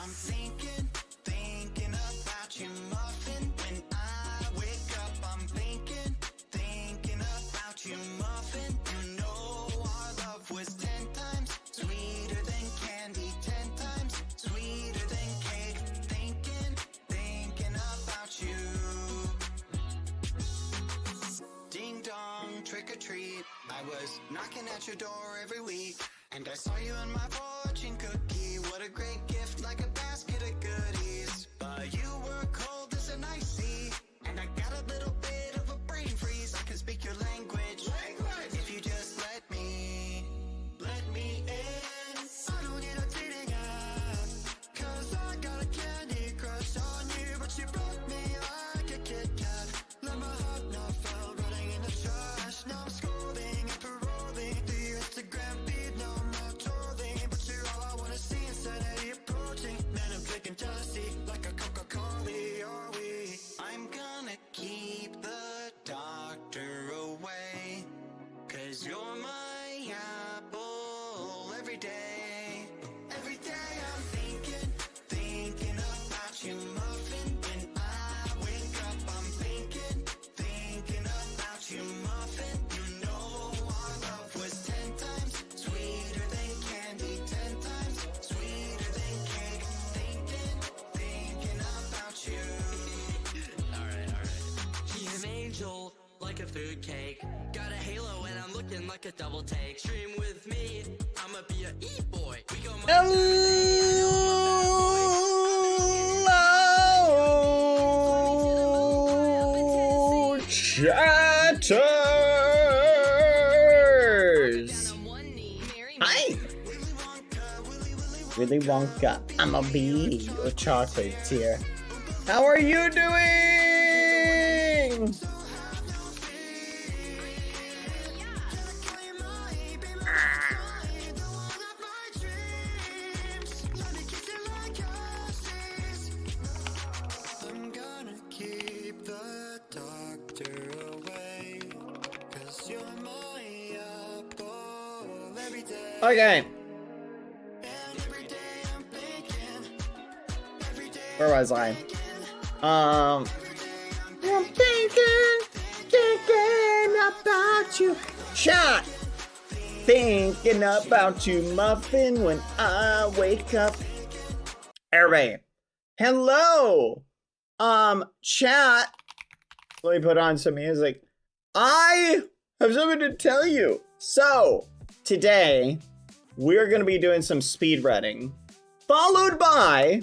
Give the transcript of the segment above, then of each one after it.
I'm thinking about you, muffin. When I wake up, I'm thinking about you, muffin. You know our love was 10 times sweeter than candy, 10 times sweeter than cake. Thinking about you. Ding dong, trick or treat. I was knocking at your door every week, and I saw you in my fortune cookie. What a great gift, like a basket of goodies. But you were cold as an ice sea, and I got a little bit of a brain freeze. I can speak your language, if you just let me in. I don't need a dating app, 'cause I got a candy crush on you. But you broke me like a Kit Kat. Let my heart not fell running in the trash. Now I'm scolding and paroling through your Instagram feed. No more trolling, but you're all I wanna see. Insanity approaching, man, I'm drinking jealousy like a Coca-Cola. Are we? I'm gonna keep the doctor away, 'cause you're my apple every day. Every day I'm thinking about you, muffin. When I wake up, I'm thinking about you, muffin. You know our love was 10 times sweeter than candy, 10 times sweeter than cake. Thinking about you. Alright. He's an angel, like a food cake. Got a halo and I'm looking like a double take. Stream with me, I'ma be a e-boy. We go Hello, chatters. Hi. Willy Wonka, I'ma be your chocolatier. How are you doing? I'm gonna keep the doctor away, 'cause you're my apple every day. Okay, And every day I'm thinking, every day where was I? I'm thinking about you. Chat. Thinking about you, muffin, when I wake up. Everybody, hello. Chat. Let me put on some music. I have something to tell you. So, today, we're gonna be doing some speed running, followed by,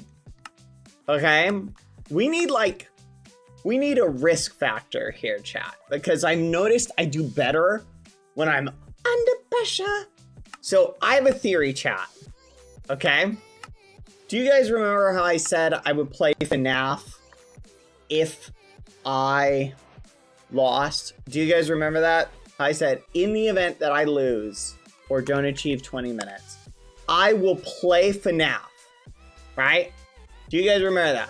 okay, we need a risk factor here, chat, because I noticed I do better when I'm under pressure. So I have a theory, chat, okay? Do you guys remember how I said I would play FNAF if I lost? Do you guys remember that? I said, in the event that I lose or don't achieve 20 minutes, I will play FNAF, right? Do you guys remember that?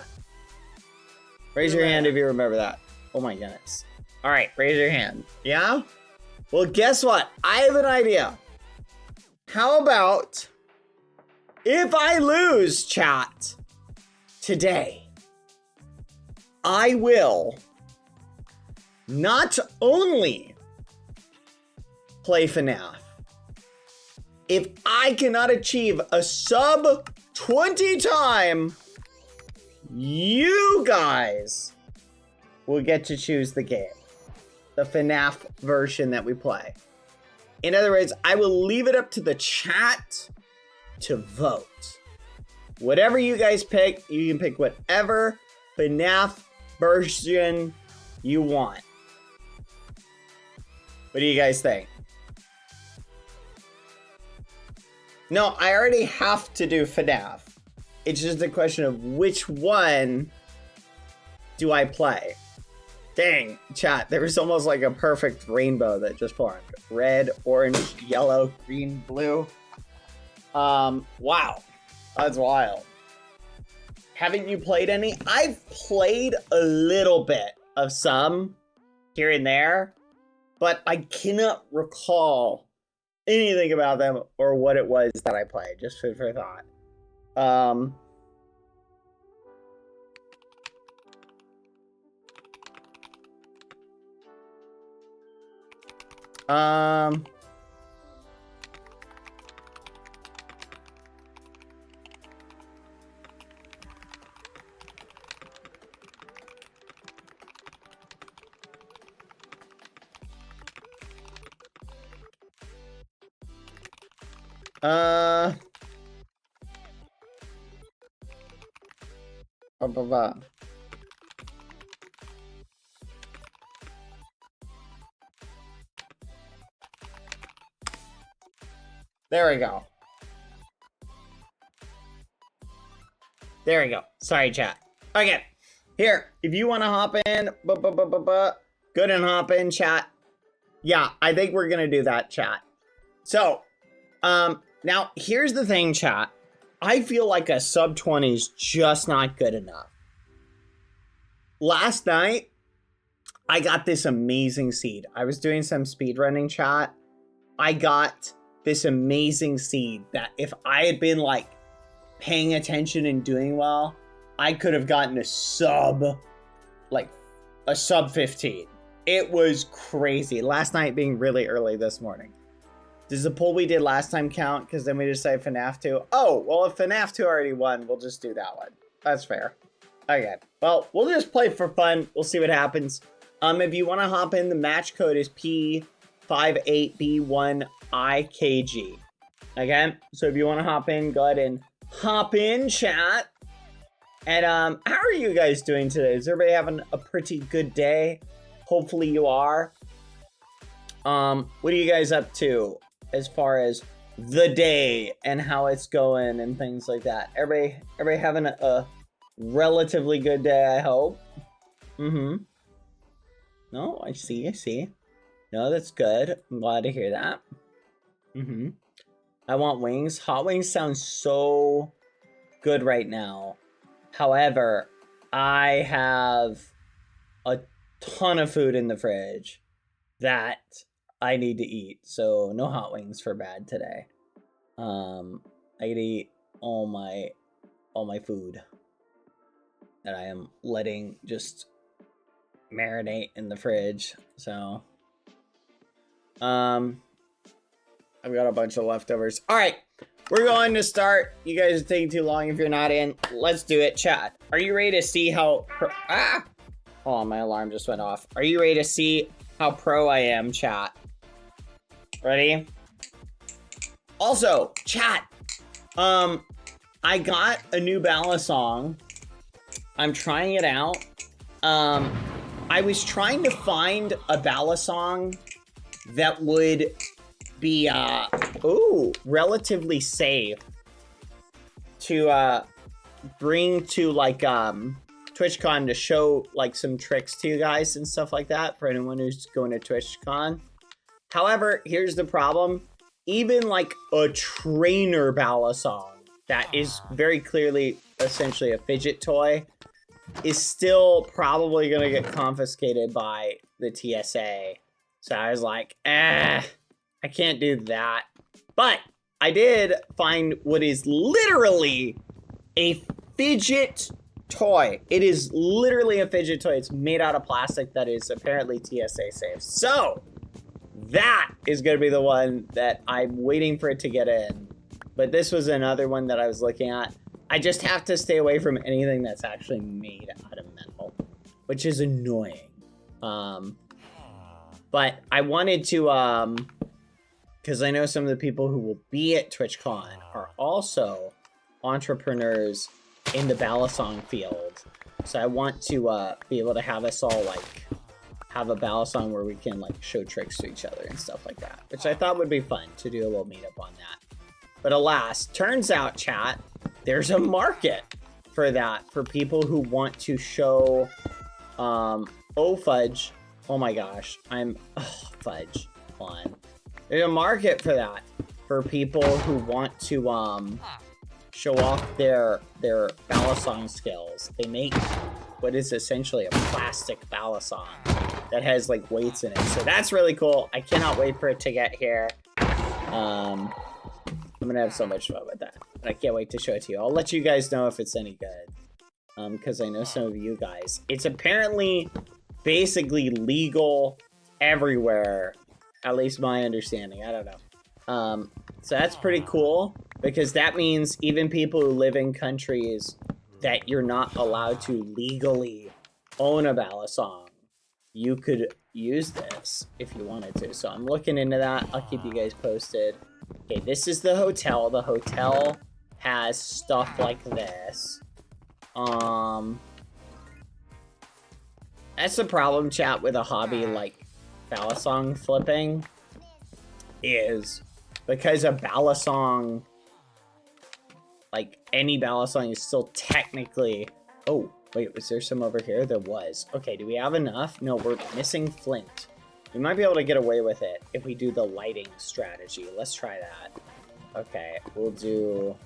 Raise your hand if you remember that. Oh my goodness. All right, raise your hand. Yeah? Well, guess what? I have an idea. How about if I lose, chat, today, I will not only play FNAF, if I cannot achieve a sub 20 time, you guys will get to choose the game, the FNAF version that we play. In other words, I will leave it up to the chat to vote. Whatever you guys pick, you can pick whatever FNAF version you want. What do you guys think? No, I already have to do FNAF. It's just a question of which one do I play. Dang, chat, there was almost like a perfect rainbow that just formed. Red, orange, yellow, green, blue. Wow, that's wild. Haven't you played any? I've played a little bit of some here and there, but I cannot recall anything about them or what it was that I played. Just food for thought. There we go. There we go. Sorry, chat. Okay. Here, if you want to hop in, good and hop in, chat. Yeah, I think we're going to do that, chat. So, now here's the thing, chat. I feel like a sub 20 is just not good enough. Last night, I got this amazing seed. I was doing some speedrunning, chat. I got this amazing seed that if I had been like paying attention and doing well, I could have gotten a sub 15. It was crazy. Last night being really early this morning. Does the poll we did last time count? Because then we decided FNAF 2. Oh, well, if FNAF 2 already won, we'll just do that one. That's fair. Okay. Well, we'll just play for fun. We'll see what happens. If you want to hop in, the match code is P58B1IKG. Okay? So if you want to hop in, go ahead and hop in, chat. And how are you guys doing today? Is everybody having a pretty good day? Hopefully you are. What are you guys up to as far as the day and how it's going and things like that? Everybody having a relatively good day, I hope. No, I see. No, that's good. I'm glad to hear that. I want wings. Hot wings sounds so good right now. However, I have a ton of food in the fridge that I need to eat. So no hot wings for Bad today. I gotta eat all my food that I am letting just marinate in the fridge. So I've got a bunch of leftovers. All right, we're going to start. You guys are taking too long if you're not in. Let's do it, chat. Are you ready to see how oh, my alarm just went off. Are you ready to see how pro I am, chat? Ready? Also, chat, I got a new Bala song. I'm trying it out. I was trying to find a Bala song that would be relatively safe to bring to like TwitchCon to show like some tricks to you guys and stuff like that for anyone who's going to TwitchCon. However, here's the problem. Even like a trainer Bala song that is very clearly essentially a fidget toy is still probably going to get confiscated by the TSA. So I was like, I can't do that. But I did find what is literally a fidget toy. It is literally a fidget toy. It's made out of plastic that is apparently TSA safe. So that is going to be the one that I'm waiting for it to get in. But this was another one that I was looking at. I just have to stay away from anything that's actually made out of metal, which is annoying. But I wanted to, because I know some of the people who will be at TwitchCon are also entrepreneurs in the Balisong field. So I want to be able to have us all like have a Balisong where we can like show tricks to each other and stuff like that, which I thought would be fun to do a little meetup on that. But alas, turns out, chat, there's a market for that, for people who want to show, oh fudge, oh my gosh, fudge, hold on. There's a market for that, for people who want to, show off their Balisong skills. They make what is essentially a plastic Balisong that has like weights in it. So that's really cool. I cannot wait for it to get here. I'm gonna have so much fun with that. I can't wait to show it to you. I'll let you guys know if it's any good. Because I know some of you guys. It's apparently basically legal everywhere At least my understanding. I don't know. So that's pretty cool because that means even people who live in countries that you're not allowed to legally own a balisong, you could use this if you wanted to. So I'm looking into that. I'll keep you guys posted. Okay, this is the hotel. The hotel has stuff like this. That's the problem, chat, with a hobby like balisong flipping, is because a balisong, like any balisong, is still technically... Oh, wait, was there some over here? There was. Okay, do we have enough? No, we're missing flint. We might be able to get away with it if we do the lighting strategy. Let's try that. Okay, we'll do...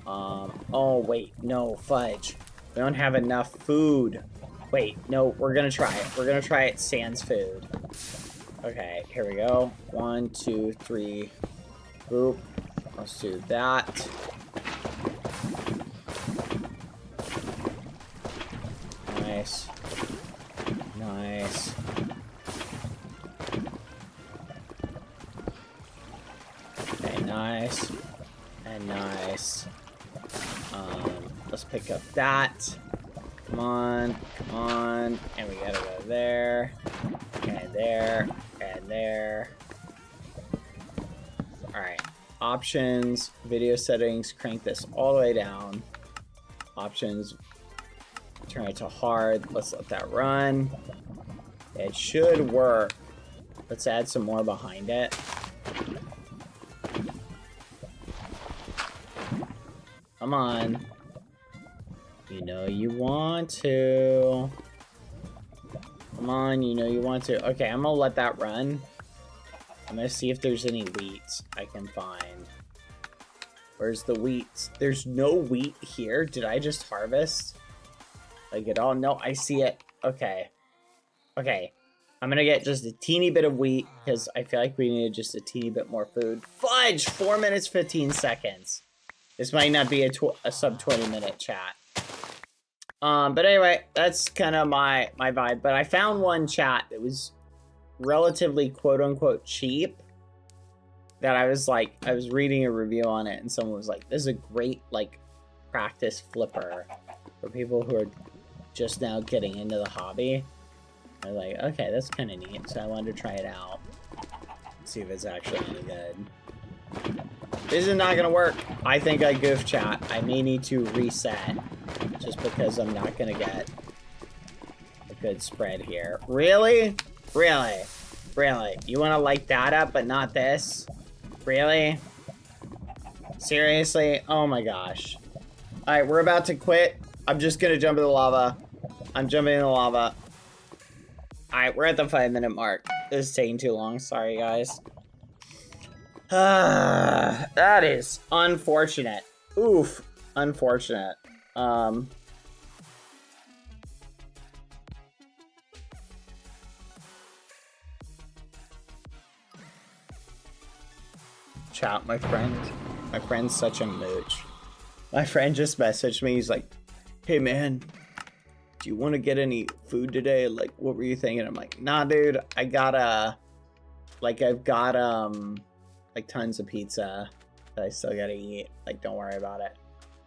oh, wait, no, fudge. We don't have enough food. Wait, no, we're gonna try it. We're gonna try it sans food. Okay, here we go. 1, 2, 3. Boop. Let's do that. Nice. Nice. Okay, nice. And nice. Let's pick up that. Come on, come on. And we gotta go there. And there. And there. Alright. Options. Video settings. Crank this all the way down. Options. Turn it to hard. Let's let that run. It should work. Let's add some more behind it. Come on. You know you want to. Come on, you know you want to. Okay, I'm gonna let that run. I'm gonna see if there's any wheat I can find. Where's the wheat? There's no wheat here. Did I just harvest? Like at all? No, I see it. Okay. Okay. I'm gonna get just a teeny bit of wheat because I feel like we need just a teeny bit more food. Fudge! 4 minutes, 15 seconds. This might not be a sub 20 minute chat. But anyway, that's kind of my vibe. But I found one chat that was relatively quote unquote cheap. That I was reading a review on it and someone was like, this is a great like practice flipper for people who are just now getting into the hobby. I was like, okay, that's kind of neat. So I wanted to try it out. See if it's actually any good. This is not gonna work. I think I goofed, chat. I may need to reset just because I'm not gonna get a good spread here. Really? Really? Really? You wanna light that up but not this? Really? Seriously? Oh my gosh. Alright, we're about to quit. I'm just gonna jump in the lava. I'm jumping in the lava. Alright, we're at the 5 minute mark. This is taking too long. Sorry, guys. That is unfortunate. Oof. Unfortunate. Chat, my friend's such a mooch. My friend just messaged me. He's like, hey man, do you want to get any food today? Like, what were you thinking? I'm like, nah, dude, I've got like tons of pizza that I still gotta eat. Like, don't worry about it.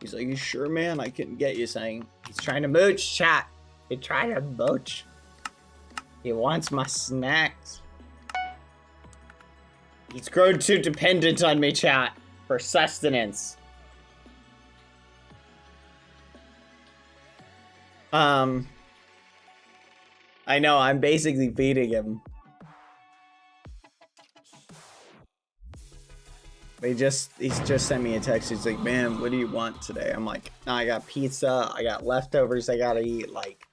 He's like, you sure, man? I can get you something. He's trying to mooch, chat. He's trying to mooch. He wants my snacks. He's grown too dependent on me, chat, for sustenance. I know, I'm basically feeding him. He's just sent me a text. He's like, man, what do you want today? I'm like, nah, I got pizza. I got leftovers I gotta eat. Like,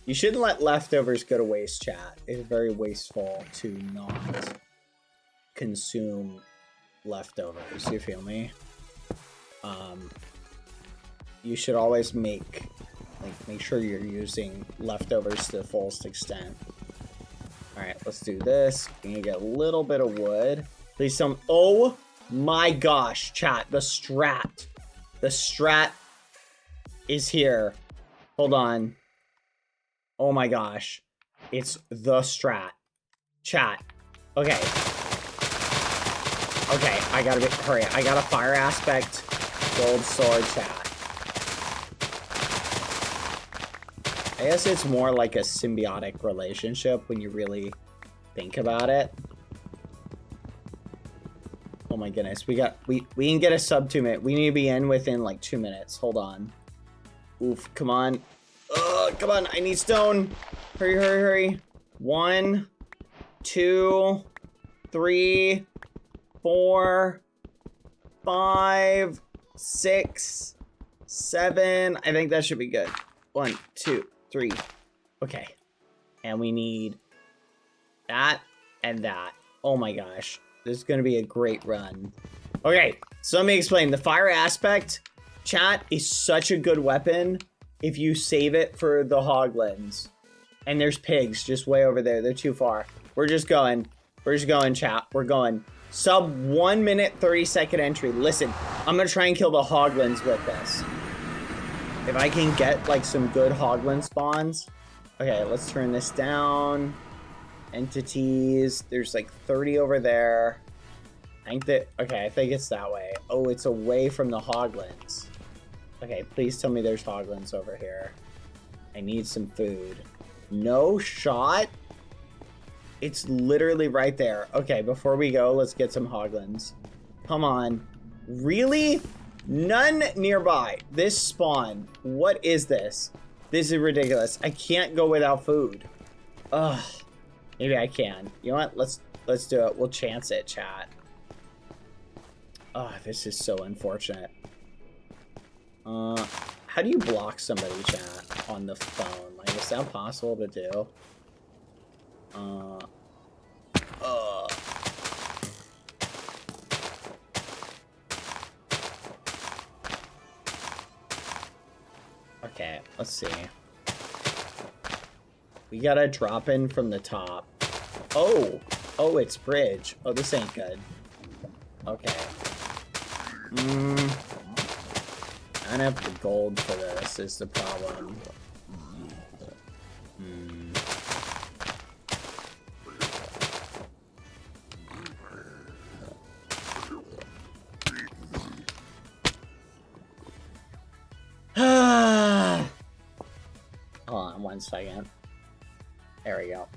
you shouldn't let leftovers go to waste, chat. It's very wasteful to not consume leftovers. You feel me? You should always make sure you're using leftovers to the fullest extent. All right, let's do this. We're gonna get a little bit of wood. Please some. Oh my gosh, chat. The strat is here. Hold on. Oh my gosh. It's the strat. Chat. Okay. Okay, I gotta hurry. I got a fire aspect gold sword, chat. I guess it's more like a symbiotic relationship when you really think about it. Oh my goodness, we can get a sub 2 minute. We need to be in within like 2 minutes. Hold on. Oof, come on. Come on, I need stone. Hurry, hurry, hurry. 1, 2, 3, 4, 5, 6, 7. I think that should be good. 1, 2, 3. Okay. And we need that and that. Oh my gosh. This is going to be a great run. Okay, so let me explain. The fire aspect, chat, is such a good weapon if you save it for the hoglins. And there's pigs just way over there. They're too far. We're just going. We're just going, chat. We're going. Sub 1 minute, 30-second entry. Listen, I'm going to try and kill the hoglins with this. If I can get, like, some good hoglin spawns. Okay, let's turn this down. Entities. There's, like, 30 over there. I think that... Okay, I think it's that way. Oh, it's away from the hoglins. Okay, please tell me there's hoglins over here. I need some food. No shot? It's literally right there. Okay, before we go, let's get some hoglins. Come on. Really? None nearby. This spawn. What is this? This is ridiculous. I can't go without food. Ugh. Maybe I can. You know what? Let's do it. We'll chance it, chat. Oh, this is so unfortunate. How do you block somebody, chat, on the phone? Like, is that possible to do? Okay, let's see. We gotta drop in from the top. Oh, it's bridge. Oh, this ain't good. Okay. I don't have the gold for this, is the problem. Hold on 1 second. There we go.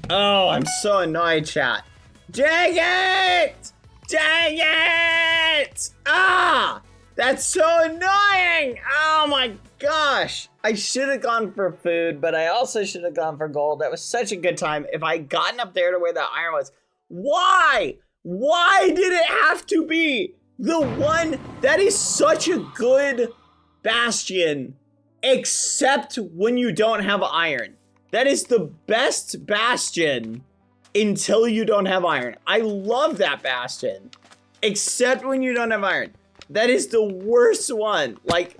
Oh, I'm so annoyed, chat. Dang it! Dang it! Ah! That's so annoying! Oh my gosh! I should have gone for food, but I also should have gone for gold. That was such a good time. If I had gotten up there to where the iron was. Why? Why did it have to be the one that is such a good bastion, except when you don't have iron? That is the best bastion until you don't have iron. I love that bastion, except when you don't have iron. That is the worst one. Like,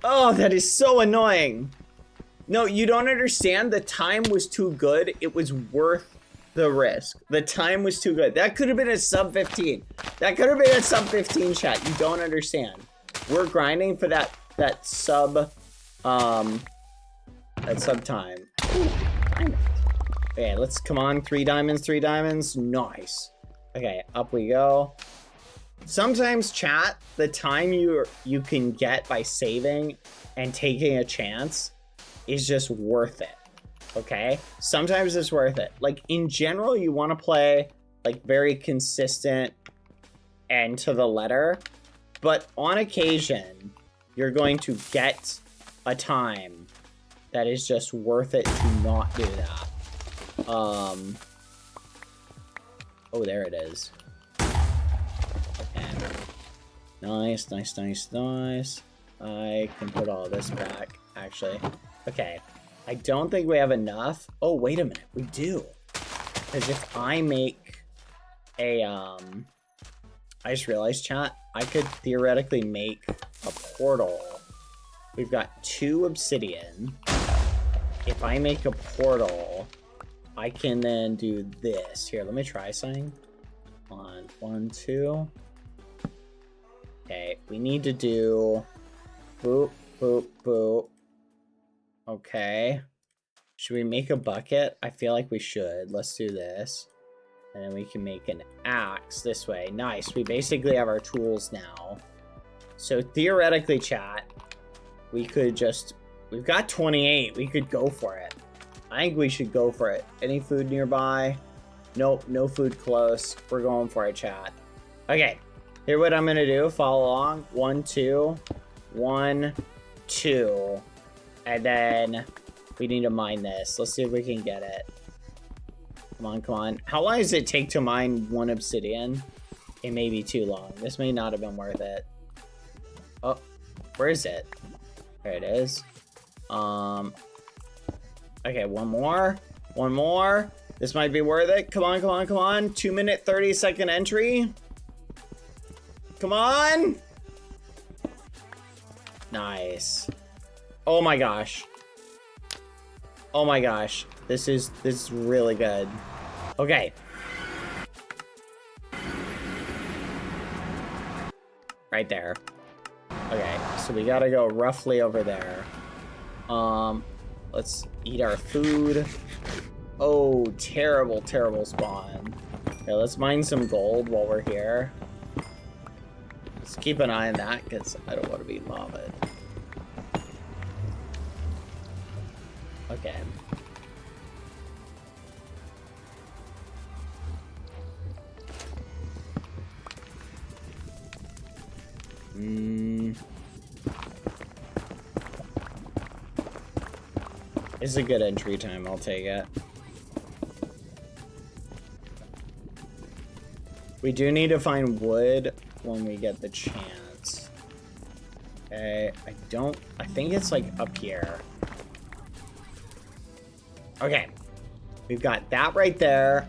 oh, that is so annoying. No, you don't understand. The time was too good. It was worth the risk. The time was too good. That could have been a sub 15. That could have been a sub 15, chat. You don't understand. We're grinding for that sub time. Ooh, diamond. Okay, let's come on. 3 diamonds, 3 diamonds. Nice. Okay, up we go. Sometimes, chat, the time you can get by saving and taking a chance is just worth it. Okay? Sometimes it's worth it. Like, in general, you want to play, like, very consistent and to the letter. But on occasion, you're going to get a time that is just worth it to not do that. Oh, there it is. Okay. Nice, nice, nice, nice. I can put all this back, actually. Okay. I don't think we have enough. Oh, wait a minute. We do. Because if I make a, I just realized, chat, I could theoretically make a portal. We've got 2 obsidian. If I make a portal, I can then do this. Here, let me try something. On 1, 2. Okay, we need to do boop, boop, boop. Okay. Should we make a bucket? I feel like we should. Let's do this. And then we can make an axe this way. Nice. We basically have our tools now. So theoretically, chat, we could just... We've got 28. We could go for it. I think we should go for it. Any food nearby? Nope, no food close. We're going for it, chat. Okay. Here's what I'm going to do. Follow along. 1, 2. 1, 2. And then we need to mine this. Let's see if we can get it. Come on, come on. How long does it take to mine 1 obsidian? It may be too long. This may not have been worth it. Oh, where is it? There it is. Okay, one more. One more. This might be worth it. Come on, come on, come on. 2-minute, 30-second entry. Come on. Nice. Oh my gosh. Oh my gosh. This is really good. Okay. Right there. Okay, so we gotta go roughly over there. Let's eat our food. Oh, terrible, terrible spawn. Okay, let's mine some gold while we're here. Let's keep an eye on that because I don't want to be mobbed. Okay. It's a good entry time, I'll take it. We do need to find wood when we get the chance. Okay, I think it's like up here. Okay, we've got that right there.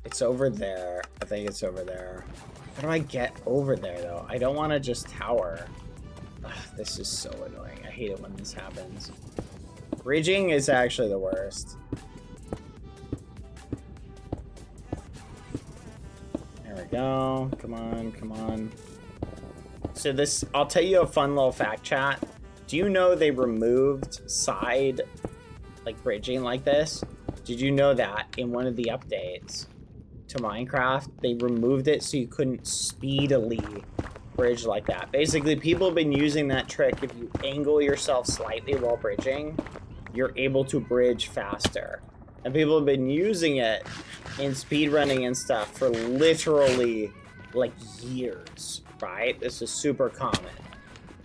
It's over there. I think it's over there. How do I get over there, though? I don't want to just tower. Ugh, this is so annoying. I hate it when this happens. Bridging is actually the worst. There we go. Come on, come on. So this, I'll tell you a fun little fact, chat. Do you know they removed side, like bridging like this? Did you know that in one of the updates to Minecraft, they removed it so you couldn't speedily bridge like that? Basically, people have been using that trick. If you angle yourself slightly while bridging, you're able to bridge faster. And people have been using it in speedrunning and stuff for literally like years, right? This is super common,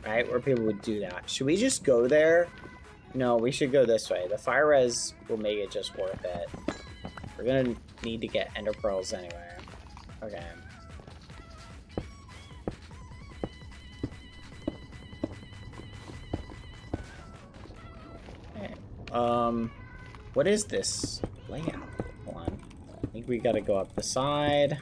right? Where people would do that. Should we just go there? No, we should go this way. The fire res will make it just worth it. We're gonna need to get ender pearls anyway. Okay. What is this layout? Hold on. I think we gotta go up the side.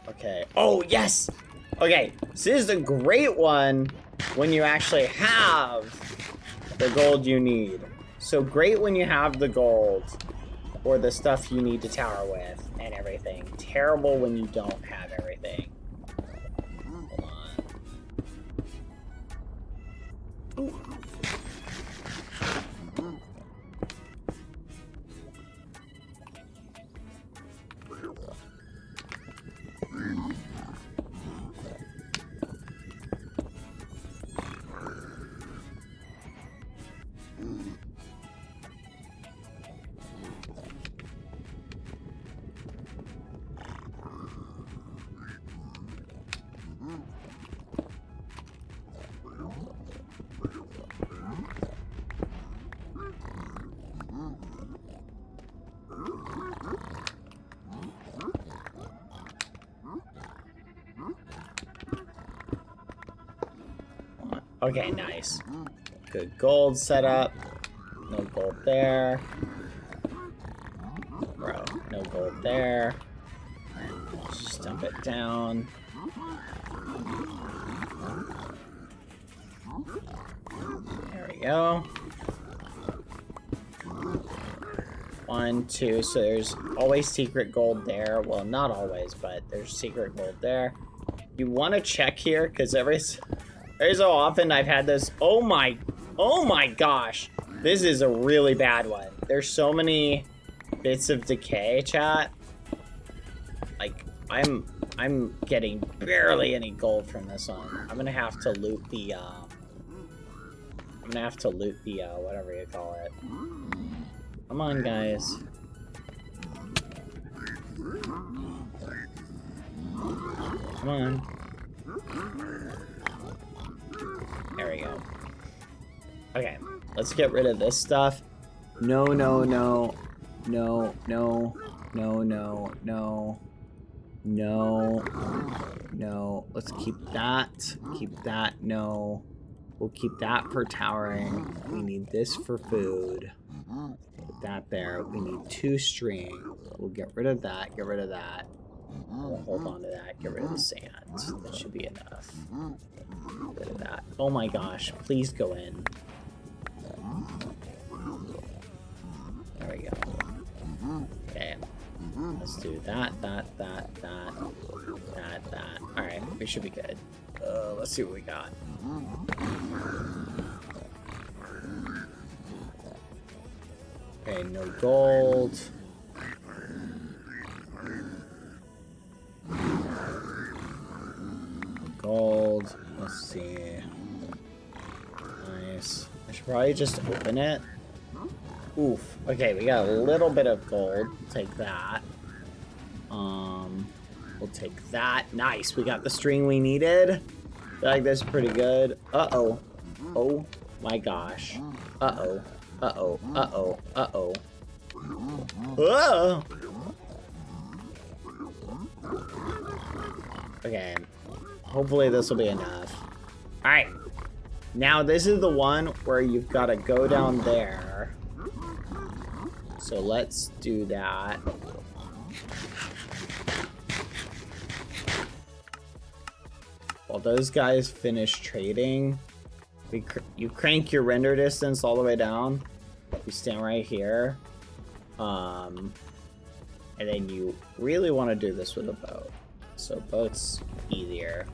Okay. Oh, yes! Okay, so this is a great one when you actually have the gold you need. So great when you have the gold or the stuff you need to tower with and everything. Terrible when you don't have everything. Hold on. Ooh. Okay, nice. Good gold setup. No gold there. Bro, no gold there. Just dump it down. There we go. 1, 2, so there's always secret gold there. Well, not always, but there's secret gold there. You want to check here, because Every so often I've had this. Oh my gosh. This is a really bad one. There's so many bits of decay, chat. Like, I'm getting barely any gold from this one. I'm gonna have to loot the, whatever you call it. Come on, guys. Come on. There we go. Okay, let's get rid of this stuff. No, no, no. No, no, no, no, no. No. No. Let's keep that. Keep that. No. We'll keep that for towering. We need this for food. Put that there. We need 2 string. We'll get rid of that. Get rid of that. We'll hold on to that. Get rid of the sand. That should be enough. Get rid of that. Oh my gosh. Please go in. There we go. Okay. Let's do that. Alright, we should be good. Let's see what we got. Okay, no gold. Gold. Let's see. Nice. I should probably just open it. Oof. Okay, we got a little bit of gold. Take that. We'll take that. Nice. We got the string we needed. I feel like this is pretty good. Uh-oh. Oh my gosh. Uh-oh. Uh-oh. Uh-oh. Uh-oh. Whoa! Okay. Hopefully this will be enough. Alright. Now this is the one where you've got to go down there. So let's do that. While those guys finish trading, you crank your render distance all the way down. You stand right here. And then you really want to do this with a boat. So boat's easier.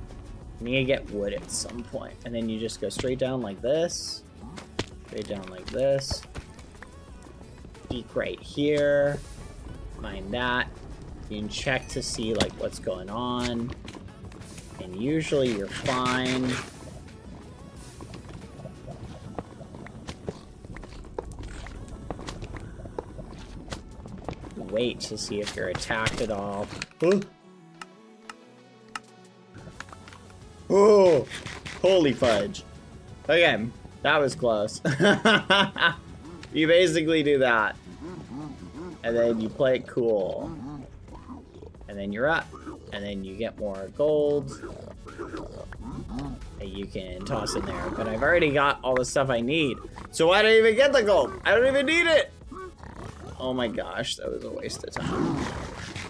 You need to get wood at some point. And then you just go straight down like this. Straight down like this. Peek right here. Mine that. You can check to see like what's going on. And usually you're fine. Wait to see if you're attacked at all. Huh? Oh, holy fudge. Okay, that was close. You basically do that. And then you play it cool. And then you're up. And then you get more gold. And you can toss in there. But I've already got all the stuff I need. So why did I even get the gold? I don't even need it. Oh my gosh, that was a waste of time.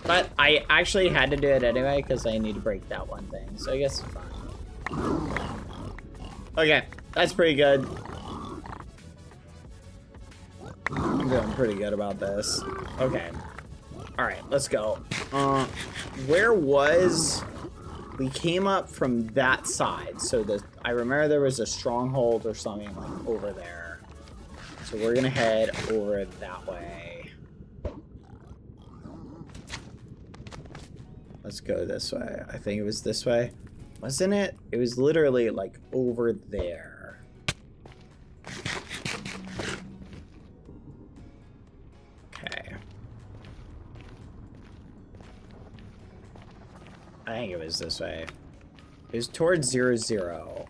But I actually had to do it anyway because I need to break that one thing. So I guess it's fine. Okay, that's pretty good. I'm feeling pretty good about this. Okay. Alright, let's go. Where was... We came up from that side. So I remember there was a stronghold or something like over there. So we're gonna head over that way. Let's go this way. I think it was this way. Wasn't it? It was literally like over there. Okay. I think it was this way. It was towards 0-0.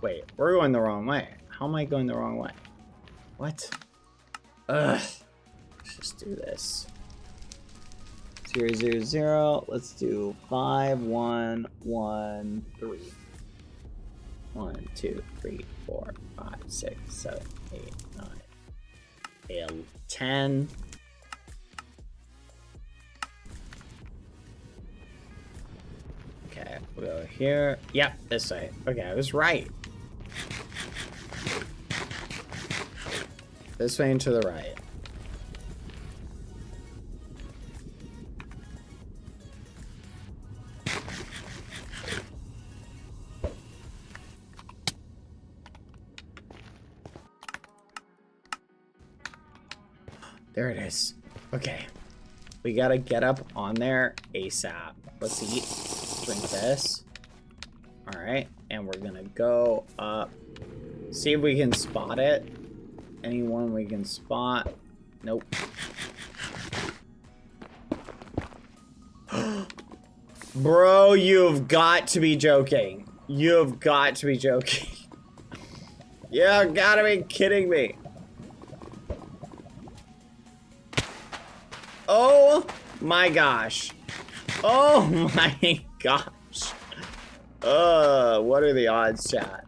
Wait, we're going the wrong way. How am I going the wrong way? What? Ugh. Let's just do this. 0-0-0. Let's do 5, 1, 1, 3. 1, 2, 3, 4, 5, 6, 7, 8, 9, 10. Okay, we'll go here. Yep, this way. Okay, I was right. This way and to the right. There it is. Okay. We gotta get up on there ASAP. Let's eat. Drink this. Alright. And we're gonna go up. See if we can spot it. Anyone we can spot. Nope. Bro, you've got to be joking. You've got to be joking. You gotta be kidding me. Oh my gosh. Oh my gosh. What are the odds, chat?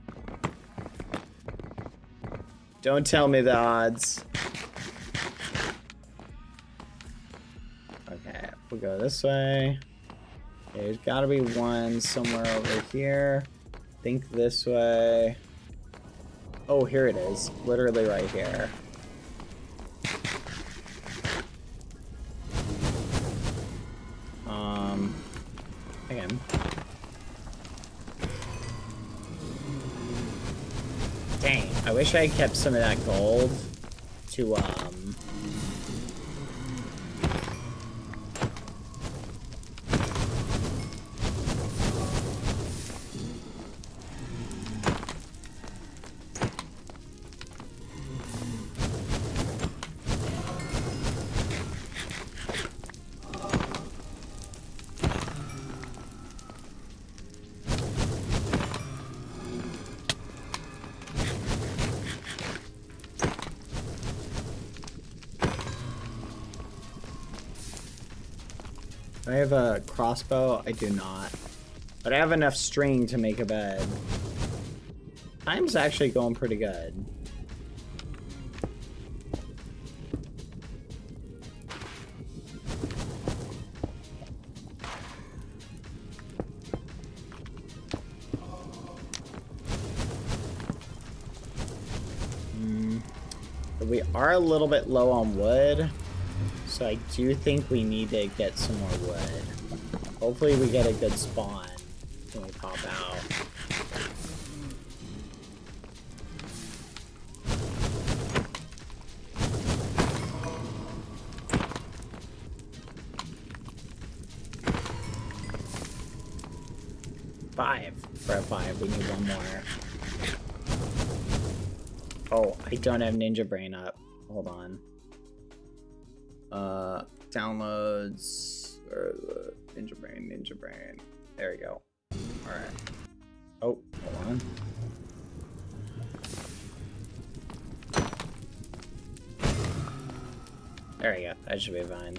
Don't tell me the odds. Okay, we'll go this way. Okay, there's gotta be one somewhere over here. Think this way. Oh, here it is. Literally right here. Again. Dang, I wish I had kept some of that gold to, I have a crossbow. I do not. But I have enough string to make a bed. Time's actually going pretty good. But we are a little bit low on wood. So I do think we need to get some more wood. Hopefully we get a good spawn when we pop out. Five. We're at 5. We need one more. Oh, I don't have Ninja Brain up. Hold on. Downloads, or the Ninja Brain. There we go. Alright. Oh, hold on. There we go. That should be fine.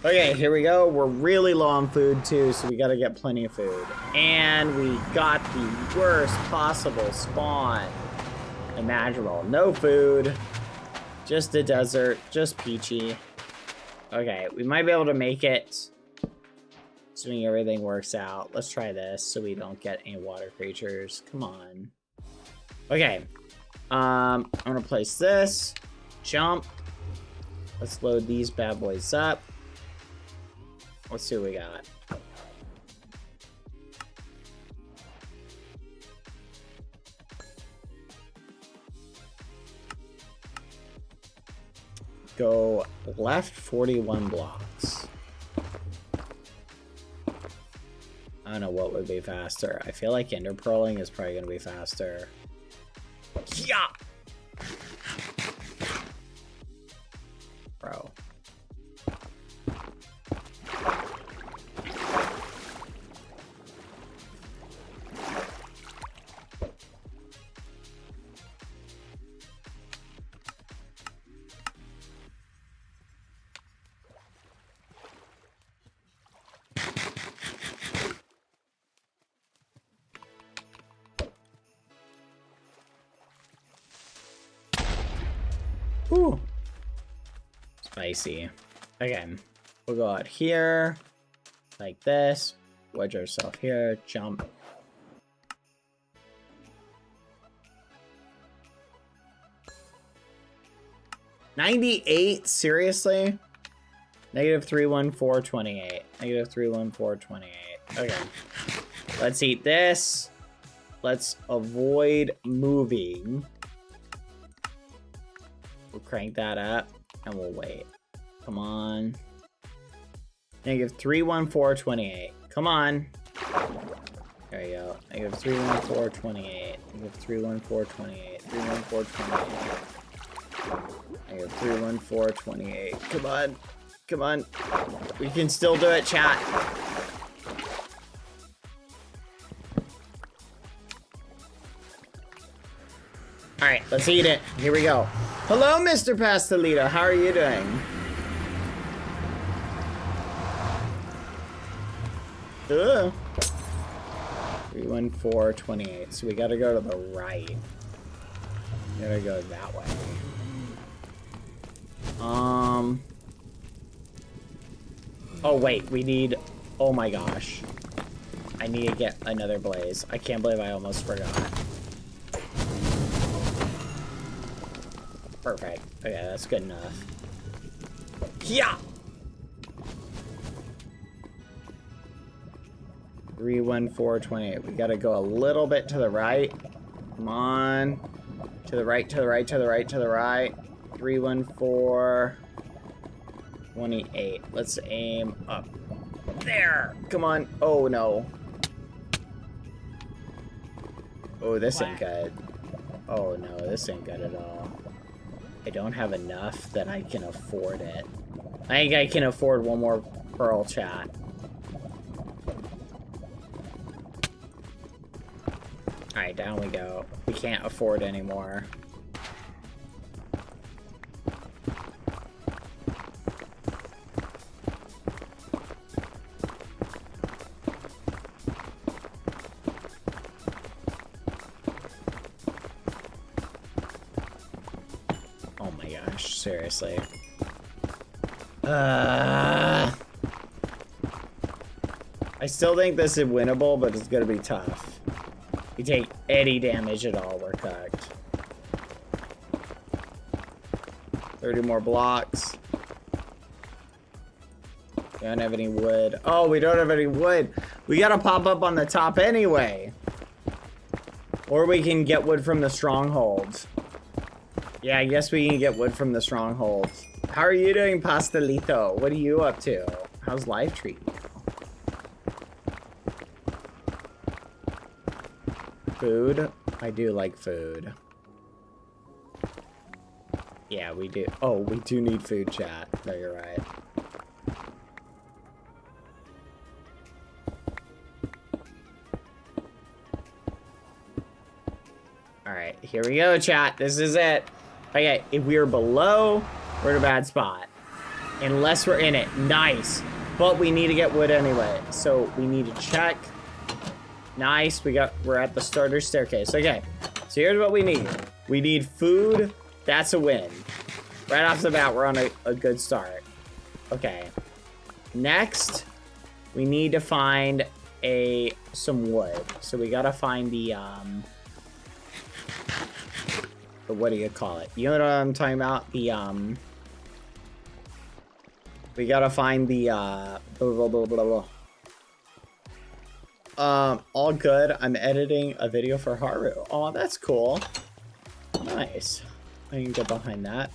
Okay, here we go. We're really low on food too, so we gotta get plenty of food. And we got the worst possible spawn imaginable. No food. Just a desert, just peachy. Okay, we might be able to make it. Assuming everything works out. Let's try this so we don't get any water creatures. Come on. Okay. I'm gonna place this. Jump. Let's load these bad boys up. Let's see what we got. Go left 41 blocks. I don't know what would be faster. I feel like ender pearling is probably gonna be faster. Yeah. Bro. Whew. Spicy. Okay, we'll go out here, like this, wedge ourselves here, jump. $98? Seriously? -31428. -31428. Okay. Let's eat this. Let's avoid moving. We'll crank that up. And we'll wait. Come on. Negative 31428. Come on. There you go. Negative 31428. Negative 31428. 31428. Negative 31428. Come on. Come on. We can still do it, chat. Alright, let's eat it. Here we go. Hello, Mr. Pastelito. How are you doing? Ugh. 31428. So we gotta go to the right. We gotta go that way. Oh wait, we need. Oh my gosh. I need to get another blaze. I can't believe I almost forgot. Perfect. Okay, that's good enough. Yeah. 31428. We gotta go a little bit to the right. Come on. To the right, to the right, to the right, to the right. 31428. Let's aim up. There. Come on. Oh no. Oh, this ain't good. Oh no, this ain't good at all. I don't have enough that I can afford it. I think I can afford one more pearl, chat. Alright, down we go. We can't afford anymore. Oh my gosh, seriously. I still think this is winnable, but it's gonna be tough. We take any damage at all, we're cooked. 30 more blocks. We don't have any wood. Oh, we don't have any wood. We gotta pop up on the top anyway. Or we can get wood from the strongholds. Yeah, I guess we can get wood from the strongholds. How are you doing, Pastelito? What are you up to? How's life treating you? Food? I do like food. Yeah, we do. Oh, we do need food, chat. No, you're right. Alright, here we go, chat. This is it. Okay, if we are below, we're in a bad spot. Unless we're in it. Nice. But we need to get wood anyway. So we need to check. Nice. We're at the starter staircase. Okay. So here's what we need. We need food. That's a win. Right off the bat, we're on a good start. Okay. Next, we need to find some wood. So we gotta find the what do you call it? You know what I'm talking about? The we gotta find the blah, blah, blah, blah. All good. I'm editing a video for Haru. Oh, that's cool. Nice. I can get behind that.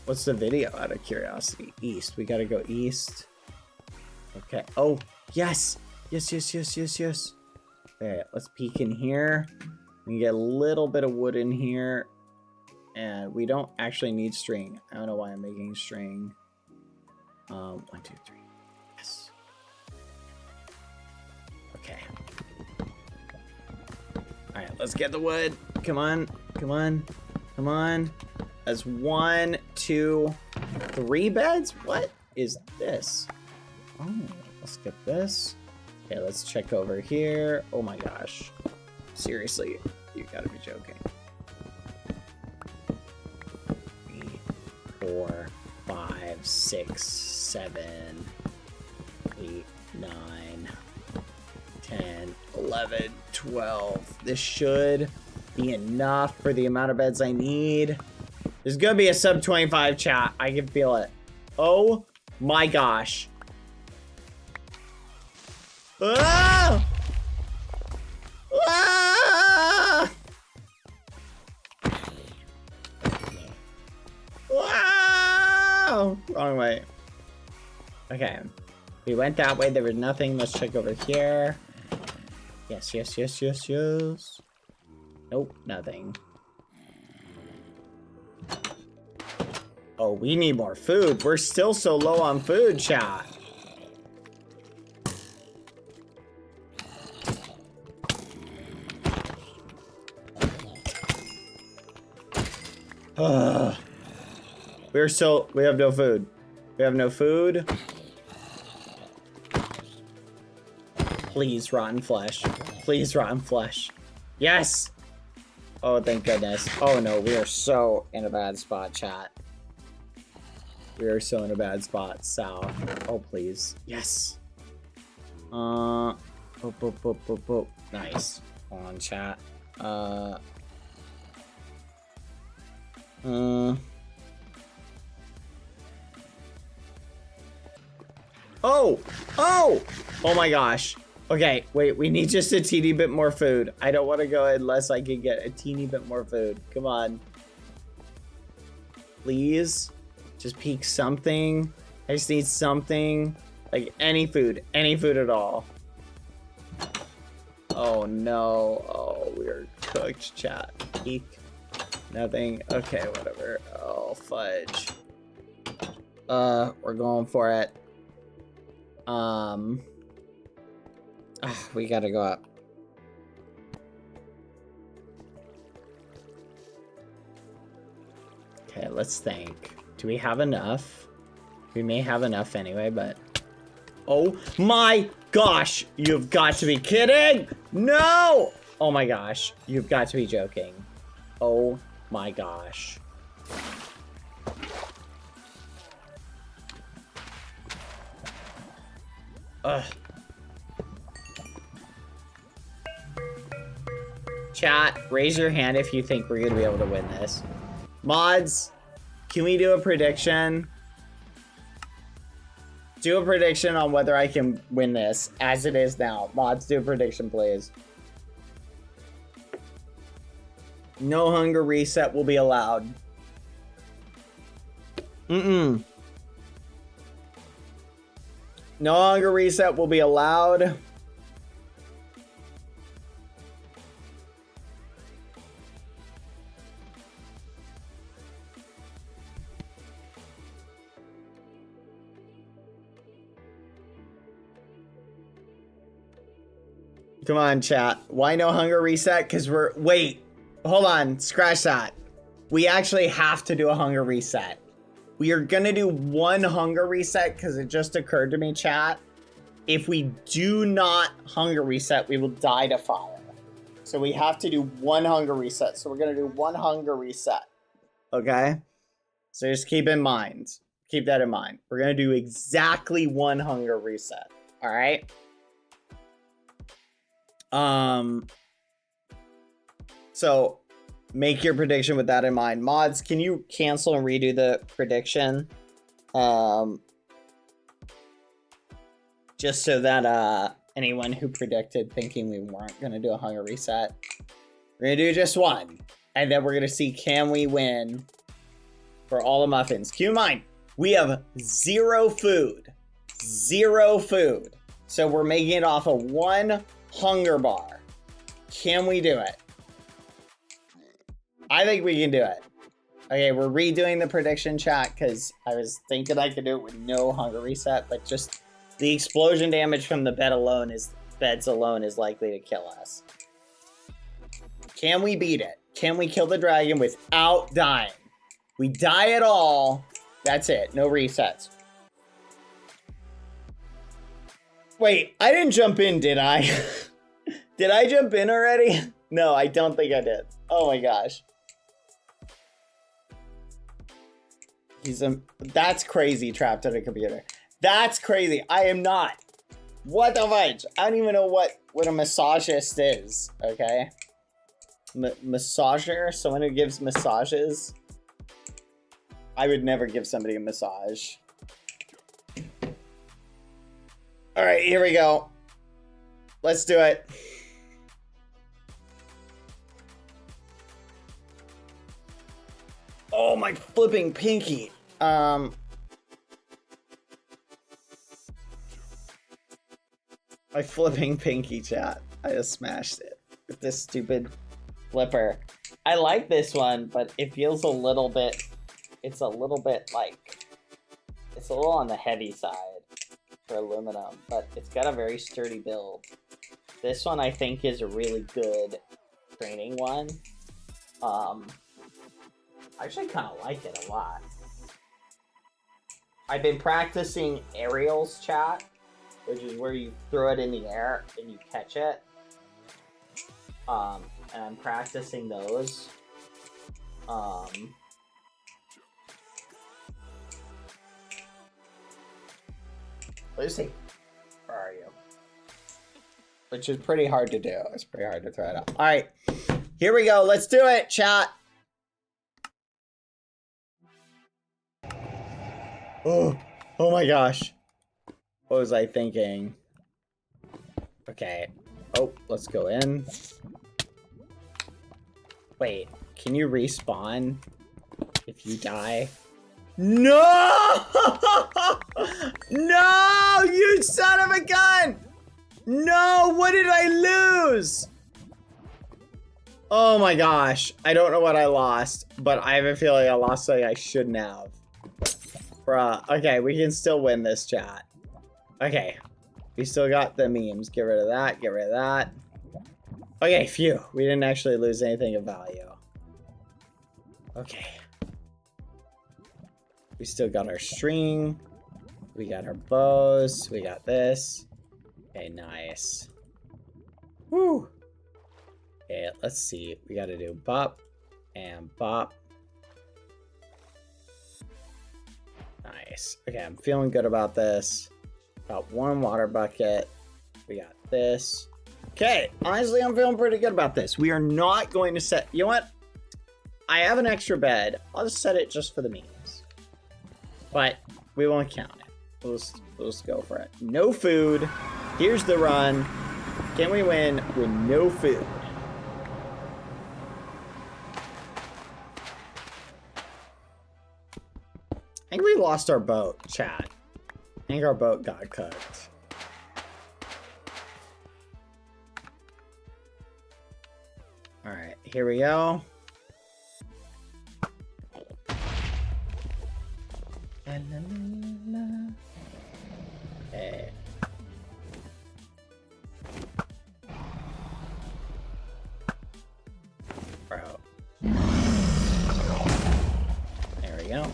What's the video, out of curiosity? East. We gotta go east. Okay. Oh, yes. Yes, yes, yes, yes, yes. Okay, let's peek in here. We can get a little bit of wood in here. And we don't actually need string. I don't know why I'm making string. 1, 2, 3. Yes. Okay. Alright, let's get the wood. Come on. Come on. Come on. That's 1, 2, 3 beds? What is this? Oh, let's get this. Okay, let's check over here. Oh my gosh. Seriously, you gotta be joking. 3, 4, 5, 6, 7, 8, 9, 10, 11, 12. This should be enough for the amount of beds I need. There's gonna be a sub 25 chat. I can feel it. Oh my gosh. Ah! Ah! Okay. We went that way. There was nothing. Let's check over here. Yes, yes, yes, yes, yes. Nope, nothing. Oh, we need more food. We're still so low on food, chat. We have no food. We have no food. Please, rotten flesh. Please, rotten flesh. Yes! Oh, thank goodness. Oh no, we are so in a bad spot, chat. We are so in a bad spot. South. Oh, please. Yes. Boop, boop, boop, boop, boop. Nice. Hold on, chat. Oh! Oh! Oh my gosh. Okay, wait, we need just a teeny bit more food. I don't want to go unless I can get a teeny bit more food. Come on. Please? Just peek something. I just need something. Like any food at all. Oh no. Oh, we are cooked, chat. Peek. Nothing. Okay, whatever. Oh, fudge. We're going for it. We gotta go up. Okay, let's think. Do we have enough? We may have enough anyway, but... Oh my gosh! You've got to be kidding! No! Oh my gosh. You've got to be joking. Oh my gosh. Ugh. Chat, raise your hand if you think we're gonna be able to win this. Mods, can we do a prediction? Do a prediction on whether I can win this as it is now. Mods, do a prediction, please. No hunger reset will be allowed. No hunger reset will be allowed. Come on, chat. Why no hunger reset? Because we're... Wait. Hold on. Scratch that. We actually have to do a hunger reset. We are going to do one hunger reset because it just occurred to me, chat. If we do not hunger reset, we will die to fire. So we have to do one hunger reset. So we're going to do one hunger reset. Okay? So just keep in mind. Keep that in mind. We're going to do exactly one hunger reset. All right? So make your prediction with that in mind. Mods, can you cancel and redo the prediction? Just so that anyone who predicted thinking we weren't gonna do a hunger reset, we're gonna do just one, and then we're gonna see can we win for all the muffins. Keep in mind, we have zero food, so we're making it off of one hunger bar. Can we do it? I think we can do it. Okay, we're redoing the prediction, chat, because I was thinking I could do it with no hunger reset, but just the explosion damage from the beds alone is likely to kill us. Can we beat it? Can we kill the dragon without dying? We die at all. That's it. No resets. Wait, I didn't jump in, did I? Did I jump in already? No, I don't think I did. Oh my gosh. That's crazy, trapped on a computer. That's crazy. I am not. What the fudge? I don't even know what a massagist is, okay? Massager? Someone who gives massages? I would never give somebody a massage. All right, here we go. Let's do it. Oh, my flipping pinky. My flipping pinky, chat. I just smashed it with this stupid flipper. I like this one, but it feels a little bit, it's a little bit like, it's a little on the heavy side for aluminum, but it's got a very sturdy build. This one I think is a really good training one. I actually kind of like it a lot. I've been practicing aerials, chat, which is where you throw it in the air and you catch it. And I'm practicing those. Lucy, where are you? Which is pretty hard to do. It's pretty hard to throw it up. All right, here we go. Let's do it, chat. Oh my gosh. What was I thinking? Okay. Oh, let's go in. Wait, can you respawn if you die? No! No, you son of a gun! No, what did I lose? Oh my gosh. I don't know what I lost, but I have a feeling I lost something I shouldn't have. Bruh. Okay, we can still win this, chat. Okay. We still got the memes. Get rid of that. Get rid of that. Okay, phew. We didn't actually lose anything of value. Okay. We still got our string. We got our bows. We got this. Okay, nice. Woo. Okay, let's see. We gotta do bop and bop. Nice. Okay, I'm feeling good about this. Got one water bucket. We got this. Okay, honestly, I'm feeling pretty good about this. We are not going to set... You know what? I have an extra bed. I'll just set it just for the memes. But we won't count it. We'll just go for it. No food. Here's the run. Can we win with no food? I think we lost our boat, chat. I think our boat got cooked. Alright, here we go. Okay. Bro. There we go.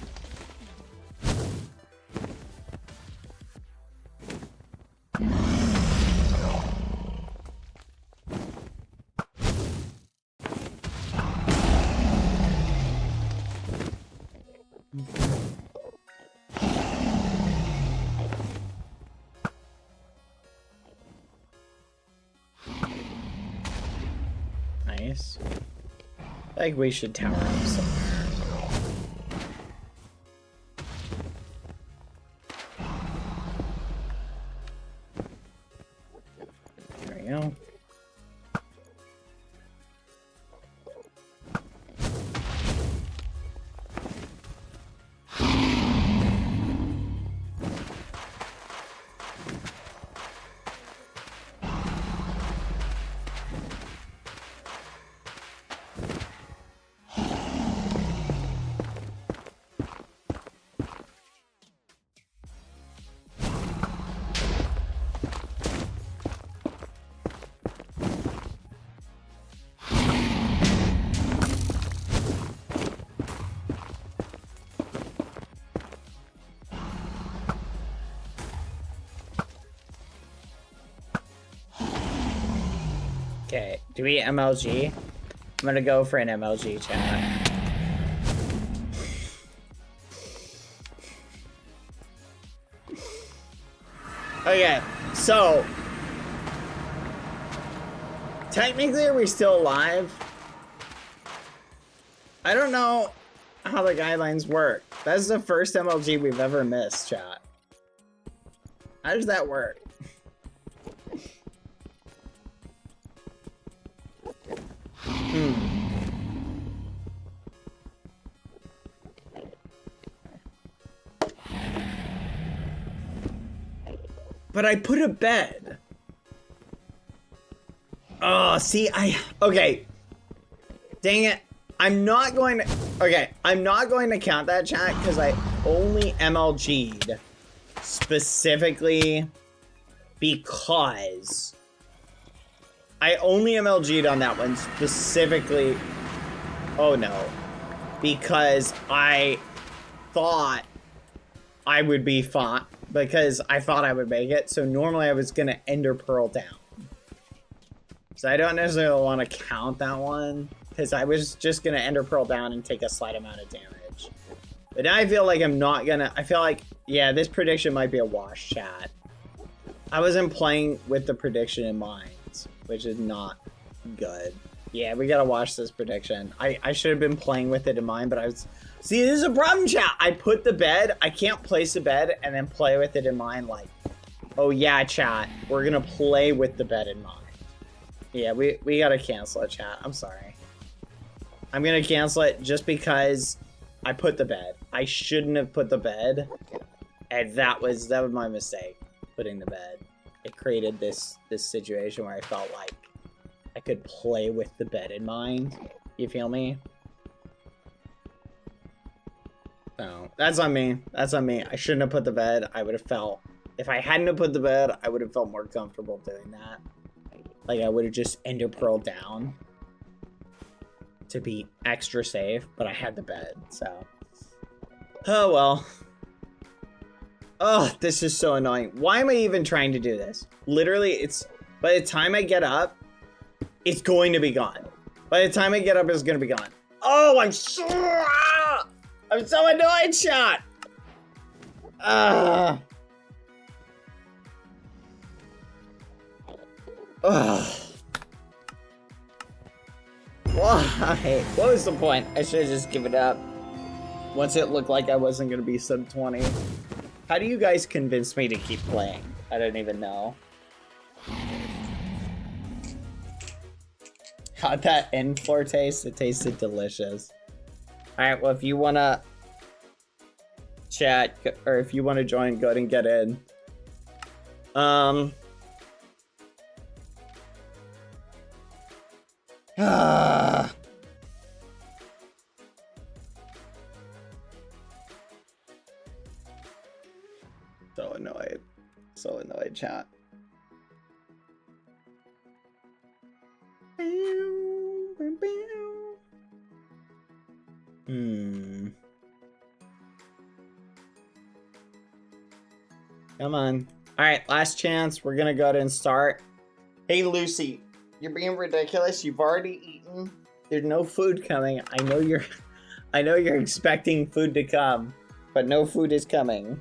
Nice. I think we should tower up somewhere. There we go. Okay, do we MLG? I'm gonna go for an MLG, chat. Okay, so technically are we still alive? I don't know how the guidelines work. That's the first MLG we've ever missed, chat. How does that work? But I put a bed. Oh, see, okay. Dang it. I'm not going to count that, chat, because I only MLG'd specifically because I only MLG'd on that one specifically. Oh no. Because I thought I would be fine. Because I thought I would make it. So normally I was going to Ender Pearl down. So I don't necessarily want to count that one. Because I was just going to Ender Pearl down and take a slight amount of damage. But now I feel like I'm not going to... I feel like, yeah, this prediction might be a wash, chat. I wasn't playing with the prediction in mind, which is not good. Yeah, we got to watch this prediction. I should have been playing with it in mind, but I was... See, this is a problem, chat. I put the bed. I can't place the bed and then play with it in mind like, oh, yeah, chat. We're going to play with the bed in mind. Yeah, we got to cancel it, chat. I'm sorry. I'm going to cancel it just because I put the bed. I shouldn't have put the bed. And that was my mistake, putting the bed. It created this situation where I felt like I could play with the bed in mind. You feel me? So, that's on me. That's on me. I shouldn't have put the bed. I would have felt... If I hadn't have put the bed, I would have felt more comfortable doing that. Like, I would have just Ender Pearl down to be extra safe, but I had the bed, so... Oh, well. Oh, this is so annoying. Why am I even trying to do this? Literally, it's... By the time I get up, it's going to be gone. By the time I get up, it's going to be gone. Oh, I'm so annoyed, chat! Ugh. Why? What was the point? I should have just given up. Once it looked like I wasn't going to be sub 20. How do you guys convince me to keep playing? I don't even know. How'd that end floor taste? It tasted delicious. Alright, well, if you want to chat, or if you want to join, go ahead and get in. So annoyed. So annoyed, chat. Come on. Alright, last chance. We're gonna go ahead and start. Hey, Lucy. You're being ridiculous. You've already eaten. There's no food coming. I know you're expecting food to come, but no food is coming.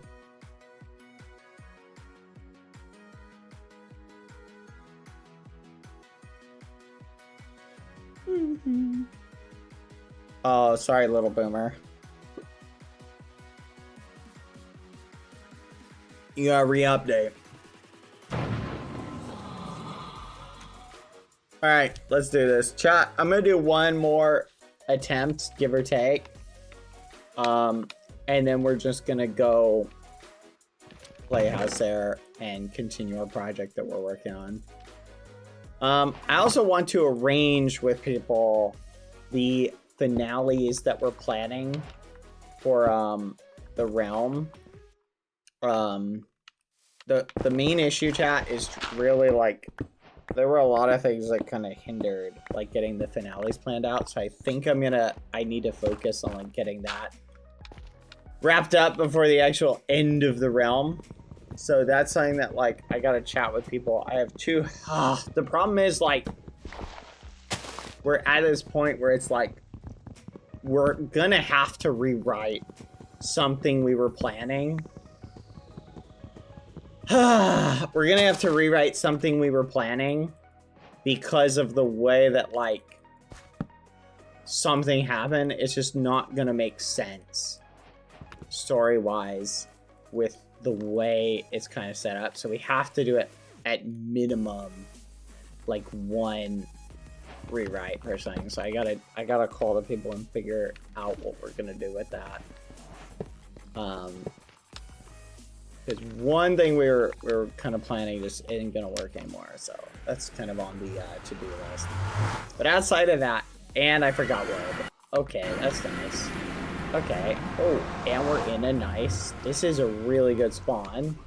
Oh, sorry, little boomer. You gotta re-update. Alright, let's do this. Chat, I'm gonna do one more attempt, give or take. And then we're just gonna go play House Heir and continue our project that we're working on. I also want to arrange with people the finales that we're planning for the realm. The main issue, chat, is really like there were a lot of things that kind of hindered like getting the finales planned out, so I think I need to focus on like getting that wrapped up before the actual end of the realm. So that's something that like I gotta chat with people. I have two. The problem is like we're at this point where it's like we're gonna have to rewrite something we were planning. We're gonna have to rewrite something we were planning because of the way that like something happened. It's just not gonna make sense story-wise with the way it's kind of set up. So we have to do it at minimum like one rewrite or something. So I gotta call the people and figure out what we're gonna do with that. Because one thing we were kind of planning just isn't gonna work anymore, so that's kind of on the to-do list. But outside of that, and I forgot wood. Okay, that's nice. Okay. Oh, and we're in a nice. This is a really good spawn.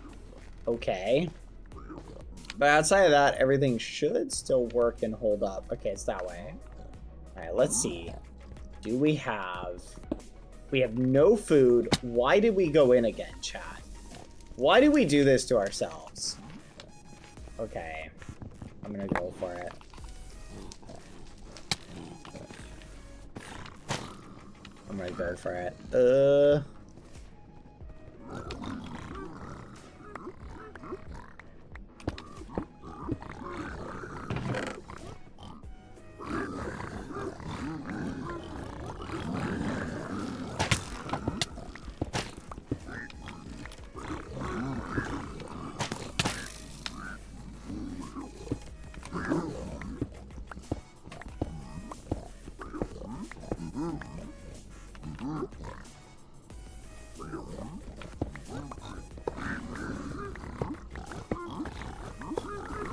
Okay. But outside of that, everything should still work and hold up. Okay, it's that way. All right, let's see. Do we have... We have no food. Why did we go in again, chat? Why do we do this to ourselves? Okay. I'm gonna go for it. I'm gonna go for it.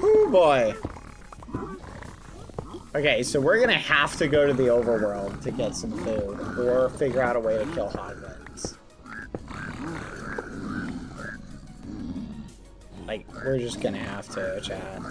Oh boy. Okay, so we're gonna have to go to the overworld to get some food, or figure out a way to kill hoglins. Like, we're just gonna have to, chat.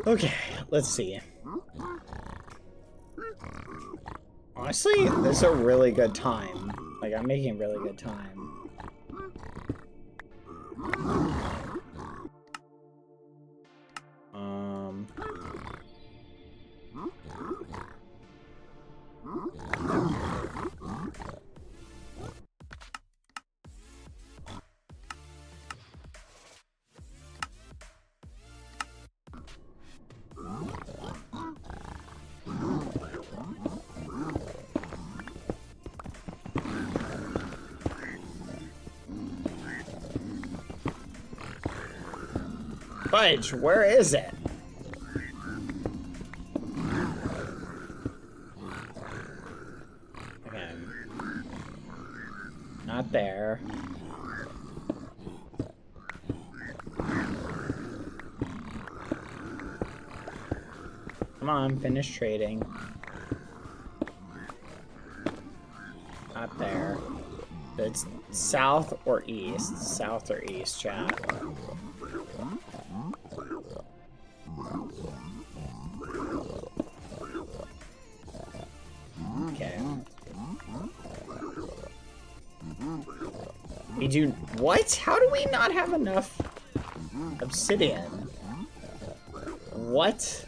Okay, let's see. Honestly, this is a really good time. Like, I'm making really good time. Fudge, where is it? Okay. Not there. Come on, finish trading. Not there. It's south or east. South or east, chat. Okay. We do... What? How do we not have enough obsidian? What?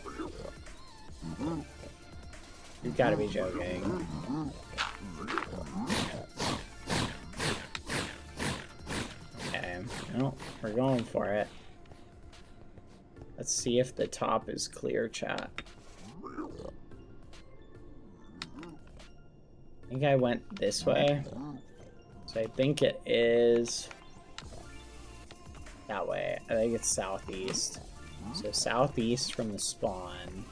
You've got to be joking. Okay. No, we're going for it. Let's see if the top is clear, chat. I think I went this way. So I think it is that way. I think it's southeast. So southeast from the spawn.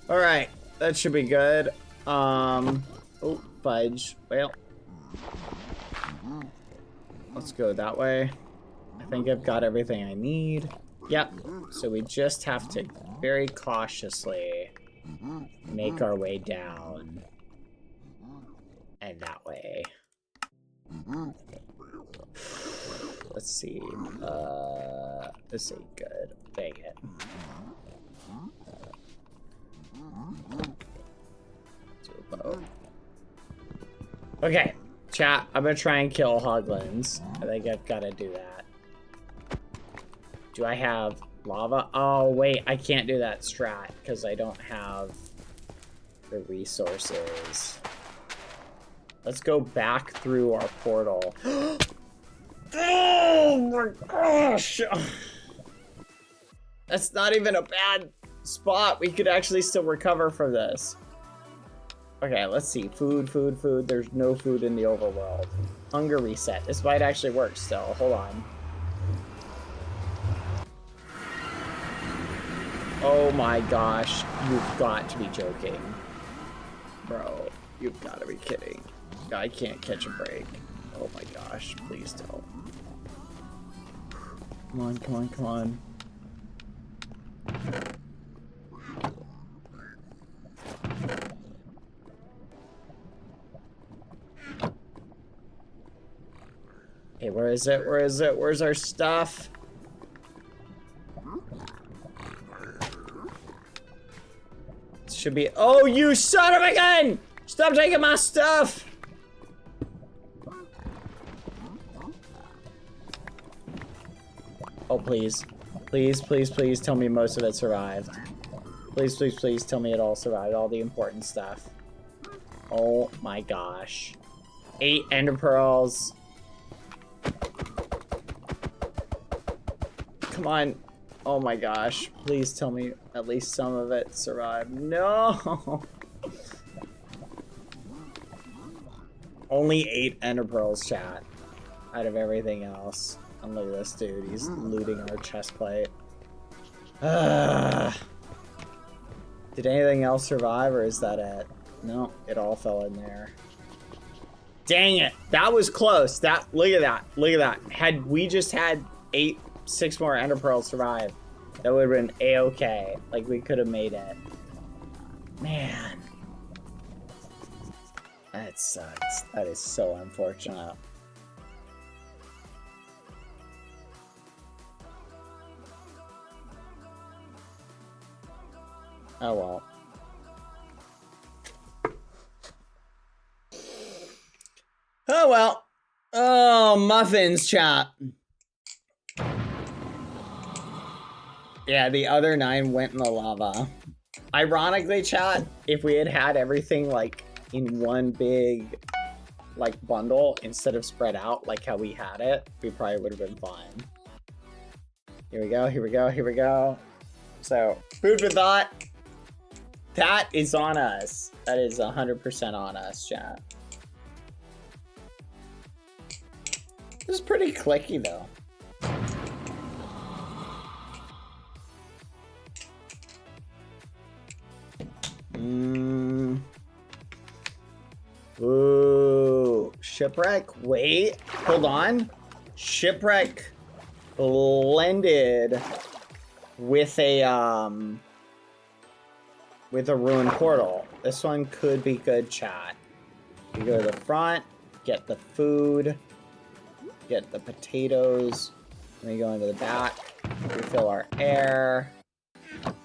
All right, that should be good. Oh, fudge. Well, let's go that way. I think I've got everything I need. Yep. So we just have to very cautiously make our way down. And that way. Let's see. This ain't good. Dang it. Okay, chat, I'm gonna try and kill hoglins. I think I've got to do that. Do I have lava. Oh, wait, I can't do that strat because I don't have the resources. Let's go back through our portal. Oh my gosh! That's not even a bad spot. We could actually still recover from this. Okay, let's see. Food, food, food. There's no food in the overworld. Hunger reset. This might actually work still. Hold on. Oh my gosh. You've got to be joking. Bro, you've got to be kidding. I can't catch a break. Oh my gosh. Please don't. Come on, come on, come on. Hey, where is it? Where is it? Where's our stuff? It should be. Oh, you son of a gun! Stop taking my stuff! Oh, please. Please, please, please tell me most of it survived. Please, please, please tell me it all survived. All the important stuff. Oh my gosh. 8 ender pearls. Come on. Oh my gosh. Please tell me at least some of it survived. No! Only 8 ender pearls, chat. Out of everything else. And look at this dude. He's looting our chest plate. Did anything else survive, or is that it? No, it all fell in there. Dang it! That was close. Look at that. Look at that. Had we just had 6 more ender pearls survive, that would have been a-okay. Like, we could have made it. Man. That sucks. That is so unfortunate. Oh well. Oh well. Oh, muffins, chat. Yeah, the other 9 went in the lava. Ironically, chat, if we had had everything like in one big like bundle instead of spread out like how we had it, we probably would have been fine. Here we go, here we go, here we go. So, food for thought. That is on us. That is 100% on us, chat. This is pretty clicky, though. Ooh. Shipwreck? Wait. Hold on. Shipwreck blended with a ruined portal. This one could be good, chat. You go to the front, get the food, get the potatoes, then we go into the back, refill our air.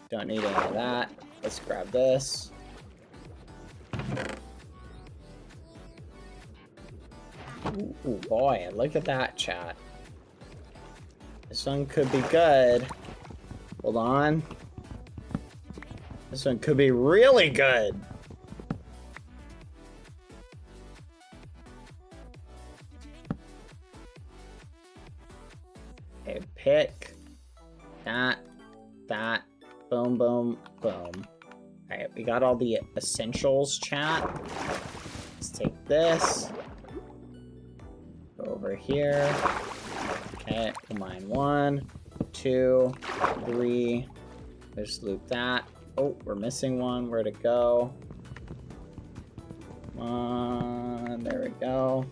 Don't need any of that. Let's grab this. Ooh, boy, look at that, chat. This one could be good. Hold on. This one could be really good. Okay, pick that, boom, boom, boom. Alright, we got all the essentials, chat. Let's take this. Go over here. Okay, we'll mine 1, 2, 3. Just loop that. Oh, we're missing one. Where to go? Come on. There we go.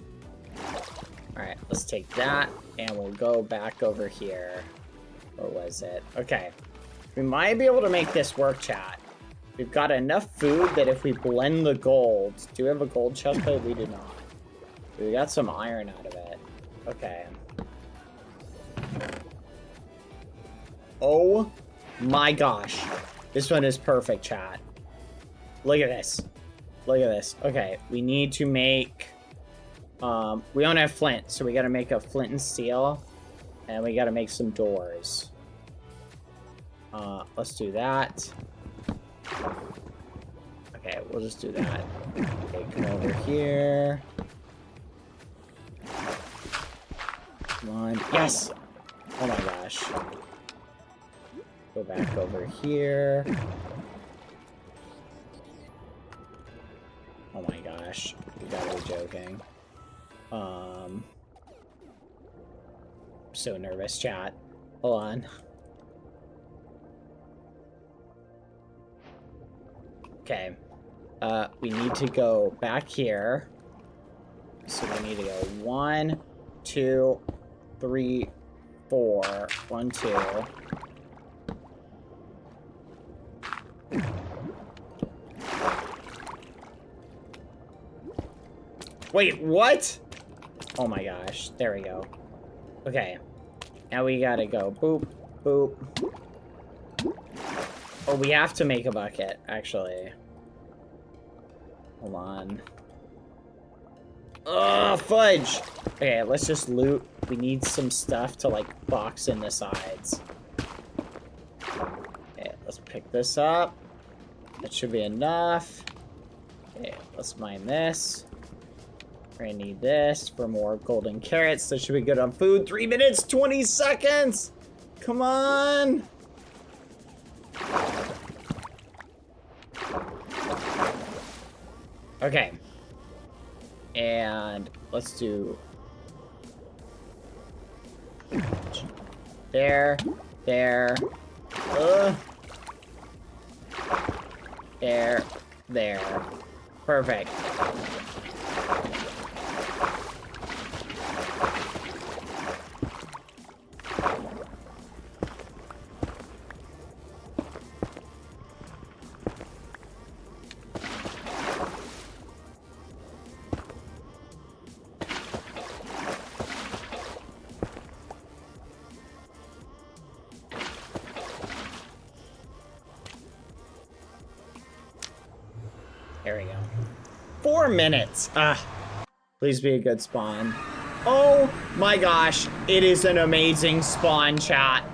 Alright, let's take that, and we'll go back over here. Or was it? Okay. We might be able to make this work, chat. We've got enough food that if we blend the gold... Do we have a gold chest plate? We do not. We got some iron out of it. Okay. Oh my gosh. This one is perfect, chat. Look at this. Look at this. Okay, we need to make... we don't have flint, so we gotta make a flint and steel. And we gotta make some doors. Let's do that. Okay, we'll just do that. Okay, come over here. Come on. Yes! Oh my gosh. Go back over here. Oh my gosh. You gotta be joking. I'm so nervous, chat. Hold on. Okay. We need to go back here. So we need to go 1, 2, 3, 4. 1, 2. Wait, what? Oh my gosh. There we go. Okay. Now we gotta go boop, boop. Oh, we have to make a bucket, actually. Hold on. Ugh, fudge! Okay, let's just loot. We need some stuff to, like, box in the sides. Okay, let's pick this up. That should be enough. Okay, let's mine this. We're gonna need this for more golden carrots. That should be good on food. 3 minutes, 20 seconds! Come on! Okay. And let's do... There. There. There. There. Perfect. There we go. 4 minutes. Ah, please be a good spawn. Oh my gosh, it is an amazing spawn, chat.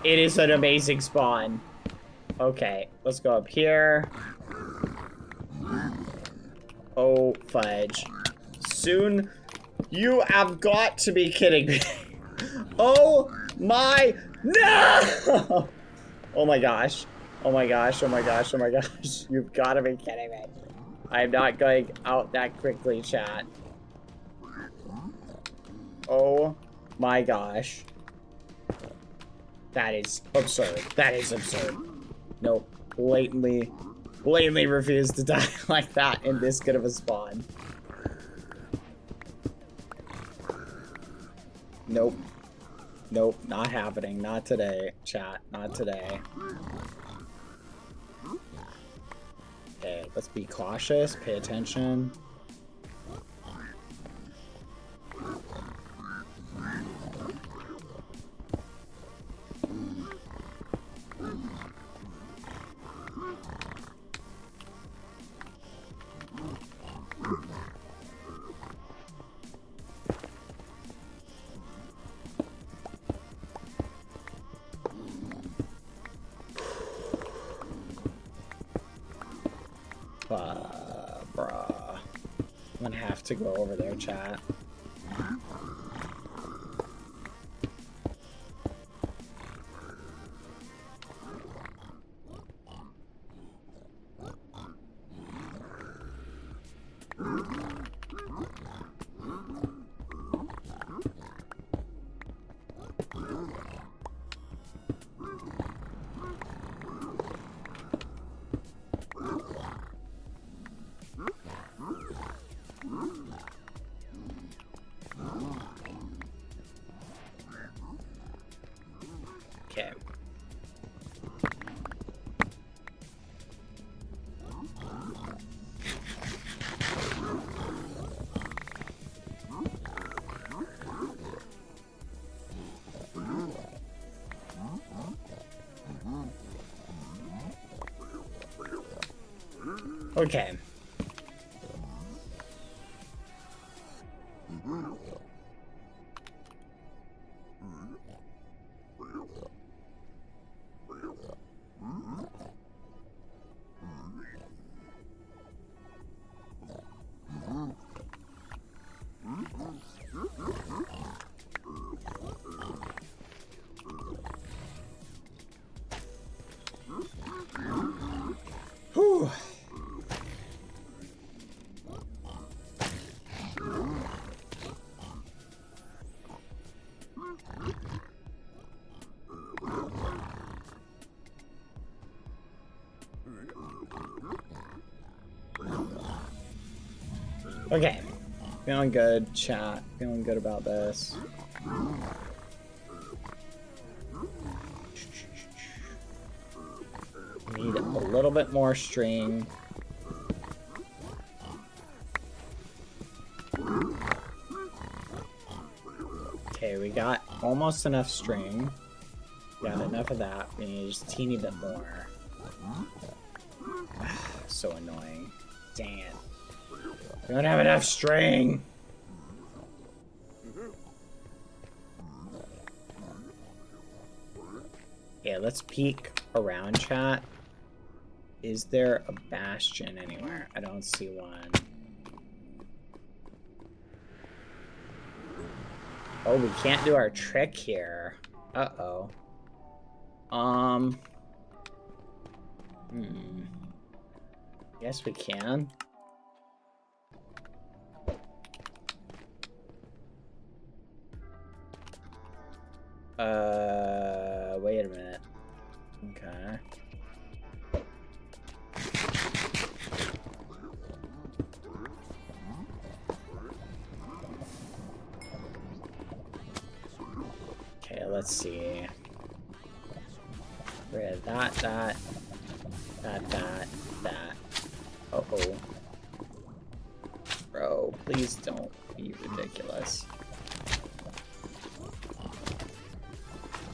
It is an amazing spawn. Okay, let's go up here. Oh, fudge. Soon, you have got to be kidding me. Oh my, no! Oh my gosh. Oh my gosh, oh my gosh, oh my gosh. You've got to be kidding me. I'm not going out that quickly, chat. Oh my gosh. That is absurd. That is absurd. Nope. Blatantly refuse to die like that in this good of a spawn. Nope. Nope, not happening. Not today, chat. Not today. Okay, let's be cautious. Pay attention. Bruh. I'm gonna have to go over there, chat. Okay. Okay. Okay. Feeling good, chat. Feeling good about this. Need a little bit more string. Okay, we got almost enough string. Got enough of that. We need just a teeny bit more. So annoying. Dang it. We don't have enough string. Yeah, let's peek around, chat. Is there a bastion anywhere? I don't see one. Oh, we can't do our trick here. Uh-oh. Yes, we can. Wait a minute. Okay. Okay, let's see. Rid of that. Uh-oh. Bro, please don't be ridiculous.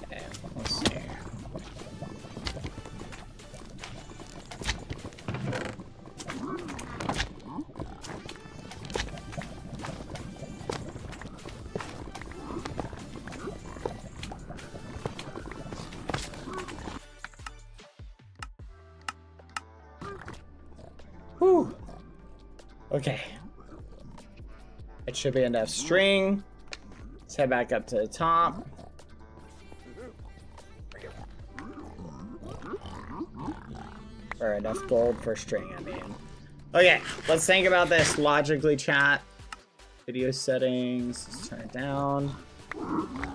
Okay, let's see. Whew. Okay. It should be enough string. Let's head back up to the top. Or enough gold for string, I mean. Okay, let's think about this logically, chat. Video settings, let's turn it down.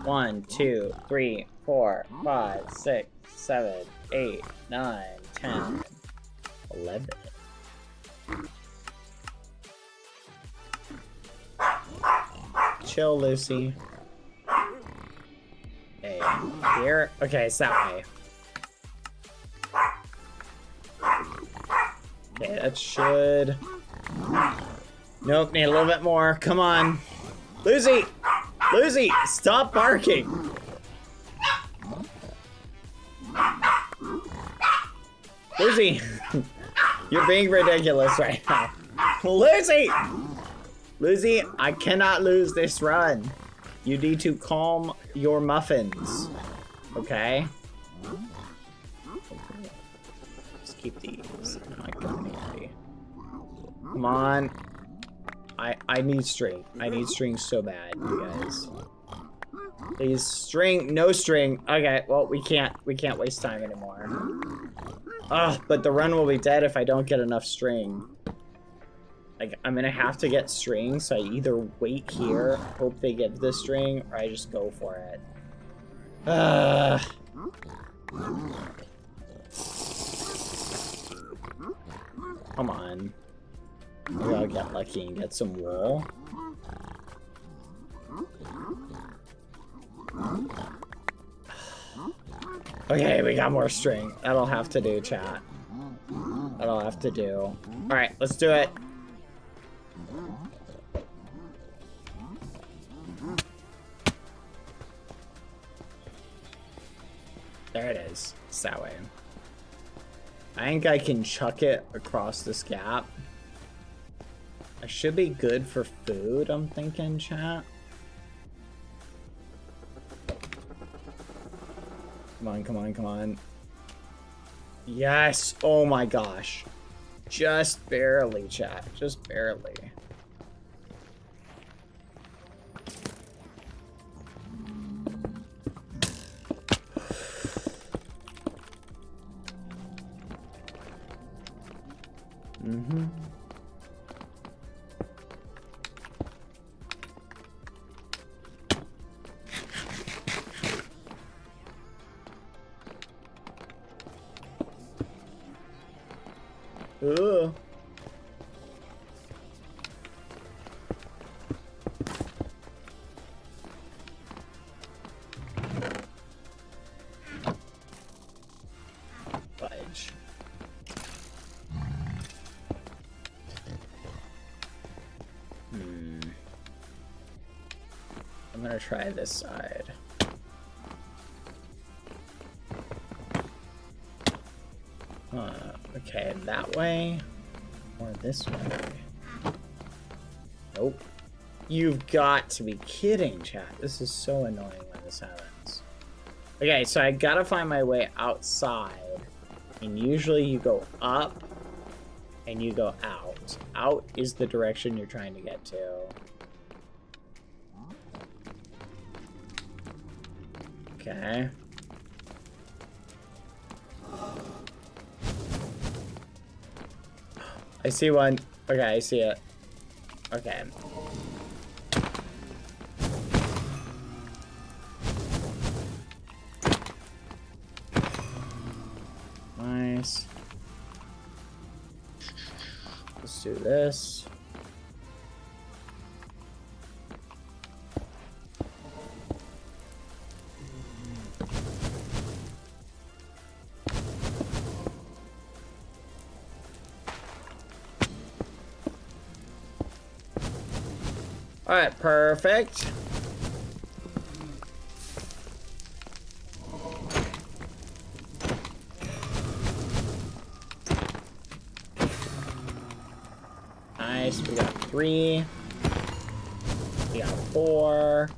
1, 2, 3, 4, 5, 6, 7, 8, 9, 10, 11. Chill, Lucy. Okay, here. Okay, it's that way. Okay, that should... Nope, need a little bit more. Come on. Lucy! Lucy, stop barking! Lucy! You're being ridiculous right now. Lucy! Lucy, I cannot lose this run. You need to calm your muffins. Okay? Let's keep these in my community. Come on. I need string. I need string so bad, you guys. Please, string, no string. Okay, well, we can't waste time anymore. Ugh, but the run will be dead if I don't get enough string. Like, I'm gonna have to get string, so I either wait here, hope they give the string, or I just go for it. Come on. Maybe I'll get lucky and get some wool. Okay, we got more string. That'll have to do, chat. That'll have to do. Alright, let's do it. There it is. It's that way. I think I can chuck it across this gap. I should be good for food, I'm thinking, chat. Come on, come on, come on. Yes! Oh my gosh. Just barely, chat. Just barely. Mm-hmm. Ooh. I'm gonna try this side. Okay, that way or this way. Nope. You've got to be kidding, chat. This is so annoying when this happens. Okay, so I gotta find my way outside. And usually you go up and you go out. Out is the direction you're trying to get to. Okay. I see one. Okay, I see it. Okay. Nice. Let's do this. All right, perfect. Nice, we got 3. We got 4.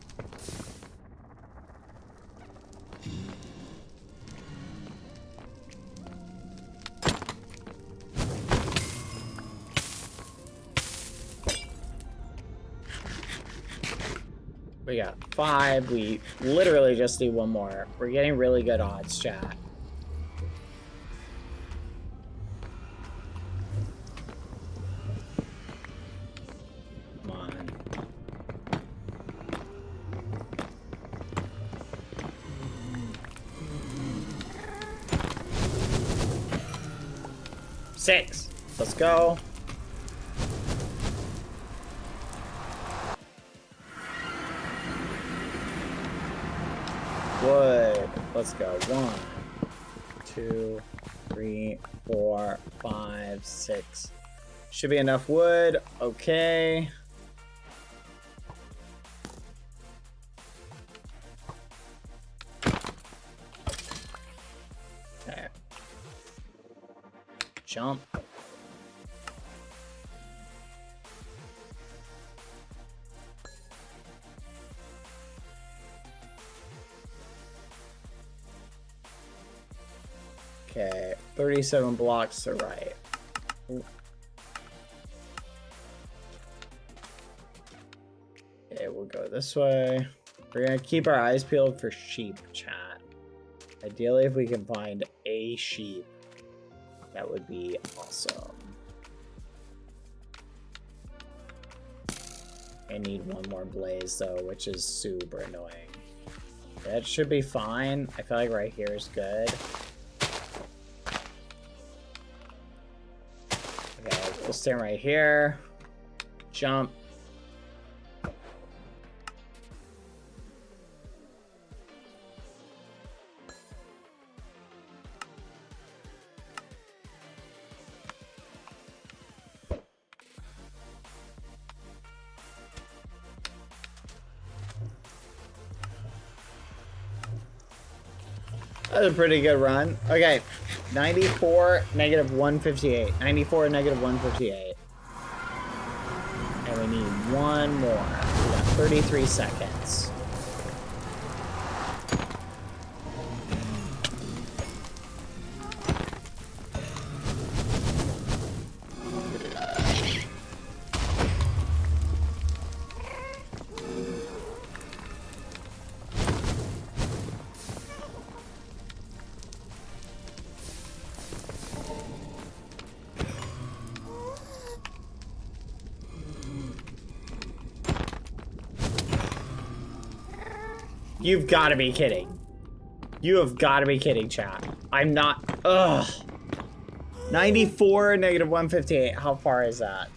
We got 5. We literally just need 1 more. We're getting really good odds, chat. Come on. Six. Let's go. Wood. Let's go. 1, 2, 3, 4, 5, 6. Should be enough wood. Okay. Okay. Jump. Okay, 37 blocks to right. Ooh. Okay, we'll go this way. We're gonna keep our eyes peeled for sheep, chat. Ideally, if we can find a sheep, that would be awesome. I need 1 more blaze though, which is super annoying. That should be fine. I feel like right here is good. Okay, we'll stand right here. Jump. That was a pretty good run. Okay, 94, negative 158. 94, negative 158. And we need 1 more. We got 33 seconds. You've got to be kidding. You have got to be kidding, chat. I'm not. Ugh. 94, negative 158. How far is that?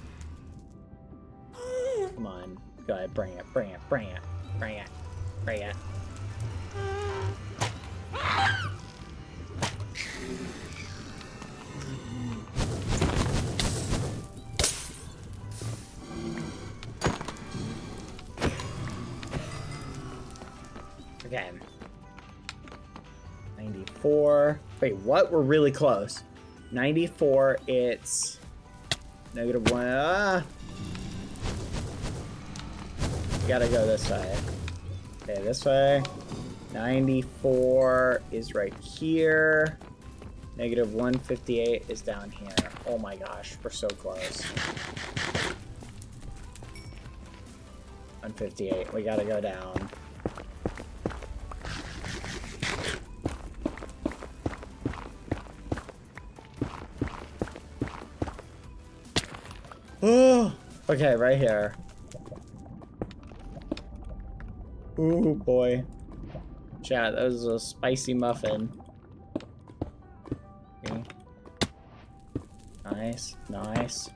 Come on. Go ahead. Bring it. Bring it. Bring it. Bring it. Bring it. Okay. 94. Wait, what? We're really close. 94, it's -1. We gotta go this way. Okay, this way. 94 is right here. -158 is down here. Oh my gosh, we're so close. 158, we gotta go down. Oh, okay, right here. Ooh, boy. Chat, that was a spicy muffin. Okay. Nice, nice.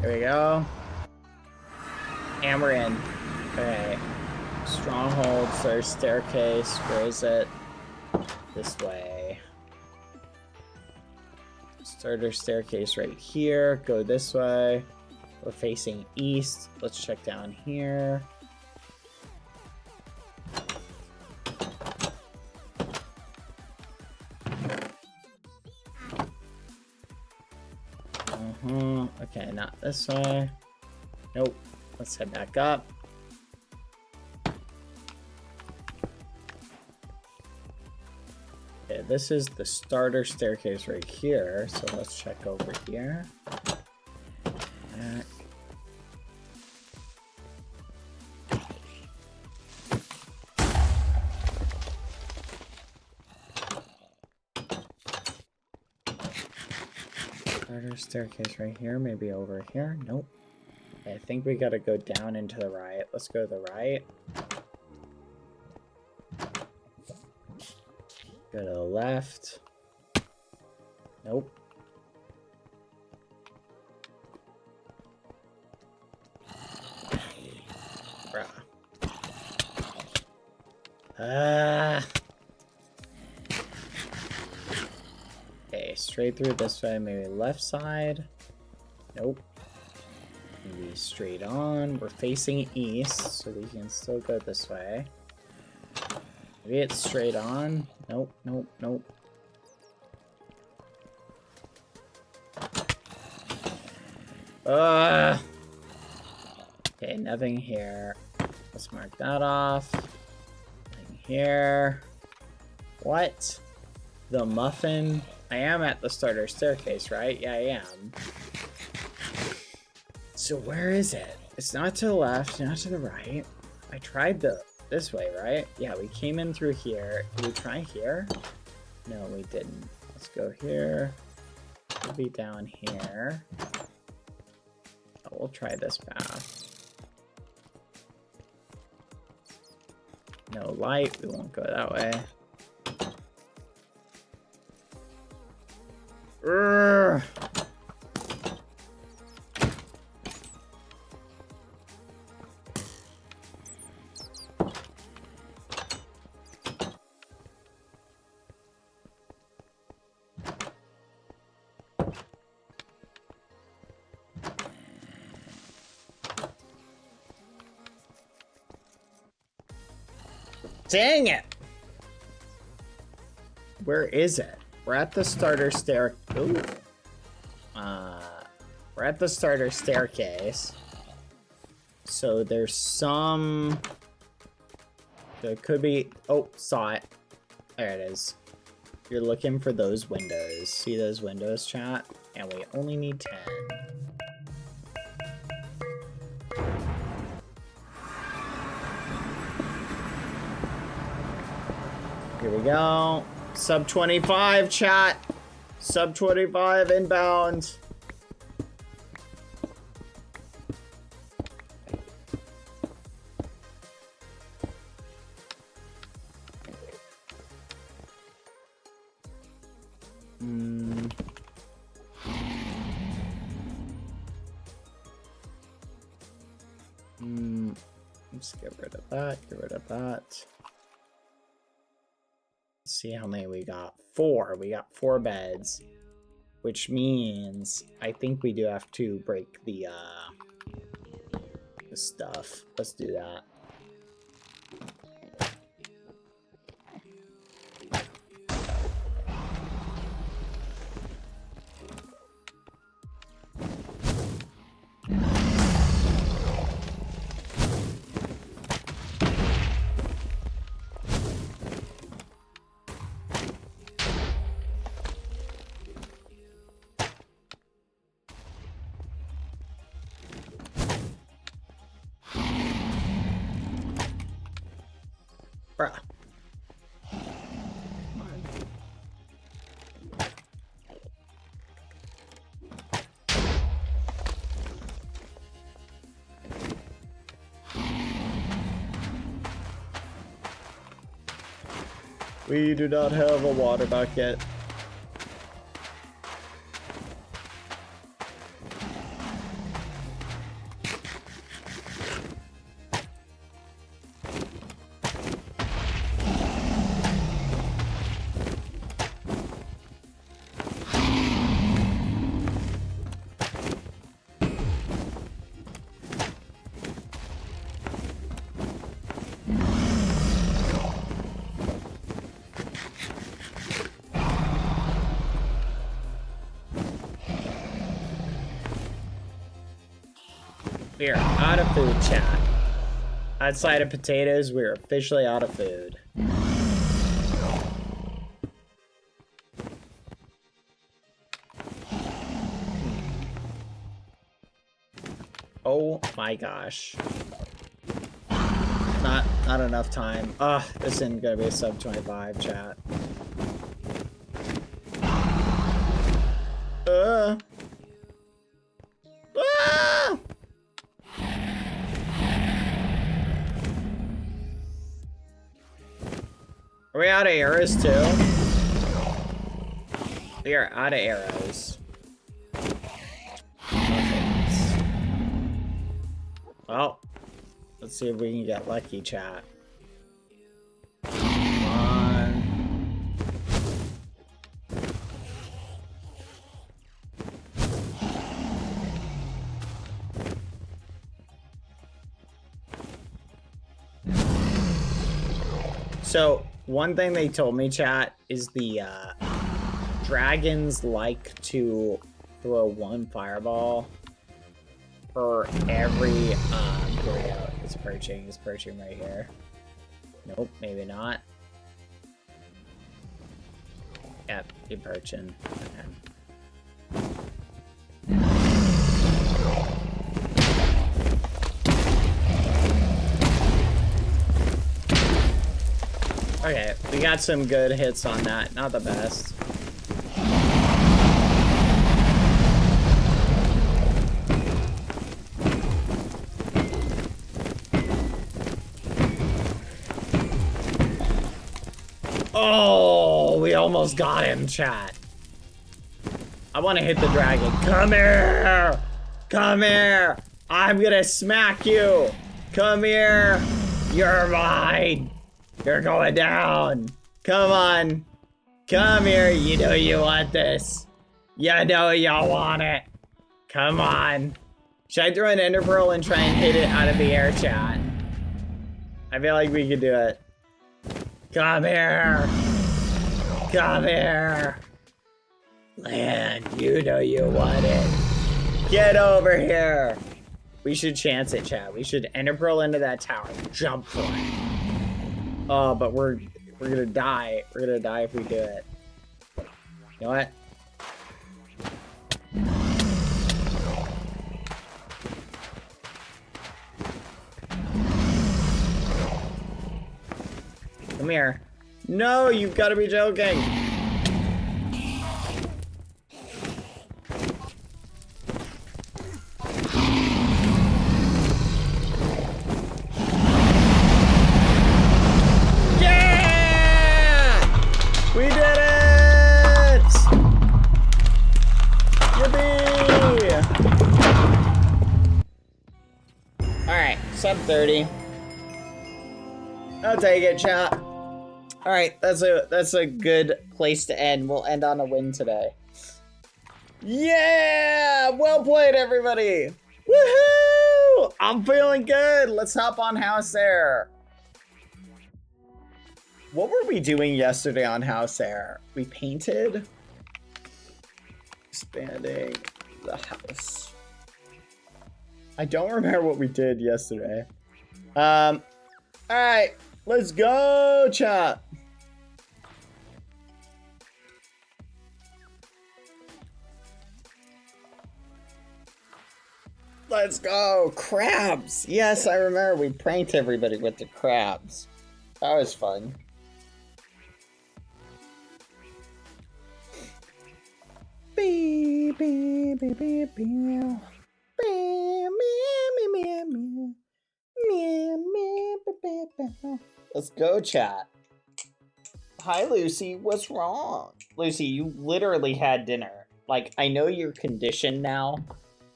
There we go. And we're in. Okay. Stronghold, there's staircase. Where is it? This way. Starter staircase right here. Go this way. We're facing east. Let's check down here. Okay, not this way. Nope. Let's head back up. Okay, this is the starter staircase right here. So let's check over here. Back. Starter staircase right here, maybe over here. Nope. Okay, I think we gotta go down and to the right. Let's go to the right. Go to the left. Nope. Bruh. Okay, straight through this way, maybe left side. Nope. Maybe straight on. We're facing east, so we can still go this way. Maybe it's straight on. Nope, nope, nope. Okay, nothing here. Let's mark that off. Nothing here. What? The muffin? I am at the starter staircase, right? Yeah, I am. So where is it? It's not to the left, not to the right. I tried this way, right? Yeah, we came in through here. Did we try here? No, we didn't. Let's go here. We'll be down here. Oh, we'll try this path. No light. We won't go that way. Urgh. Dang it! Where is it? We're at the starter stair. Ooh. We're at the starter staircase. So there's some. There could be. Oh, saw it. There it is. You're looking for those windows. See those windows, chat? And we only need 10. Here we go. Sub 25, chat. Sub 25 inbound. Let's get rid of that. Get rid of that. See how many we got. 4. We got 4 beds. which means I think we do have to break the stuff. Let's do that. Bruh. We do not have a water bucket. We are out of food, chat. Outside of potatoes, we're officially out of food. Oh my gosh. Not enough time. Ugh, this isn't gonna be a sub 25, chat. Ah! Are we out of arrows too? We are out of arrows. Perfect. Well, let's see if we can get lucky, chat. Come on. So, one thing they told me, chat, is the dragons like to throw one fireball for every here we go. It's perching right here. Nope, maybe not. Yep, you're perching. Okay, we got some good hits on that. Not the best. Oh, we almost got him, chat. I want to hit the dragon. Come here! Come here! I'm gonna smack you! Come here! You're mine! You're going down. Come on. Come here. You know you want this. You know you want it. Come on. Should I throw an ender pearl and try and hit it out of the air, chat? I feel like we could do it. Come here. Come here. Land, you know you want it. Get over here. We should chance it, chat. We should ender pearl into that tower. Jump for it. Oh, but we're gonna die. We're gonna die if we do it. You know what? Come here. No, you've got to be joking. We did it! Yippee! Alright, sub 30. I'll take it, chat. Alright, that's a good place to end. We'll end on a win today. Yeah! Well played, everybody! Woohoo! I'm feeling good. Let's hop on House Heir. What were we doing yesterday on House Heir? We painted. Expanding the house. I don't remember what we did yesterday. All right, let's go, chat. Let's go, crabs. Yes, I remember we pranked everybody with the crabs. That was fun. Let's go, chat. Hi, Lucy. What's wrong? Lucy, you literally had dinner. Like, I know you're conditioned now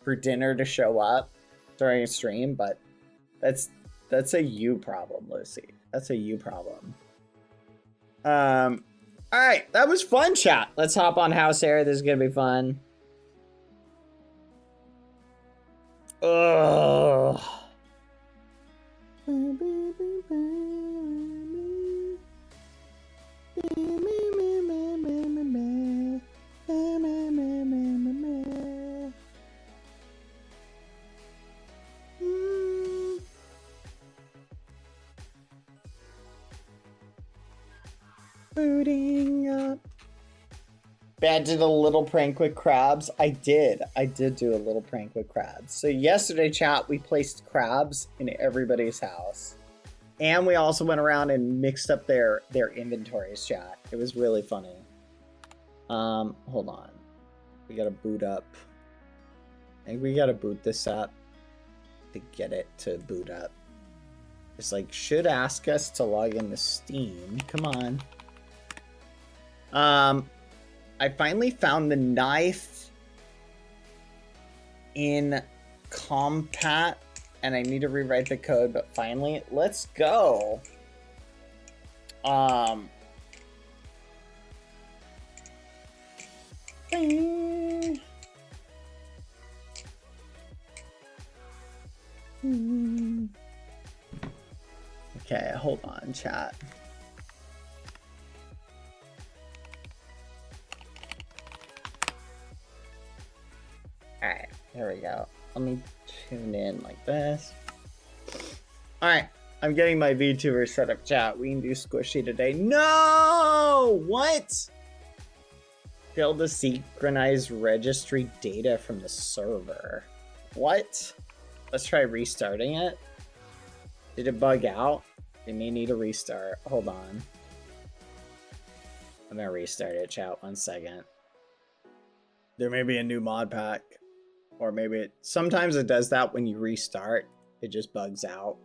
for dinner to show up during a stream, but that's a you problem, Lucy. That's a you problem. All right, that was fun, chat. Let's hop on House Heir. This is gonna be fun. Ugh. Booting up. Bad did a little prank with crabs. I did do a little prank with crabs. So yesterday, chat, we placed crabs in everybody's house. And we also went around and mixed up their inventories, chat. It was really funny. Hold on. We gotta boot up. I think we gotta boot this up to get it to boot up. It's like, should ask us to log into Steam. Come on. I finally found the knife in Compat, and I need to rewrite the code, but finally, let's go. Okay, hold on, chat. Alright, there we go. Let me tune in like this. Alright, I'm getting my VTuber set up, chat. We can do squishy today. No! What? Failed to synchronize registry data from the server. What? Let's try restarting it. Did it bug out? We may need a restart. Hold on. I'm gonna restart it, chat. 1 second. There may be a new mod pack. Or maybe it... Sometimes it does that when you restart. It just bugs out.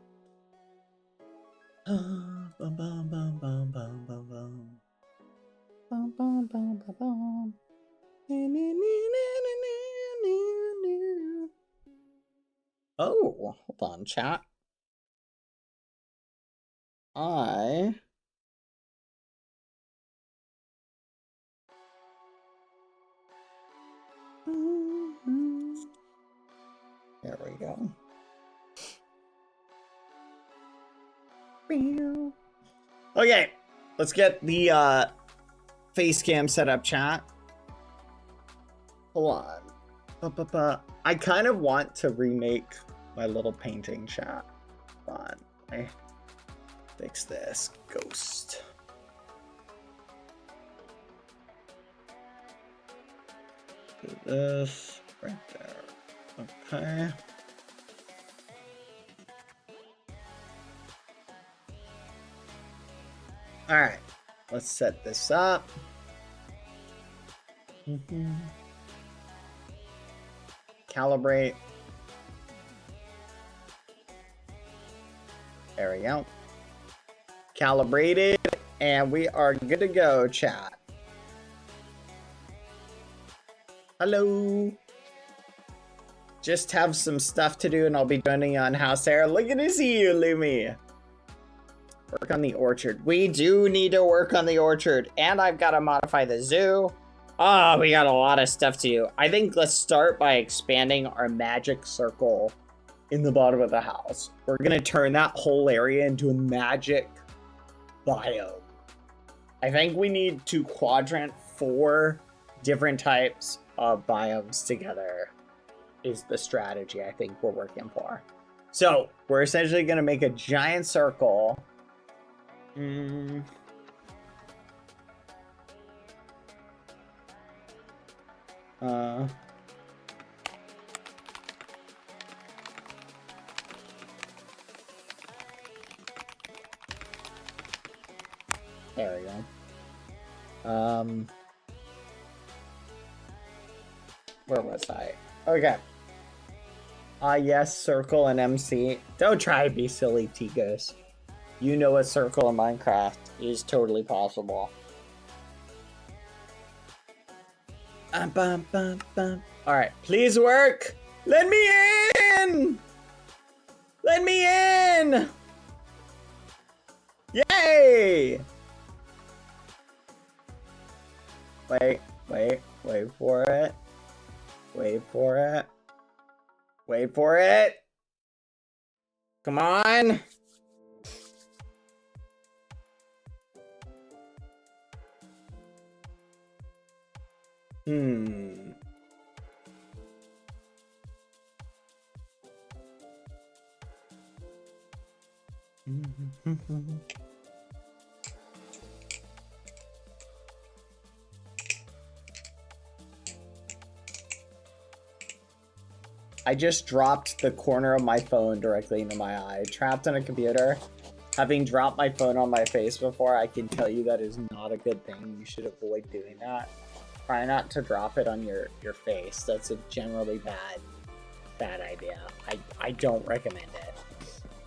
Oh, hold on, chat. There we go. Okay, let's get the face cam set up, chat. Hold on. I kind of want to remake my little painting, chat. Hold on. I fix this. Ghost. Do this right there. Okay. All right, let's set this up. Calibrate. There we go. Calibrated, and we are good to go, chat. Hello. Just have some stuff to do, and I'll be joining you on House Heir. Looking to see you, Lumi. Work on the orchard. We do need to work on the orchard, and I've got to modify the zoo. Oh, we got a lot of stuff to do. I think let's start by expanding our magic circle in the bottom of the house. We're gonna turn that whole area into a magic biome. I think we need to quadrant 4 different types of biomes together is the strategy I think we're working for. So we're essentially gonna make a giant circle. There we go. Where was I? Okay. Yes, circle and MC. Don't try to be silly, Tigos. You know a circle in Minecraft is totally possible. Alright, please work! Let me in! Let me in! Yay! Wait for it. Wait for it. Wait for it. Come on. I just dropped the corner of my phone directly into my eye. Trapped on a computer. Having dropped my phone on my face before, I can tell you that is not a good thing. You should avoid doing that. Try not to drop it on your face. That's a generally bad idea. I don't recommend it.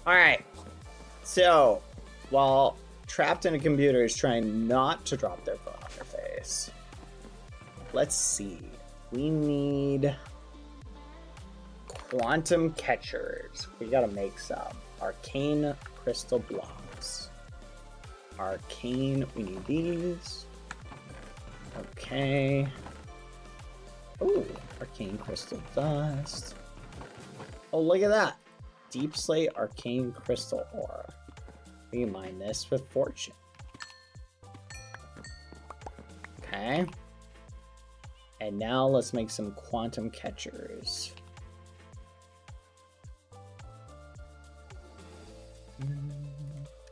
Alright. So, while Trapped in a computer is trying not to drop their phone on their face, let's see. We need quantum catchers. We gotta make some. Arcane crystal blocks. Arcane, we need these. Okay. Oh, arcane crystal dust. Oh, look at that. Deep slate arcane crystal ore. We can mine this with fortune. Okay. And now let's make some quantum catchers.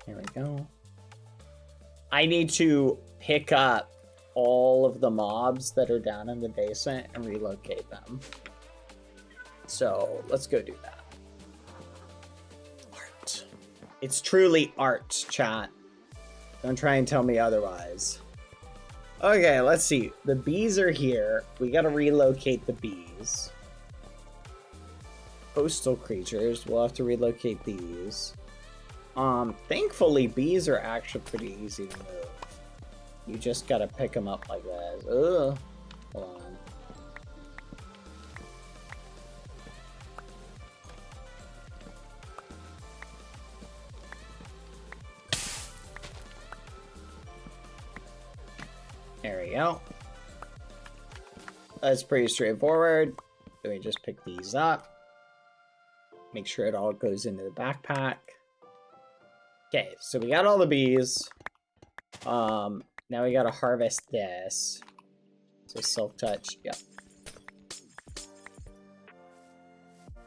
Here we go. I need to pick up all of the mobs that are down in the basement and relocate them. So let's go do that. Art. It's truly art, chat. Don't try and tell me otherwise. Okay, let's see. The bees are here. We gotta relocate the bees. Coastal creatures. We'll have to relocate these. Thankfully, bees are actually pretty easy to move. You just gotta pick them up like this. Ugh. Hold on. There we go. That's pretty straightforward. Then we just pick these up. Make sure it all goes into the backpack. Okay, so we got all the bees. Now we gotta harvest this. So silk touch, yep.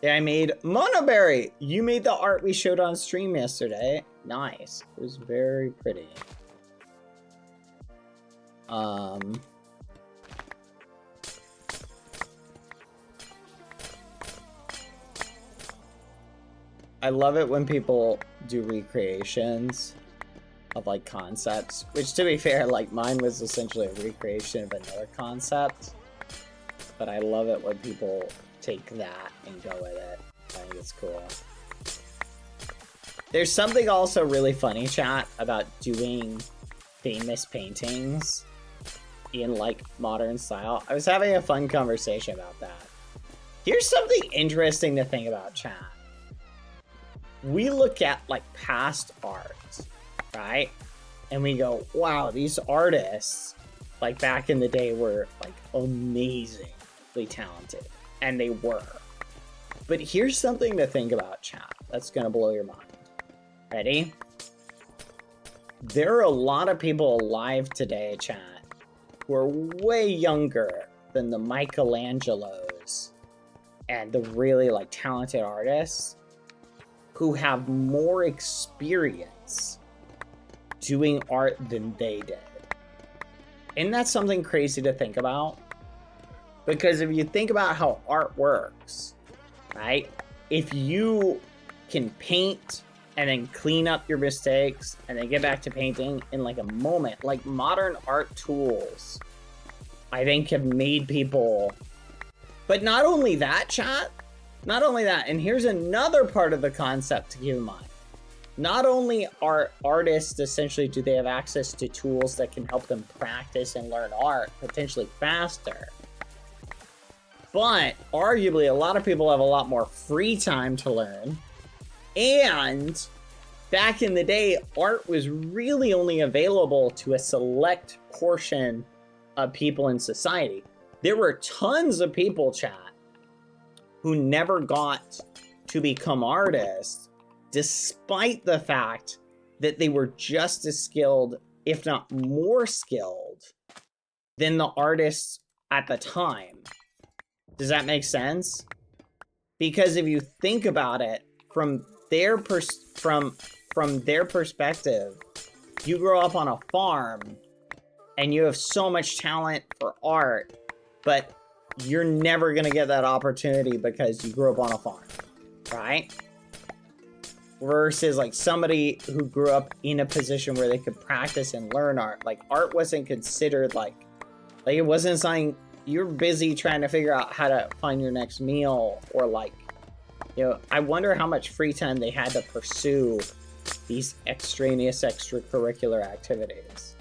Yeah, I made Monoberry! You made the art we showed on stream yesterday. Nice. It was very pretty. I love it when people do recreations of like concepts, which to be fair, like mine was essentially a recreation of another concept, but I love it when people take that and go with it. I think it's cool. There's something also really funny, chat, about doing famous paintings in like modern style. I was having a fun conversation about that. Here's something interesting to think about, chat. We look at like past art, right? And we go, wow, these artists like back in the day were like amazingly talented, and they were. But here's something to think about, chat, that's gonna blow your mind. Ready? There are a lot of people alive today, chat, who are way younger than the Michelangelos and the really like talented artists who have more experience doing art than they did. Isn't that something crazy to think about? Because if you think about how art works, right? If you can paint and then clean up your mistakes and then get back to painting in like a moment, like modern art tools, I think have made people. But not only that, chat, not only that, and here's another part of the concept to keep in mind. Not only are artists, essentially, do they have access to tools that can help them practice and learn art potentially faster, but arguably a lot of people have a lot more free time to learn. And back in the day, art was really only available to a select portion of people in society. There were tons of people, chat, who never got to become artists, despite the fact that they were just as skilled, if not more skilled, than the artists at the time. Does that make sense? Because if you think about it, from their perspective, you grow up on a farm and you have so much talent for art, but you're never gonna get that opportunity because you grew up on a farm, right? Versus like somebody who grew up in a position where they could practice and learn art. Like art wasn't considered like it wasn't something you're busy trying to figure out how to find your next meal, or like, you know, I wonder how much free time they had to pursue these extraneous extracurricular activities.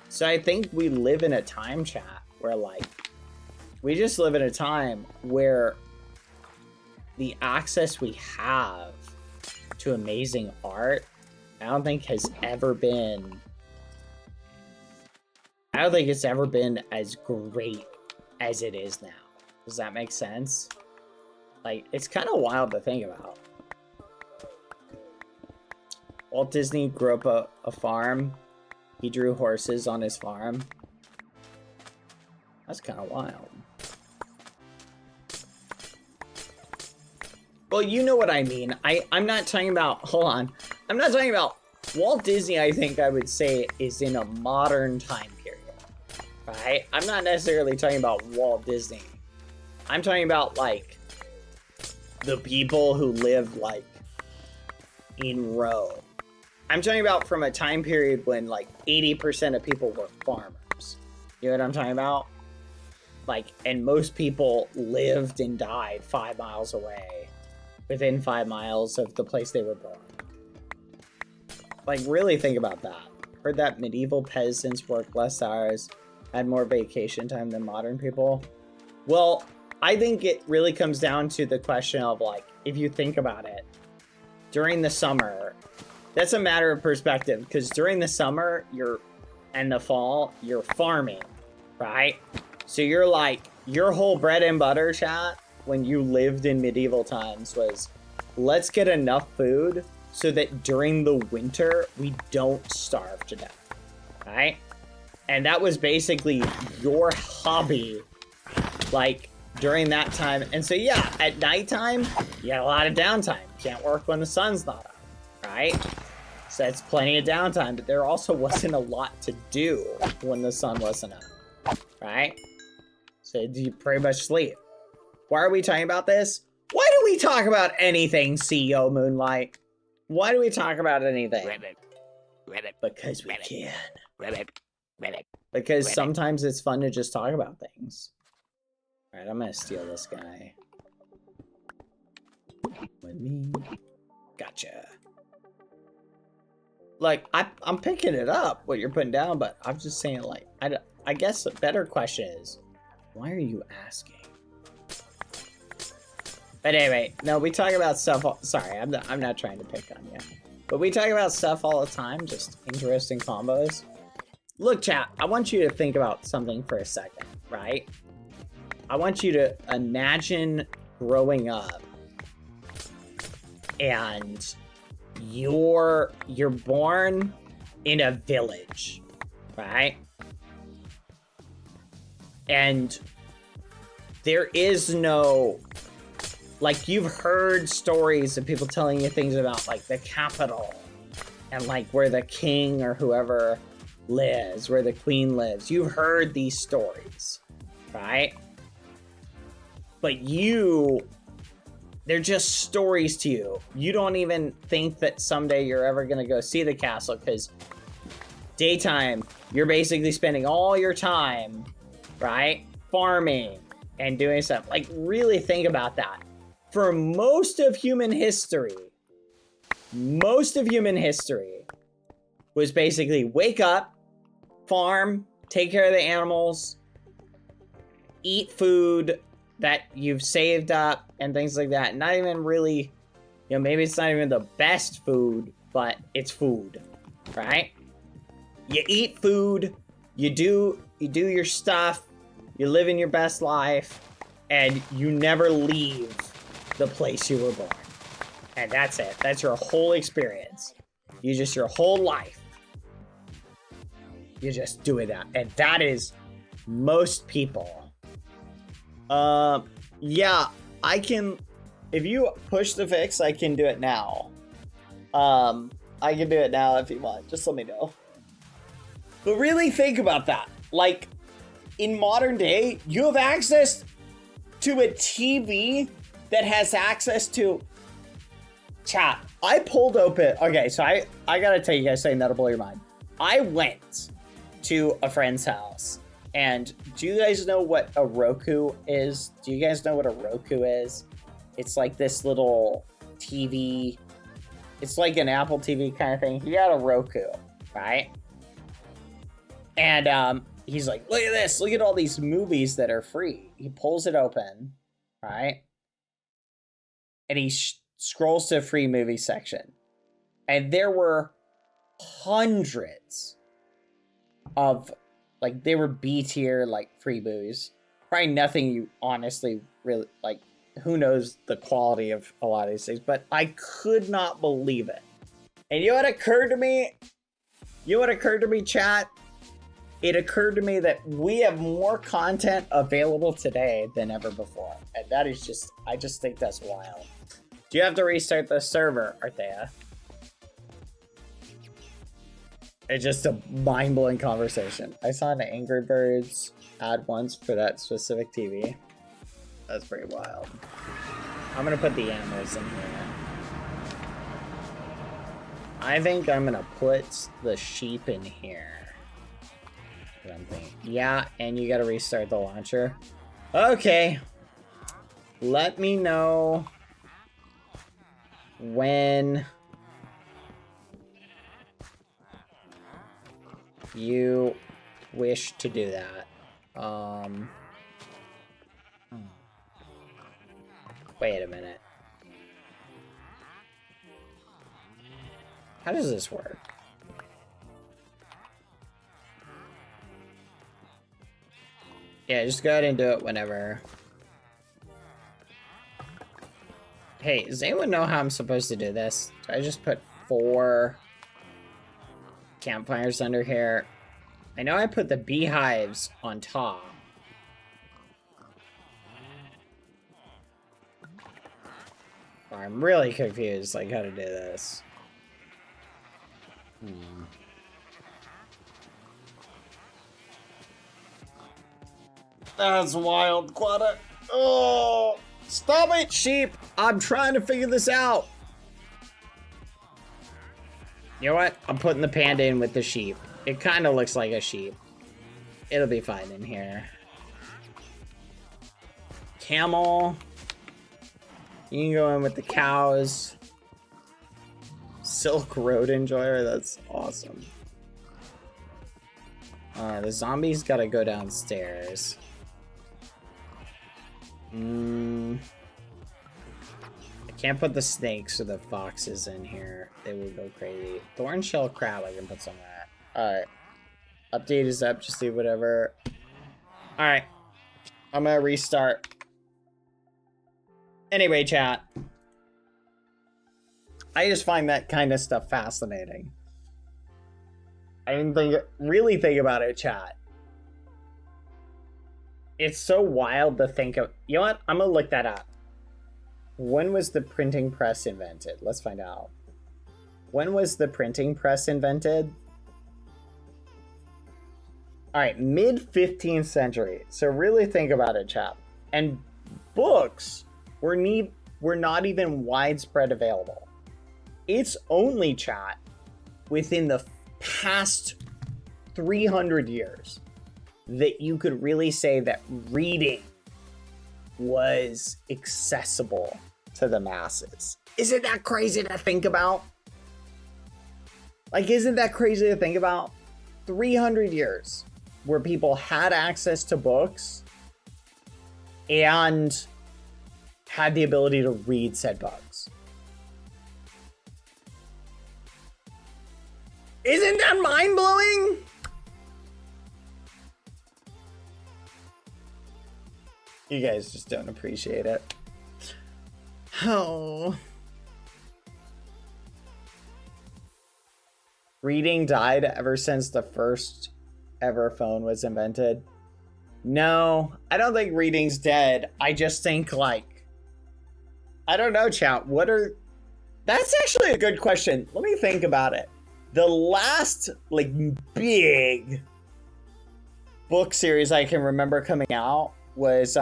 So I think we live in a time, chat, where like, we just live in a time where the access we have to amazing art, I don't think it's ever been as great as it is now. Does that make sense? Like, it's kind of wild to think about. Walt Disney grew up a farm. He drew horses on his farm. That's kind of wild. Well, you know what I mean. I'm not talking about, hold on. I'm not talking about Walt Disney. I think I would say is in a modern time period, right? I'm not necessarily talking about Walt Disney. I'm talking about like the people who live like in Rome. I'm talking about from a time period when like 80% of people were farmers. You know what I'm talking about? Like, and most people lived and died 5 miles away, within 5 miles of the place they were born. Like, really think about that. Heard that medieval peasants worked less hours, had more vacation time than modern people. Well, I think it really comes down to the question of like, if you think about it, during the summer, that's a matter of perspective, because during the summer and the fall, you're farming, right? So you're like, your whole bread and butter, chat, when you lived in medieval times was, let's get enough food so that during the winter, we don't starve to death, right? And that was basically your hobby, like, during that time. And so, yeah, at nighttime, you had a lot of downtime. You can't work when the sun's not up, right? So that's plenty of downtime, but there also wasn't a lot to do when the sun wasn't up, right? So you pretty much sleep. Why are we talking about this? Why do we talk about anything, CEO Moonlight? Why do we talk about anything? Because we can. Because sometimes it's fun to just talk about things. Alright, I'm gonna steal this guy. With me. Gotcha. Like, I'm picking it up, what you're putting down, but I'm just saying, like, I guess a better question is, why are you asking? But anyway, no, we talk about stuff. Sorry, I'm not trying to pick on you, but we talk about stuff all the time. Just interesting combos. look, chat, I want you to think about something for a second, right? I want you to imagine growing up and you're born in a village, right? And there is no, like, you've heard stories of people telling you things about, like, the capital and, like, where the king or whoever lives, where the queen lives. You've heard these stories, right? But they're just stories to you. You don't even think that someday you're ever going to go see the castle, because daytime, you're basically spending all your time, right, farming and doing stuff. Like, really think about that. For most of human history was basically wake up, farm, take care of the animals, eat food that you've saved up and things like that. Not even really, you know, maybe it's not even the best food, but it's food, right? You eat food, you do your stuff, you live in your best life, and you never leave the place you were born. And that's it. That's your whole experience. Your whole life. You just do it out. And that is most people. Yeah, I can, if you push the fix, I can do it now. I can do it now if you want. Just let me know. But really think about that. Like, in modern day, you have access to a TV that has access to chat. I pulled open, okay, so I gotta tell you guys something that'll blow your mind. I went to a friend's house, and do you guys know what a Roku is? Do you guys know what a Roku is? It's like this little TV. It's like an Apple TV kind of thing. He got a Roku, right? And he's like, look at this. Look at all these movies that are free. He pulls it open, right? And he scrolls to a free movie section. And there were hundreds of, like, they were B tier, like, free movies. Probably nothing you honestly really, like, who knows the quality of a lot of these things, but I could not believe it. And you know what occurred to me? Chat? It occurred to me that we have more content available today than ever before. And that is just, I just think that's wild. Do you have to restart the server, Arthea? It's just a mind-blowing conversation. I saw an Angry Birds ad once for that specific TV. That's pretty wild. I'm gonna put the animals in here. I think I'm gonna put the sheep in here. Yeah, and you gotta restart the launcher. Okay. Let me know when you wish to do that. Wait a minute. How does this work? Yeah, just go ahead and do it whenever. Hey, does anyone know how I'm supposed to do this? Do I just put 4 campfires under here? I know I put the beehives on top. I'm really confused, like, how to do this. That's wild, Quada. Oh, stop it, sheep. I'm trying to figure this out. You know what? I'm putting the panda in with the sheep. It kind of looks like a sheep. It'll be fine in here. Camel. You can go in with the cows. Silk Road Enjoyer, that's awesome. The zombies gotta go downstairs. I can't put the snakes or the foxes in here. They will go crazy. Thorn shell crab, I can put some of that. Alright. Update is up, just do whatever. Alright. I'm gonna restart. Anyway, chat. I just find that kind of stuff fascinating. I didn't really think about it, chat. It's so wild to think of. You know what? I'm gonna look that up. When was the printing press invented? Let's find out. When was the printing press invented? Alright, mid-15th century. So really think about it, chap. And books were not even widespread available. It's only, chat, within the past 300 years that you could really say that reading was accessible to the masses. Isn't that crazy to think about? Like, isn't that crazy to think about? 300 years where people had access to books and had the ability to read said books. Isn't that mind-blowing? You guys just don't appreciate it. Oh. Reading died ever since the first ever phone was invented. No, I don't think reading's dead. I just think, like, I don't know, chat. That's actually a good question. Let me think about it. The last, like, big book series I can remember coming out was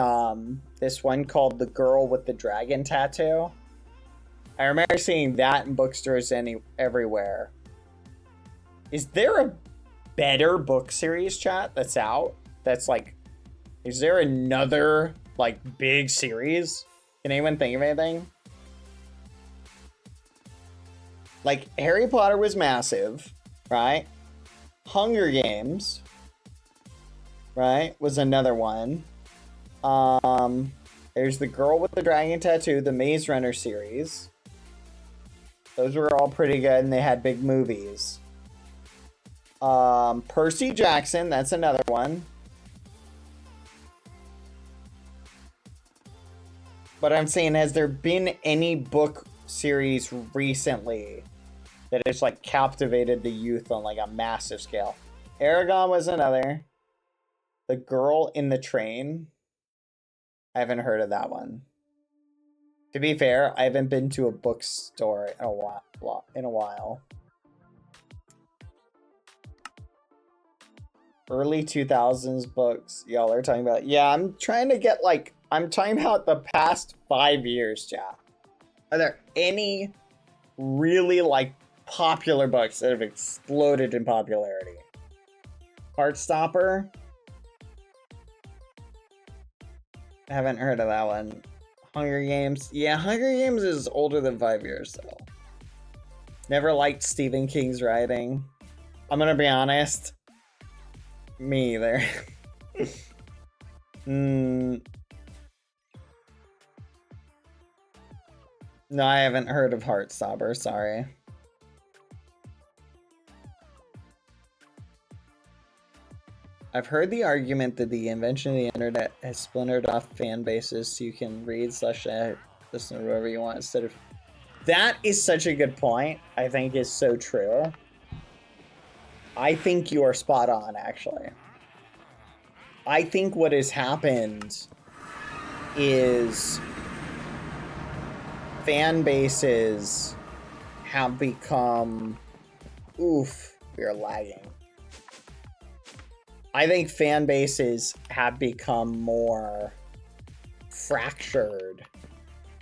this one called The Girl with the Dragon Tattoo. I remember seeing that in bookstores everywhere. Is there a better book series, chat, that's out? That's like, is there another, like, big series? Can anyone think of anything? Like, Harry Potter was massive, right? Hunger Games, right, was another one. There's The Girl with the Dragon Tattoo, the Maze Runner series. Those were all pretty good, and they had big movies. Percy Jackson, that's another one. But I'm saying, has there been any book series recently that has, like, captivated the youth on, like, a massive scale? Aragon was another. The Girl in the Train. I haven't heard of that one. To be fair, I haven't been to a bookstore in a while. Early 2000s books y'all are talking about. Yeah, I'm trying to get, like, I'm talking about the past 5 years, chat. Are there any really, like, popular books that have exploded in popularity? Heartstopper? I haven't heard of that one. Hunger Games? Yeah, Hunger Games is older than 5 years, though. Never liked Stephen King's writing. I'm gonna be honest. Me either. No, I haven't heard of Heartstopper, sorry. I've heard the argument that the invention of the internet has splintered off fan bases so you can read / listen to whatever you want instead of... That is such a good point. I think is so true. I think you are spot on, actually. I think what has happened is fan bases have become... Oof, we are lagging. I think fan bases have become more fractured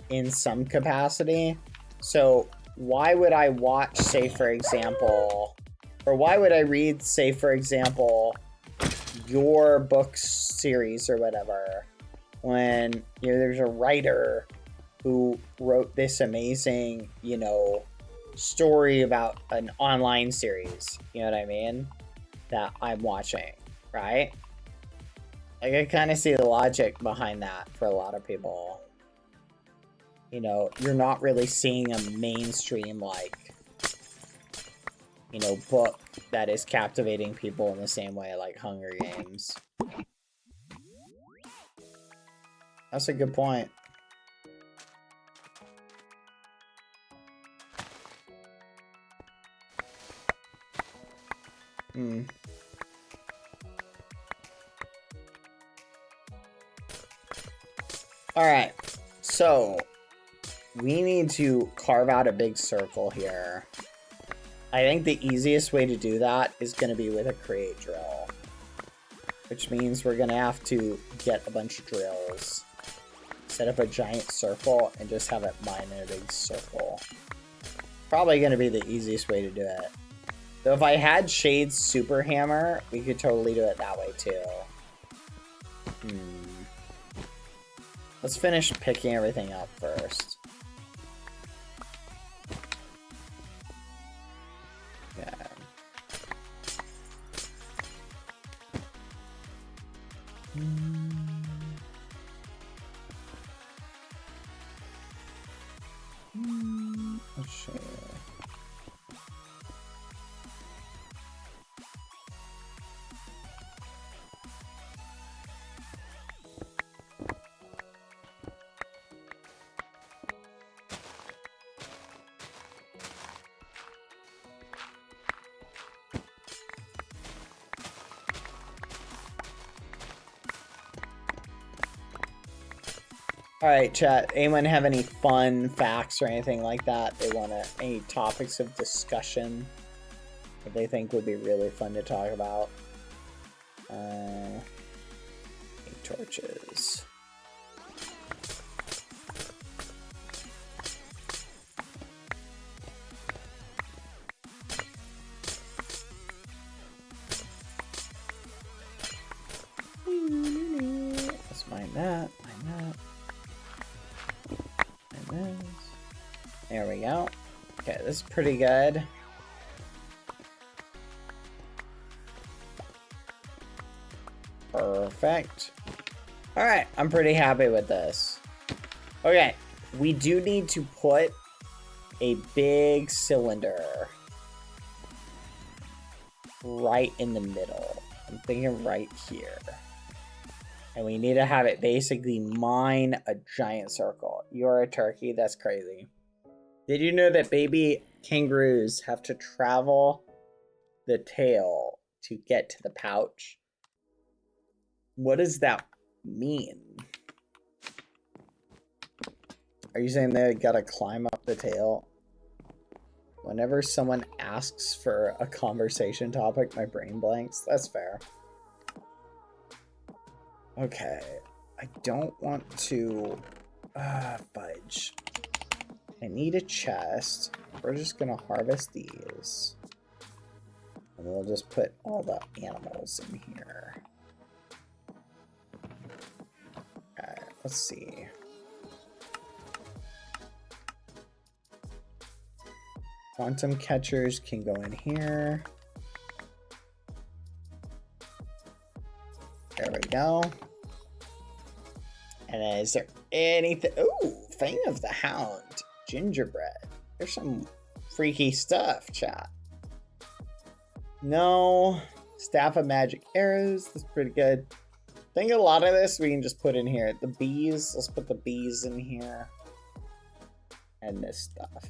in some capacity. So why would I watch, say, for example, or why would I read, say, for example, your book series or whatever, when, you know, there's a writer who wrote this amazing, you know, story about an online series, you know what I mean, that I'm watching, right? Like, I kind of see the logic behind that for a lot of people. You know, you're not really seeing a mainstream, like, you know, book that is captivating people in the same way like Hunger Games. That's a good point. Alright, so we need to carve out a big circle here. I think the easiest way to do that is going to be with a create drill, which means we're going to have to get a bunch of drills, set up a giant circle, and just have it mine in a big circle. Probably going to be the easiest way to do it. Though if I had Shade's super hammer, we could totally do it that way too. Let's finish picking everything up first. Yeah. Let's see. Alright, chat. Anyone have any fun facts or anything like that? They want to, any topics of discussion that they think would be really fun to talk about? Torches. Let's mine that, mine that. There we go. Okay, this is pretty good. Perfect. Alright, I'm pretty happy with this. Okay, we do need to put a big cylinder right in the middle. I'm thinking right here. And we need to have it basically mine a giant circle. You're a turkey? That's crazy. Did you know that baby kangaroos have to travel the tail to get to the pouch? What does that mean? Are you saying they gotta climb up the tail? Whenever someone asks for a conversation topic, my brain blanks. That's fair. Okay, I don't want to fudge. I need a chest. We're just gonna harvest these. And we'll just put all the animals in here. Alright, let's see. Quantum catchers can go in here. There we go. And then is there anything? Ooh, Fang of the Hound. Gingerbread. There's some freaky stuff, chat. No. Staff of Magic Arrows. That's pretty good. I think a lot of this we can just put in here. The bees. Let's put the bees in here. And this stuff.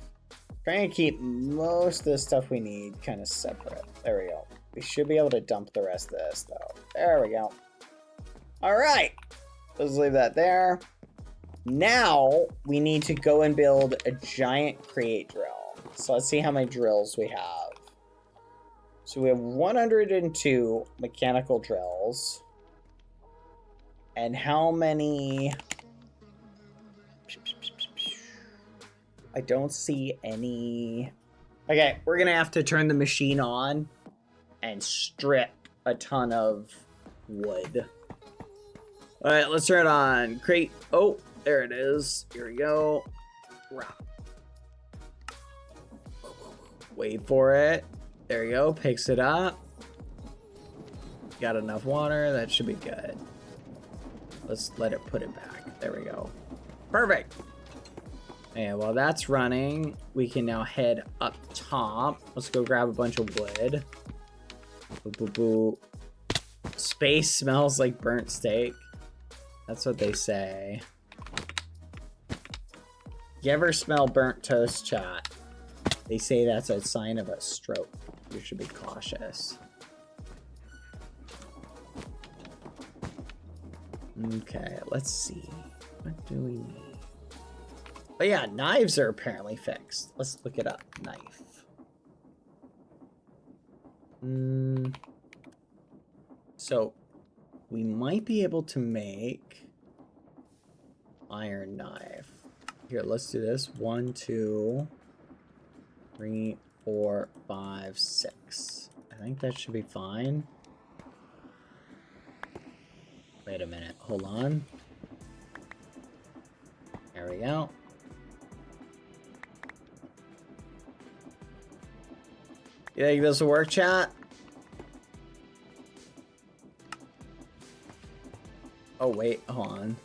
Trying to keep most of the stuff we need kind of separate. There we go. We should be able to dump the rest of this, though. There we go. All right. Let's leave that there. Now, we need to go and build a giant create drill. So let's see how many drills we have. So we have 102 mechanical drills. And how many... I don't see any... Okay, we're going to have to turn the machine on and strip a ton of wood. All right, let's turn it on. Crate. Oh, there it is. Here we go. Wait for it. There you go. Picks it up. Got enough water. That should be good. Let's let it put it back. There we go. Perfect. And while that's running, we can now head up top. Let's go grab a bunch of wood. Boo, boo, boo. Space smells like burnt steak. That's what they say. You ever smell burnt toast, chat? They say that's a sign of a stroke. You should be cautious. Okay, let's see. What do we need? But yeah, knives are apparently fixed. Let's look it up. Knife. So, we might be able to make iron knife. Here, let's do this. 1, 2, 3, 4, 5, 6. I think that should be fine. Wait a minute. Hold on. There we go. You think this will work, chat? Oh, wait. Hold on.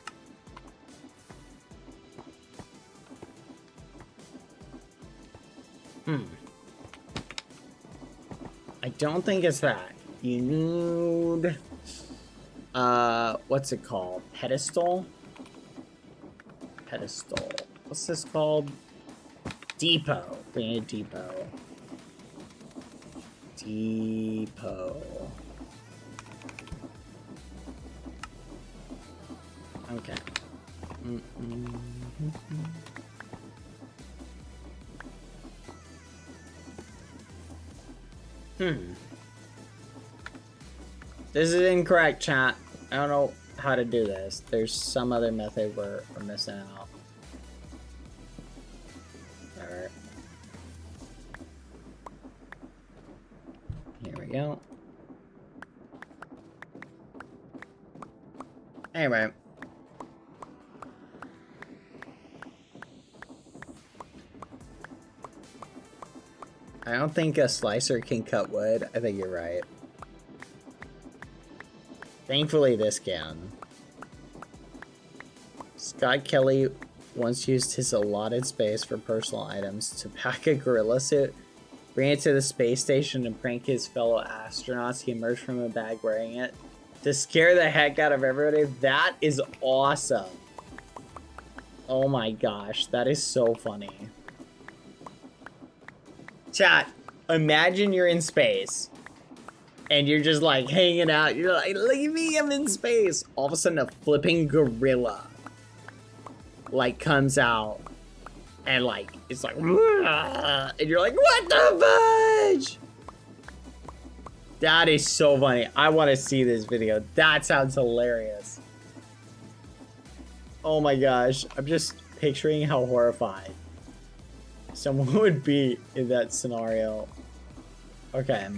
I don't think it's that. You need... what's it called? Pedestal? Pedestal. What's this called? Depot. We need a depot. Depot. Okay. This is incorrect, chat. I don't know how to do this. There's some other method we're missing out. Alright. Here we go. Anyway. I don't think a slicer can cut wood. I think you're right. Thankfully, this can. Scott Kelly once used his allotted space for personal items to pack a gorilla suit, bring it to the space station, and prank his fellow astronauts. He emerged from a bag wearing it to scare the heck out of everybody. That is awesome. Oh my gosh, that is so funny. Chat, imagine you're in space and you're just like hanging out. You're like, look at me, I'm in space. All of a sudden a flipping gorilla like comes out and like, it's like, and you're like, what the fudge? That is so funny. I want to see this video. That sounds hilarious. Oh my gosh. I'm just picturing how horrified someone would be in that scenario. Okay.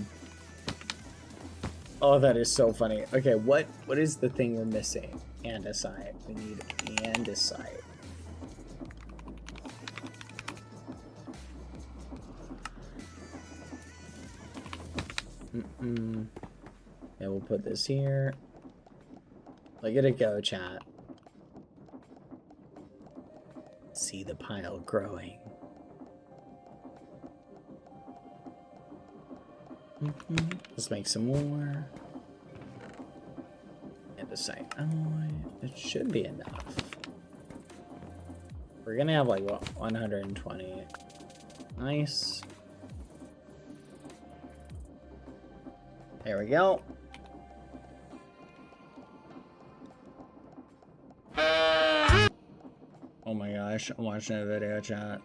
Oh, that is so funny. Okay, what is the thing we're missing? Andesite. We need andesite. Yeah, we'll put this here. Look at it go, chat. See the pile growing. Let's make some more. Andesite alloy. It should be enough. We're gonna have like what, 120. Nice. There we go. Oh my gosh, I'm watching a video, chat.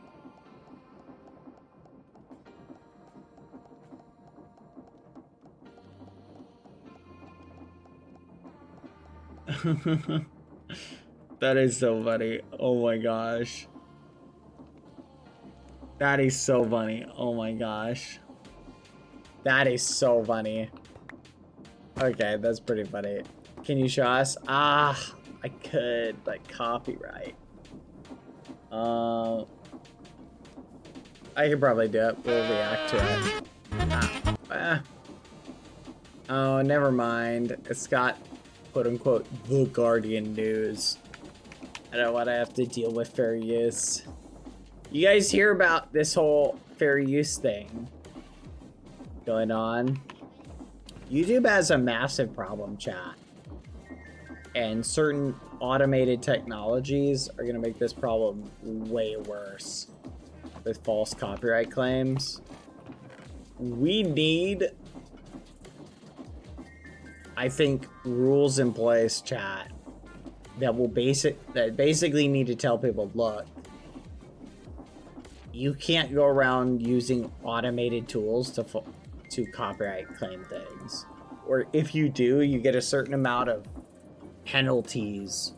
That is so funny. Oh my gosh. That is so funny. Oh my gosh. That is so funny. Okay, that's pretty funny. Can you show us? Ah, I could, like, copyright. I could probably do it. We'll react to it. Oh, never mind. It's got, quote unquote, the Guardian news. I don't want to have to deal with fair use. You guys hear about this whole fair use thing going on? YouTube has a massive problem, chat. And certain automated technologies are going to make this problem way worse with false copyright claims. We need, I think, rules in place, chat, that will basically need to tell people, look, you can't go around using automated tools to copyright claim things. Or if you do, you get a certain amount of penalties.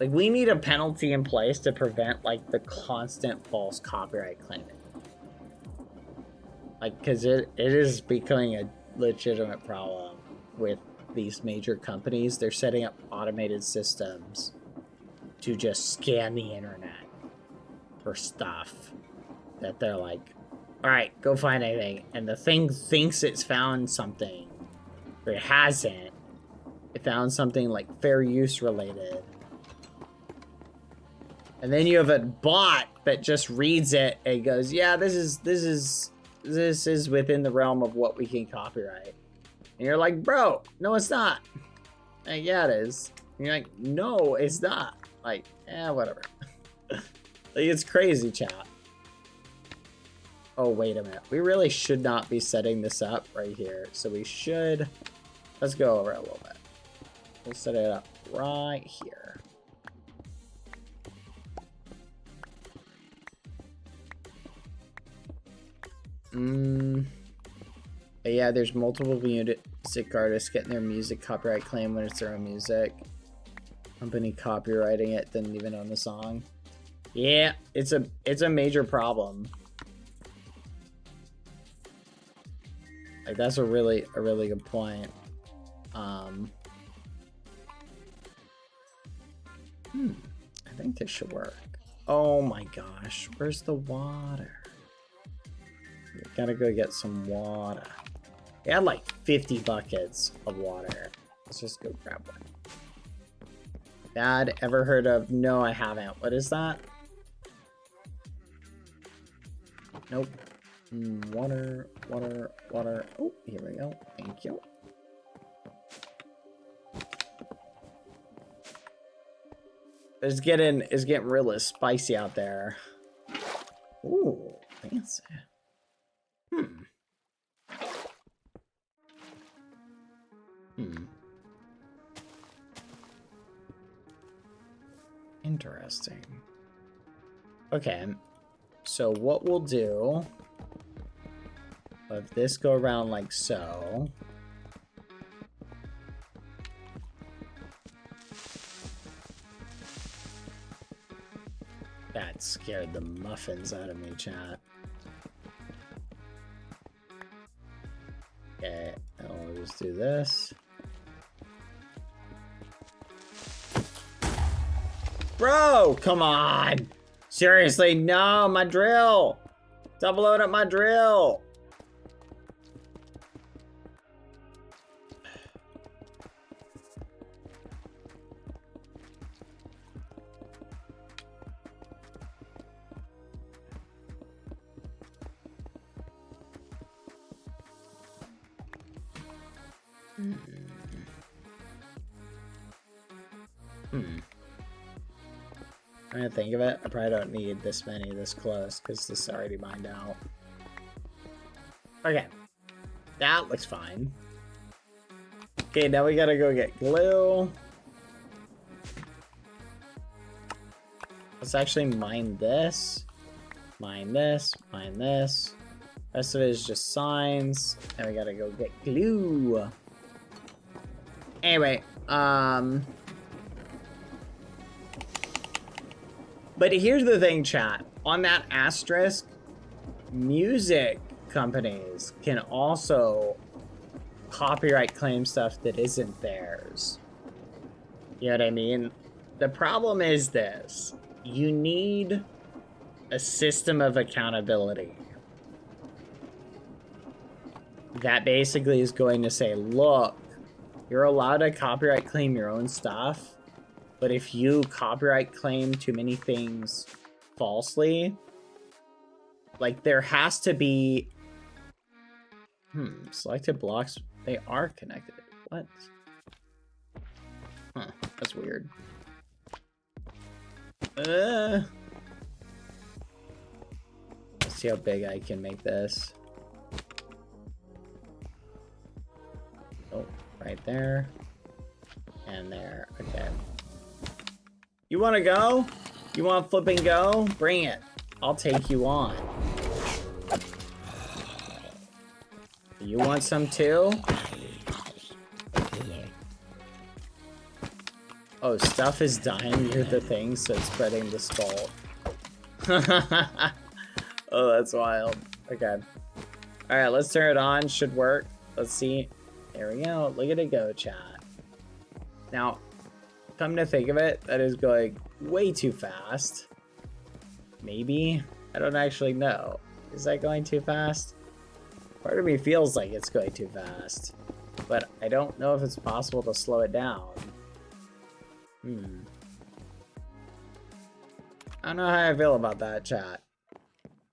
Like, we need a penalty in place to prevent, like, the constant false copyright claiming. Like, because it is becoming a legitimate problem with these major companies. They're setting up automated systems to just scan the internet for stuff that they're like, all right, go find anything. And the thing thinks it's found something, but it hasn't. It found something like fair use related. And then you have a bot that just reads it and goes, yeah, this is within the realm of what we can copyright. And you're like, bro, no, it's not. Like, yeah, it is. And you're like, no, it's not. Like, whatever. Like, it's crazy, chat. Oh, wait a minute. We really should not be setting this up right here. So we should, let's go over it a little bit. We'll set it up right here. But yeah, there's multiple music artists getting their music copyright claim when it's their own music. Company copywriting it, didn't even own the song. Yeah, it's a major problem. Like, that's a really good point. I think this should work. Oh my gosh, where's the water? We gotta go get some water. They had like 50 buckets of water. Let's just go grab one. Dad, ever heard of? No, I haven't. What is that? Nope. Water. Oh, here we go. Thank you. It's getting really spicy out there. Ooh, fancy. Interesting. Okay, so what we'll do, let this go around like so. That scared the muffins out of me, chat. Okay, and we'll just do this. Bro, come on! Seriously, no, my drill! Double load up my drill! I'm gonna think of it. I probably don't need this many this close because this is already mined out. Okay, that looks fine. Okay, now we gotta go get glue. Let's actually mine this. Mine this. Mine this. Rest of it is just signs. And we gotta go get glue. Anyway, but here's the thing, chat. On that asterisk, music companies can also copyright claim stuff that isn't theirs. You know what I mean? The problem is this. You need a system of accountability that basically is going to say, look, you're allowed to copyright claim your own stuff, but if you copyright claim too many things falsely, Like, there has to be... selected blocks, they are connected. What? Huh, that's weird. Let's see how big I can make this. Oh, right there. And there. Okay. You want to go? You want to flip and go? Bring it. I'll take you on. You want some too? Oh, stuff is dying near the thing, so it's spreading the skull. Oh, that's wild. Okay. Alright, let's turn it on. Should work. Let's see. There we go. Look at it go, chat. Now, come to think of it, that is going way too fast. Maybe? I don't actually know. Is that going too fast? Part of me feels like it's going too fast. But I don't know if it's possible to slow it down. I don't know how I feel about that, chat.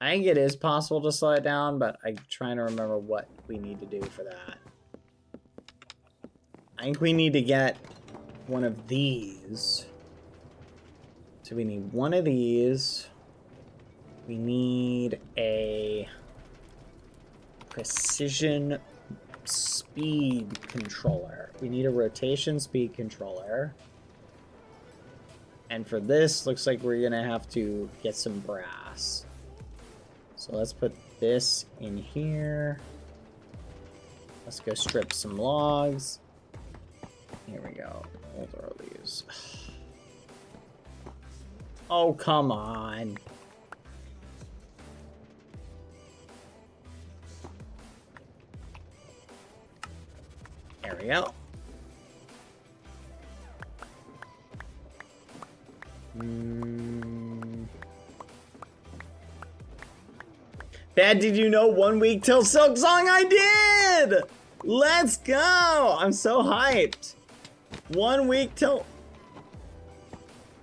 I think it is possible to slow it down, but I'm trying to remember what we need to do for that. I think we need to get one of these. So we need one of these. We need a precision speed controller. We need a rotation speed controller. And for this, looks like we're gonna have to get some brass. So let's put this in here. Let's go strip some logs. Here we go. We'll throw these. Oh, come on. There we go. Bad, did you know 1 week till Silk Song? I did! Let's go! I'm so hyped. 1 week till...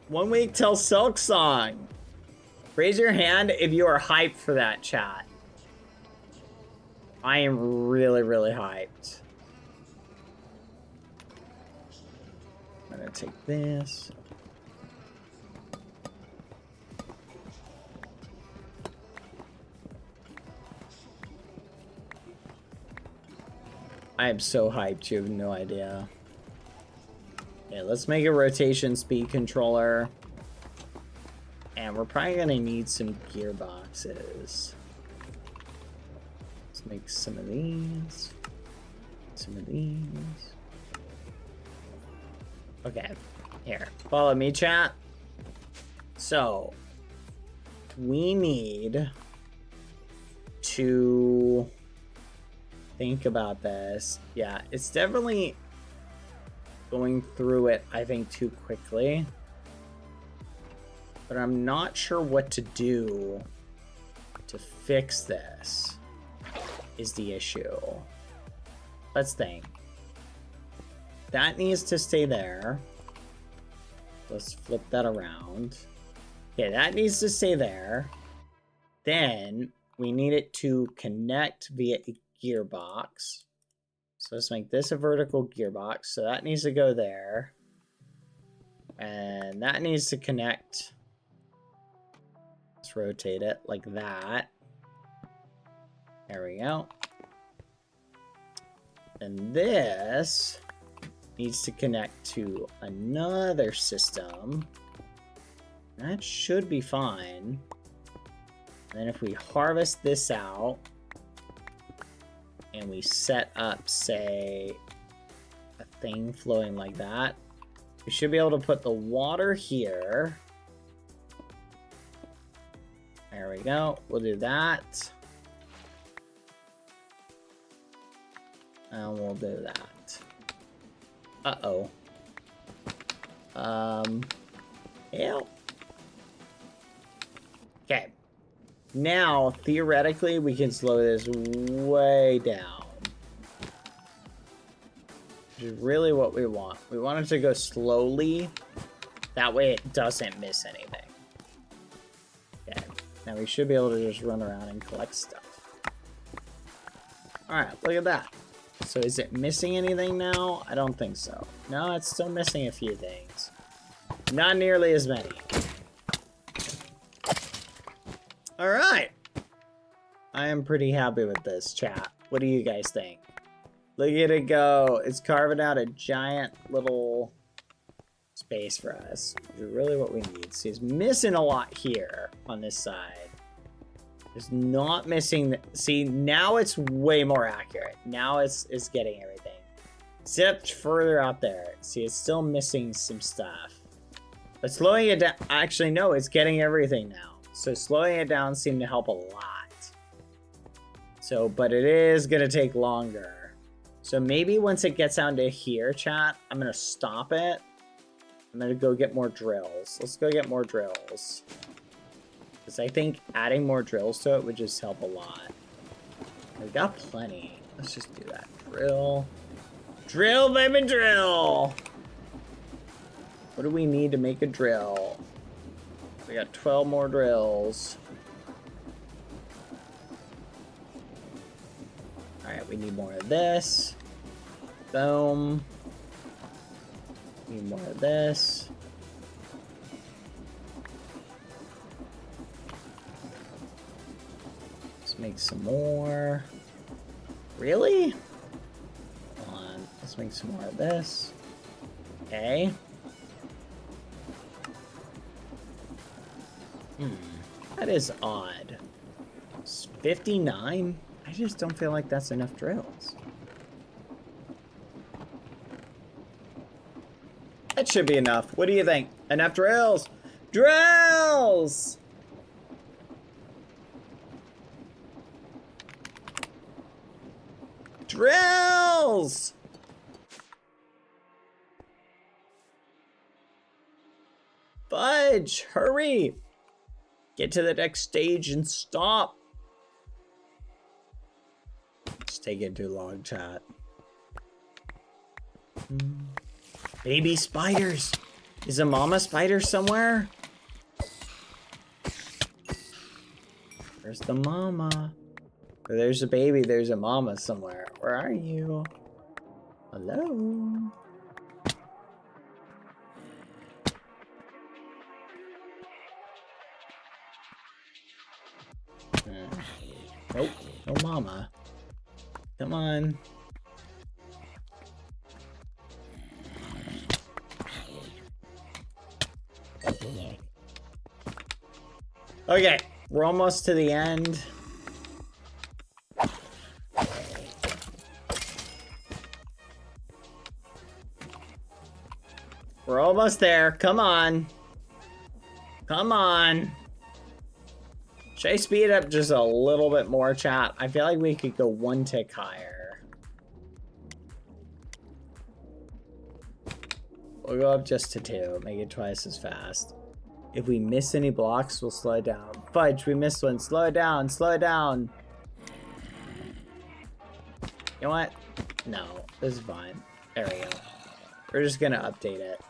1 week till Silk Song. Raise your hand if you are hyped for that, chat. I am really, really hyped. I'm gonna take this. I am so hyped, you have no idea. Yeah, let's make a rotation speed controller. And we're probably gonna need some gearboxes. Let's make some of these. Some of these. Okay, here. Follow me, chat. So, we need to... think about this. Yeah, it's definitely going through it, I think, too quickly. But I'm not sure what to do to fix this is the issue. Let's think. That needs to stay there. Let's flip that around. Yeah, that needs to stay there. Then we need it to connect via a gearbox. So let's make this a vertical gearbox. So that needs to go there. And that needs to connect. Let's rotate it like that. There we go. And this needs to connect to another system. That should be fine. And then if we harvest this out and we set up, say, a thing flowing like that, we should be able to put the water here. There we go. We'll do that. And we'll do that. Uh-oh. Help. Okay. Now, theoretically, we can slow this way down. Which is really what we want. We want it to go slowly. That way it doesn't miss anything. Okay. Now we should be able to just run around and collect stuff. Alright, look at that. So is it missing anything now? I don't think so. No, it's still missing a few things. Not nearly as many. Alright. I am pretty happy with this, chat. What do you guys think? Look at it go. It's carving out a giant little space for us, which is really what we need. See, it's missing a lot here on this side. It's not missing. See, now it's way more accurate. Now it's getting everything. Except further out there. See, it's still missing some stuff. But slowing it down, actually, no, it's getting everything now. So slowing it down seemed to help a lot. So, but it is gonna take longer. So maybe once it gets down to here, chat, I'm gonna stop it. I'm gonna go get more drills. Let's go get more drills. Because I think adding more drills to it would just help a lot. We've got plenty. Let's just do that. Drill. Drill, baby, drill! What do we need to make a drill? We got 12 more drills. Alright, we need more of this. Boom. Need more of this. Let's make some more. Really? Hold on. Let's make some more of this. Okay. That is odd. It's 59? I just don't feel like that's enough drills. That should be enough. What do you think? Enough drills? Drills! Drills! Fudge, hurry! Get to the next stage and stop. It's taking too long, chat. Baby spiders. Is a mama spider somewhere? Where's the mama? There's a baby, there's a mama somewhere. Where are you? Hello? Nope, no mama. Come on. Okay, we're almost to the end. We're almost there. Come on. Come on. Should I speed it up just a little bit more, chat? I feel like we could go one tick higher. We'll go up just to 2. Make it twice as fast. If we miss any blocks, we'll slow it down. Fudge, we missed one. Slow it down. Slow it down. You know what? No, this is fine. There we go. We're just gonna update it.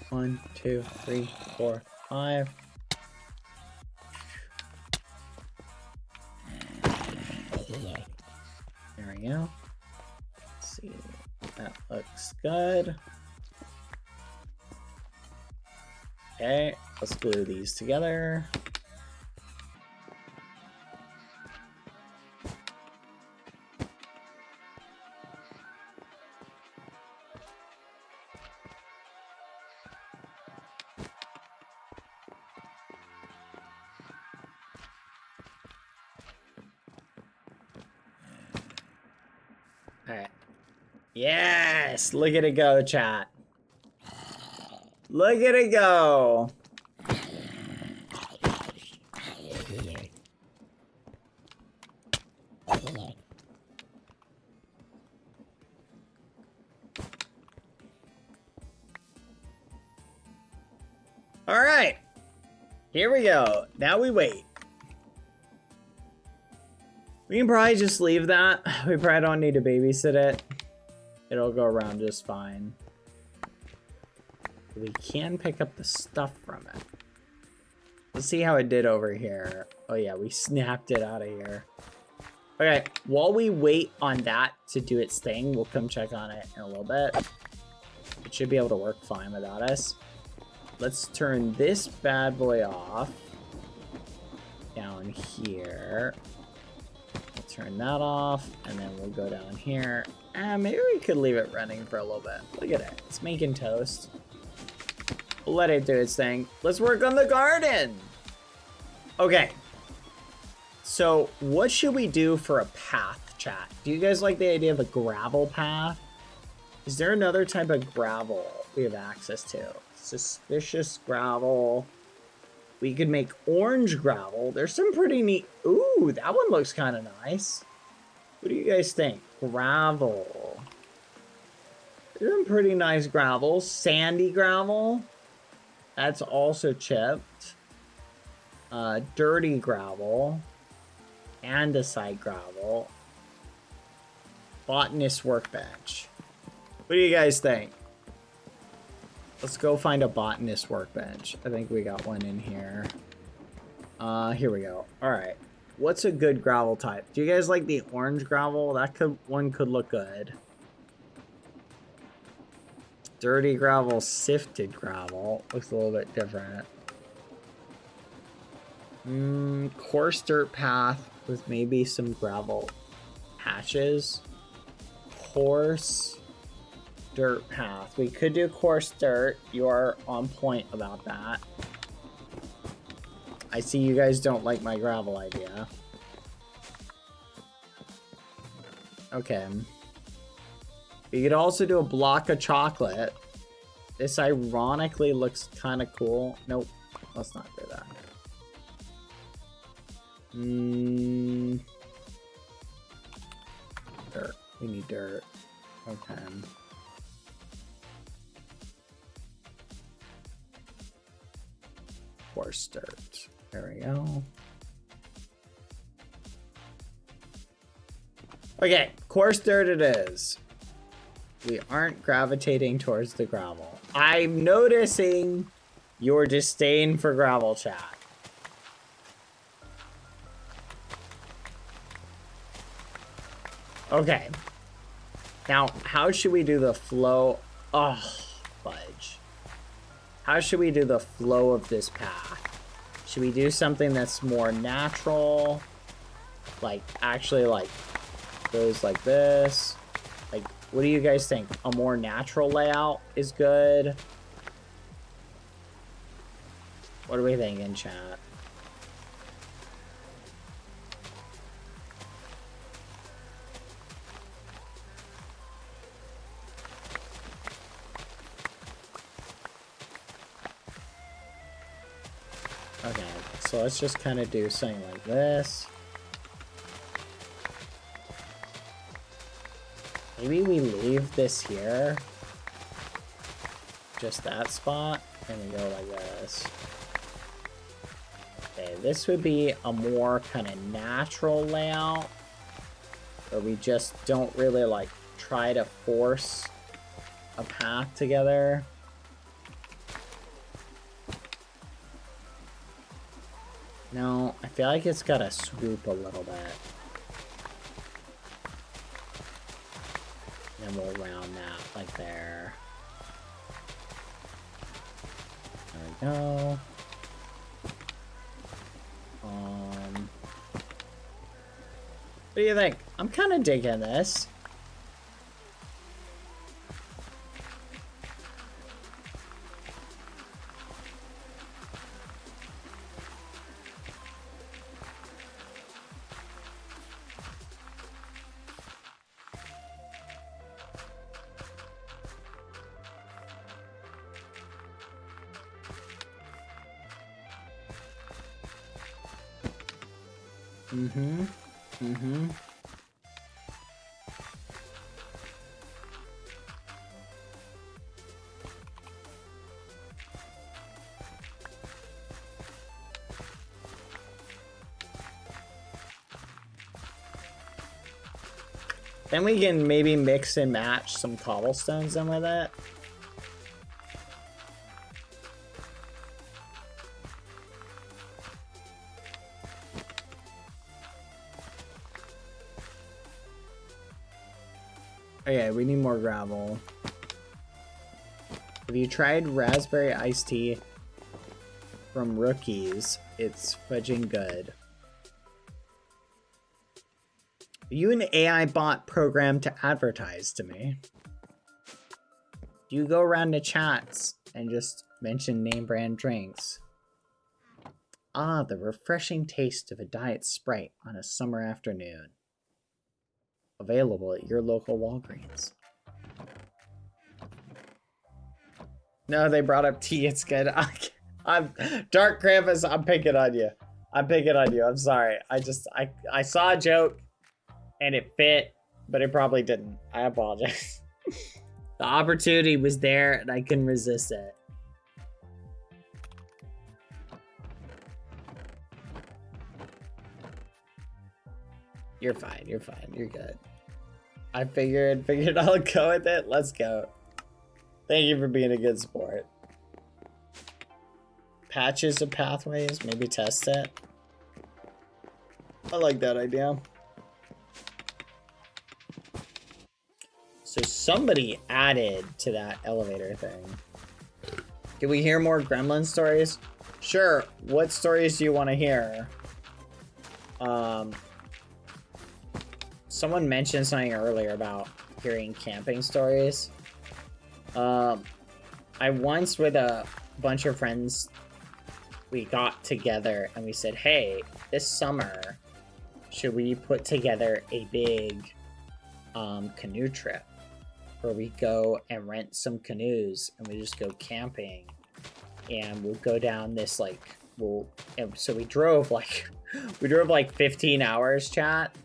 One, 2, 3, 4, 5. There we go. Let's see. That looks good. Okay, let's glue these together. Alright. Yes! Look at it go, chat. Look at it go! here. All right. Here we go. Now we wait. We can probably just leave that. We probably don't need to babysit it. It'll go around just fine. We can pick up the stuff from it. Let's see how it did over here. Oh yeah, we snapped it out of here. Okay, while we wait on that to do its thing, we'll come check on it in a little bit. It should be able to work fine without us. Let's turn this bad boy off. Down here. We'll turn that off, and then we'll go down here. Maybe we could leave it running for a little bit. Look at it, it's making toast. We'll let it do its thing. Let's work on the garden. Okay. So what should we do for a path, chat? Do you guys like the idea of a gravel path? Is there another type of gravel we have access to? Suspicious gravel. We could make orange gravel. There's some pretty neat... Ooh, that one looks kind of nice. What do you guys think? Gravel. There's some pretty nice gravel. Sandy gravel. That's also chipped. Dirty gravel. Andesite gravel. Botanist workbench. What do you guys think? Let's go find a botanist workbench. I think we got one in here. Here we go. All right. What's a good gravel type? Do you guys like the orange gravel? One could look good. Dirty gravel, sifted gravel. Looks a little bit different. Coarse dirt path with maybe some gravel patches. Coarse dirt path. We could do coarse dirt. You are on point about that. I see you guys don't like my gravel idea. Okay. You could also do a block of chocolate. This ironically looks kind of cool. Nope. Let's not do that. Dirt. We need dirt. Okay. Coarse dirt. There we go. Okay, coarse dirt it is. We aren't gravitating towards the gravel. I'm noticing your disdain for gravel, chat. Okay. Now, how should we do the flow? Oh, fudge. How should we do the flow of this path? Should we do something that's more natural? Like, actually, like, goes like this? Like, what do you guys think? A more natural layout is good? What are we thinking, chat? Okay, so let's just kind of do something like this. Maybe we leave this here. Just that spot. And we go like this. Okay, this would be a more kind of natural layout. Where we just don't really like try to force a path together. No, I feel like it's gotta swoop a little bit. And we'll round that like there. There we go. What do you think? I'm kind of digging this. Then we can maybe mix and match some cobblestones in with it. Okay, we need more gravel. Have you tried raspberry iced tea from Rookies? It's fudging good. Are you an AI bot programmed to advertise to me? Do you go around to chats and just mention name brand drinks? Ah, the refreshing taste of a diet Sprite on a summer afternoon. Available at your local Walgreens. No, they brought up tea. It's good. I'm Dark Krampus. I'm picking on you. I'm picking on you. I'm sorry. I saw a joke and it fit, but it probably didn't. I apologize. The opportunity was there and I couldn't resist it. You're fine. You're fine. You're good. I figured I'll go with it. Let's go. Thank you for being a good sport. Patches of pathways, maybe test it. I like that idea. So somebody added to that elevator thing. Can we hear more gremlin stories? Sure. What stories do you want to hear? Someone mentioned something earlier about hearing camping stories. I once, with a bunch of friends, we got together and we said, hey, this summer, should we put together a big canoe trip where we go and rent some canoes and we just go camping and we'll go down this so we drove like 15 hours, chat.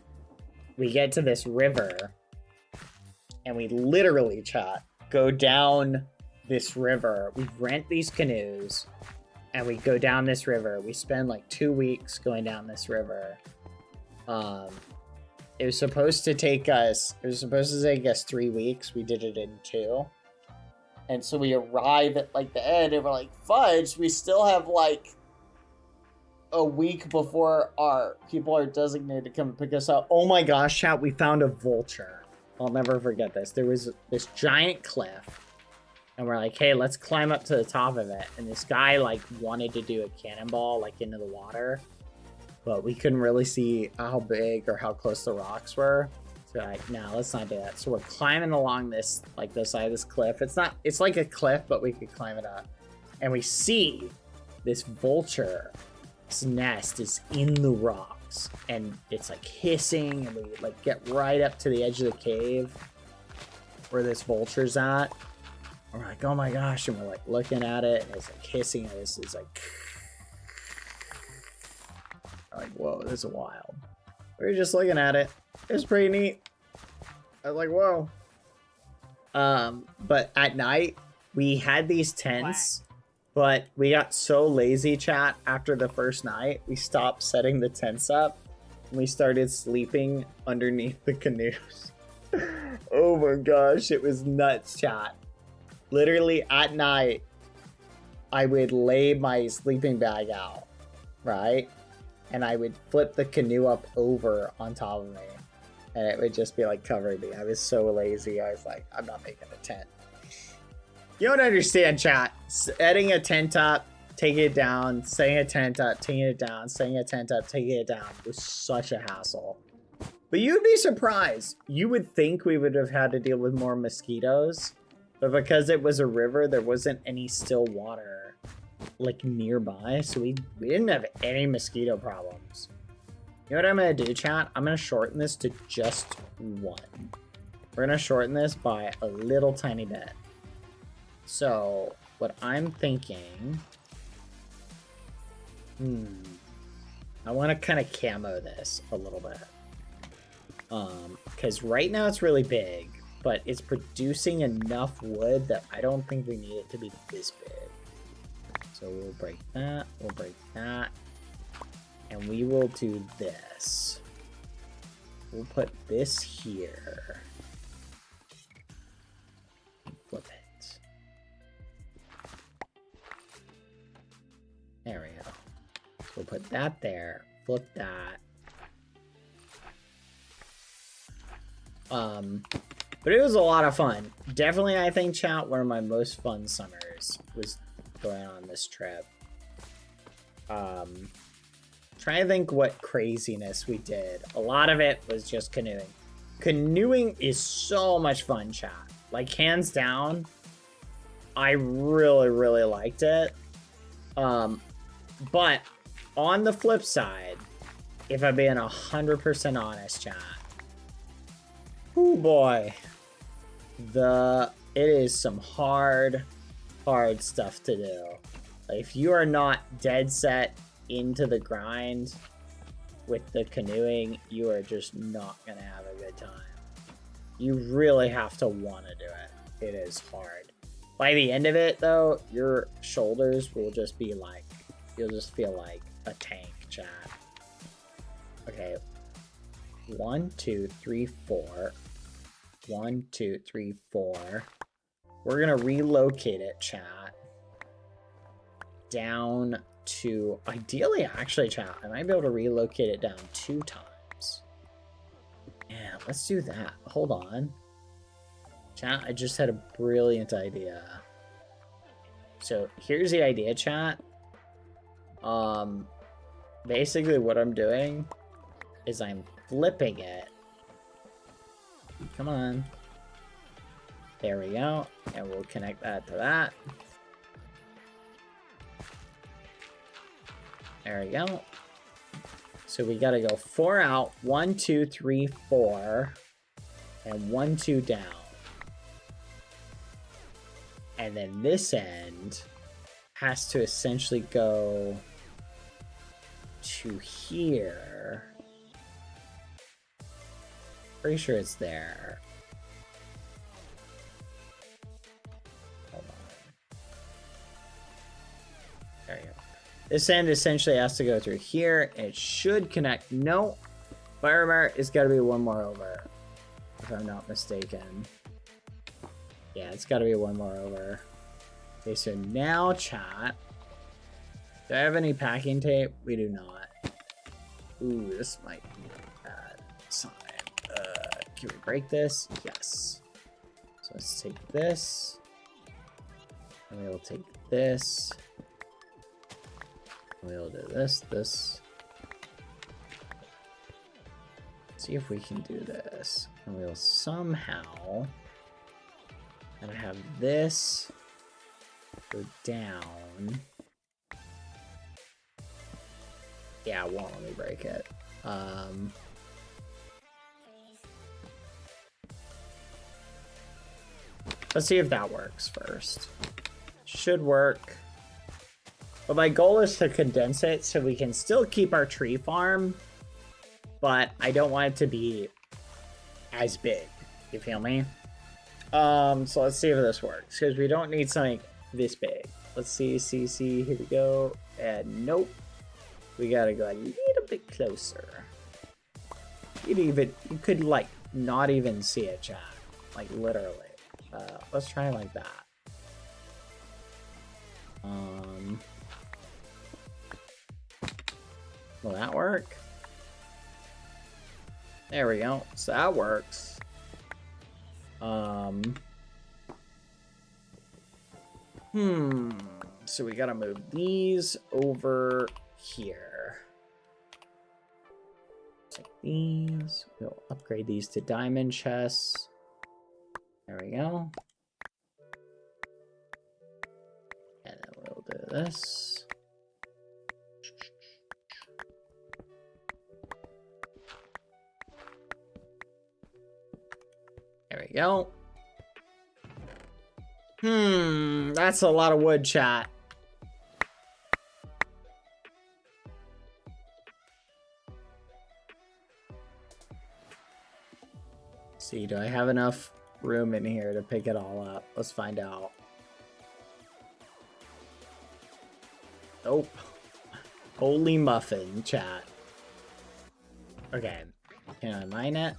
We get to this river and we literally, chat, go down this river. We rent these canoes and we go down this river. We spend like 2 weeks going down this river. It was supposed to take us 3 weeks. We did it in 2. And so we arrive at like the end and we're like, fudge, we still have like a week before our people are designated to come and pick us up. Oh my gosh, chat, we found a vulture. I'll never forget this. There was this giant cliff and we're like, hey, let's climb up to the top of it. And this guy like wanted to do a cannonball like into the water, but we couldn't really see how big or how close the rocks were. So like, no, let's not do that. So we're climbing along this, like the side of this cliff. It's like a cliff, but we could climb it up. And we see this vulture. Its nest is in the rocks and it's like hissing, and we like get right up to the edge of the cave where this vulture's at. We're like, oh my gosh, and we're like looking at it and it's like hissing, and this is like whoa, this is wild. We were just looking at it. It was pretty neat. I was like, whoa. But at night we had these tents. But we got so lazy, chat, after the first night, we stopped setting the tents up and we started sleeping underneath the canoes. Oh my gosh, it was nuts, chat. Literally at night, I would lay my sleeping bag out, right? And I would flip the canoe up over on top of me and it would just be like covering me. I was so lazy. I was like, I'm not making a tent. You don't understand, chat. Setting a tent up, taking it down, setting a tent up, taking it down, setting a tent up, taking it down was such a hassle. But you'd be surprised. You would think we would have had to deal with more mosquitoes, but because it was a river, there wasn't any still water like nearby, so we didn't have any mosquito problems. You know what I'm gonna do, chat? I'm gonna shorten this to just 1. We're gonna shorten this by a little tiny bit. So, what I'm thinking... I want to kind of camo this a little bit. Because right now it's really big, but it's producing enough wood that I don't think we need it to be this big. So we'll break that, and we will do this. We'll put this here. Flip it. There we go. So we'll put that there. Flip that. But it was a lot of fun. Definitely, I think, chat, one of my most fun summers was going on this trip. Trying to think what craziness we did. A lot of it was just canoeing. Canoeing is so much fun, chat. Like, hands down, I really, really liked it. But on the flip side, if I'm being 100% honest, chat, oh boy, it is some hard stuff to do. Like, if you are not dead set into the grind with the canoeing, you are just not gonna have a good time. You really have to want to do it. It is hard. By the end of it, though, your shoulders will just be like, you'll just feel like a tank, chat. Okay. 1, 2, 3, 4. 1, 2, 3, 4. We're gonna relocate it, chat. Down to, ideally, actually, chat, I might be able to relocate it down 2 times. Yeah, let's do that. Hold on. Chat, I just had a brilliant idea. So here's the idea, chat. Basically what I'm doing is I'm flipping it. Come on. There we go. And we'll connect that to that. There we go. So we gotta go 4 out, 1, 2, 3, 4, and 1, 2 down. And then this end has to essentially go to here. Pretty sure it's there. Hold on. There you go. This end essentially has to go through here. And it should connect. No. Fire it's got to be one more over. If I'm not mistaken. Yeah, it's got to be one more over. Okay, so now, chat. Do I have any packing tape? We do not. Ooh, this might be a bad sign. Can we break this? Yes. So let's take this. And we'll take this. We'll do this. Let's see if we can do this. And we'll somehow... And I have this go down. Yeah, it won't let me break it. Let's see if that works first. Should work. But my goal is to condense it so we can still keep our tree farm, but I don't want it to be as big. You feel me? So let's see if this works, because we don't need something this big. Let's see, CC, here we go. And nope. We gotta go a little bit closer. You could like not even see it, chat. Like literally. Let's try it like that. Will that work? There we go. So that works. So we gotta move these over here. Take these. We'll upgrade these to diamond chests. There we go. And then we'll do this. There we go. That's a lot of wood, chat. See, do I have enough room in here to pick it all up? Let's find out. Nope. Holy muffin, chat. Okay. Can I mine it?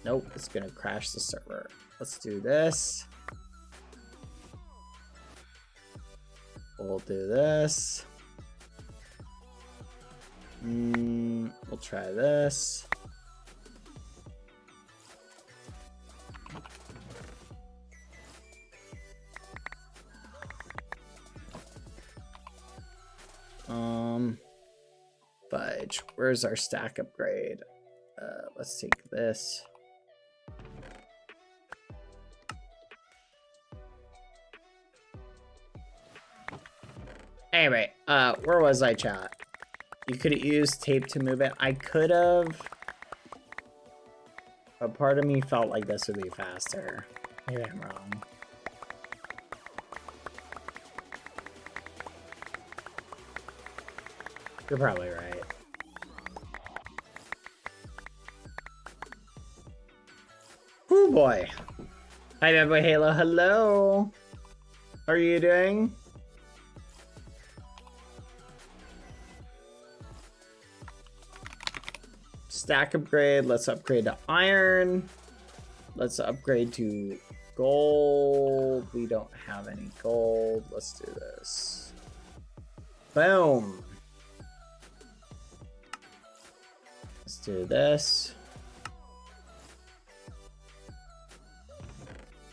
Nope, it's gonna crash the server. Let's do this. We'll do this. We'll try this. Fudge. Where's our stack upgrade? Let's take this. Anyway, where was I, chat? You could have used tape to move it. I could have. But part of me felt like this would be faster. Maybe I'm wrong. You're probably right. Oh boy. Hi, BadBoyHalo. Hello. How are you doing? Stack upgrade. Let's upgrade to iron. Let's upgrade to gold. We don't have any gold. Let's do this. Boom. Let's do this.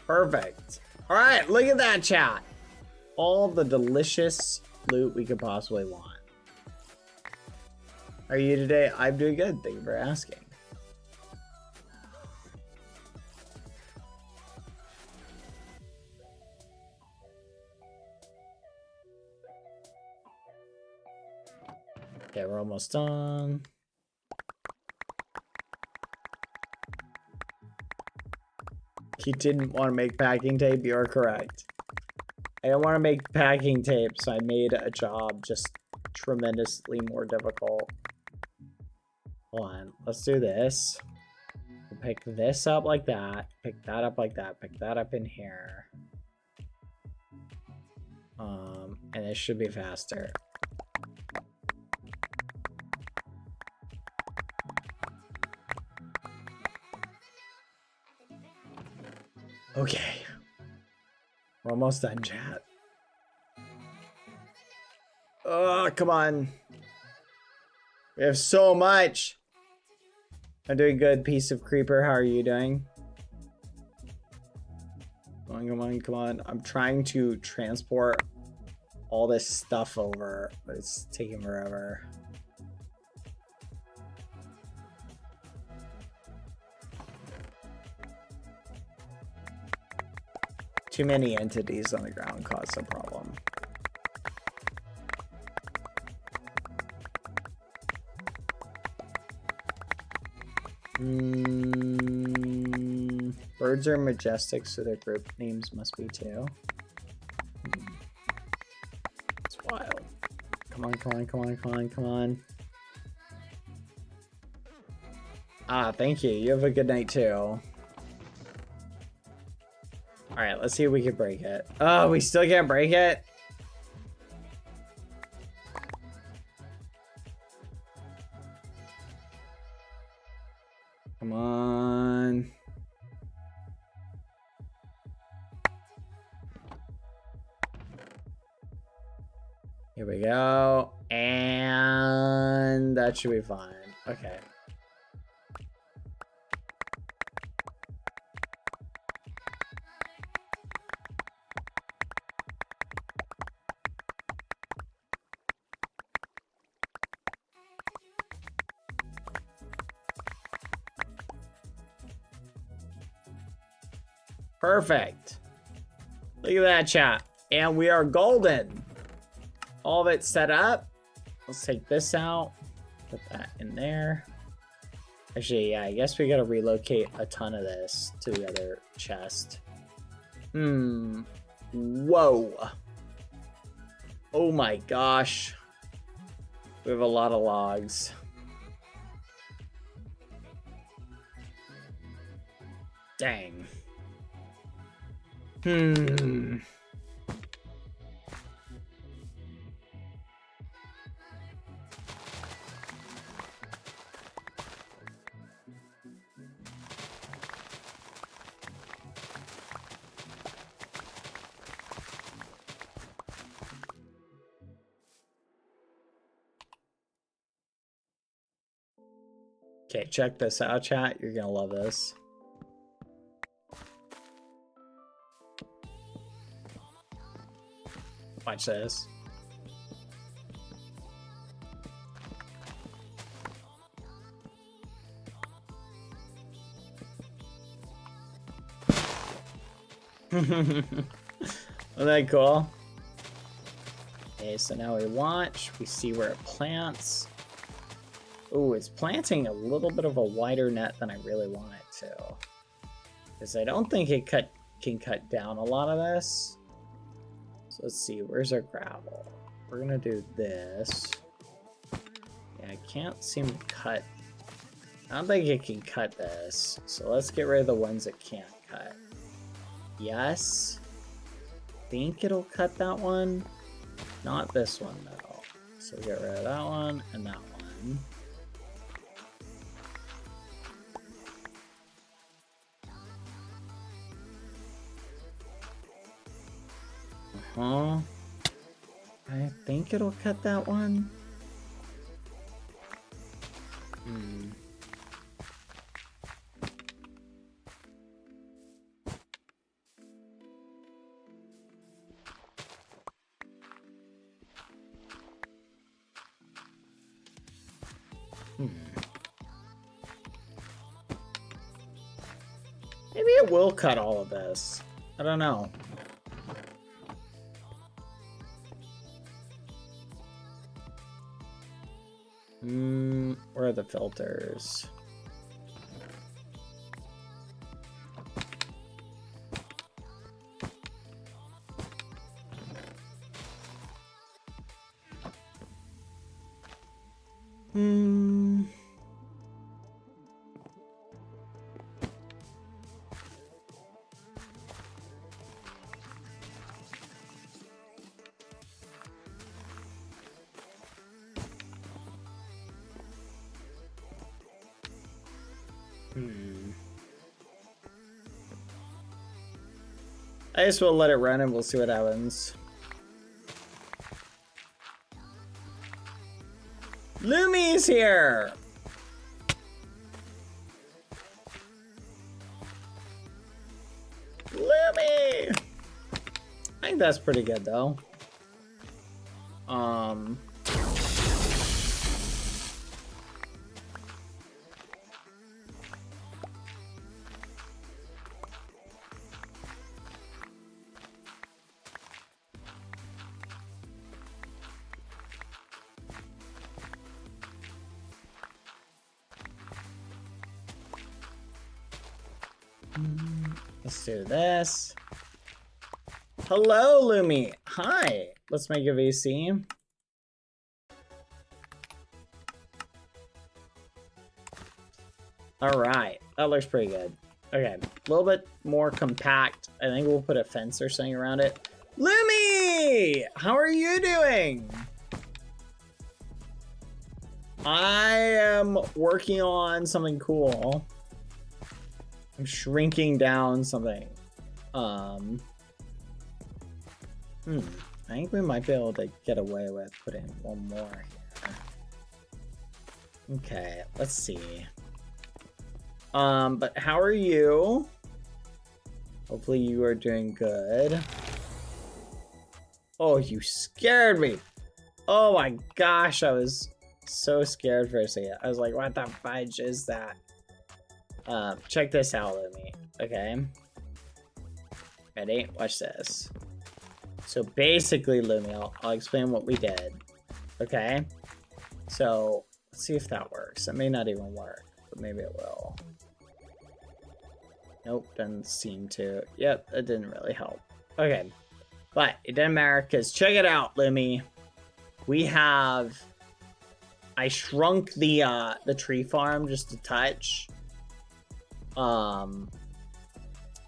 Perfect. All right, look at that, chat. All the delicious loot we could possibly want. How are you today? I'm doing good. Thank you for asking. Okay, we're almost done. You didn't want to make packing tape? You're correct. I don't want to make packing tape, so I made a job just tremendously more difficult. Hold on, let's do this. We'll pick this up like that, pick that up like that, pick that up in here. And it should be faster. Okay. We're almost done, chat. Oh, come on. We have so much. I'm doing good, piece of creeper. How are you doing? Come on, come on, come on. I'm trying to transport all this stuff over, but it's taking forever. Too many entities on the ground caused a problem. Birds are majestic, so their group names must be too. It's wild. Come on, come on, come on, come on, come on. Ah, thank you. You have a good night too. Alright, let's see if we can break it. Oh, we still can't break it? Come on. Here we go. And that should be fine. Okay. Perfect. Look at that, chat. And we are golden. All of it set up. Let's take this out. Put that in there. Actually, yeah, I guess we gotta relocate a ton of this to the other chest. Whoa. Oh my gosh. We have a lot of logs. Dang. Okay, check this out, chat. You're gonna love this. Watch this. Isn't that cool? Okay, so now we watch. We see where it plants. Oh, it's planting a little bit of a wider net than I really want it to. Because I don't think it can cut down a lot of this. So let's see, where's our gravel? We're gonna do this. Yeah, I can't seem to cut. I don't think it can cut this. So let's get rid of the ones that can't cut. Yes. I think it'll cut that one. Not this one though. So get rid of that one and that one. I think it'll cut that one. Maybe it will cut all of this. I don't know. Where are the filters? I just will let it run and we'll see what happens. Lumi's here! Lumi! I think that's pretty good though. Let's do this. Hello, Lumi. Hi. Let's make a VC. All right. That looks pretty good. Okay. A little bit more compact. I think we'll put a fence or something around it. Lumi! How are you doing? I am working on something cool. I'm shrinking down something. I think we might be able to get away with putting one more here. Okay, let's see. But how are you? Hopefully you are doing good. Oh, you scared me. Oh my gosh, I was so scared for a second. I was like, what the fudge is that? Check this out, Lumi. Okay. Ready? Watch this. So basically, Lumi, I'll explain what we did. Okay. So let's see if that works. It may not even work, but maybe it will. Nope, doesn't seem to. Yep, it didn't really help. Okay. But it didn't matter because check it out, Lumi. We have. I shrunk the tree farm just a touch.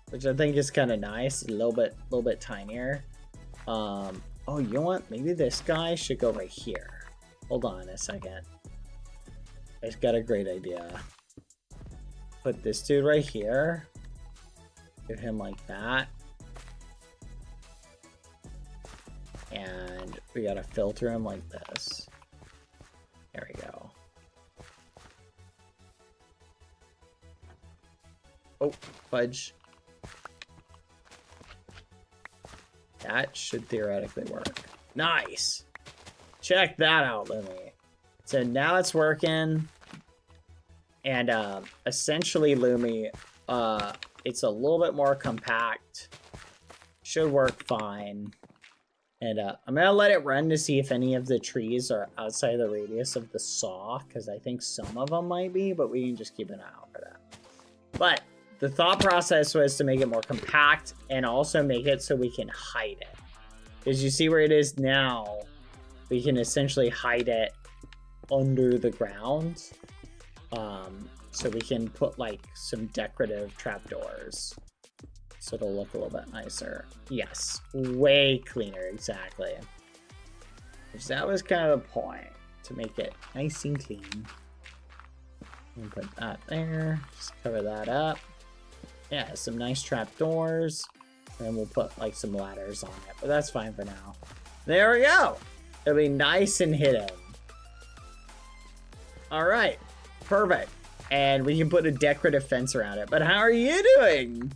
Which I think is kind of nice, a little bit tinier. Oh, you know what? Maybe this guy should go right here. Hold on a second. I just got a great idea. Put this dude right here. Give him like that. And we gotta filter him like this. There we go. Oh, fudge. That should theoretically work. Nice. Check that out, Lumi. So now it's working. And essentially, Lumi, it's a little bit more compact. Should work fine. And I'm going to let it run to see if any of the trees are outside the radius of the saw, because I think some of them might be, but we can just keep an eye out for that. But the thought process was to make it more compact and also make it so we can hide it. Because you see where it is now, we can essentially hide it under the ground. So we can put like some decorative trapdoors. So it'll look a little bit nicer. Yes, way cleaner, exactly. Which that was kind of the point, to make it nice and clean. And put that there, just cover that up. Yeah, some nice trapdoors. And then we'll put like some ladders on it, but that's fine for now. There we go. It'll be nice and hidden. All right, perfect. And we can put a decorative fence around it. But how are you doing?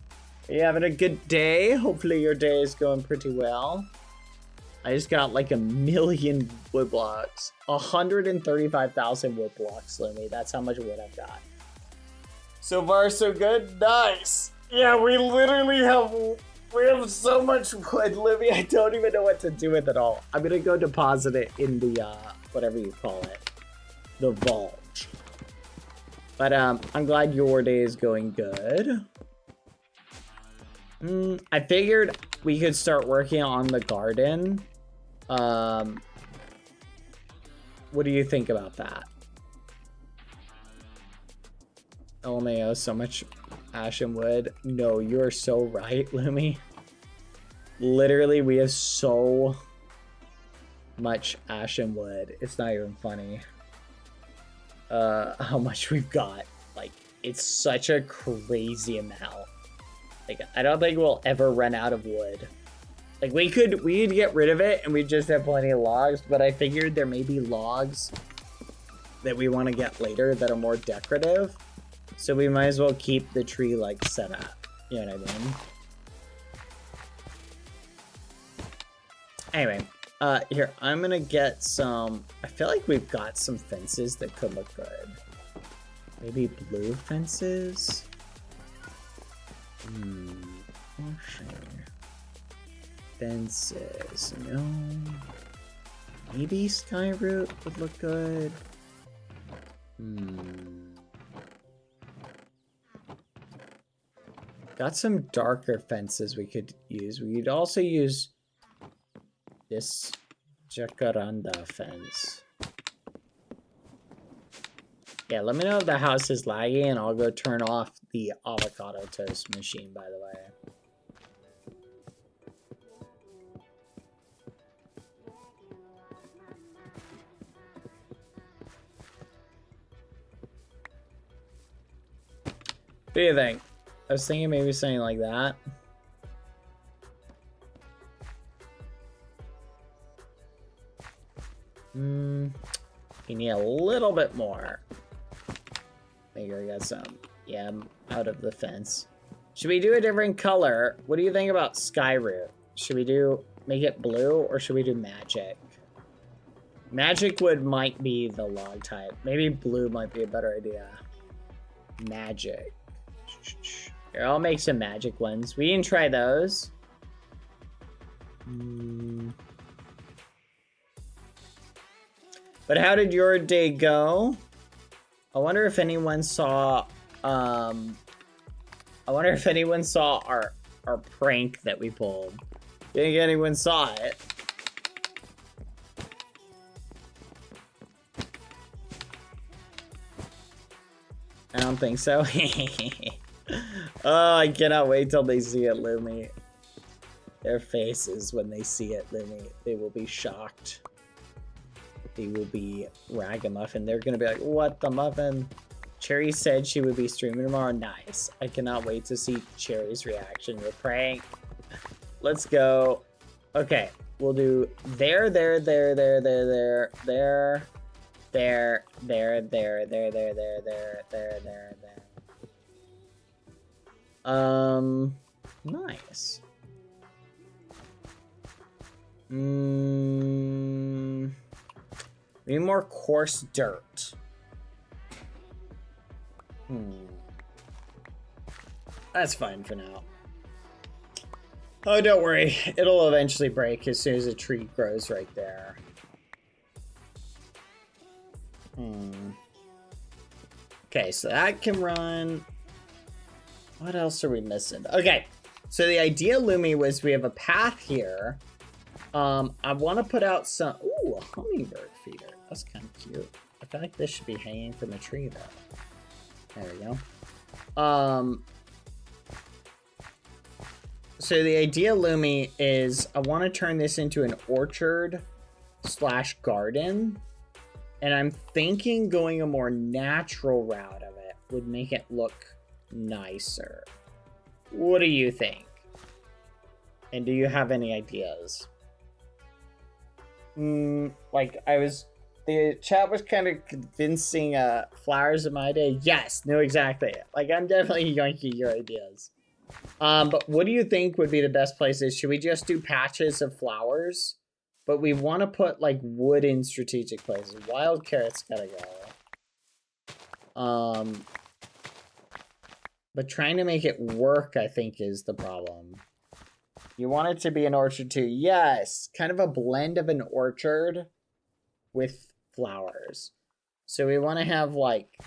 Are you having a good day? Hopefully your day is going pretty well. I just got like 1,000,000 wood blocks. 135,000 wood blocks, Lumi. That's how much wood I've got. So far, so good. Nice. Yeah, we literally have so much wood, Lumi. I don't even know what to do with it all. I'm gonna go deposit it in the whatever you call it, the vault. But I'm glad your day is going good. I figured we could start working on the garden. What do you think about that? LMAO, so much ash and wood. No, you're so right, Lumi. Literally, we have so much ash and wood. It's not even funny. How much we've got. Like, it's such a crazy amount. Like, I don't think we'll ever run out of wood. Like, we'd get rid of it and we'd just have plenty of logs, but I figured there may be logs that we want to get later that are more decorative. So we might as well keep the tree, like, set up. You know what I mean? Anyway, here, I'm gonna get some... I feel like we've got some fences that could look good. Maybe blue fences? Fences, no. Maybe Skyroot would look good. Got some darker fences we could use. We could also use this jacaranda fence. Yeah, let me know if the house is laggy and I'll go turn off the avocado toast machine, by the way. What do you think? I was thinking maybe something like that. You need a little bit more. Maybe I got some. Yeah, I'm out of the fence. Should we do a different color? What do you think about Skyroot? Should we make it blue or should we do magic? Magic wood might be the log type. Maybe blue might be a better idea. Magic. Here, I'll make some magic ones. We can try those. But how did your day go? I wonder if anyone saw our prank that we pulled. Think anyone saw it? I don't think so. Oh, I cannot wait till they see it, Lumi. Their faces when they see it, Lumi. They will be shocked. They will be ragamuffin. They're gonna be like, what the muffin? Cherry said she would be streaming tomorrow. Nice. I cannot wait to see Cherry's reaction. Your prank. Let's go. Okay, we'll do there, there, there, there, there, there, there, there, there, there, there, there, there, there, there, there, there. Nice. Need more coarse dirt. That's fine for now. Oh, don't worry. It'll eventually break as soon as a tree grows right there. Okay, so that can run. What else are we missing? Okay, so the idea, Lumi, was we have a path here. I want to put out some... Ooh, a hummingbird feeder. That's kind of cute. I feel like this should be hanging from a tree, though. There we go. So the idea, Lumi, is I want to turn this into an orchard / garden. And I'm thinking going a more natural route of it would make it look nicer. What do you think? And do you have any ideas? Like the chat was kind of convincing flowers of my day. Yes, no, exactly. Like I'm definitely yanking your ideas. But what do you think would be the best places? Should we just do patches of flowers? But we want to put like wood in strategic places. Wild carrots gotta go. But trying to make it work, I think, is the problem. You want it to be an orchard too. Yes, kind of a blend of an orchard with flowers. So we want to have like,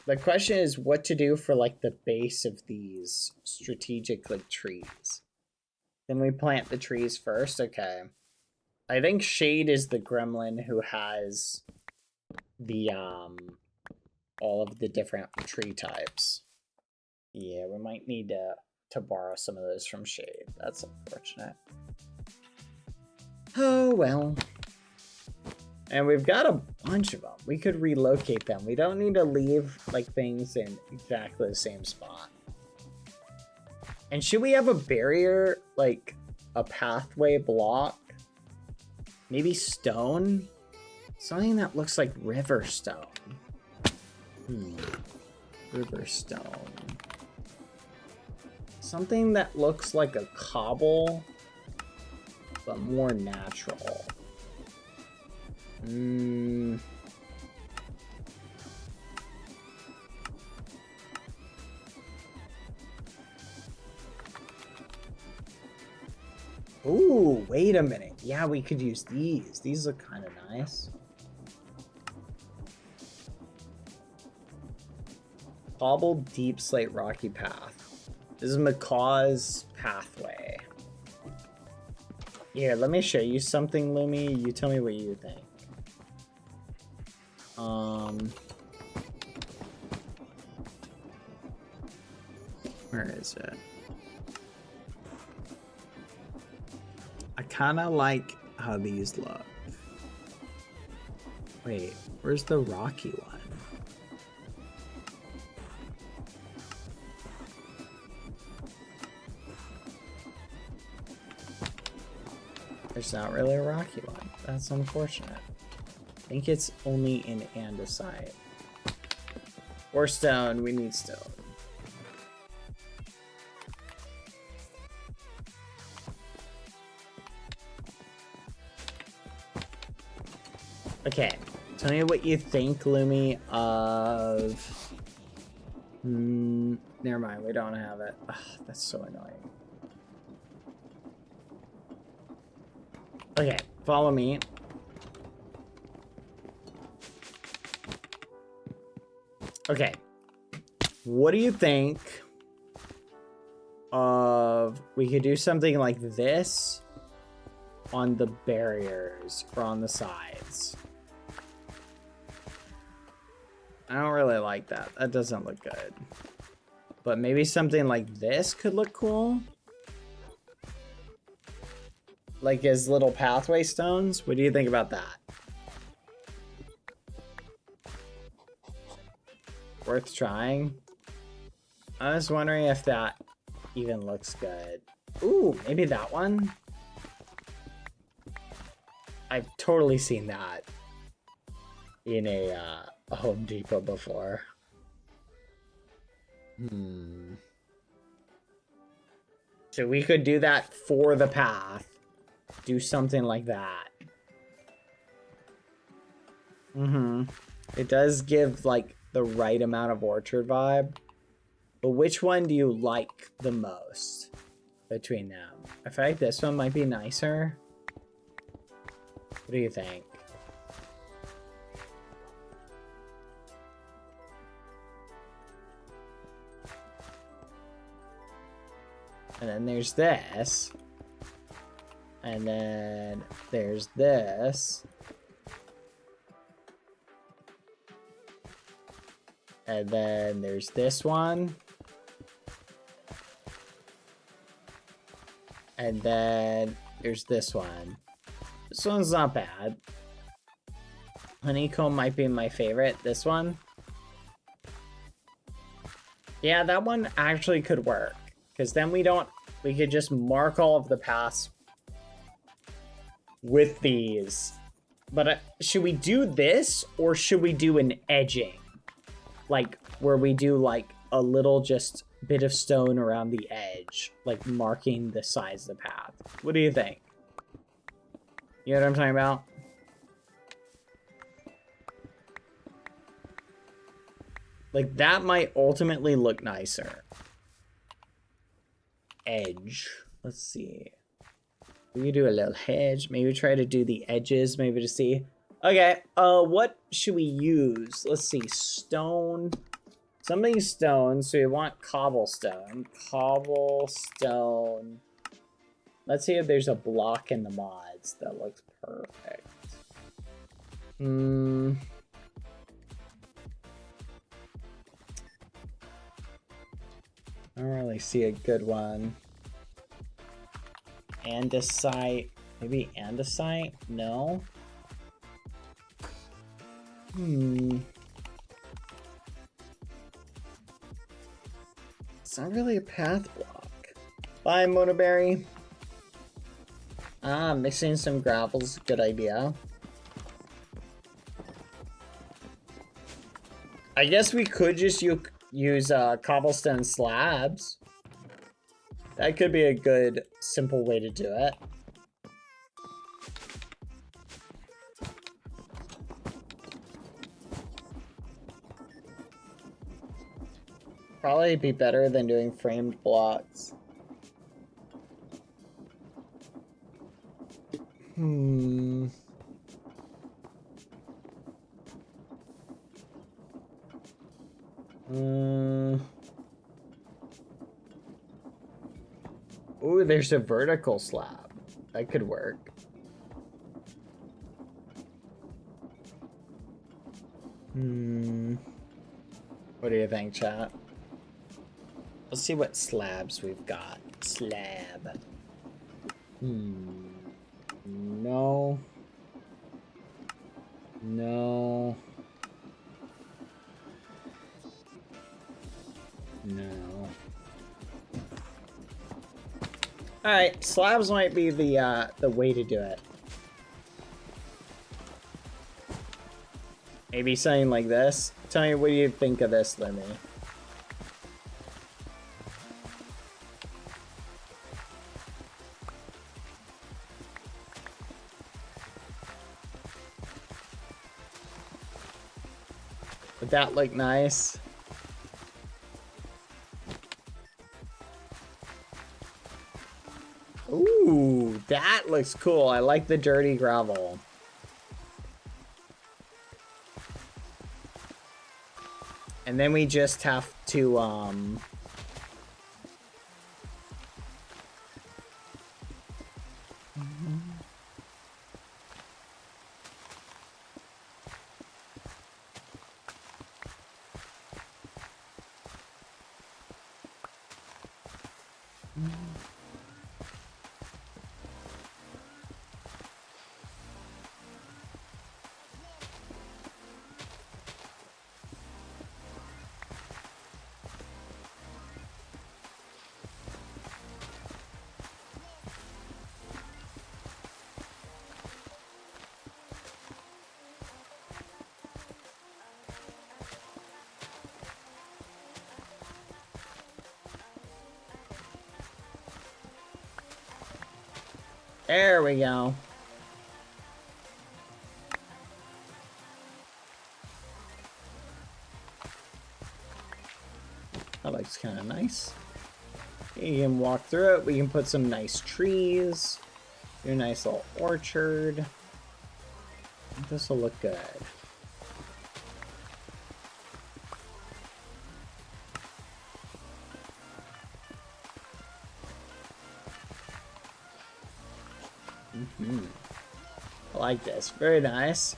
the question is what to do for like the base of these strategic like trees. Then we plant the trees first. Okay. I think Shade is the gremlin who has the all of the different tree types. Yeah, we might need to borrow some of those from Shade. That's unfortunate. Oh well. And we've got a bunch of them. We could relocate them. We don't need to leave like things in exactly the same spot. And should we have a barrier, like a pathway block? Maybe stone? Something that looks like river stone. River stone. Something that looks like a cobble, but more natural. Ooh, wait a minute. Yeah, we could use these. These look kind of nice. Cobbled deep slate rocky path. This is Macaw's pathway. Here, let me show you something, Lumi. You tell me what you think. Where is it? I kind of like how these look. Wait, where's the rocky one? There's not really a rocky one. That's unfortunate. I think it's only in andesite. Or stone. We need stone. Okay. Tell me what you think, Lumi, of... never mind. We don't have it. Ugh, that's so annoying. Okay, follow me. Okay. What do you think of... We could do something like this on the barriers or on the sides. I don't really like that. That doesn't look good. But maybe something like this could look cool. Like as little pathway stones. What do you think about that? Worth trying. I was wondering if that even looks good. Ooh, maybe that one? I've totally seen that in a Home Depot before. So we could do that for the path. Do something like that. It does give, like, the right amount of orchard vibe. But which one do you like the most between them? I feel like this one might be nicer. What do you think? And then there's this. And then there's this. And then there's this one. And then there's this one. This one's not bad. Honeycomb might be my favorite. This one. Yeah, that one actually could work. Because then we could just mark all of the paths with these. But should we do this or should we do an edging? Like, where we do, like, a little just bit of stone around the edge. Like, marking the size of the path. What do you think? You know what I'm talking about? Like, that might ultimately look nicer. Edge. Let's see. We could do a little hedge. Maybe try to do the edges, maybe to see. Okay, what should we use? Let's see, stone. Something stone, so we want cobblestone. Cobblestone. Let's see if there's a block in the mods that looks perfect. I don't really see a good one. Andesite. Maybe andesite? No. It's not really a path block. Bye, Motoberry. Mixing some gravel's a good idea. I guess we could just use cobblestone slabs. That could be a good, simple way to do it. Probably be better than doing framed blocks. Ooh, there's a vertical slab. That could work. What do you think, chat? Let's see what slabs we've got. Slab. No. No. No. Alright, slabs might be the way to do it. Maybe something like this. Tell me, what do you think of this, Lemmy? Would that look nice? Ooh, that looks cool. I like the dirty gravel. And then we just have to, There we go. That looks kind of nice. You can walk through it. We can put some nice trees. Do a nice little orchard. This will look good. I like this. Very nice.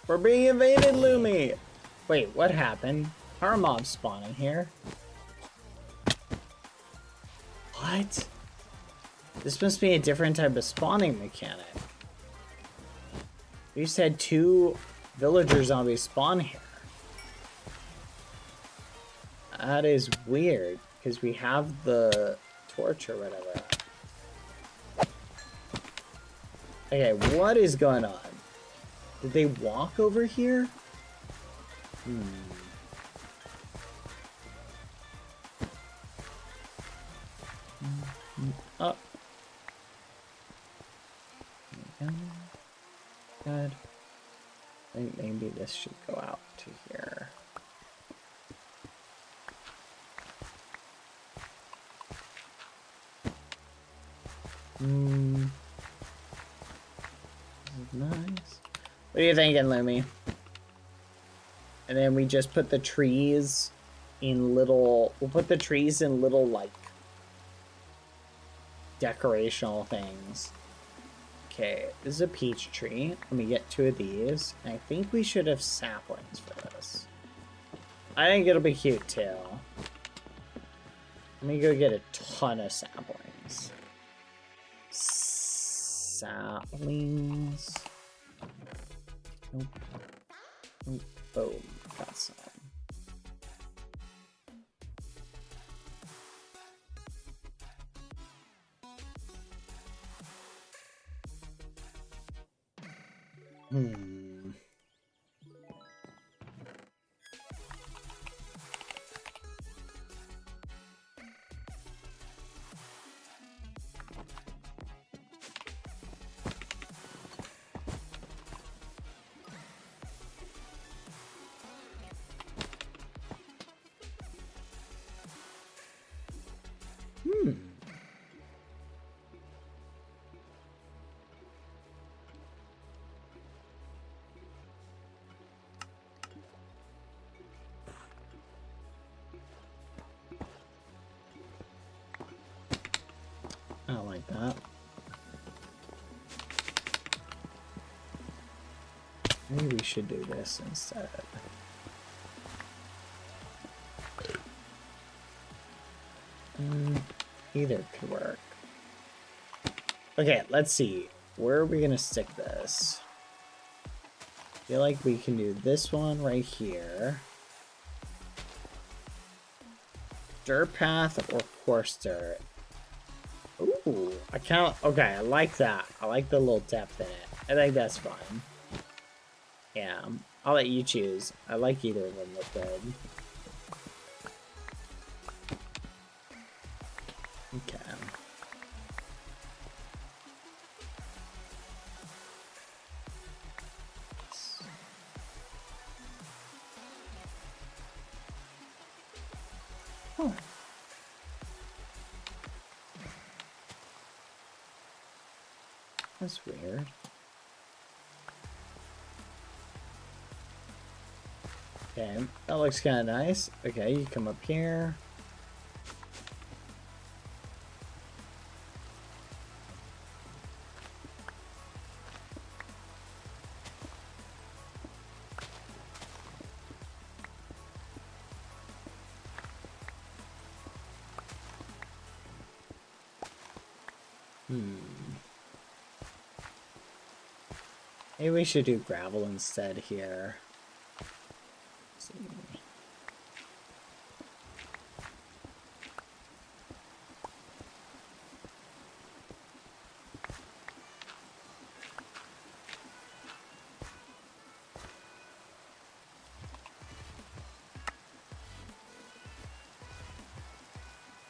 We're being invaded, Lumi! Wait, what happened? How are mobs spawning here? What? This must be a different type of spawning mechanic. We just had 2 villager zombies spawn here. That is weird, because we have the torch or whatever. Okay, what is going on? Did they walk over here? Oh. Good. I think maybe this should go out to here. Nice. What are you thinking, Lumi? And then we just put the trees in little... We'll put the trees in little, like, decorational things. Okay, this is a peach tree. Let me get 2 of these. And I think we should have saplings for this. I think it'll be cute, too. Let me go get a ton of saplings. Saplings. Nope. Nope. Boom. Got some. I don't like that. Maybe we should do this instead. Either could work. Okay, let's see. Where are we gonna stick this? I feel like we can do this one right here. Dirt path or coarse dirt? Ooh, I count. Okay, I like that. I like the little depth in it. I think that's fun. Yeah, I'll let you choose. I like either of them look good. Okay. Oh. That's weird. Okay, that looks kind of nice. Okay, you come up here. Maybe we should do gravel instead here. Let's see.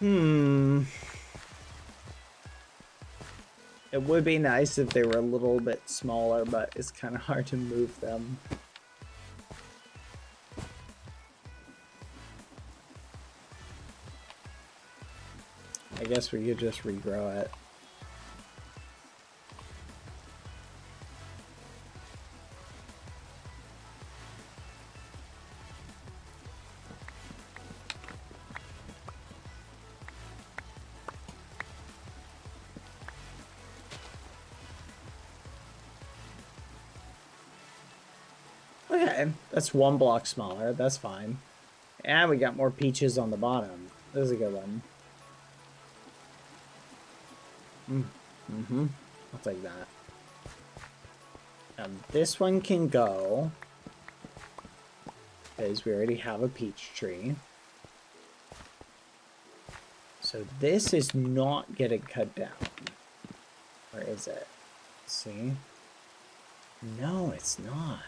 It would be nice if they were a little bit smaller, but it's kind of hard to move them. I guess we could just regrow it. Okay, that's 1 block smaller. That's fine. And we got more peaches on the bottom. This is a good one. I'll take that. Now this one can go, because we already have a peach tree. So this is not getting cut down. Or is it? Let's see. No, it's not.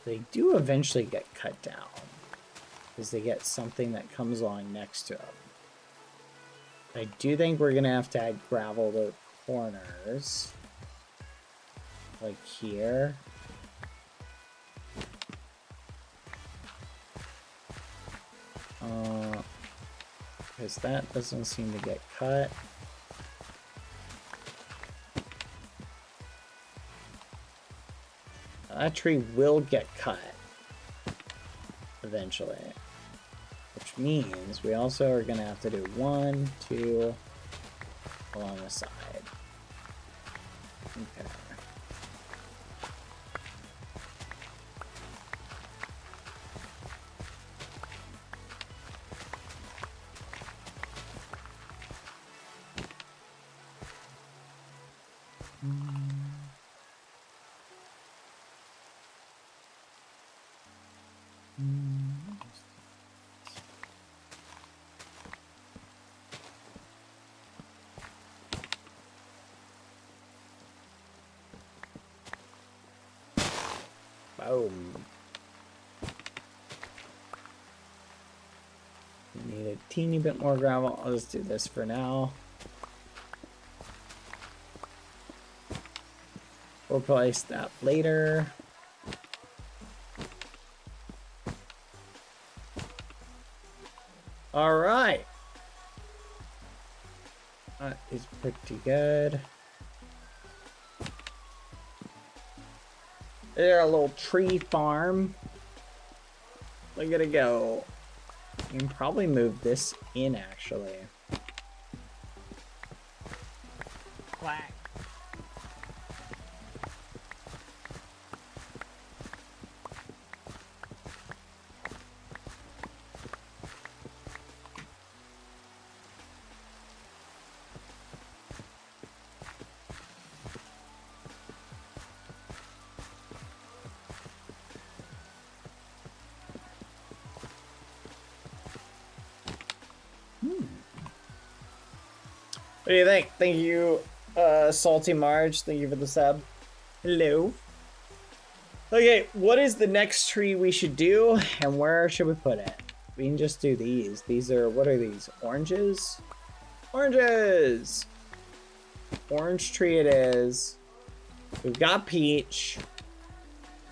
They do eventually get cut down, because they get something that comes along next to them. I do think we're gonna have to add gravel to corners, like here. Because that doesn't seem to get cut. That tree will get cut eventually, which means we also are going to have to do 1, 2 along the side. Okay. Boom. Need a teeny bit more gravel. I'll just do this for now. We'll place that later. All right. That is pretty good. There, a little tree farm. Look at it go. You can probably move this in, actually. Quack. What do you think? Thank you, Salty Marge. Thank you for the sub. Hello. Okay, what is the next tree we should do, and where should we put it? We can just do these. These are, what are these? Oranges? Oranges! Orange tree it is. We've got peach.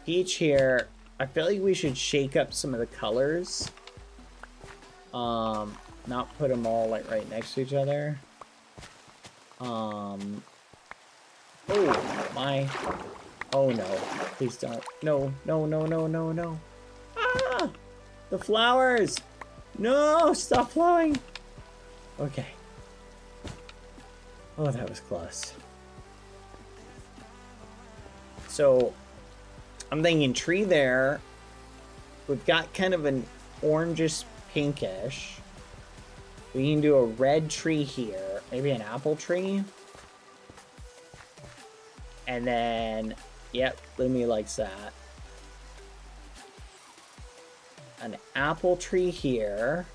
Peach here. I feel like we should shake up some of the colors. Not put them all like right next to each other. Oh my. Oh no. Please don't. No, no, no, no, no, no. Ah! The flowers! No! Stop flowing! Okay. Oh, that was close. So, I'm thinking tree there. We've got kind of an orangish pinkish. We can do a red tree here. Maybe an apple tree. And then, yep, Lumi likes that. An apple tree here.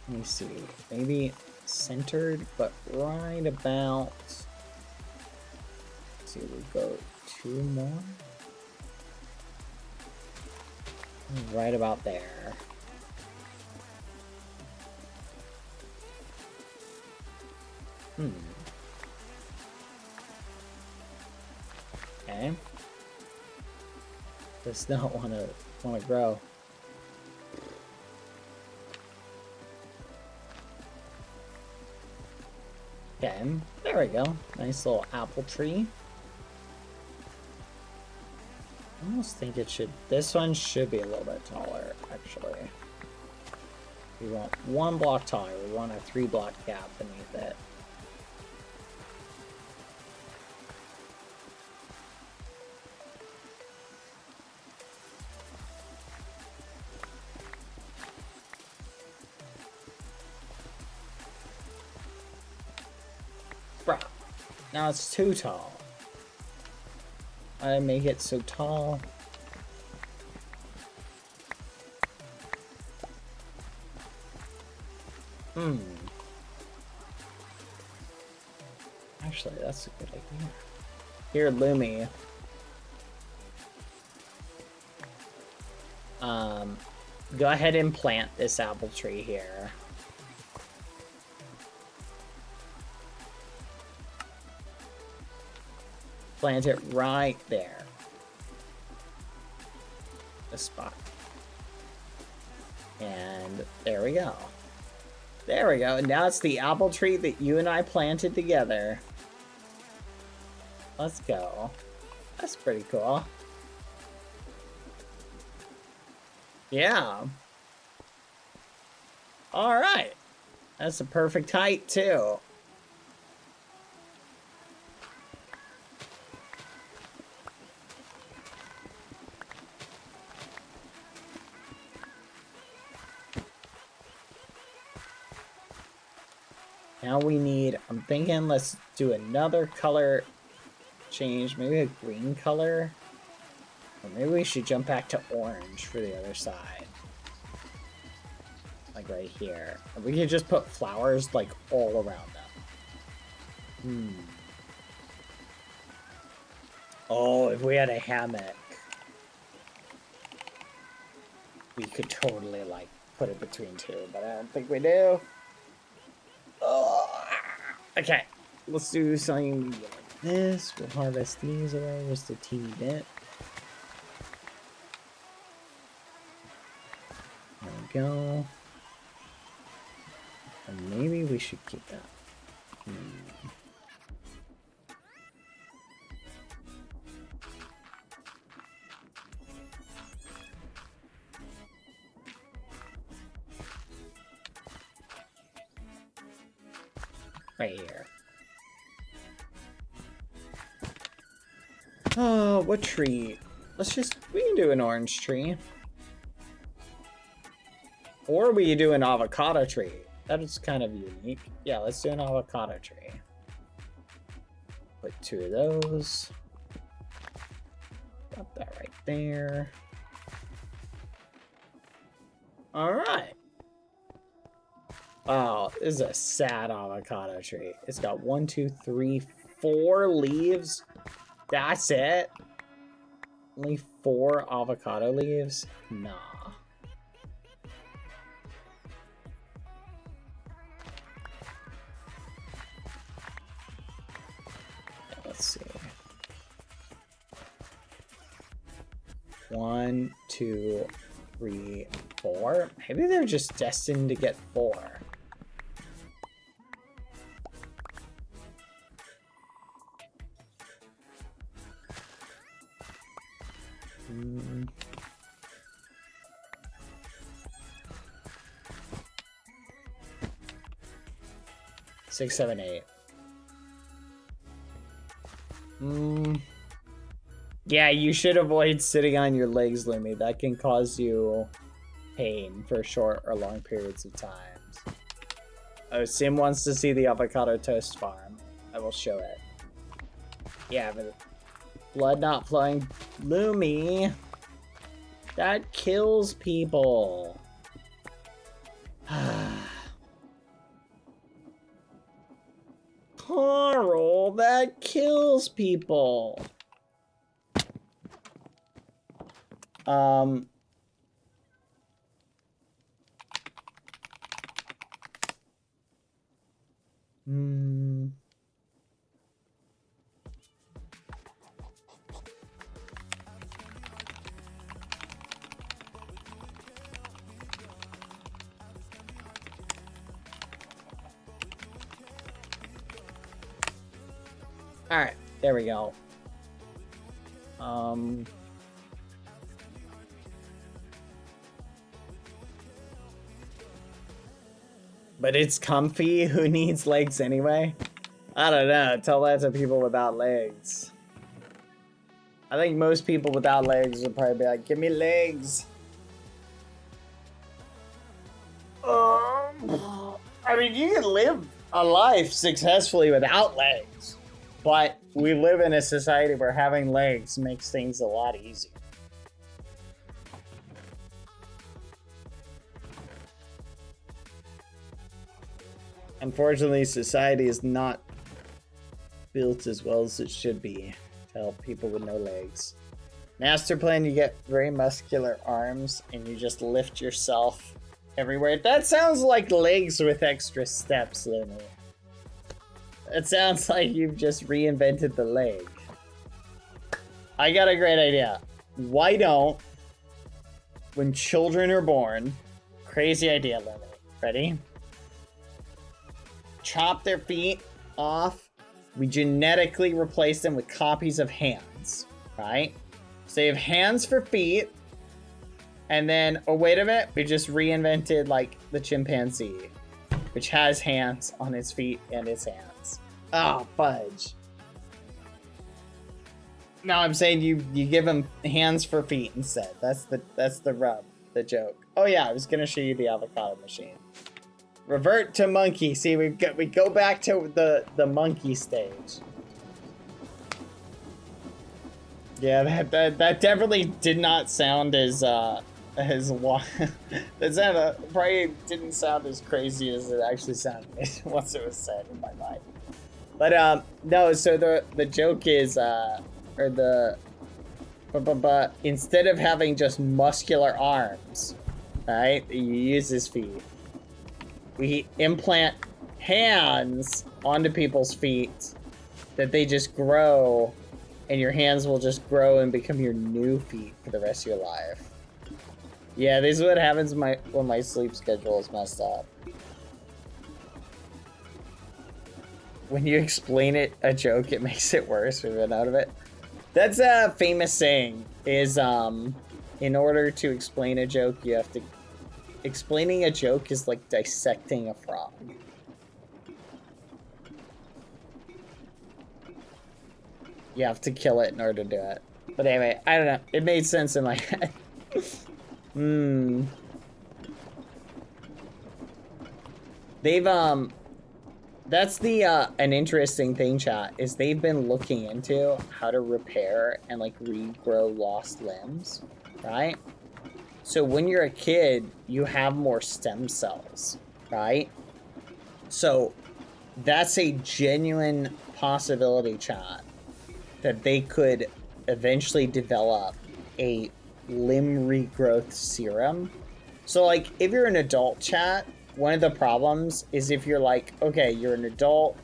Let me see. Maybe centered, but right about. Let's see, we'll go 2 more. Right about there. Okay. Does not wanna grow. Okay, there we go. Nice little apple tree. I almost think it should. This one should be a little bit taller, actually. We want 1 block taller. We want a 3 block gap beneath it. Bruh. Now it's too tall. I make it so tall. Actually, that's a good idea. Here, Lumi. Go ahead and plant this apple tree here. Plant it right there. This spot. And there we go. There we go. And now it's the apple tree that you and I planted together. Let's go. That's pretty cool. Yeah. All right. That's the perfect height, too. Now we need, I'm thinking let's do another color change, maybe a green color. Or maybe we should jump back to orange for the other side. Like right here. And we could just put flowers like all around them. Oh, if we had a hammock, we could totally like put it between two, but I don't think we do. Oh. Okay, let's do something like this. We'll harvest these away just a teeny bit. There we go. And maybe we should keep that. Right here. Oh, what tree? We can do an orange tree. Or we can do an avocado tree. That is kind of unique. Yeah, let's do an avocado tree. Put 2 of those. Got that right there. Alright. Wow, this is a sad avocado tree. It's got 1, 2, 3, 4 leaves. That's it? Only 4 avocado leaves? Nah. Let's see. 1, 2, 3, 4. Maybe they're just destined to get 4. Six, 7, 8. Yeah, you should avoid sitting on your legs, Lumi. That can cause you pain for short or long periods of times. Oh, Sim wants to see the avocado toast farm. I will show it. Yeah, but blood not flowing. Lumi! That kills people. Carl, that kills people. Alright, there we go. But it's comfy. Who needs legs anyway? I don't know. Tell that to people without legs. I think most people without legs would probably be like, give me legs. I mean, you can live a life successfully without legs. But we live in a society where having legs makes things a lot easier. Unfortunately, society is not built as well as it should be to help people with no legs. Master plan, you get very muscular arms and you just lift yourself everywhere. That sounds like legs with extra steps, Lily. It sounds like you've just reinvented the leg. I got a great idea. Why don't, when children are born, crazy idea, Lily. Ready? Chop their feet off. We genetically replace them with copies of hands, right? So you have hands for feet. And then, oh, wait a minute. We just reinvented, like, the chimpanzee, which has hands on its feet and its hands. Oh, fudge. No, I'm saying you give them hands for feet instead. That's the rub, the joke. Oh yeah, I was gonna show you the avocado machine. Revert to monkey. See, we go back to the monkey stage. Yeah, that definitely did not sound as that probably didn't sound as crazy as it actually sounded once it was said in my mind. But no, so the joke is but instead of having just muscular arms, right? You use his feet. We implant hands onto people's feet that they just grow, and your hands will just grow and become your new feet for the rest of your life. Yeah, this is what happens when my sleep schedule is messed up. When you explain a joke, it makes it worse. We run out of it. That's a famous saying, is in order to explain a joke, you have to... Explaining a joke is like dissecting a frog. You have to kill it in order to do it. But anyway, I don't know. It made sense in my head. They've, that's an interesting thing, chat, is they've been looking into how to repair and, like, regrow lost limbs, right? So when you're a kid, you have more stem cells, right? So that's a genuine possibility, chat, that they could eventually develop a limb regrowth serum. So, like, if you're an adult, chat, one of the problems is if you're like, okay, you're an adult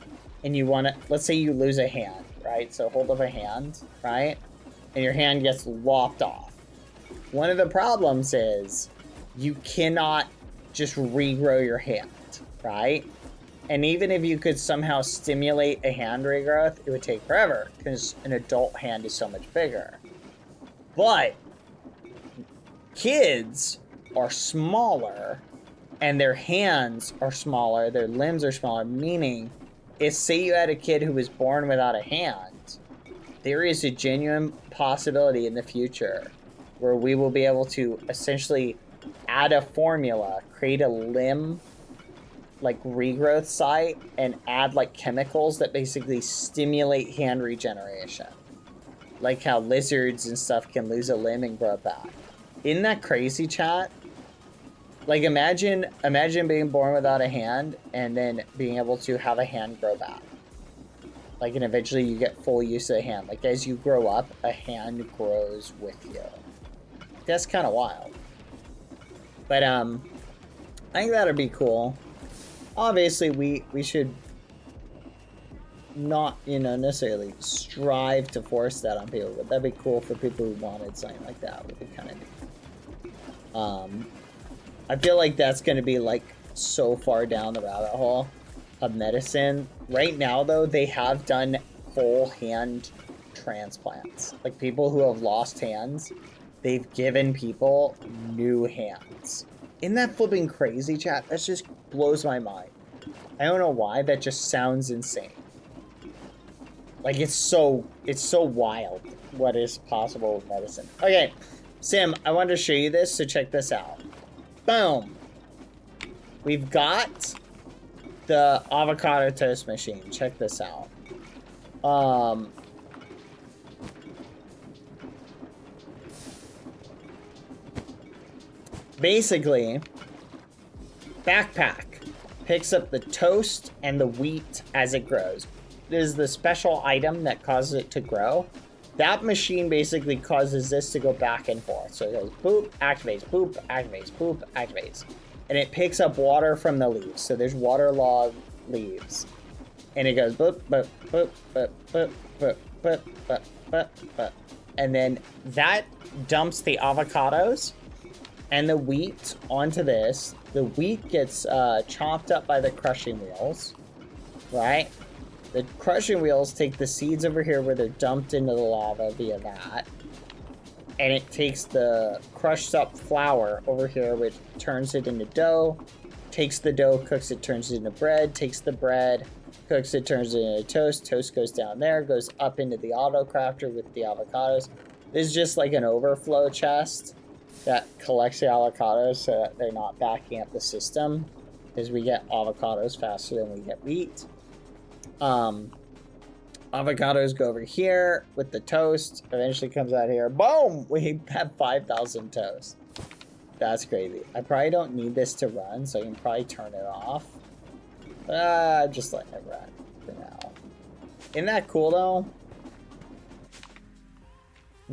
and you want to, let's say you lose a hand, right? So hold up a hand, right? And your hand gets lopped off. One of the problems is you cannot just regrow your hand, right? And even if you could somehow stimulate a hand regrowth, it would take forever because an adult hand is so much bigger. But kids are smaller and their hands are smaller, their limbs are smaller, meaning if, say, you had a kid who was born without a hand, there is a genuine possibility in the future where we will be able to essentially add a formula, create a limb, like, regrowth site, and add, like, chemicals that basically stimulate hand regeneration. Like how lizards and stuff can lose a limb and grow it back. Isn't that crazy, chat? Like, imagine being born without a hand and then being able to have a hand grow back. Like, and eventually you get full use of the hand. Like, as you grow up, a hand grows with you. That's kind of wild. But, I think that'd be cool. Obviously, we should not, you know, necessarily strive to force that on people, but that'd be cool for people who wanted something like that. Would be kind of neat. I feel like that's going to be, like, so far down the rabbit hole of medicine. Right now, though, they have done full hand transplants. Like people who have lost hands, they've given people new hands. Isn't that flipping crazy, chat? That just blows my mind. I don't know why, that just sounds insane. Like it's so wild what is possible with medicine. Okay, Sim, I wanted to show you this, so check this out. Boom. We've got the avocado toast machine. Check this out. Basically, backpack picks up the toast and the wheat as it grows. This is the special item that causes it to grow. That machine basically causes this to go back and forth. So it goes boop, activates, boop, activates, boop, activates. And it picks up water from the leaves. So there's waterlogged leaves. And it goes boop, boop, boop, boop, boop, boop, boop, boop, boop, boop. And then that dumps the avocados and the wheat onto this. The wheat gets chopped up by the crushing wheels, right? The crushing wheels take the seeds over here where they're dumped into the lava via that. And it takes the crushed up flour over here, which turns it into dough. Takes the dough, cooks it, turns it into bread. Takes the bread, cooks it, turns it into toast. Toast goes down there, goes up into the auto crafter with the avocados. This is just like an overflow chest that collects the avocados so that they're not backing up the system, because we get avocados faster than we get wheat. Avocados go over here with the toast, eventually comes out here. Boom! We have 5,000 toast. That's crazy. I probably don't need this to run, so I can probably turn it off. I'm just letting it run for now. Isn't that cool though?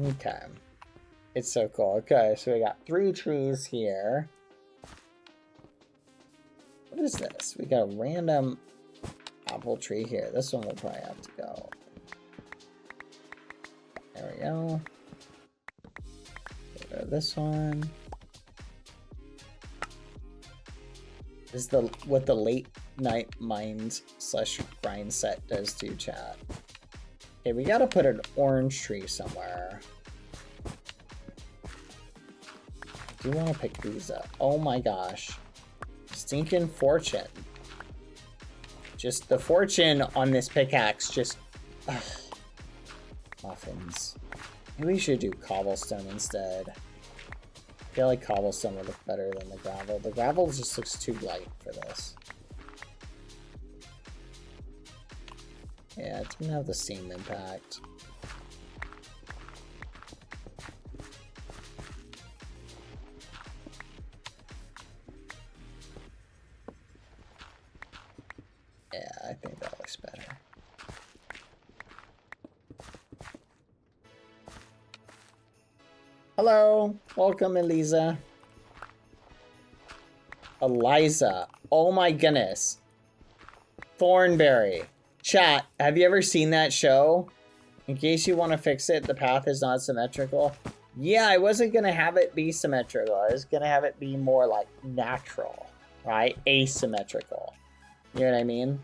Okay. It's so cool. Okay, so we got 3 trees here. What is this? We got a random apple tree here. This one will probably have to go. There we go. Get rid of this one. This is what the late night mind / grind set does to chat. Okay, we gotta put an orange tree somewhere. I do want to pick these up. Oh my gosh. Stinking fortune. Just the fortune on this pickaxe just... Ugh. Muffins. Maybe we should do cobblestone instead. I feel like cobblestone would look better than the gravel. The gravel just looks too light for this. Yeah, it doesn't have the same impact. Yeah, I think that looks better. Hello, welcome Eliza. Eliza, oh my goodness. Thornberry. Chat, have you ever seen that show? In case you want to fix it, the path is not symmetrical. Yeah, I wasn't going to have it be symmetrical. I was going to have it be more like natural, right? Asymmetrical. You know what I mean?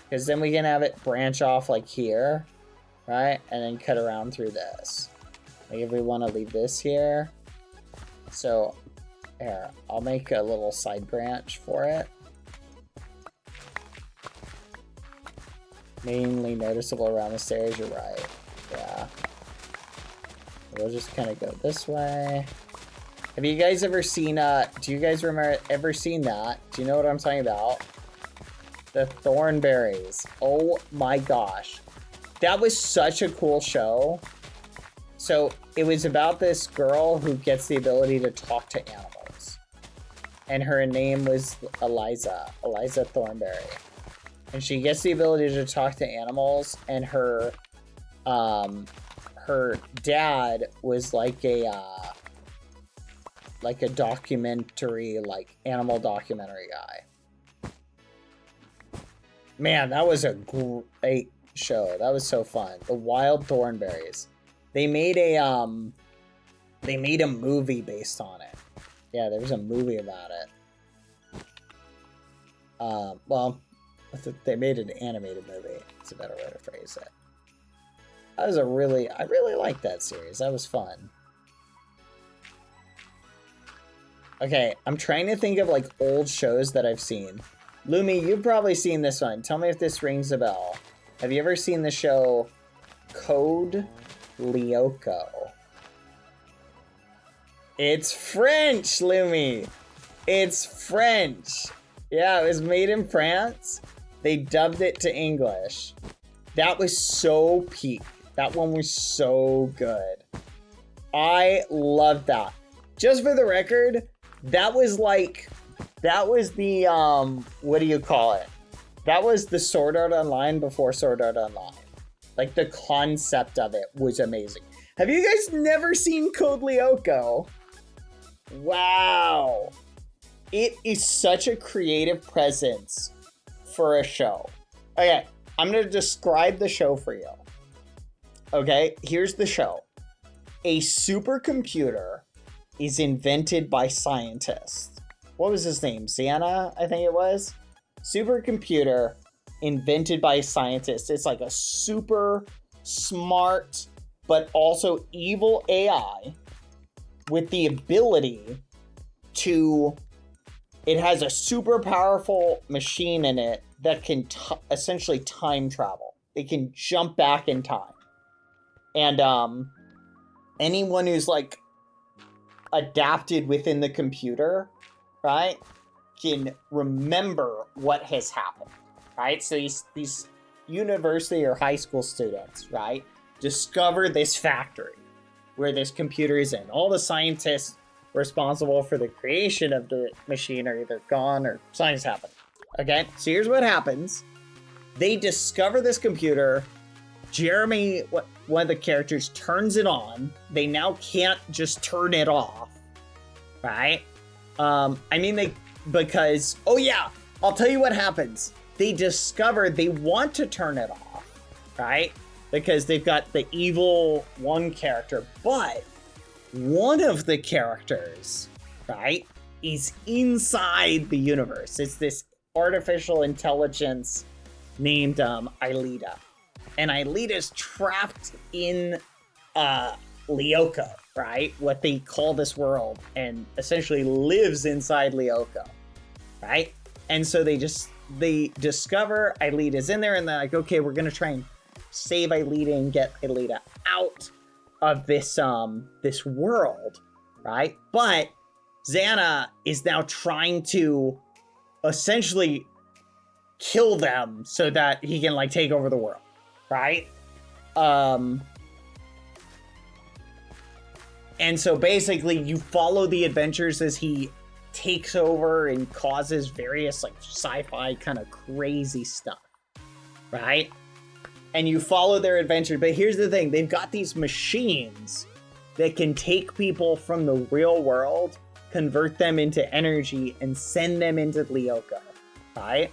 Because then we can have it branch off like here, right? And then cut around through this. Like if we want to leave this here. So, here, I'll make a little side branch for it. Mainly noticeable around the stairs, you're right. Yeah. We'll just kind of go this way. Have you guys ever seen, do you guys remember, ever seen that? Do you know what I'm talking about? The Thornberries. Oh my gosh. That was such a cool show. So it was about this girl who gets the ability to talk to animals. And her name was Eliza Thornberry. And she gets the ability to talk to animals, and her dad was like a documentary, like animal documentary guy. Man, that was a great show. That was so fun. The Wild Thornberries. They made a movie based on it. Yeah, there was a movie about it. Well, they made an animated movie. That's a better way to phrase it. That was I really liked that series. That was fun. Okay, I'm trying to think of like old shows that I've seen. Lumi, you've probably seen this one. Tell me if this rings a bell. Have you ever seen the show Code Lyoko? It's French, Lumi. It's French. Yeah, it was made in France. They dubbed it to English. That was so peak. That one was so good. I loved that. Just for the record, that was the, what do you call it? That was the Sword Art Online before Sword Art Online. Like, the concept of it was amazing. Have you guys never seen Code Lyoko? Wow. It is such a creative presence for a show. Okay, I'm going to describe the show for you. Okay, here's the show. A supercomputer is invented by scientists. What was his name? Xana, I think it was. Supercomputer invented by scientists. It's like a super smart, but also evil AI with the ability to... It has a super powerful machine in it that can essentially time travel. It can jump back in time. And anyone who's like adapted within the computer, right, can remember what has happened, right? So these university or high school students, right, discover this factory where this computer is in. All the scientists responsible for the creation of the machine are either gone or something's happened. Okay, so here's what happens. They discover this computer. Jeremy, one of the characters, turns it on. They now can't just turn it off, right? Because, oh yeah, I'll tell you what happens. They discover they want to turn it off, right? Because they've got the evil one character, but one of the characters, right, is inside the universe. It's this artificial intelligence named Aelita. And Aelita's trapped in Lyoko, right? What they call this world, and essentially lives inside Lyoko, right? And so they discover Aelita's in there, and they're like, okay, we're gonna try and save Aelita and get Aelita out of this this world, right? But Xana is now trying to essentially kill them so that he can like take over the world, right? And so basically you follow the adventures as he takes over and causes various like sci-fi kind of crazy stuff, right? And you follow their adventure. But here's the thing, they've got these machines that can take people from the real world, convert them into energy, and send them into Lyoko, right?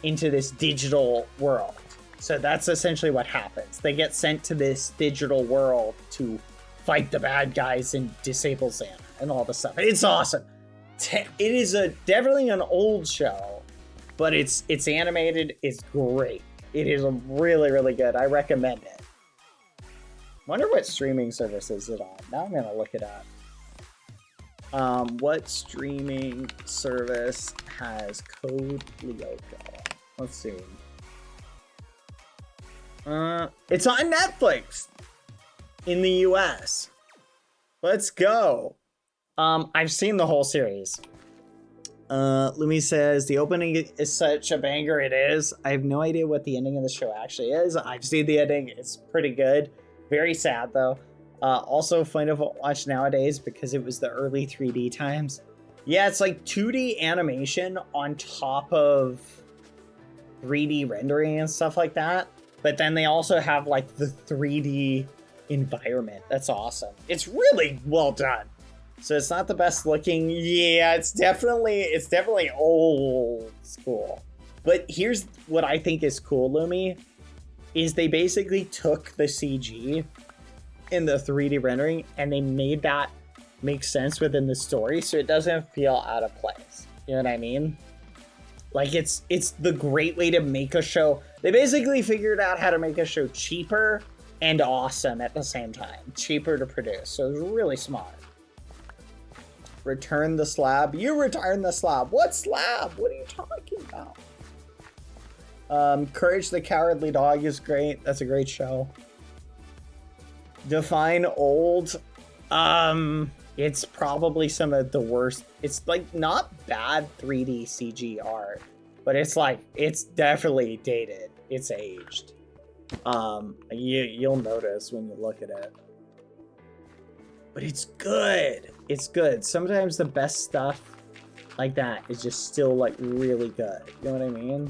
Into this digital world. So that's essentially what happens. They get sent to this digital world to fight the bad guys and disable Xana and all the stuff. It's awesome. It is definitely an old show, but it's animated. It's great. It is really, really good. I recommend it. Wonder what streaming service is it on? Now I'm gonna look it up. What streaming service has Code Lyoko? Let's see. It's on Netflix in the US. Let's go. I've seen the whole series. Lumi says the opening is such a banger. It is. I have no idea what the ending of the show actually is. I've seen the ending. It's pretty good. Very sad though. Also fun to watch nowadays because it was the early 3D times. Yeah, it's like 2D animation on top of 3D rendering and stuff like that. But then they also have like the 3D environment. That's awesome. It's really well done. So it's not the best looking. Yeah, it's definitely old school. But here's what I think is cool, Lumi, is they basically took the CG in the 3D rendering and they made that make sense within the story so it doesn't feel out of place. You know what I mean? Like, it's the great way to make a show. They basically figured out how to make a show cheaper and awesome at the same time. Cheaper to produce. So it was really smart. Return the slab. You return the slab. What slab? What are you talking about? Courage the Cowardly Dog is great. That's a great show. Define old. It's probably some of the worst. It's like not bad 3D CG art, but it's like, it's definitely dated. It's aged. You'll notice when you look at it. But it's good. It's good. Sometimes the best stuff like that is just still like really good. You know what I mean?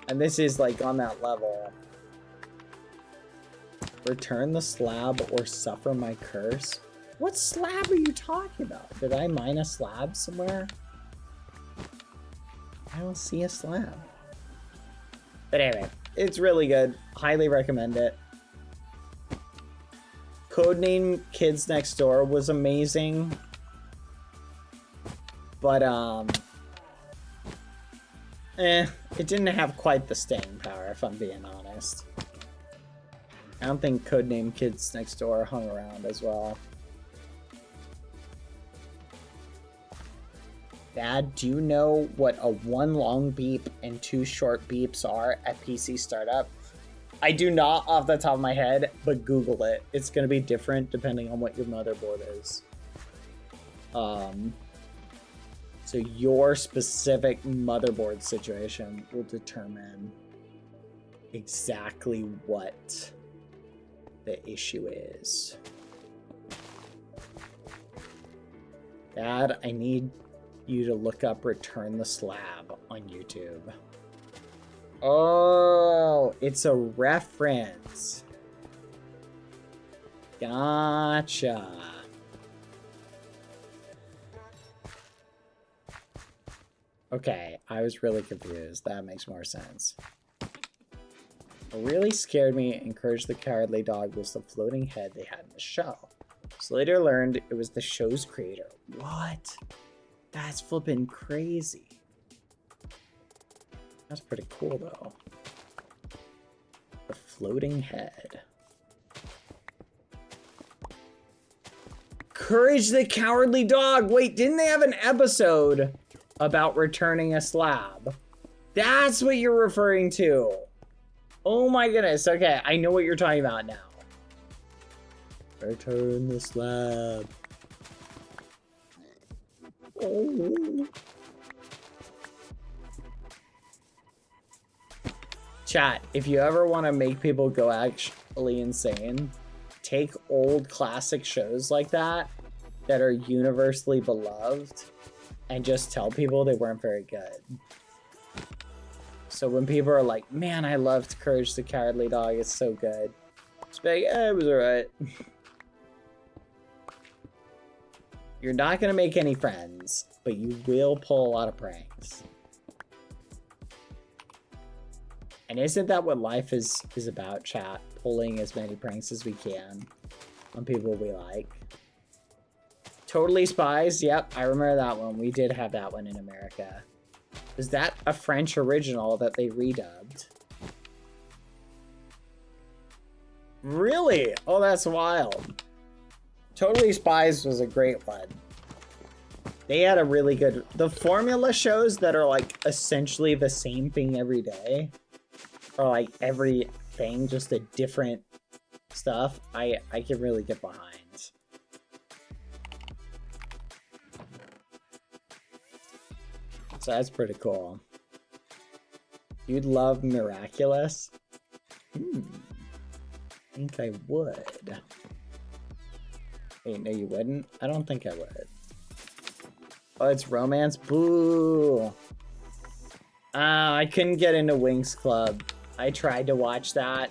And this is like on that level. Return the slab or suffer my curse. What slab are you talking about? Did I mine a slab somewhere? I don't see a slab. But anyway, it's really good. Highly recommend it. Codename Kids Next Door was amazing. But, it didn't have quite the staying power, if I'm being honest. I don't think Codename Kids Next Door hung around as well. Dad, do you know what a 1 long beep and 2 short beeps are at PC startup? I do not off the top of my head, but Google it. It's going to be different depending on what your motherboard is. So your specific motherboard situation will determine exactly what the issue is. Dad, I need you to look up Return the Slab on YouTube. Oh, it's a reference. Gotcha. Okay, I was really confused. That makes more sense. What really scared me and encouraged the Cowardly Dog was the floating head they had in the show. So later learned it was the show's creator. What? That's flipping crazy. That's pretty cool though. The floating head. Courage the Cowardly Dog. Wait, didn't they have an episode about returning a slab? That's what you're referring to. Oh my goodness. Okay, I know what you're talking about now. Return the slab. Oh. Chat, if you ever want to make people go actually insane, take old classic shows like that are universally beloved and just tell people they weren't very good. So when people are like, man, I loved Courage the Cowardly Dog, it's so good. Just be like, it was alright. You're not gonna make any friends, but you will pull a lot of pranks. And isn't that what life is about, chat? Pulling as many pranks as we can on people we like. Totally Spies, yep, I remember that one. We did have that one in America. Is that a French original that they redubbed? Really? Oh, that's wild. Totally Spies was a great one. They had a really good... The formula shows that are like essentially the same thing every day, or like everything, just a different stuff, I can really get behind. So that's pretty cool. You'd love Miraculous? I think I would. Wait, no you wouldn't? I don't think I would. Oh, it's romance? Boo! I couldn't get into Winx Club. I tried to watch that.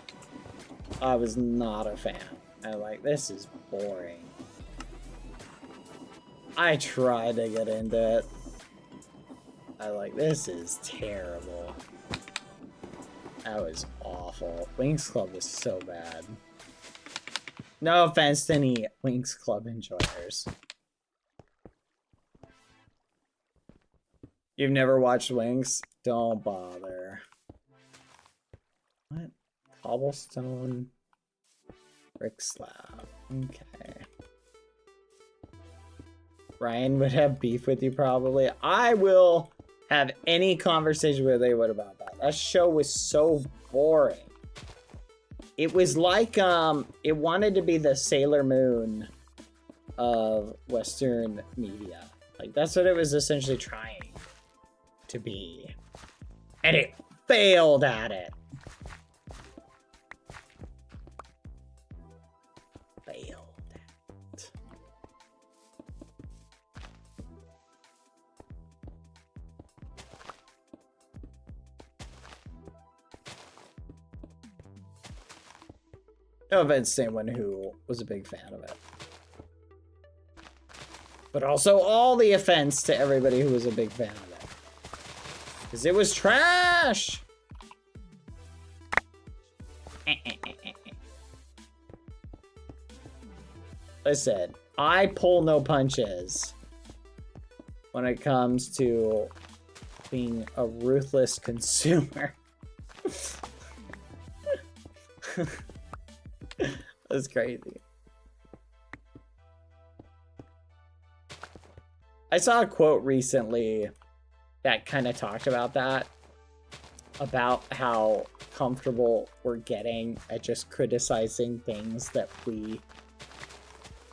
I was not a fan. I'm like, this is boring. I tried to get into it. I like, this is terrible. That was awful. Winx Club was so bad. No offense to any Winx Club enjoyers. You've never watched Winx? Don't bother. What? Cobblestone brick slab. Okay. Ryan would have beef with you probably. I will have any conversation with anyone about that. That show was so boring. It was like it wanted to be the Sailor Moon of Western media. Like that's what it was essentially trying to be. And it failed at it. Failed at it. No offense to anyone who was a big fan of it. But also all the offense to everybody who was a big fan of it. Because it was trash! Listen, I pull no punches when it comes to being a ruthless consumer. That's crazy. I saw a quote recently that kind of talked about that. About how comfortable we're getting at just criticizing things that we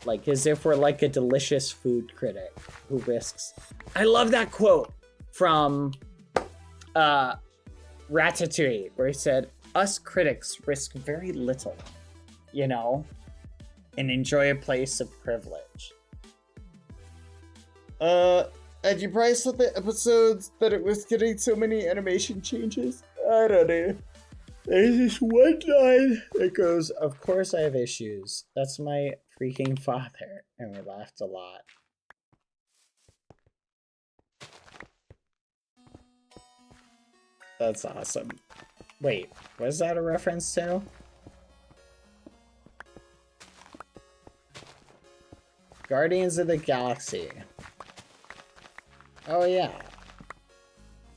like, as if we're like a delicious food critic who risks. I love that quote from Ratatouille, where he said, "Us critics risk very little, you know, and enjoy a place of privilege." Had you probably saw the episodes that it was getting so many animation changes? I don't know. There's this one line that goes, "Of course I have issues. That's my freaking father." And we laughed a lot. That's awesome. Wait, was that a reference to? Guardians of the Galaxy. Oh yeah.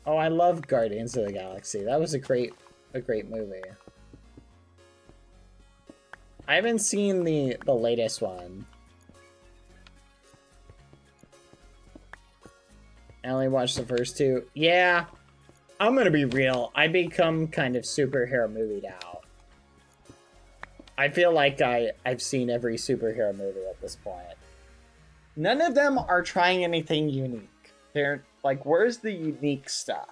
Oh, I love Guardians of the Galaxy. That was a great movie. I haven't seen the latest one. I only watched the first two. Yeah, I'm gonna be real. I become kind of superhero movie out. I feel like I've seen every superhero movie at this point. None of them are trying anything unique. They're like, where's the unique stuff?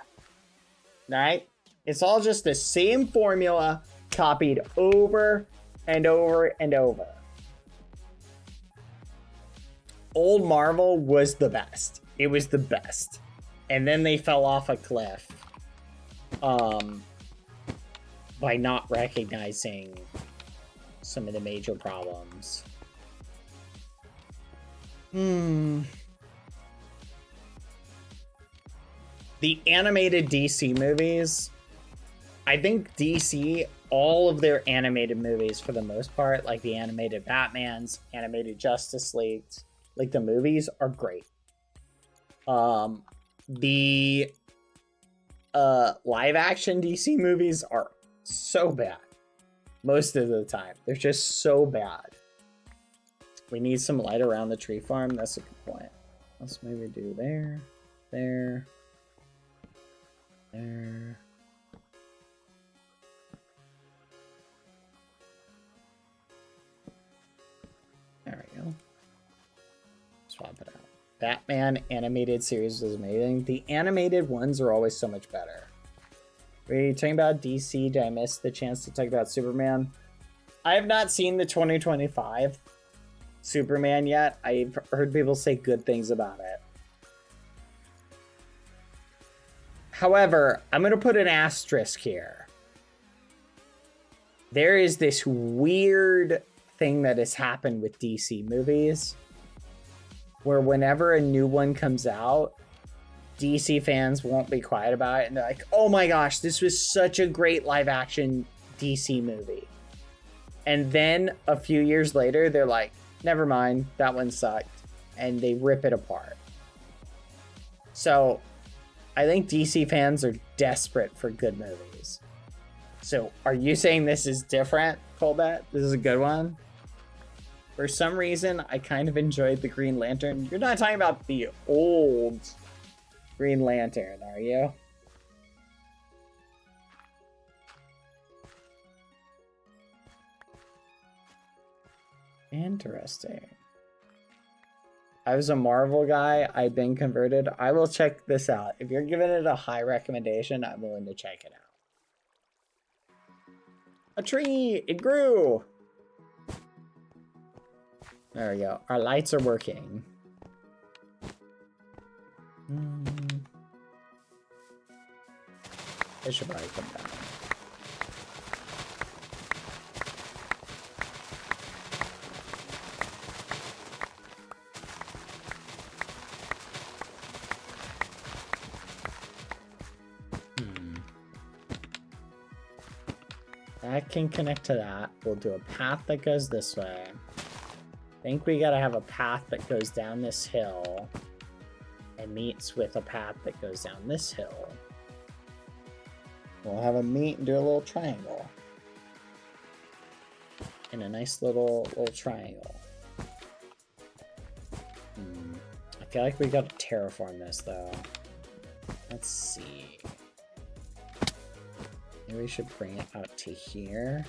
Right? It's all just the same formula copied over and over and over. Old Marvel was the best. It was the best. And then they fell off a cliff by not recognizing some of the major problems. The animated DC movies, I think DC, all of their animated movies for the most part, like the animated Batmans, animated Justice League, like the movies are great. The live action DC movies are so bad. Most of the time. They're just so bad. We need some light around the tree farm. That's a good point. Let's maybe do there, there. There. There we go. Swap it out. Batman animated series was amazing. The animated ones are always so much better. Were you talking about DC? Did I miss the chance to talk about Superman? I have not seen the 2025 Superman yet. I've heard people say good things about it. However, I'm going to put an asterisk here. There is this weird thing that has happened with DC movies where whenever a new one comes out, DC fans won't be quiet about it. And they're like, oh my gosh, this was such a great live action DC movie. And then a few years later, they're like, never mind, that one sucked. And they rip it apart. So I think DC fans are desperate for good movies. So are you saying this is different, Colbert? This is a good one? For some reason, I kind of enjoyed the Green Lantern. You're not talking about the old Green Lantern, are you? Interesting. I was a Marvel guy. I've been converted. I will check this out. If you're giving it a high recommendation, I'm willing to check it out. A tree! It grew! There we go. Our lights are working. It should probably come down. That can connect to that. We'll do a path that goes this way. I think we gotta have a path that goes down this hill and meets with a path that goes down this hill. We'll have a meet and do a little triangle. And a nice little triangle. I feel like we gotta terraform this though. Let's see. Maybe we should bring it out to here.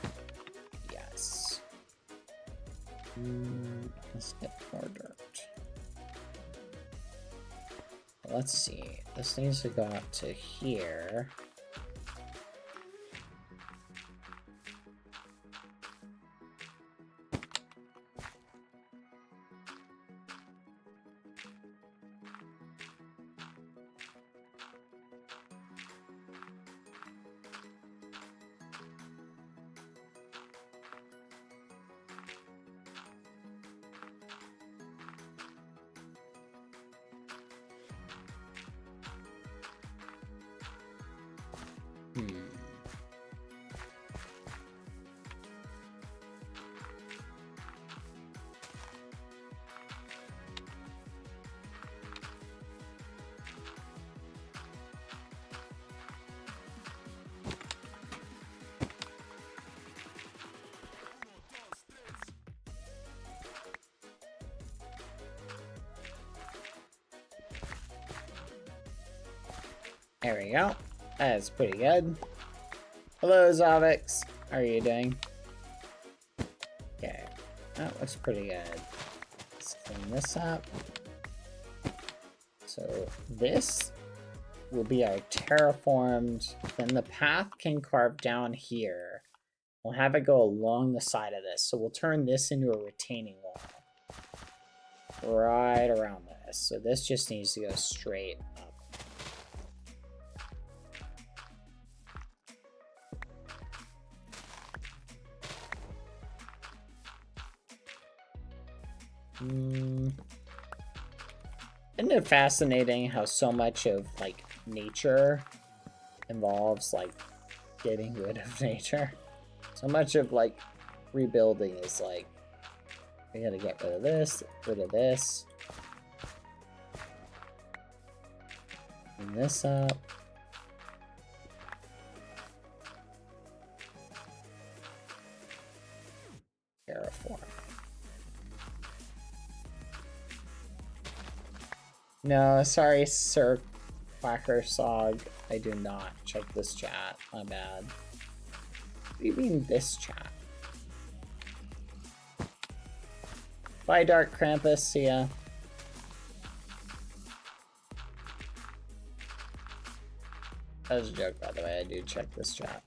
Yes. Let's get more dirt. Let's see. This needs to go out to here. There we go. That's pretty good. Hello, Zavix. How are you doing? Okay. That looks pretty good. Let's clean this up. So this will be our terraformed. Then the path can carve down here. We'll have it go along the side of this. So we'll turn this into a retaining wall. Right around this. So this just needs to go straight up. Isn't it fascinating how so much of like nature involves like getting rid of nature? So much of like rebuilding is like we gotta get rid of this, clean this up. Terraform. No, sorry, Sir Quacker Sog. I do not check this chat. My bad. What do you mean this chat? Bye, Dark Krampus. See ya. That was a joke, by the way. I do check this chat.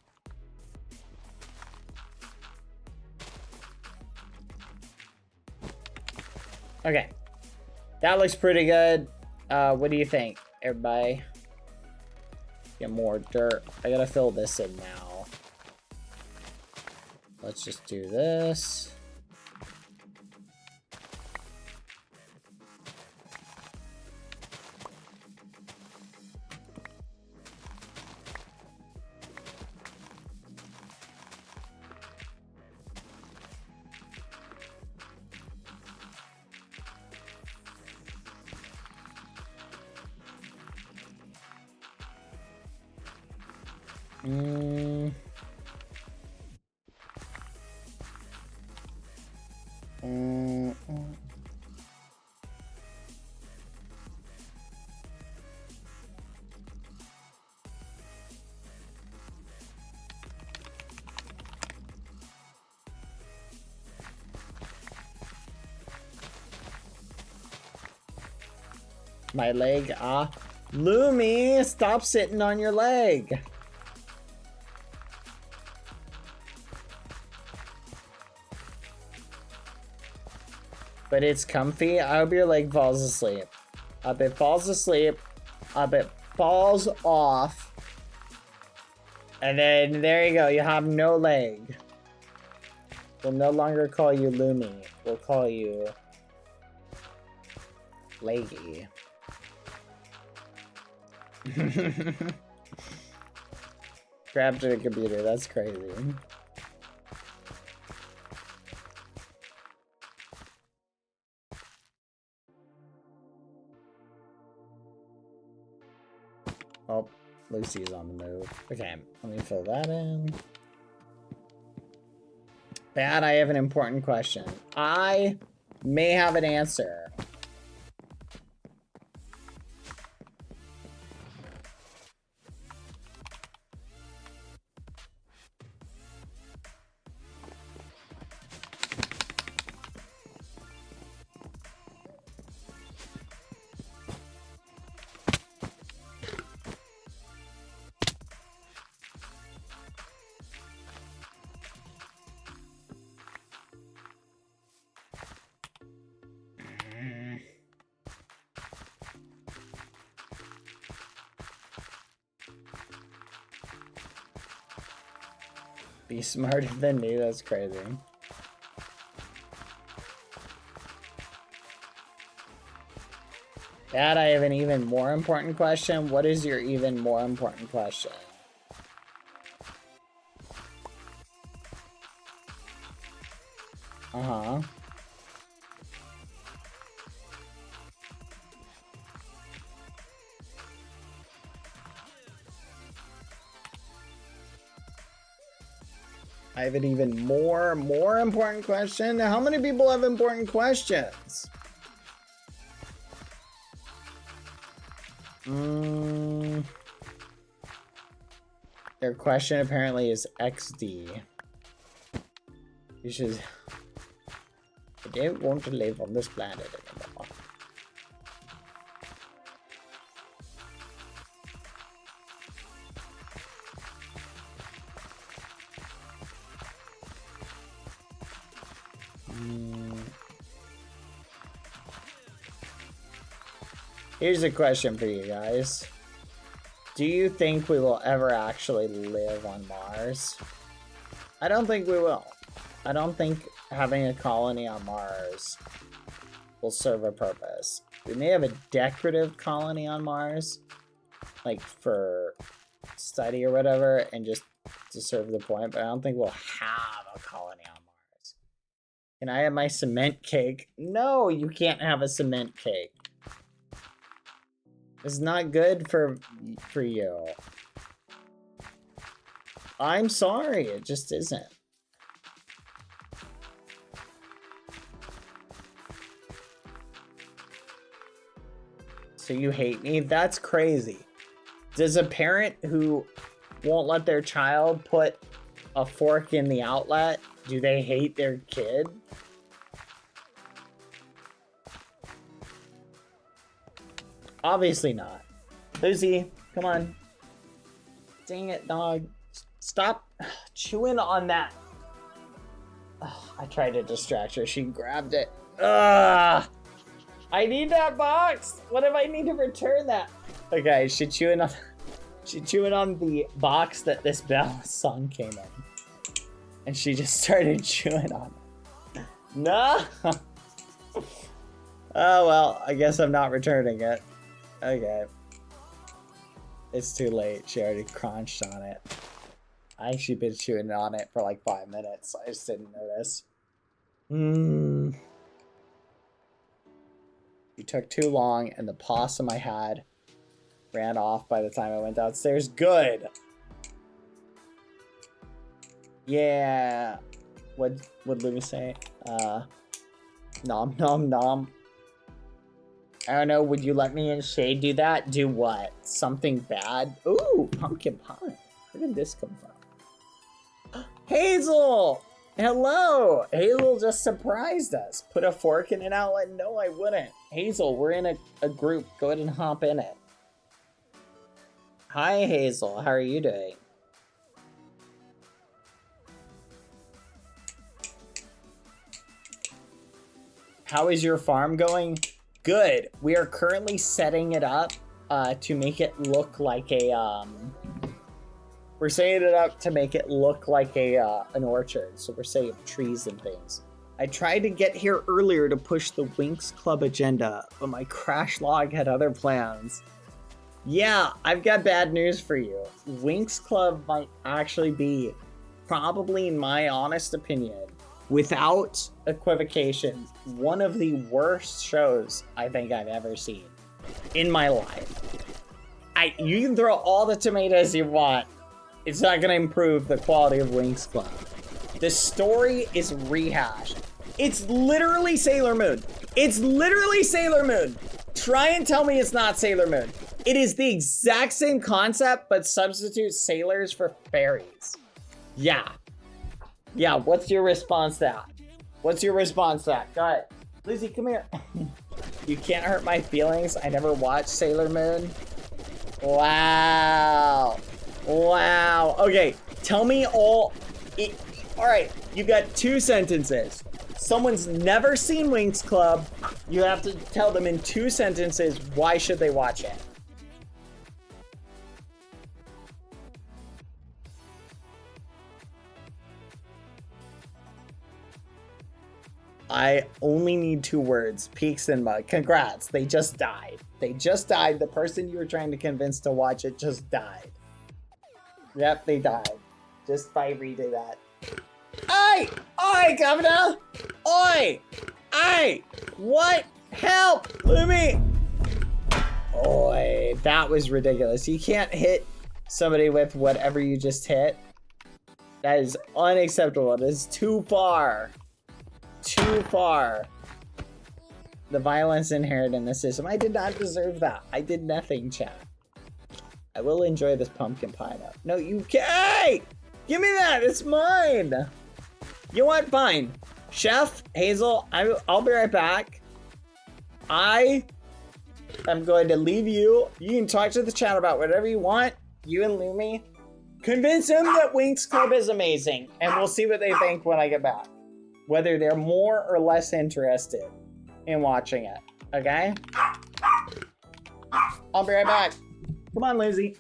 Okay. That looks pretty good. What do you think, everybody? Get more dirt. I gotta fill this in now. Let's just do this. Mm. My leg, Lumi, stop sitting on your leg. But it's comfy. I hope your leg falls asleep. I hope it falls asleep. I hope it falls off. And then there you go. You have no leg. We'll no longer call you Lumi. We'll call you Leggy. Grabbed the computer. That's crazy. Oh, Lucy's on the move. Okay, let me fill that in. Bad, I have an important question. I may have an answer. Be smarter than me, that's crazy. Dad, I have an even more important question. What is your even more important question? Uh-huh. I have an even more important question. How many people have important questions? Their question apparently is XD. You should... I don't want to live on this planet anymore. Here's a question for you guys. Do you think we will ever actually live on Mars? I don't think we will. I don't think having a colony on Mars will serve a purpose. We may have a decorative colony on Mars, like for study or whatever, and just to serve the point, but I don't think we'll have a colony on Mars. Can I have my cement cake? No, you can't have a cement cake. It's not good for you. I'm sorry, it just isn't. So you hate me? That's crazy. Does a parent who won't let their child put a fork in the outlet, do they hate their kid? Obviously not. Lucy, come on. Dang it, dog. Stop chewing on that. Ugh, I tried to distract her. She grabbed it. Ugh. I need that box. What if I need to return that? Okay, she's chewing on the box that this Bell song came in. And she just started chewing on it. No. Oh well, I guess I'm not returning it. Okay. It's too late. She already crunched on it. I actually been chewing on it for like 5 minutes. I just didn't notice. You took too long and the possum I had ran off by the time I went downstairs. Good. Yeah. What would Lumi say? Nom nom nom. I don't know, would you let me and Shay do that? Do what? Something bad? Ooh, pumpkin pie. Where did this come from? Hazel! Hello! Hazel just surprised us. Put a fork in an outlet? No, I wouldn't. Hazel, we're in a group. Go ahead and hop in it. Hi, Hazel. How are you doing? How is your farm going? Good. We are currently setting it up to make it look like a we're setting it up to make it look like a an orchard. So we're setting up trees and things. I tried to get here earlier to push the Winx Club agenda, but my crash log had other plans. Yeah, I've got bad news for you. Winx Club might actually be, probably in my honest opinion, without equivocation, one of the worst shows I think I've ever seen in my life. You can throw all the tomatoes you want. It's not gonna improve the quality of Winx Club. The story is rehashed. It's literally Sailor Moon. It's literally Sailor Moon. Try and tell me it's not Sailor Moon. It is the exact same concept, but substitute sailors for fairies. Yeah. Yeah, what's your response to that? What's your response to that? Go ahead. Lizzie, come here. You can't hurt my feelings. I never watched Sailor Moon. Wow. Wow. Okay, tell me all right, you got 2 sentences. Someone's never seen Winx Club. You have to tell them in 2 sentences why should they watch it. I only need 2 words. Peaks and mud. Congrats. They just died. They just died. The person you were trying to convince to watch it just died. Yep, they died. Just by reading that. Oi! Oi, Governor! Oi! Oi! What? Help! Lumi! Oi, that was ridiculous. You can't hit somebody with whatever you just hit. That is unacceptable. It is too far. Too far. The violence inherent in the system. I did not deserve that. I did nothing, chat. I will enjoy this pumpkin pie though. No, you can't. Hey! Give me that. It's mine. You want? Fine. Chef, Hazel, I'll be right back. I am going to leave you. You can talk to the chat about whatever you want. You and Lumi. Convince them that Winx Club is amazing. And we'll see what they think when I get back. Whether they're more or less interested in watching it. Okay? I'll be right back. Come on, Lizzie.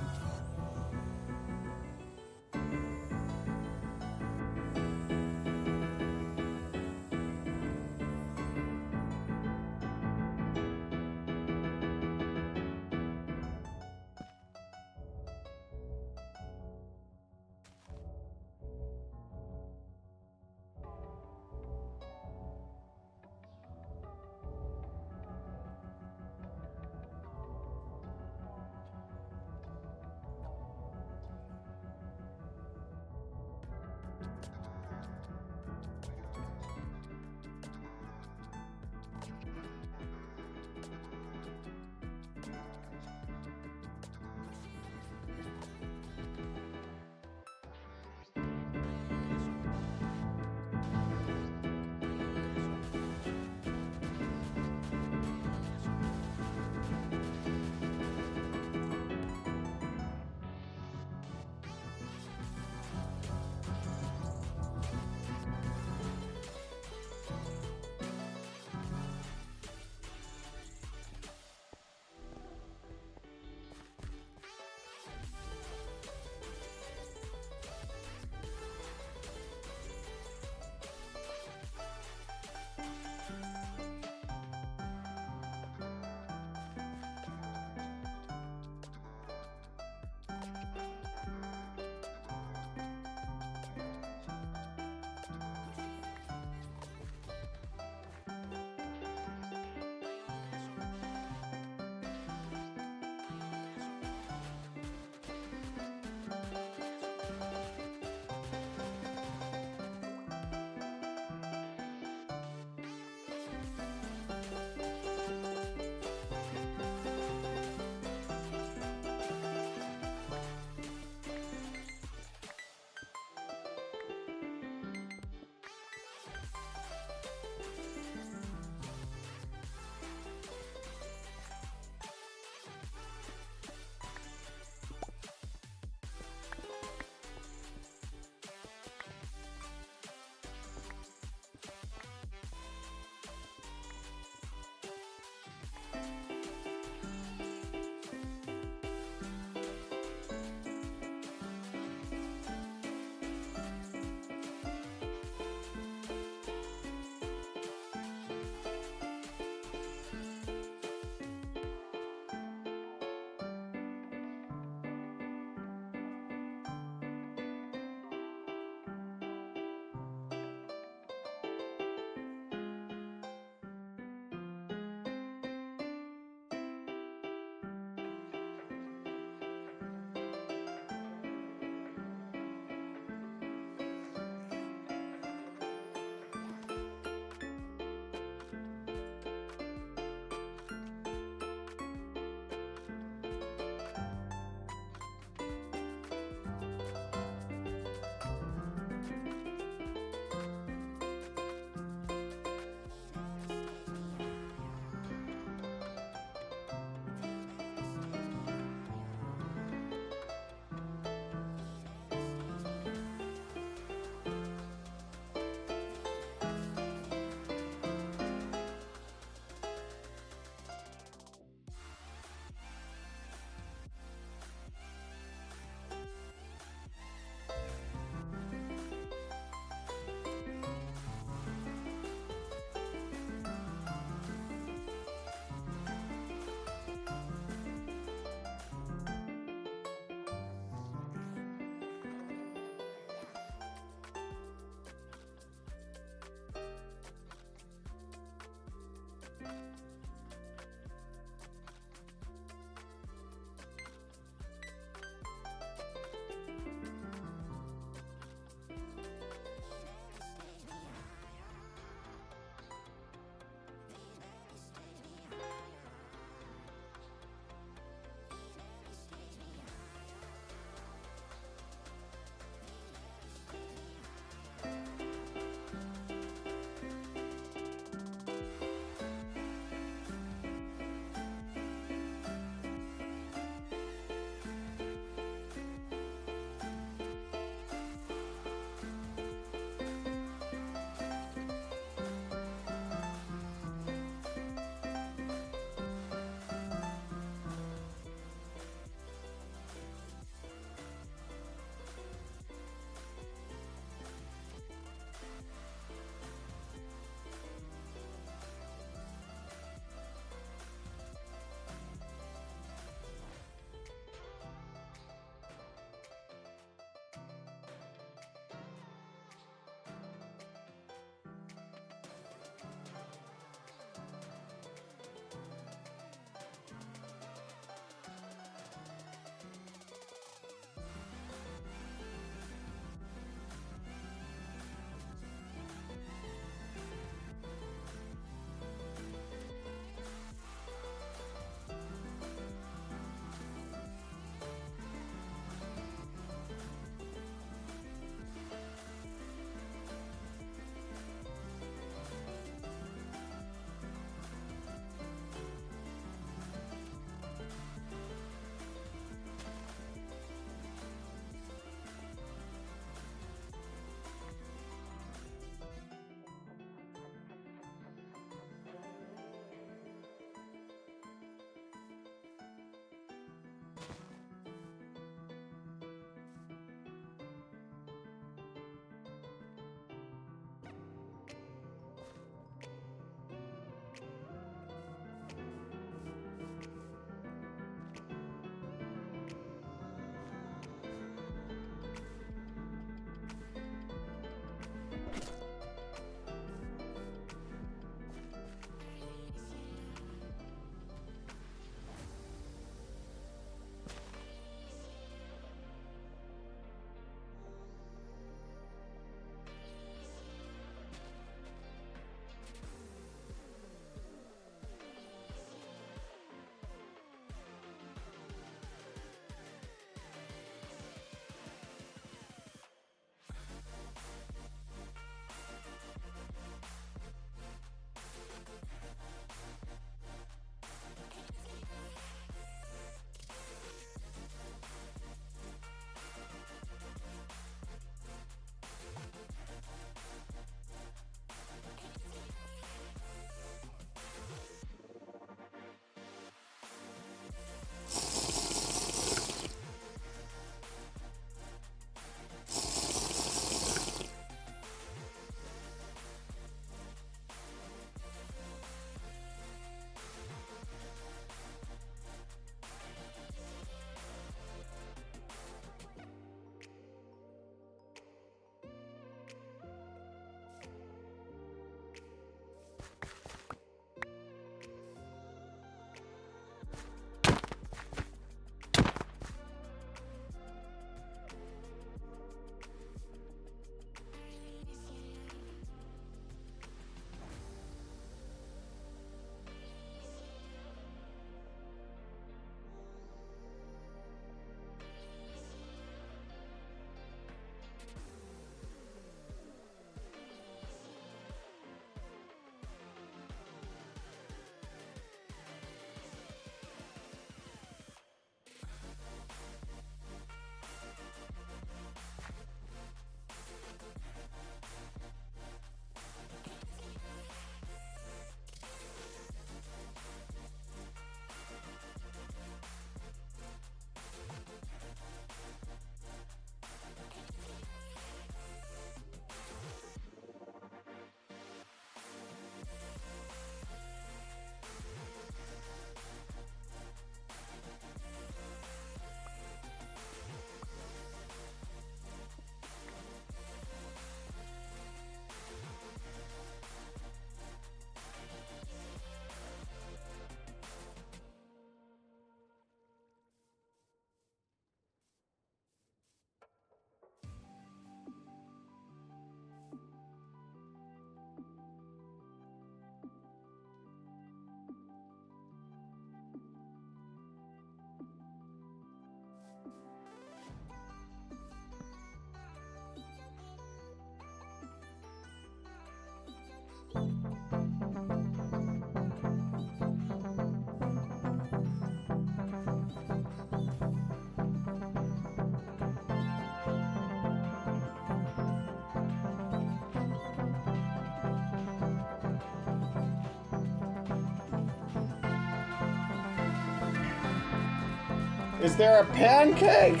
Is there a pancake?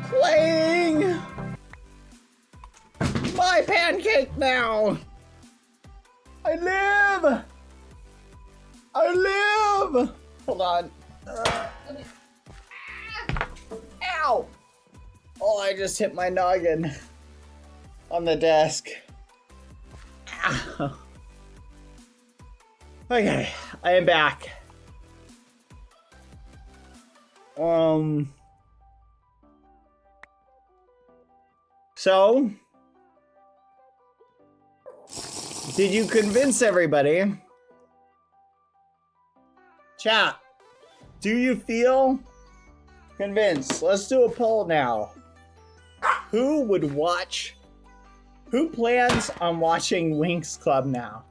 Playing my pancake now. I live. Hold on. Ow. Oh, I just hit my noggin on the desk. Ow. Okay, I am back. So, did you convince everybody? Chat, do you feel convinced? Let's do a poll now. Who would watch? Who plans on watching Winx Club now?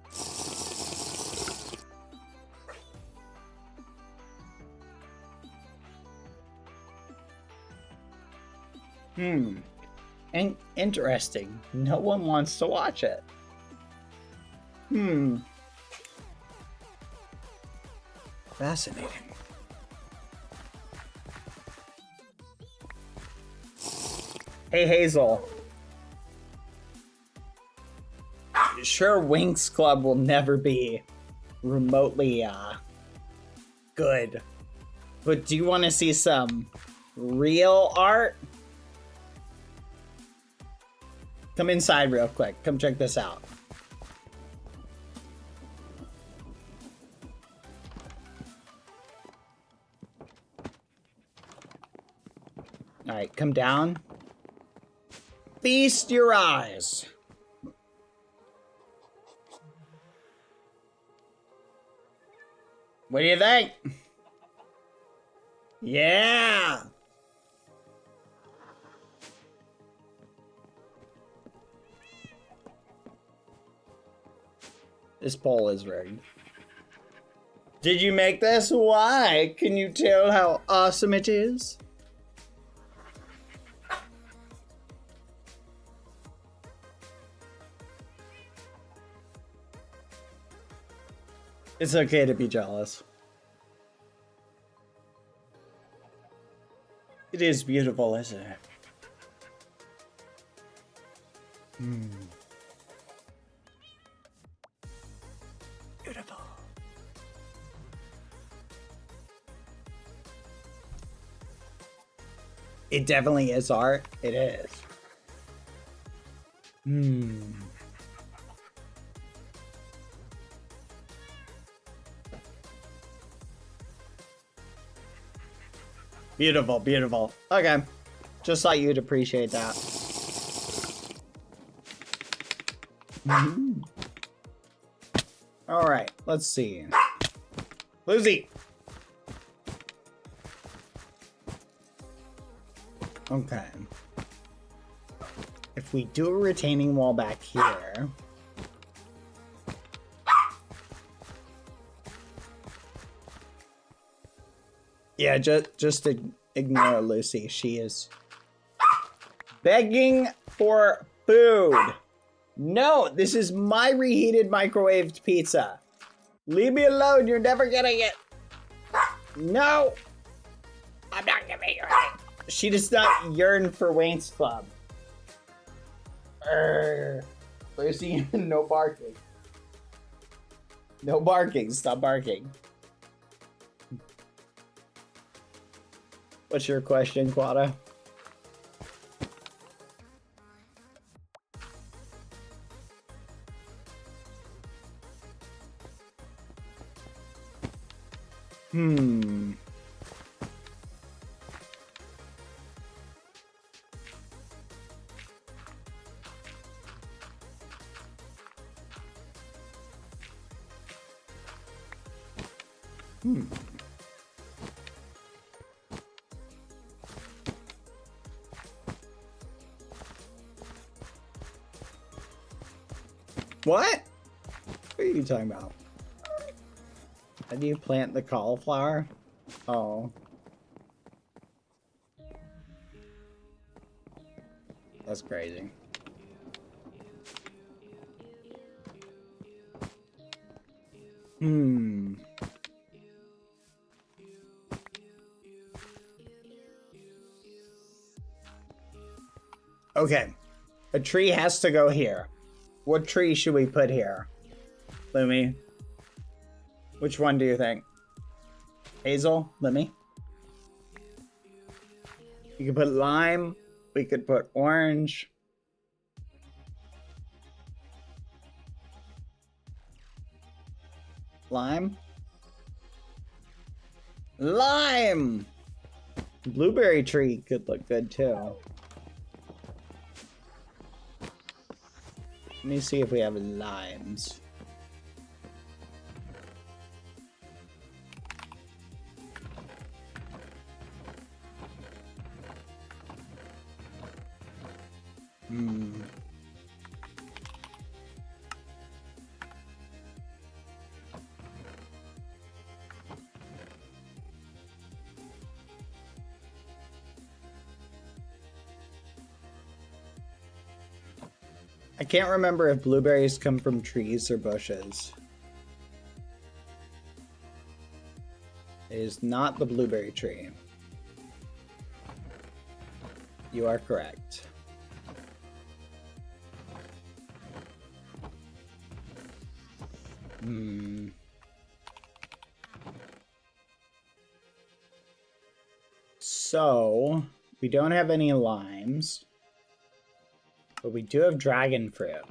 Interesting. No one wants to watch it. Fascinating. Hey, Hazel. Sure, Winx Club will never be remotely good. But do you want to see some real art? Come inside real quick. Come check this out. All right, come down. Feast your eyes. What do you think? Yeah. This poll is rigged. Did you make this? Why? Can you tell how awesome it is? It's okay to be jealous. It is beautiful, isn't it? Beautiful. It definitely is art. It is. Beautiful, beautiful. Okay. Just thought you'd appreciate that. All right, let's see. Lucy. Okay. If we do a retaining wall back here. Yeah, just ignore Lucy. She is begging for food. No, this is my reheated microwaved pizza. Leave me alone. You're never getting it. No. I'm not giving you anything. She does not yearn for Winx Club. Lucy, no barking. No barking. Stop barking. What's your question, Quada? What? What are you talking about? How do you plant the cauliflower? Oh. That's crazy. Okay. A tree has to go here. What tree should we put here? Lumi? Which one do you think? Hazel? Lumi? You could put lime. We could put orange. Lime? Lime! Blueberry tree could look good too. Let me see if we have limes. I can't remember if blueberries come from trees or bushes. It is not the blueberry tree. You are correct. So, we don't have any limes. But we do have dragon fruit.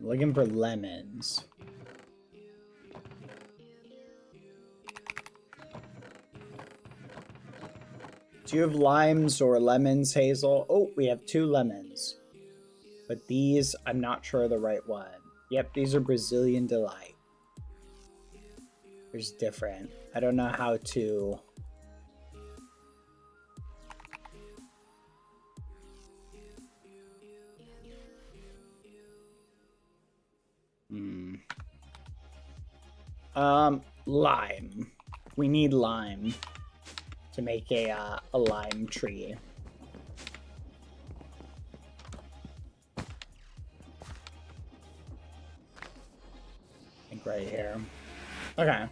Looking for lemons. Do you have limes or lemons, Hazel? Oh, we have 2 lemons. But these, I'm not sure the right one. Yep, these are Brazilian Delight. There's different. I don't know how to... Lime. We need lime to make a lime tree. I think right here. Okay.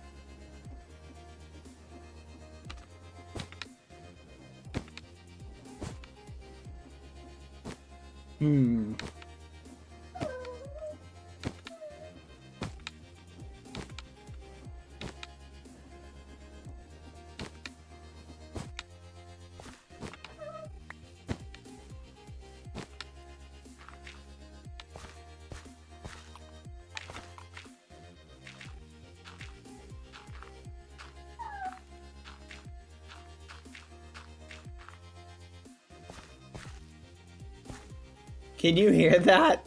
Can you hear that?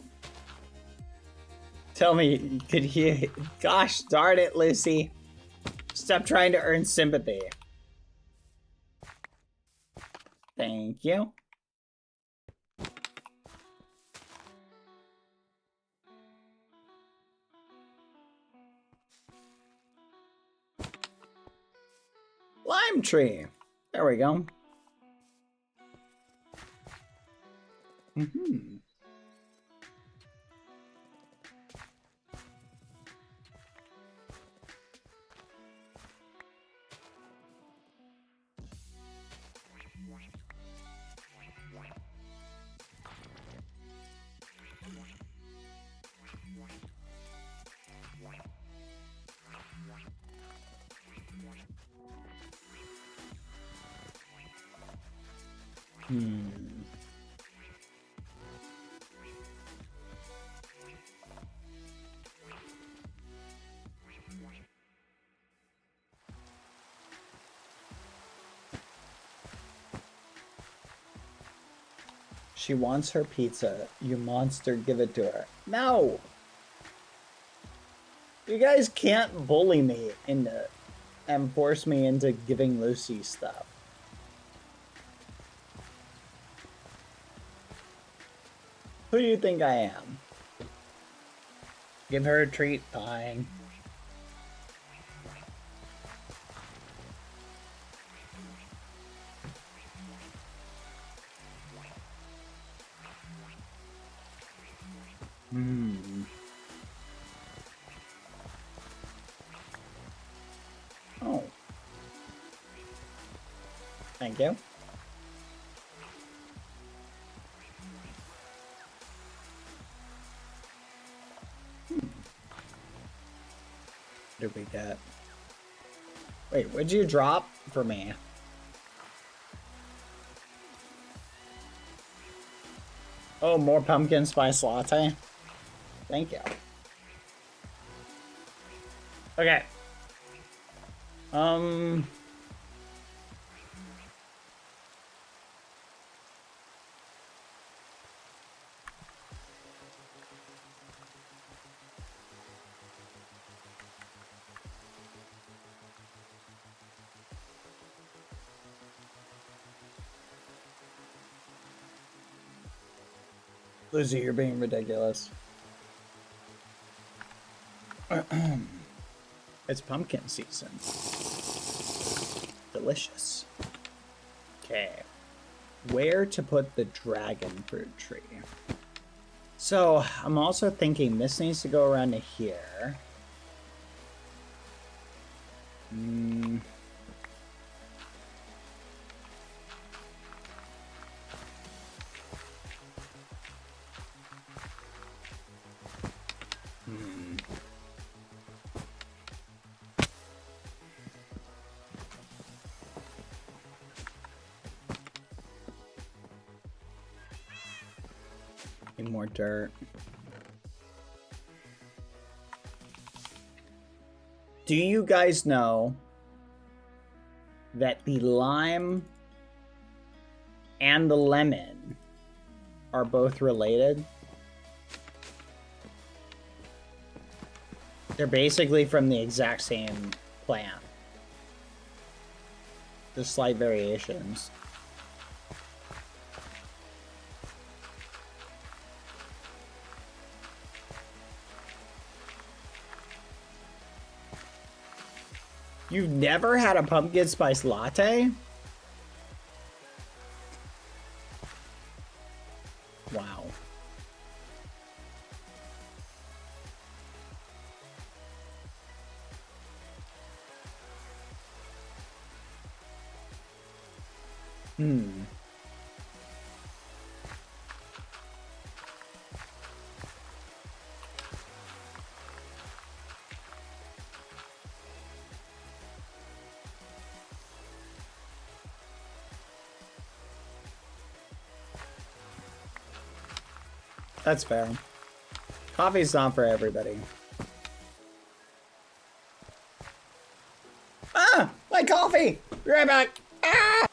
Tell me, you could hear... Gosh darn it, Lucy. Stop trying to earn sympathy. Thank you. Lime tree. There we go. She wants her pizza. You monster, give it to her. No! You guys can't bully me into and force me into giving Lucy stuff. Who do you think I am? Give her a treat, fine. Oh. Thank you. What did we get? Wait, what'd you drop for me? Oh, more pumpkin spice latte. Thank you. Okay. Lucy, you're being ridiculous. It's pumpkin season. Delicious. Okay. Where to put the dragon fruit tree? So, I'm also thinking this needs to go around to here. Need more dirt. Do you guys know that the lime and the lemon are both related? They're basically from the exact same plant. There's slight variations. You've never had a pumpkin spice latte? Wow. That's fair. Coffee's not for everybody. Ah! My coffee! Be right back! Ah!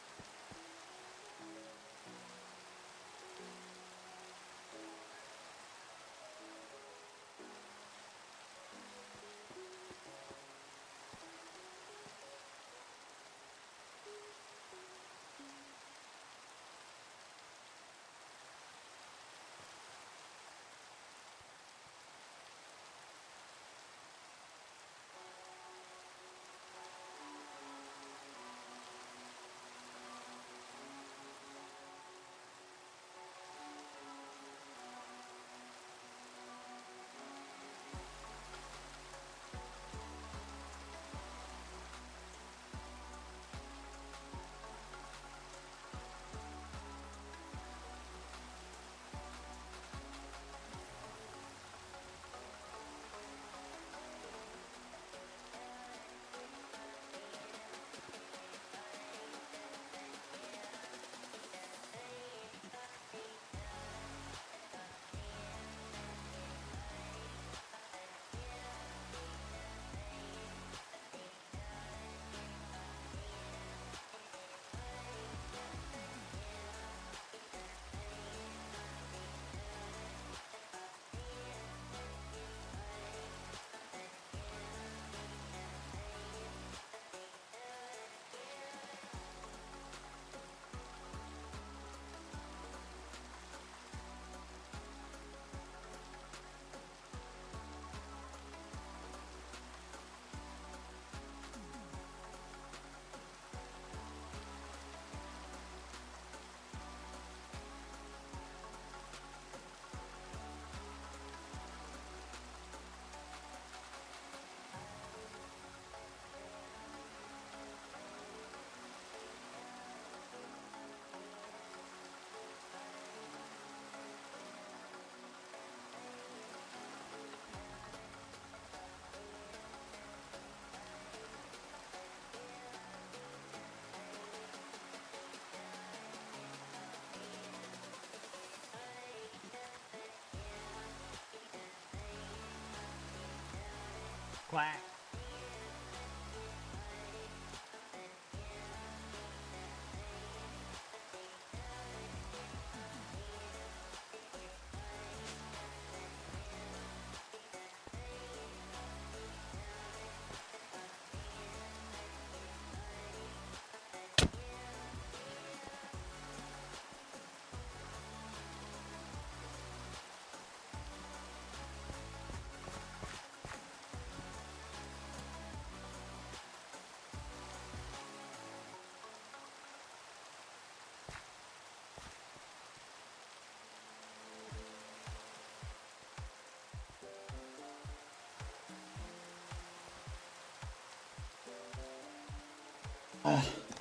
quack.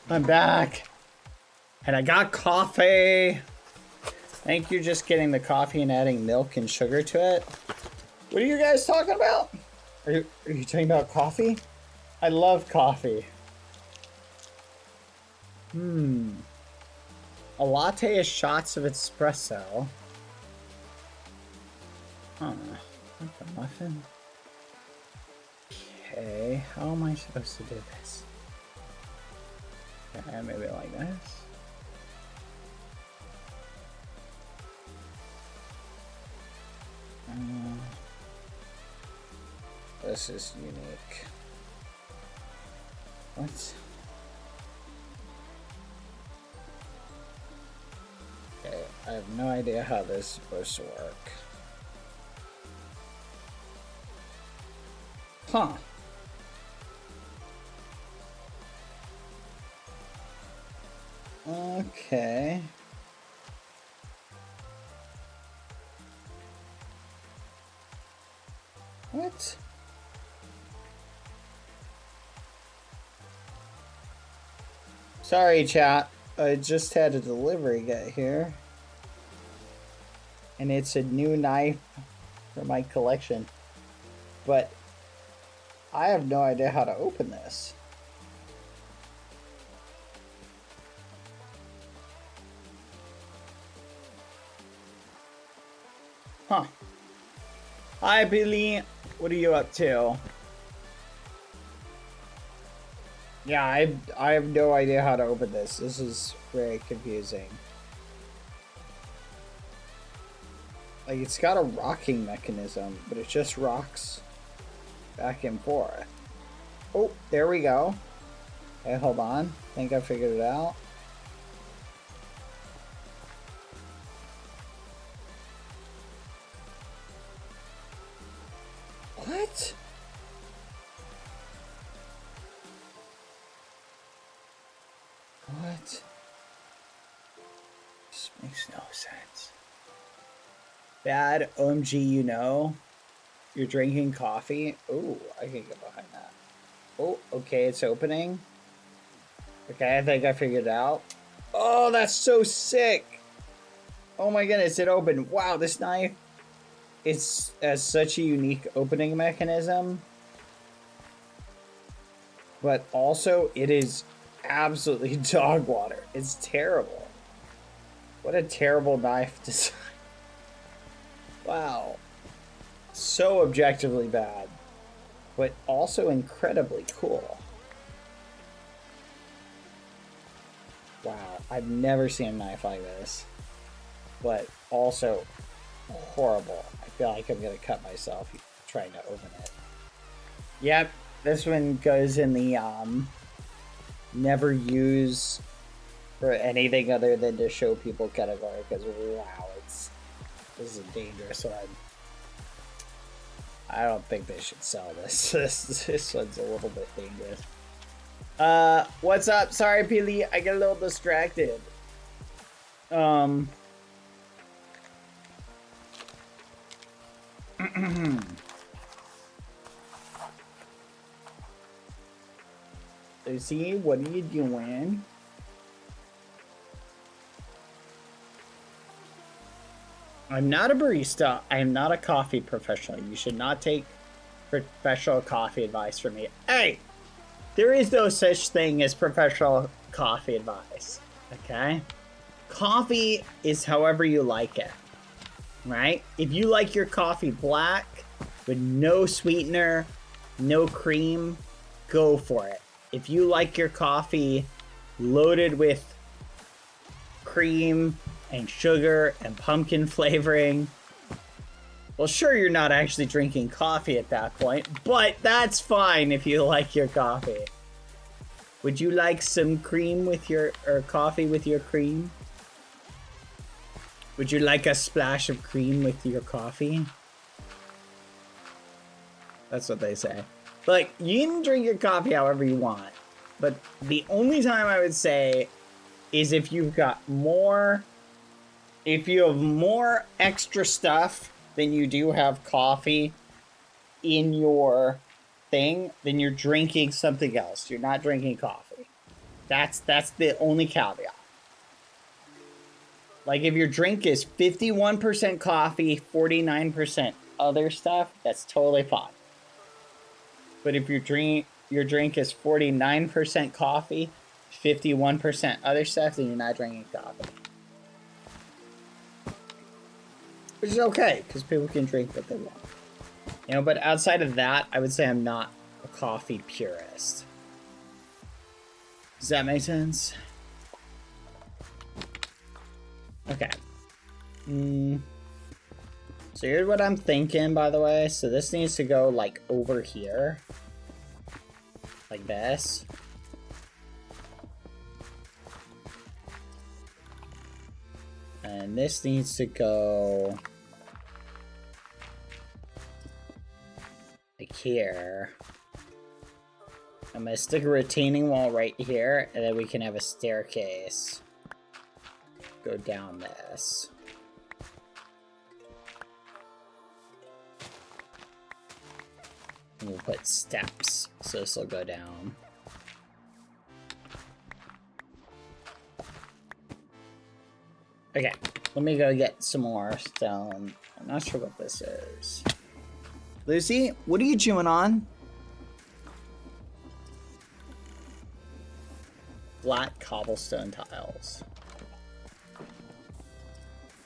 I'm back. And I got coffee. Thank you, just getting the coffee and adding milk and sugar to it. What are you guys talking about? Are you talking about coffee? I love coffee. A latte is shots of espresso. Huh. Like a muffin? Okay, how am I supposed to do this? Okay, maybe like this. This is unique. What? Okay, I have no idea how this is supposed to work. Huh. Okay. What? Sorry, chat. I just had a delivery get here. And it's a new knife for my collection. But I have no idea how to open this. Huh. Hi, Billy. What are you up to? Yeah, I have no idea how to open this. This is very confusing. Like, it's got a rocking mechanism, but it just rocks back and forth. Oh, there we go. Okay, hold on. I think I figured it out. What? What? This makes no sense. Bad OMG, you know? You're drinking coffee? Ooh, I can get behind that. Oh, okay, it's opening. Okay, I think I figured it out. Oh, that's so sick! Oh my goodness, it opened. Wow, this knife has such a unique opening mechanism. But also, it is absolutely dog water. It's terrible. What a terrible knife design. Wow. So objectively bad, but also incredibly cool. Wow, I've never seen a knife like this, but also horrible. I feel like I'm gonna cut myself trying to open it. Yep, this one goes in the never use for anything other than to show people category, because wow, this is a dangerous one. I don't think they should sell this. This one's a little bit dangerous. What's up? Sorry, Peely, I get a little distracted. Lucy, what are you doing? I'm not a barista. I am not a coffee professional. You should not take professional coffee advice from me. Hey, there is no such thing as professional coffee advice, okay? Coffee is however you like it, right? If you like your coffee black with no sweetener, no cream, go for it. If you like your coffee loaded with cream and sugar and pumpkin flavoring, well, sure, you're not actually drinking coffee at that point, but that's fine if you like your coffee. Would you like some cream with your, or coffee with your cream? Would you like a splash of cream with your coffee? That's what they say. Like, you can drink your coffee however you want, but the only time I would say is if you've got more, if you have more extra stuff than you do have coffee in your thing, then you're drinking something else. You're not drinking coffee. That's the only caveat. Like if your drink is 51% coffee, 49% other stuff, that's totally fine. But if your drink is 49% coffee, 51% other stuff, then you're not drinking coffee. Which is okay, because people can drink what they want. You know, but outside of that, I would say I'm not a coffee purist. Does that make sense? Okay. So here's what I'm thinking, by the way. So this needs to go, like, over here. Like this. And this needs to go like here. I'm gonna stick a retaining wall right here, and then we can have a staircase go down this. And we'll put steps, so this will go down. Okay, let me go get some more stone. I'm not sure what this is. Lucy, what are you chewing on? Flat cobblestone tiles.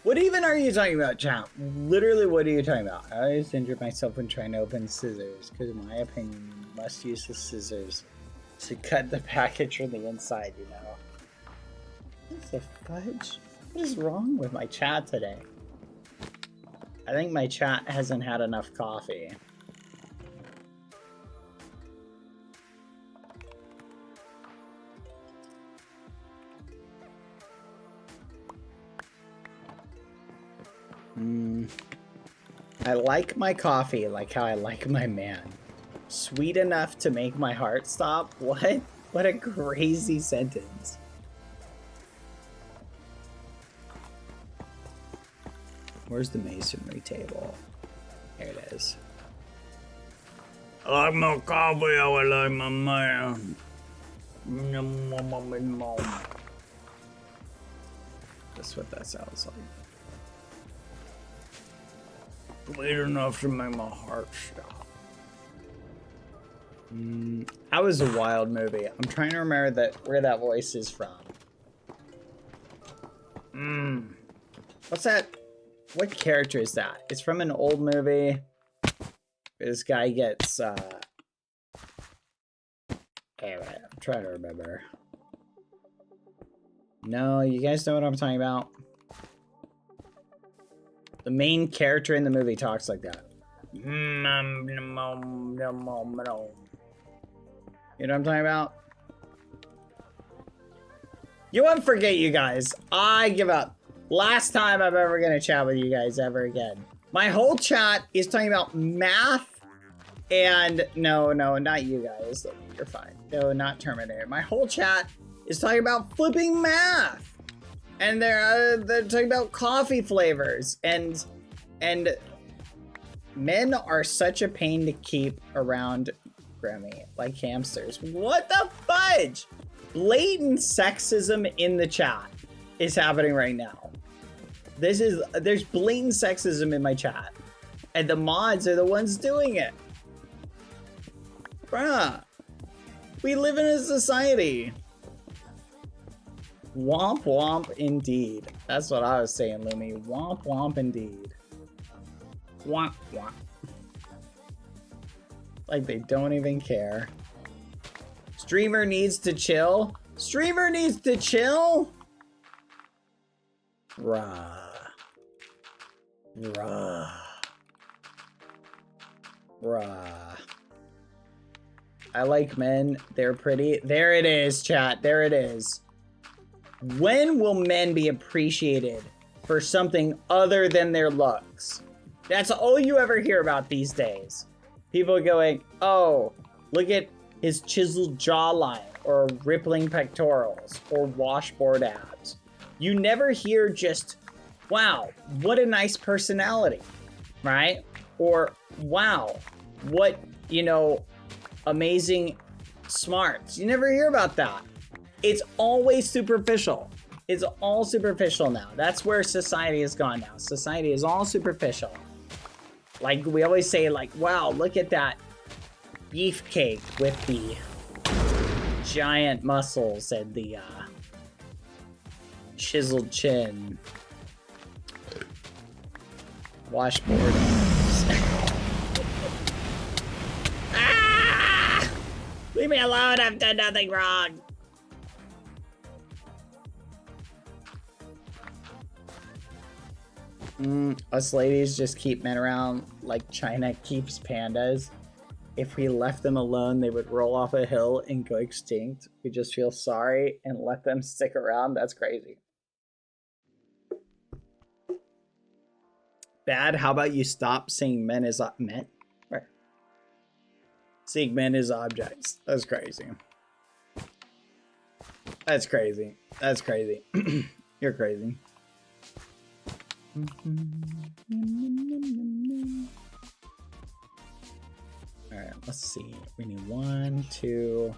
What even are you talking about, chat? Literally, what are you talking about? I always injured myself when trying to open scissors, because in my opinion, you must use the scissors to cut the package from the inside, you know? What the fudge? What is wrong with my chat today? I think my chat hasn't had enough coffee. I like my coffee like how I like my man. Sweet enough to make my heart stop? What? What a crazy sentence. Where's the masonry table? Here it is. I like my coffee how I like my man. That's what that sounds like. Sweet enough to make my heart stop. That was a wild movie. I'm trying to remember where that voice is from. What's that? What character is that? It's from an old movie. This guy gets, anyway, I'm trying to remember. No, you guys know what I'm talking about? The main character in the movie talks like that. You know what I'm talking about? You won't forget, you guys. I give up. Last time I'm ever gonna chat with you guys ever again. My whole chat is talking about math and no, not you guys. You're fine. No, not Terminator. My whole chat is talking about flipping math. And they're talking about coffee flavors and men are such a pain to keep around, Grammy, like hamsters. What the fudge? Blatant sexism in the chat is happening right now. There's blatant sexism in my chat. And the mods are the ones doing it. Bruh. We live in a society. Womp womp indeed. That's what I was saying, Lumi. Womp womp indeed. Womp womp. Like they don't even care. Streamer needs to chill. Streamer needs to chill. Rah. Rah. Rah. I like men. They're pretty. There it is, chat. There it is. When will men be appreciated for something other than their looks? That's all you ever hear about these days. People going, oh, look at his chiseled jawline or rippling pectorals or washboard abs. You never hear just, wow, what a nice personality, right? Or, wow, what, you know, amazing smarts. You never hear about that. It's always superficial. It's all superficial now. That's where society has gone now. Society is all superficial. Like we always say, like, wow, look at that beefcake with the giant muscles and the chiseled chin. Washboard arms. Ah! Leave me alone, I've done nothing wrong. Us ladies just keep men around like China keeps pandas. If we left them alone, they would roll off a hill and go extinct. We just feel sorry and let them stick around. That's crazy. Bad, how about you stop seeing men as men? Where? Seeing men as objects. That's crazy. That's crazy. That's crazy. You're crazy. Alright, let's see. We need 1, 2.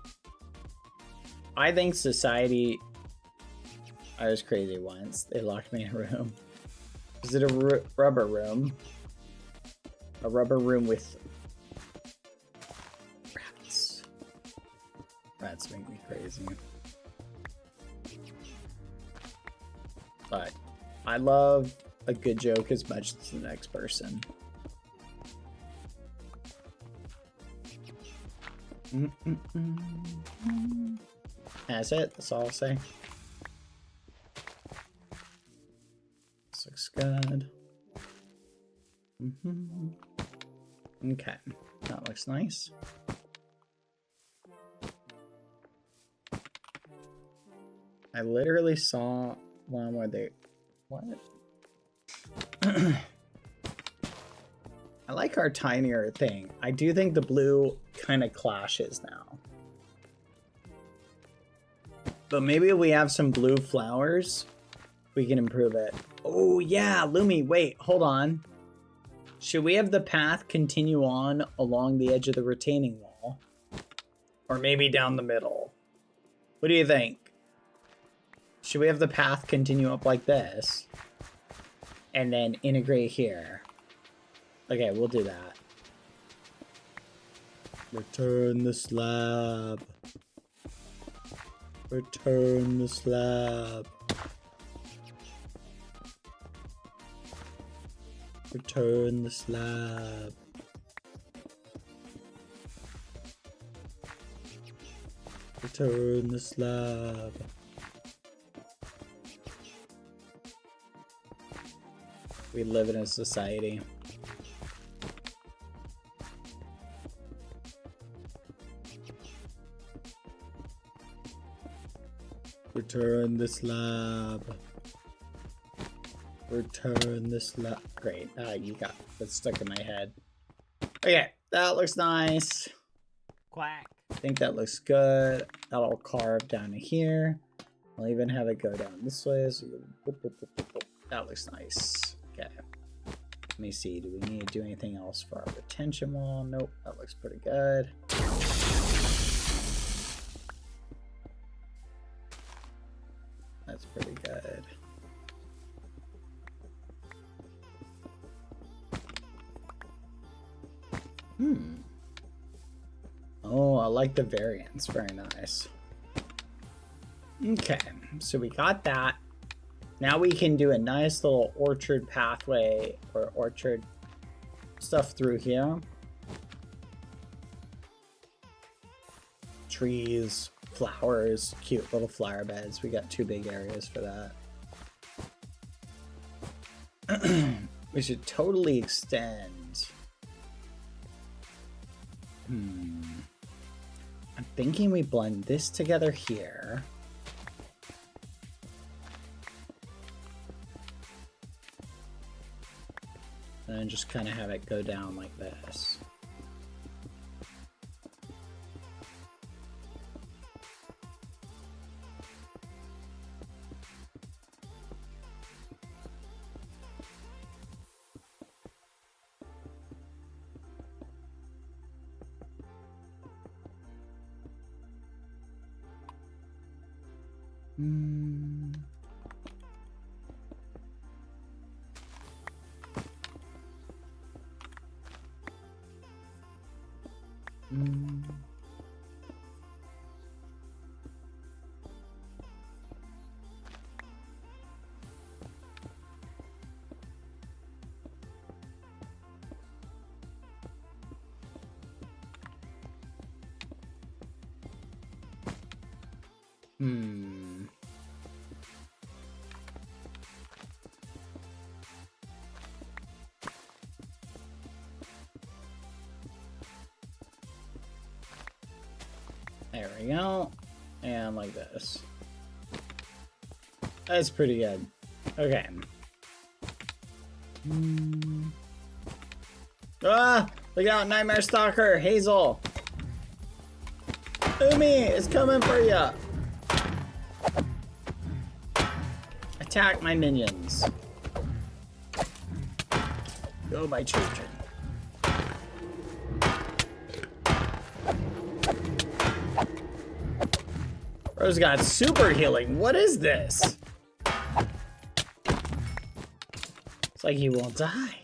I think society. I was crazy once. They locked me in a room. Is it a rubber room? A rubber room with rats. Rats make me crazy. But I love a good joke as much as the next person. That's it. That's all I'll say. This looks good. Okay. That looks nice. I literally saw one where they... What? I like our tinier thing. I do think the blue kind of clashes now. But maybe if we have some blue flowers, we can improve it. Oh yeah, Lumi, wait, hold on. Should we have the path continue on along the edge of the retaining wall? Or maybe down the middle? What do you think? Should we have the path continue up like this? And then integrate here? Okay, we'll do that. Return the slab. Return the slab. Return the slab. Return the slab. We live in a society. Return the slab. Return the slab. Great. You got that's stuck in my head. Okay, that looks nice. Quack. I think that looks good. That'll carve down to here. I'll even have it go down this way. So that looks nice. Okay. Let me see. Do we need to do anything else for our retention wall? Nope. That looks pretty good. That's pretty good. Oh, I like the variants. Very nice. Okay, so we got that. Now we can do a nice little orchard pathway or orchard stuff through here. trees, flowers, cute little flower beds. We got 2 big areas for that. We should totally extend. I'm thinking we blend this together here. And then just kind of have it go down like this. There we go. And like this. That's pretty good. Okay. Ah! Look out, Nightmare Stalker! Hazel! Umi is coming for ya! Attack my minions. Go, my children. Rose got super healing. What is this? It's like he won't die.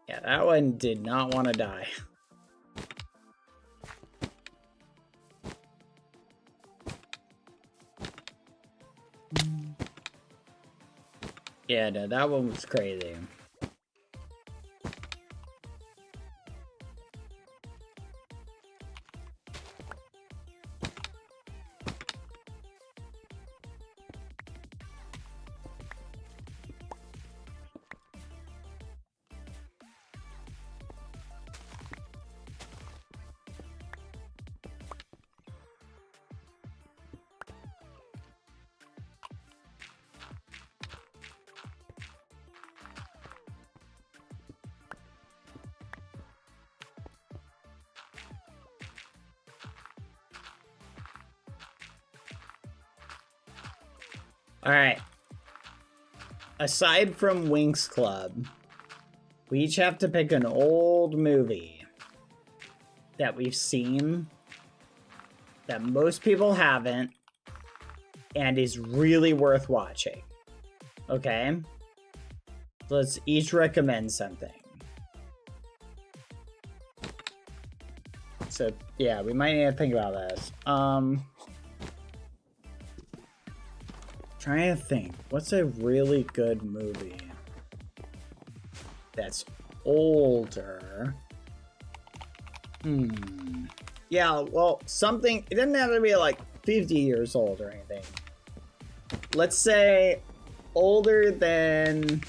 Yeah, that one did not want to die. Yeah, no, that one was crazy. All right. Aside from Winx Club, we each have to pick an old movie that we've seen that most people haven't and is really worth watching. Okay? So let's each recommend something. So, yeah, we might need to think about this. Trying to think, what's a really good movie that's older? Yeah, well, something, it doesn't have to be like 50 years old or anything. Let's say older than,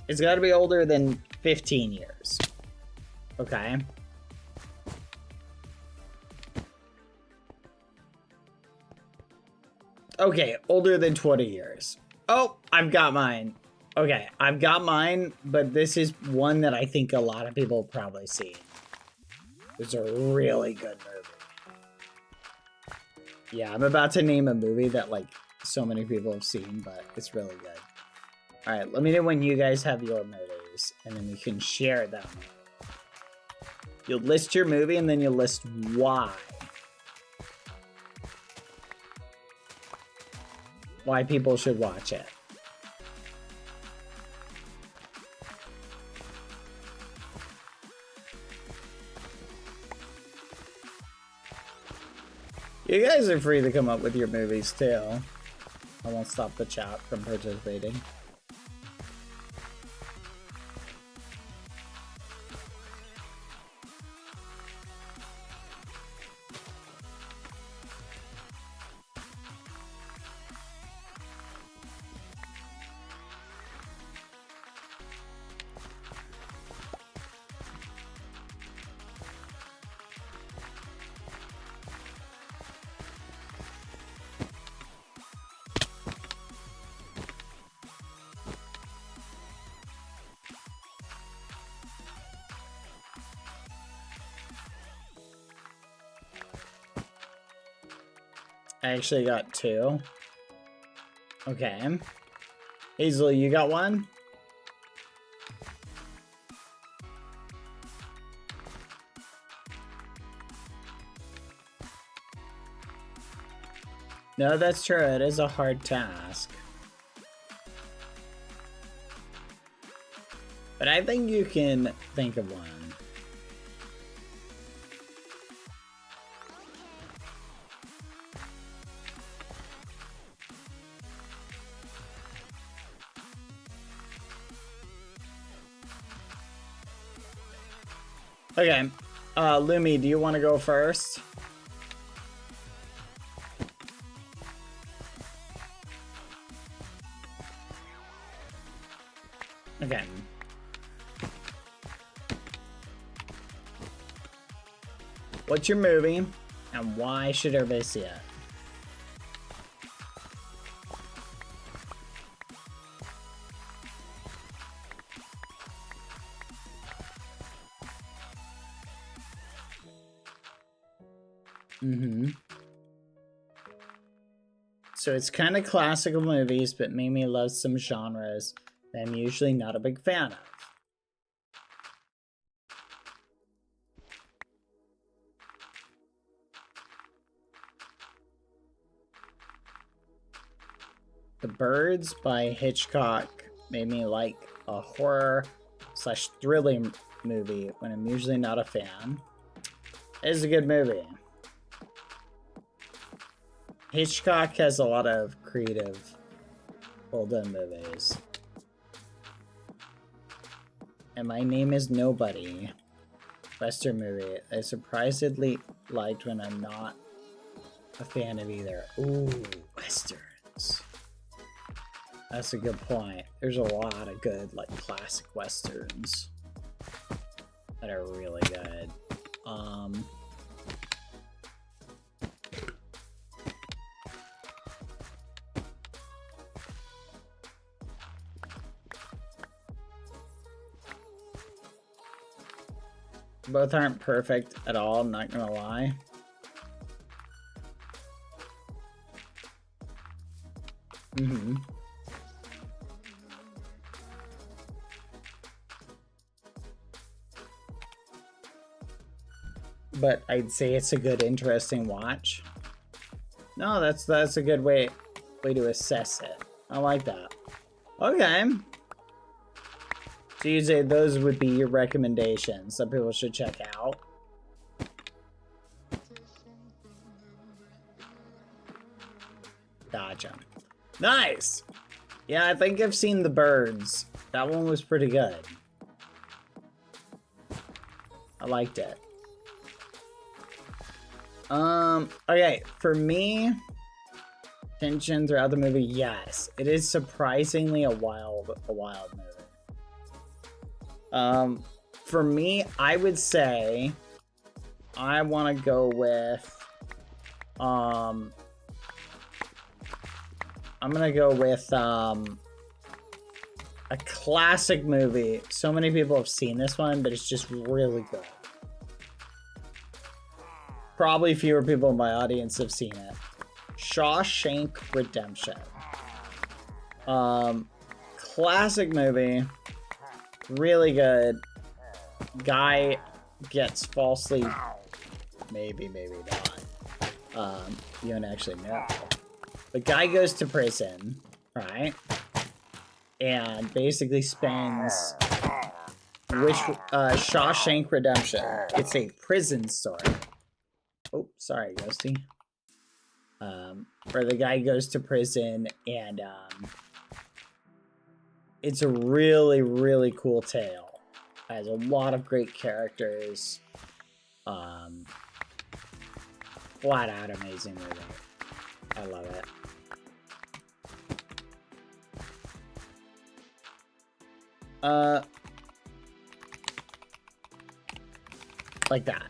it's got to be older than 15 years. Okay. Okay, older than 20 years. Oh, I've got mine. Okay, I've got mine, but this is one that I think a lot of people have probably seen. It's a really good movie. Yeah, I'm about to name a movie that, like, so many people have seen, but it's really good. Alright, let me know when you guys have your movies, and then we can share them. You'll list your movie, and then you'll list why. Why people should watch it. You guys are free to come up with your movies too. I won't stop the chat from participating. I actually got 2. Okay. Hazel, you got 1? No, that's true. It is a hard task. But I think you can think of one. Okay. Lumi, do you want to go first? Okay. What's your movie, and why should everybody see it? So it's kind of classical movies, but made me love some genres that I'm usually not a big fan of. The Birds by Hitchcock made me like a horror/thrilling movie when I'm usually not a fan. It is a good movie. Hitchcock has a lot of creative, well-done movies. And My Name is Nobody, Western movie I surprisingly liked when I'm not a fan of either. Ooh, Westerns. That's a good point. There's a lot of good, like, classic Westerns that are really good. Both aren't perfect at all, I'm not gonna lie. But I'd say it's a good, interesting watch. No, that's a good way to assess it. I like that. Okay. So you'd say those would be your recommendations that people should check out. Gotcha. Nice. Yeah, I think I've seen The Birds. That one was pretty good. I liked it. Okay, for me, tension throughout the movie, yes. It is surprisingly a wild movie. For me, I would say I want to go with I'm gonna go with a classic movie. So many people have seen this one, but it's just really good. Probably fewer people in my audience have seen it. Shawshank Redemption. Classic movie. Really good. Guy gets falsely... Maybe not. You don't actually know. The guy goes to prison, right? And basically spends... Shawshank Redemption. It's a prison story. Oh, sorry, Ghosty. Where the guy goes to prison and it's a really, really cool tale. It has a lot of great characters. Flat out amazing movie. I love it. Like that.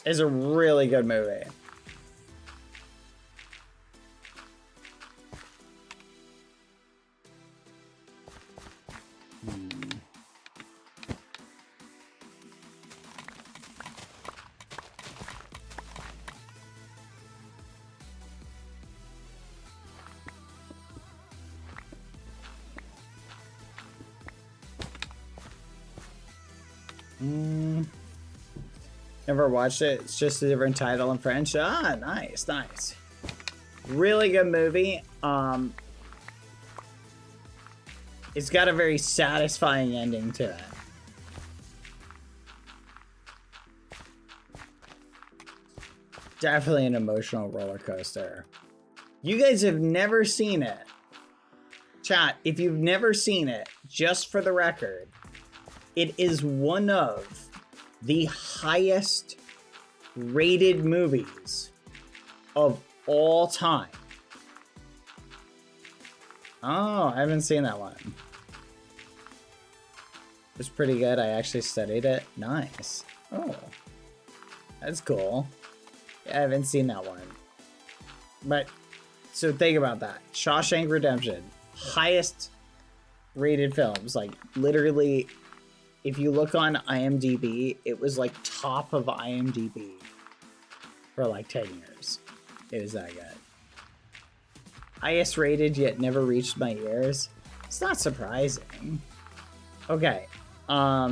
It's a really good movie. Never watched it. It's just a different title in French. Ah, nice, nice. Really good movie. It's got a very satisfying ending to it. Definitely an emotional roller coaster. You guys have never seen it. Chat, if you've never seen it, just for the record, it is one of the highest rated movies of all time. Oh, I haven't seen that one. It's pretty good. I actually studied it. Nice. Oh, that's cool. I haven't seen that one. But, so think about that. Shawshank Redemption. Highest rated films. Like, literally, if you look on IMDb, it was like top of IMDb for like 10 years. It was that good. Highest rated yet never reached my ears. It's not surprising. Okay. Yeah,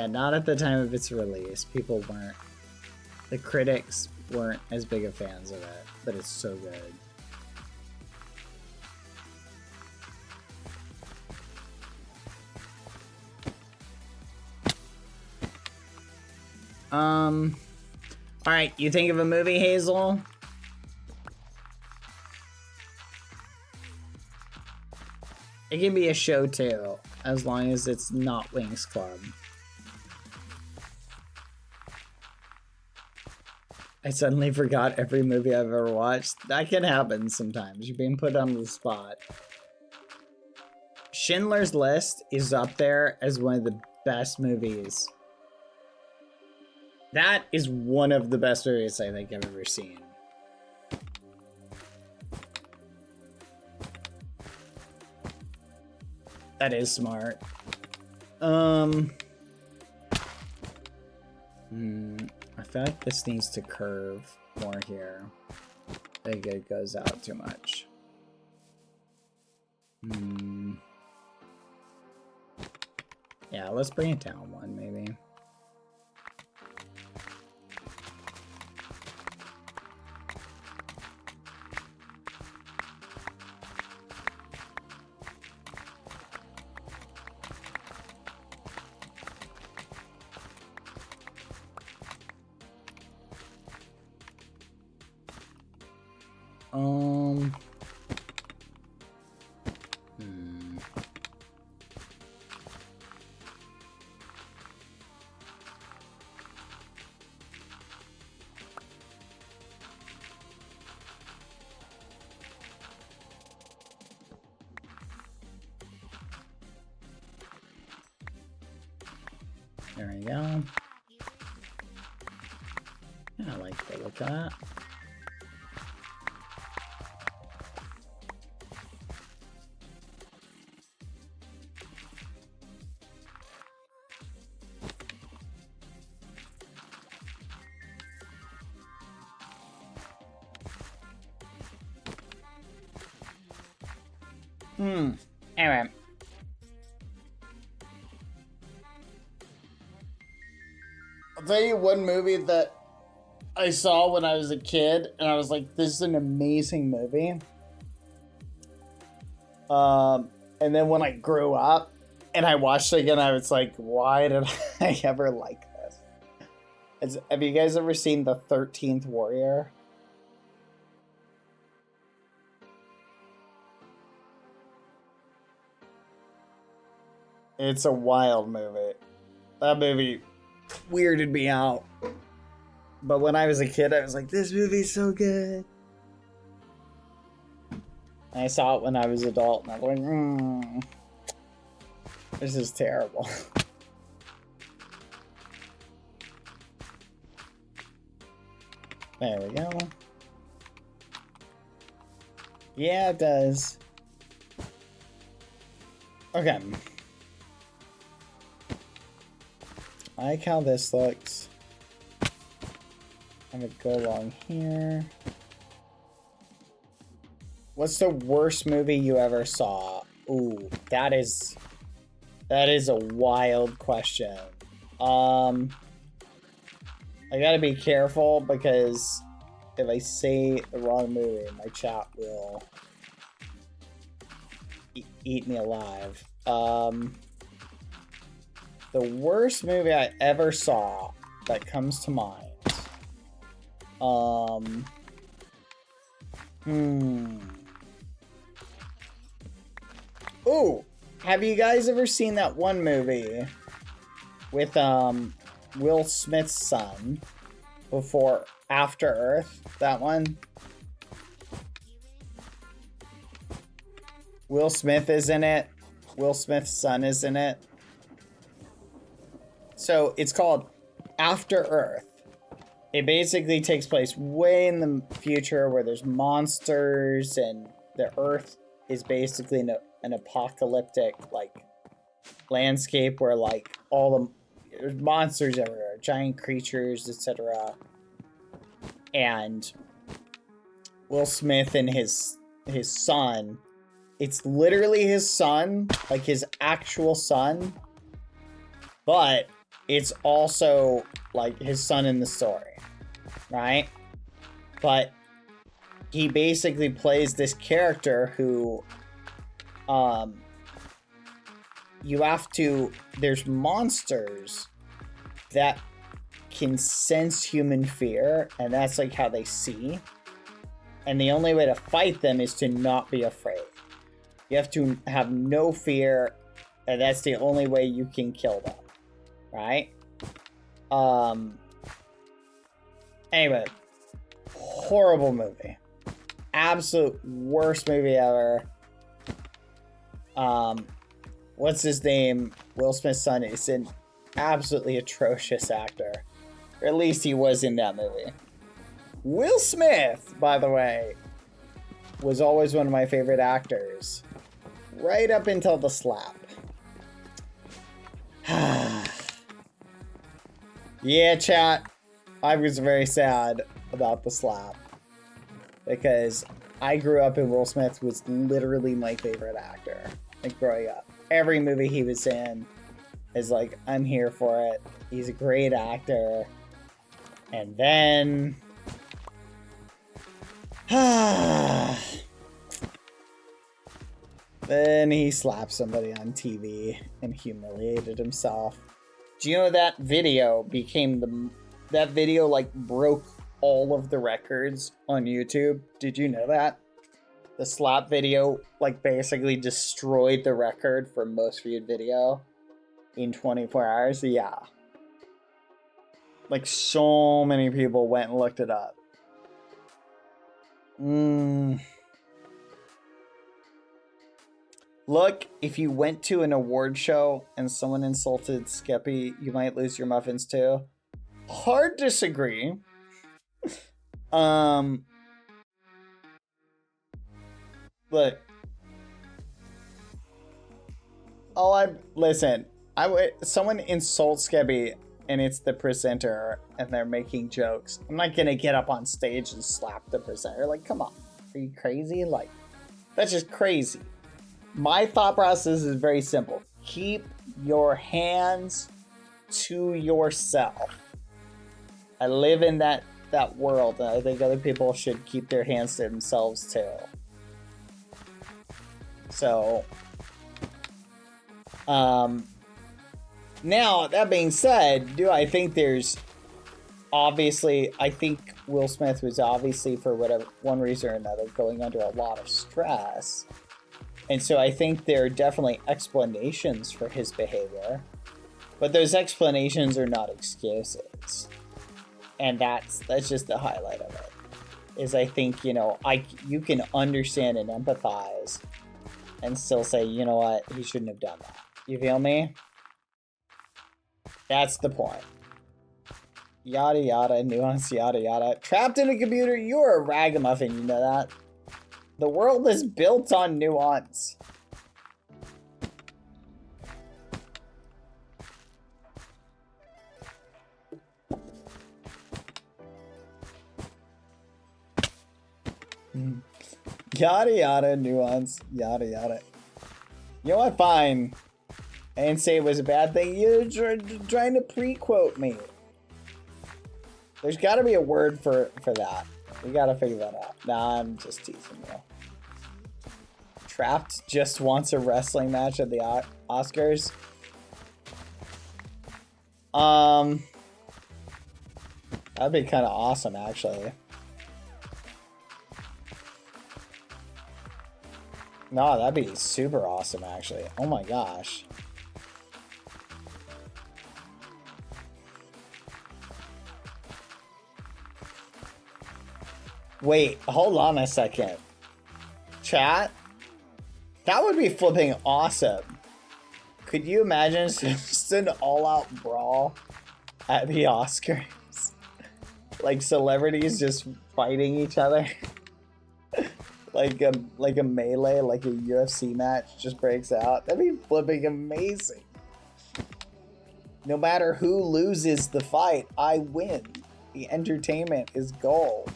not at the time of its release. People weren't. The critics weren't as big of fans of it, but it's so good. All right, you think of a movie, Hazel? It can be a show too, as long as it's not Wings Club. I suddenly forgot every movie I've ever watched. That can happen sometimes. You're being put on the spot. Schindler's List is up there as one of the best movies. That is one of the best movies I think I've ever seen. That is smart. I feel like this needs to curve more here. I think it goes out too much. Yeah, let's bring it down one, maybe. There we go. Yeah, I like the look of that. Anyway. I'll tell you one movie that I saw when I was a kid, and I was like, this is an amazing movie. And then when I grew up and I watched it again, I was like, why did I ever like this? Have you guys ever seen The 13th Warrior? It's a wild movie. That movie weirded me out. But when I was a kid, I was like, this movie's so good. And I saw it when I was an adult, and I was like, this is terrible. There we go. Yeah, it does. Okay. I like how this looks. I'm gonna go along here. What's the worst movie you ever saw? Ooh, that's That is a wild question. I gotta be careful because if I say the wrong movie, my chat will eat me alive. The worst movie I ever saw that comes to mind. Ooh, have you guys ever seen that one movie with Will Smith's son before After Earth? That one? Will Smith is in it. Will Smith's son is in it. So it's called After Earth. It basically takes place way in the future where there's monsters and the Earth is basically an apocalyptic like landscape where like there's monsters everywhere, giant creatures, etc. And Will Smith and his son, it's literally his son, like his actual son, but it's also like his son in the story, right? But he basically plays this character who there's monsters that can sense human fear, and that's like how they see. And the only way to fight them is to not be afraid. You have to have no fear, and that's the only way you can kill them, right? Anyway, horrible movie. Absolute worst movie ever. What's his name? Will Smith's son is an absolutely atrocious actor. Or at least he was in that movie. Will Smith, by the way, was always one of my favorite actors. Right up until the slap. Yeah, chat. I was very sad about the slap. Because I grew up and Will Smith was literally my favorite actor. Like growing up. Every movie he was in is like, I'm here for it. He's a great actor. And then... then he slapped somebody on TV and humiliated himself. Do you know that video became that video like broke all of the records on YouTube? Did you know that? The slap video like basically destroyed the record for most viewed video in 24 hours. Yeah. Like so many people went and looked it up. Look, if you went to an award show and someone insulted Skippy, you might lose your muffins too. Hard disagree. Look. Someone insults Skippy and it's the presenter and they're making jokes. I'm not gonna get up on stage and slap the presenter. Like, come on. Are you crazy? Like, that's just crazy. My thought process is very simple. Keep your hands to yourself. I live in that world, and I think other people should keep their hands to themselves too. So, now, that being said, do I think there's obviously, I think Will Smith was obviously, for whatever one reason or another, going under a lot of stress. And so I think there are definitely explanations for his behavior. But those explanations are not excuses. And that's just the highlight of it. Is I think, you can understand and empathize and still say, you know what, he shouldn't have done that. You feel me? That's the point. Yada yada, nuance, yada yada. Trapped in a computer, you're a ragamuffin, you know that? The world is built on nuance. Yada yada, nuance, yada yada. You know what? Fine. I didn't say it was a bad thing. You're trying to pre-quote me. There's got to be a word for that. We got to figure that out. Nah, I'm just teasing you. Trapped just wants a wrestling match at the Oscars. That'd be kind of awesome, actually. No, that'd be super awesome, actually. Oh my gosh. Wait, hold on a second. Chat? That would be flipping awesome. Could you imagine just an all-out brawl at the Oscars? Like celebrities just fighting each other? like a melee, like a UFC match just breaks out. That'd be flipping amazing. No matter who loses the fight, I win. The entertainment is gold.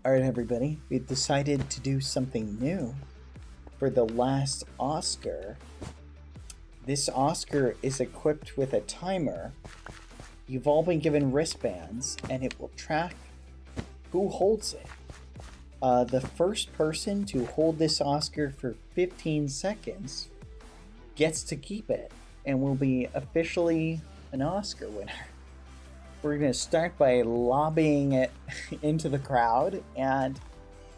Alright everybody, we've decided to do something new for the last Oscar. This Oscar is equipped with a timer. You've all been given wristbands and it will track who holds it. The first person to hold this Oscar for 15 seconds gets to keep it and will be officially an Oscar winner. We're going to start by lobbying it into the crowd, and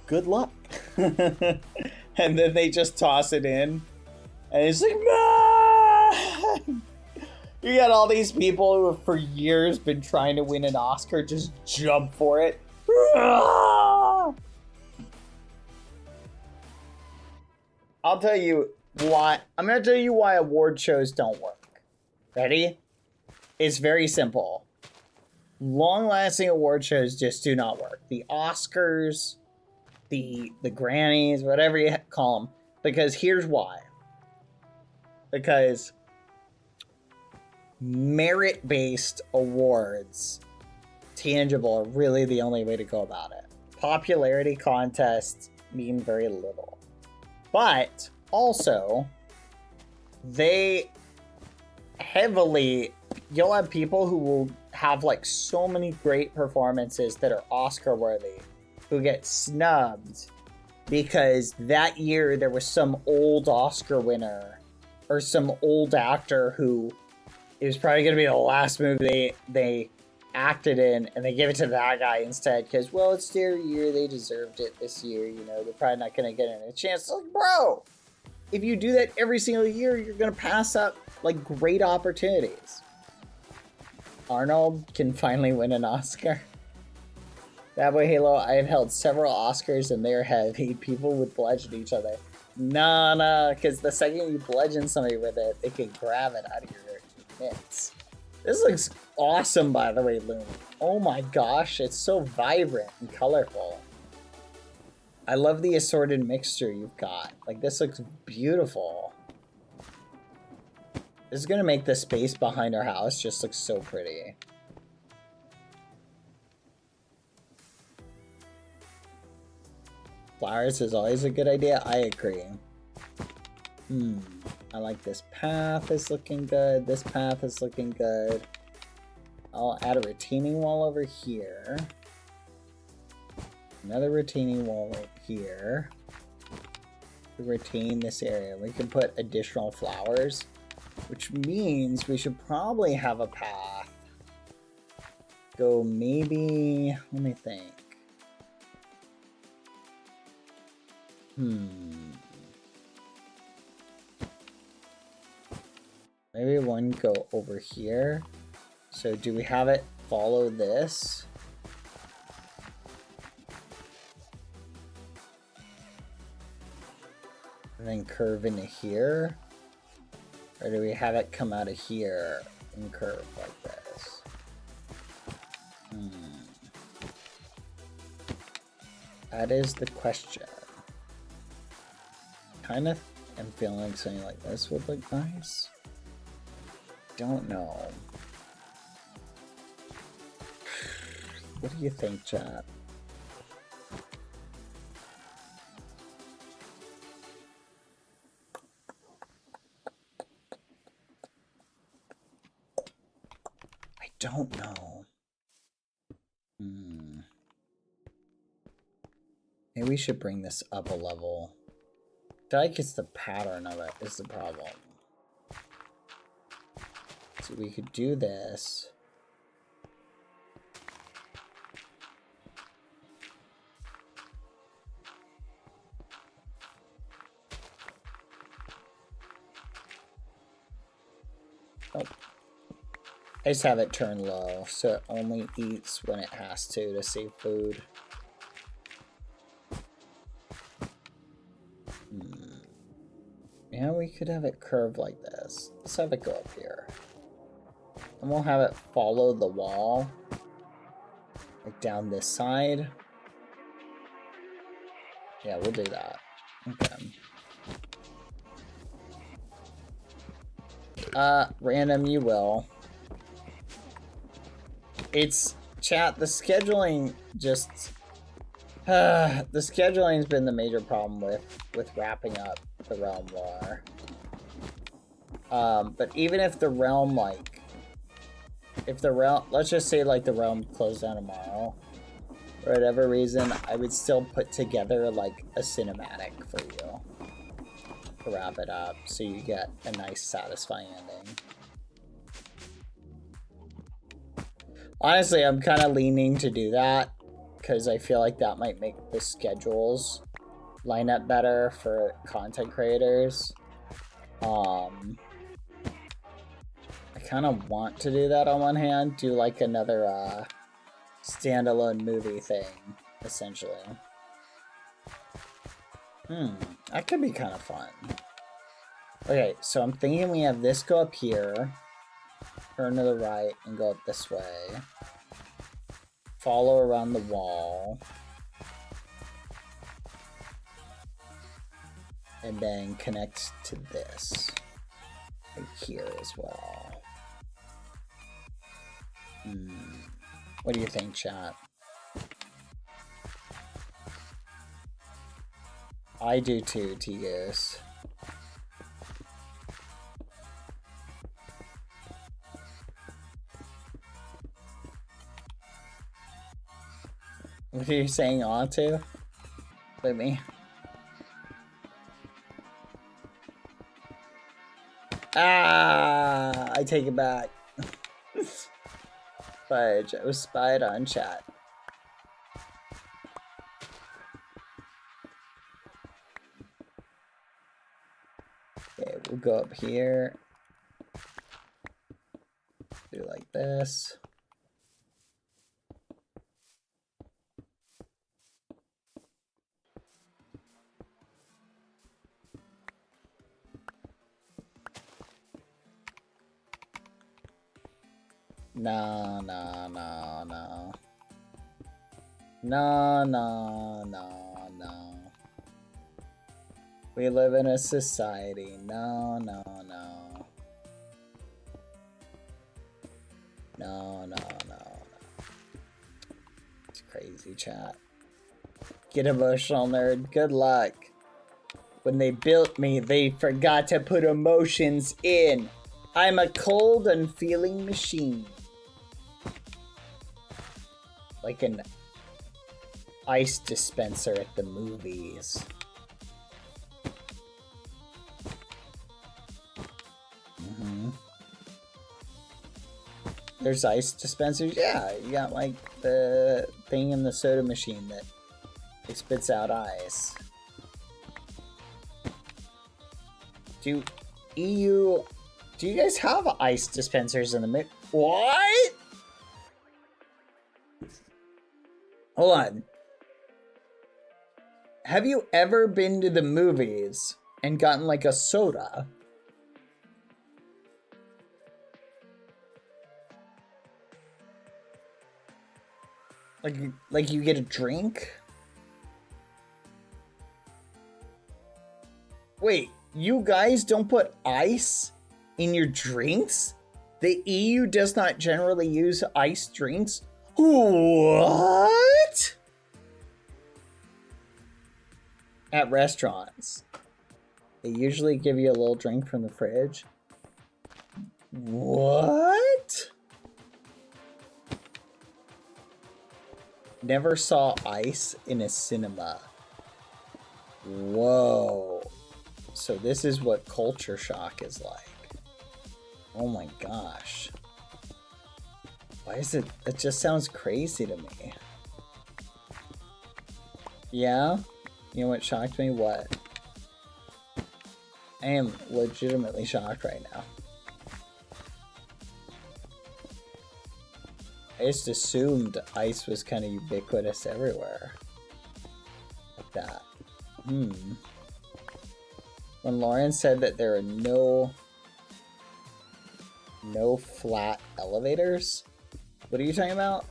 good luck. And then they just toss it in, and it's like, man! You got all these people who have for years been trying to win an Oscar just jump for it. I'll tell you why. I'm going to tell you why award shows don't work. Ready? It's very simple. Long-lasting award shows just do not work. The Oscars, the Grammys, whatever you call them. Because here's why. Because merit-based awards, tangible, are really the only way to go about it. Popularity contests mean very little. But also, they heavily... You'll have people who will have like so many great performances that are Oscar worthy who get snubbed because that year there was some old Oscar winner or some old actor who it was probably going to be the last movie they acted in, and they give it to that guy instead because, well, it's their year, they deserved it this year, you know, they're probably not going to get a chance. It's like, bro, if you do that every single year, you're going to pass up like great opportunities. Arnold can finally win an Oscar. BadBoyHalo, I have held several Oscars and they're heavy. People would bludgeon each other. Nah, because the second you bludgeon somebody with it, they can grab it out of your mitts. This looks awesome, by the way, Loon. Oh my gosh, it's so vibrant and colorful. I love the assorted mixture you've got. Like, this looks beautiful. This is gonna make the space behind our house just look so pretty. Flowers is always a good idea. I agree. I like this path is looking good. This path is looking good. I'll add a retaining wall over here. Another retaining wall right here. To retain this area. We can put additional flowers, which means we should probably have a path. Go maybe, let me think. Maybe one go over here. So do we have it follow this? And then curve into here? Or do we have it come out of here and curve like this? That is the question. Kind of am feeling something like this would look nice. Don't know. What do you think, chat? know. Maybe we should bring this up a level. I feel like it's the pattern of it is the problem. So we could do this. Oh. I just have it turned low, so it only eats when it has to save food. Yeah, we could have it curved like this. Let's have it go up here. And we'll have it follow the wall. Like down this side. Yeah, we'll do that. Okay. Random, you will. It's chat, the scheduling just the scheduling's been the major problem with wrapping up the realm lore. But even if the realm, like, if the realm, let's just say like the realm closed down tomorrow, for whatever reason, I would still put together like a cinematic for you to wrap it up so you get a nice satisfying ending. Honestly, I'm kind of leaning to do that because I feel like that might make the schedules line up better for content creators. I kind of want to do that on one hand, do like another standalone movie thing, essentially. That could be kind of fun. Okay, so I'm thinking we have this go up here, turn to the right, and go up this way. Follow around the wall. And then connect to this. Right here as well. What do you think, chat? I do too, T-Goose. What are you saying on to? With me? Ah, I take it back. Fudge, I was spied on, chat. Okay, we'll go up here. Do like this. No, no, no, no. No, no, no, no. We live in a society. No, no, no. No, no, no, no. It's crazy, chat. Get emotional, nerd. Good luck. When they built me, they forgot to put emotions in. I'm a cold, unfeeling machine. Like an ice dispenser at the movies. There's ice dispensers? Yeah, you got like the thing in the soda machine that it spits out ice. Do you guys have ice dispensers in the mix? What? Hold on. Have you ever been to the movies and gotten like a soda? Like you get a drink? Wait, you guys don't put ice in your drinks? The EU does not generally use ice drinks? What? At restaurants. They usually give you a little drink from the fridge. What? Never saw ice in a cinema. Whoa. So this is what culture shock is like. Oh my gosh. Why is it? It just sounds crazy to me. Yeah? You know what shocked me? What? I am legitimately shocked right now. I just assumed ice was kind of ubiquitous everywhere. Like that. When Lauren said that there are no flat elevators, what are you talking about?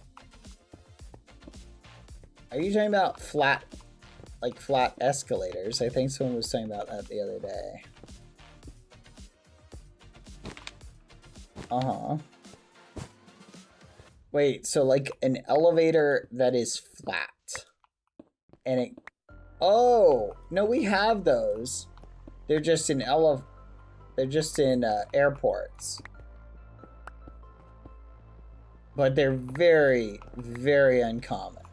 Are you talking about flat, like flat escalators? I think someone was talking about that the other day. Uh-huh. Wait, so like an elevator that is flat. And it... Oh! No, we have those. They're just in airports. But they're very, very uncommon.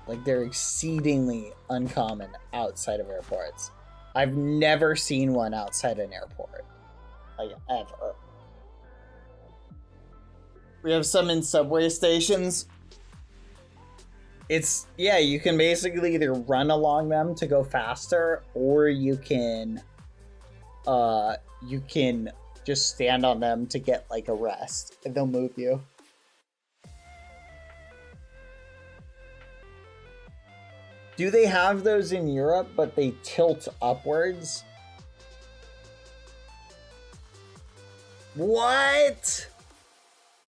Like, they're exceedingly uncommon outside of airports. I've never seen one outside an airport. Like, ever. We have some in subway stations. It's, yeah, you can basically either run along them to go faster, or you can just stand on them to get like a rest, and they'll move you. Do they have those in Europe, but they tilt upwards? What?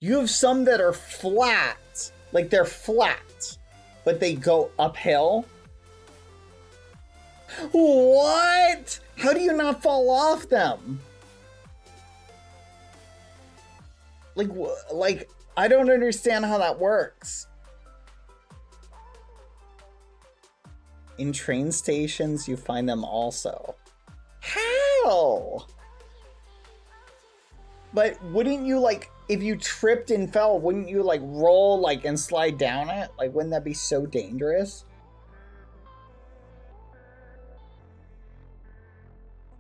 You have some that are flat. Like they're flat, but they go uphill? What? How do you not fall off them? Like, I don't understand how that works. In train stations, you find them also. How? But wouldn't you, like, if you tripped and fell, wouldn't you, like, roll, like, and slide down it? Like, wouldn't that be so dangerous?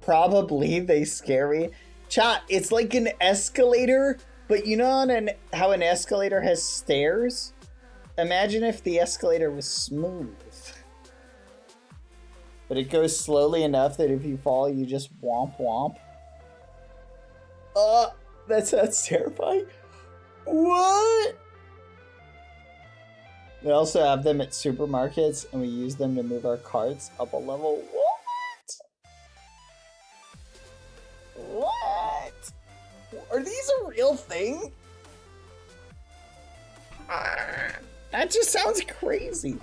Probably, they scare me. Chat, it's like an escalator, but you know how an escalator has stairs? Imagine if the escalator was smooth. But it goes slowly enough that if you fall, you just womp womp. That sounds terrifying. What? We also have them at supermarkets, and we use them to move our carts up a level. What? What? Are these a real thing? That just sounds crazy.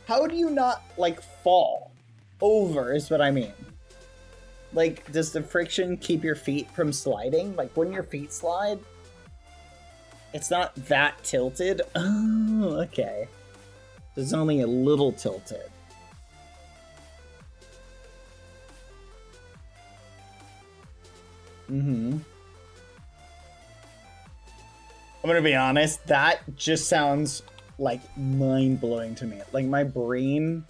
How do you not, like, fall over is what I mean. Like, does the friction keep your feet from sliding? Like, wouldn't your feet slide? It's not that tilted. Oh, okay. It's only a little tilted. I'm gonna be honest, that just sounds like mind-blowing to me. Like, my brain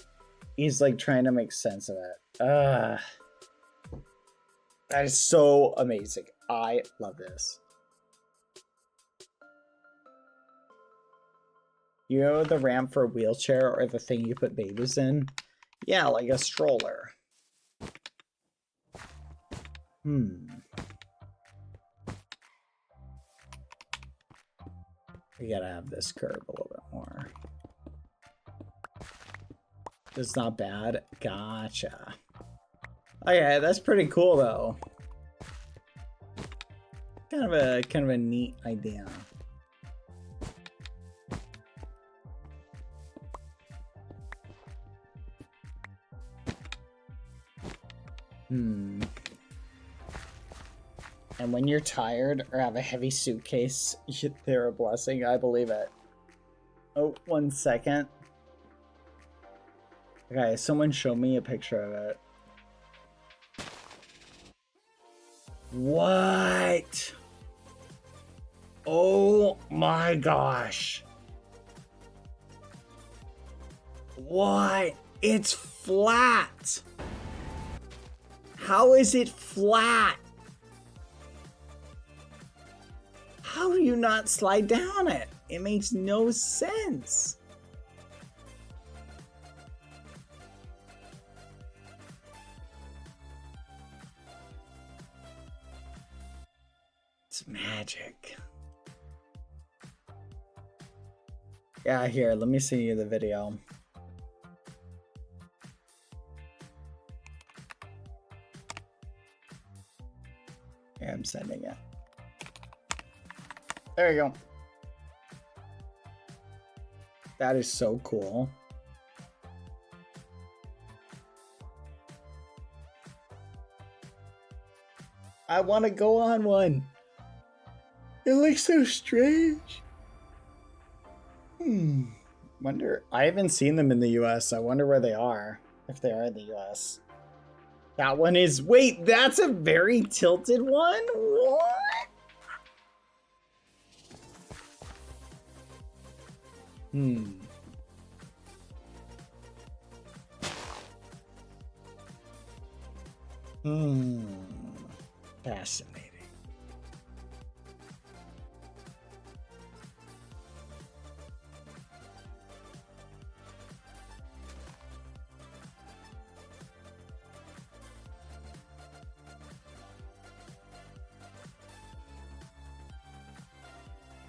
is like trying to make sense of it. That is so amazing. I love this. You know the ramp for a wheelchair, or the thing you put babies in? Yeah, like a stroller. We gotta have this curve a little bit more. It's not bad. Gotcha. Okay, that's pretty cool though. Kind of a neat idea. And when you're tired or have a heavy suitcase, they're a blessing. I believe it. Oh, 1 second. Okay, someone show me a picture of it. What? Oh my gosh. What? It's flat. How is it flat? How do you not slide down it? It makes no sense. It's magic. Yeah, here, let me see you the video. Yeah, I'm sending it. There you go. That is so cool. I want to go on one. It looks so strange. Wonder, I haven't seen them in the US. I wonder where they are, if they are in the US. That one is, wait, that's a very tilted one? What? Fascinating.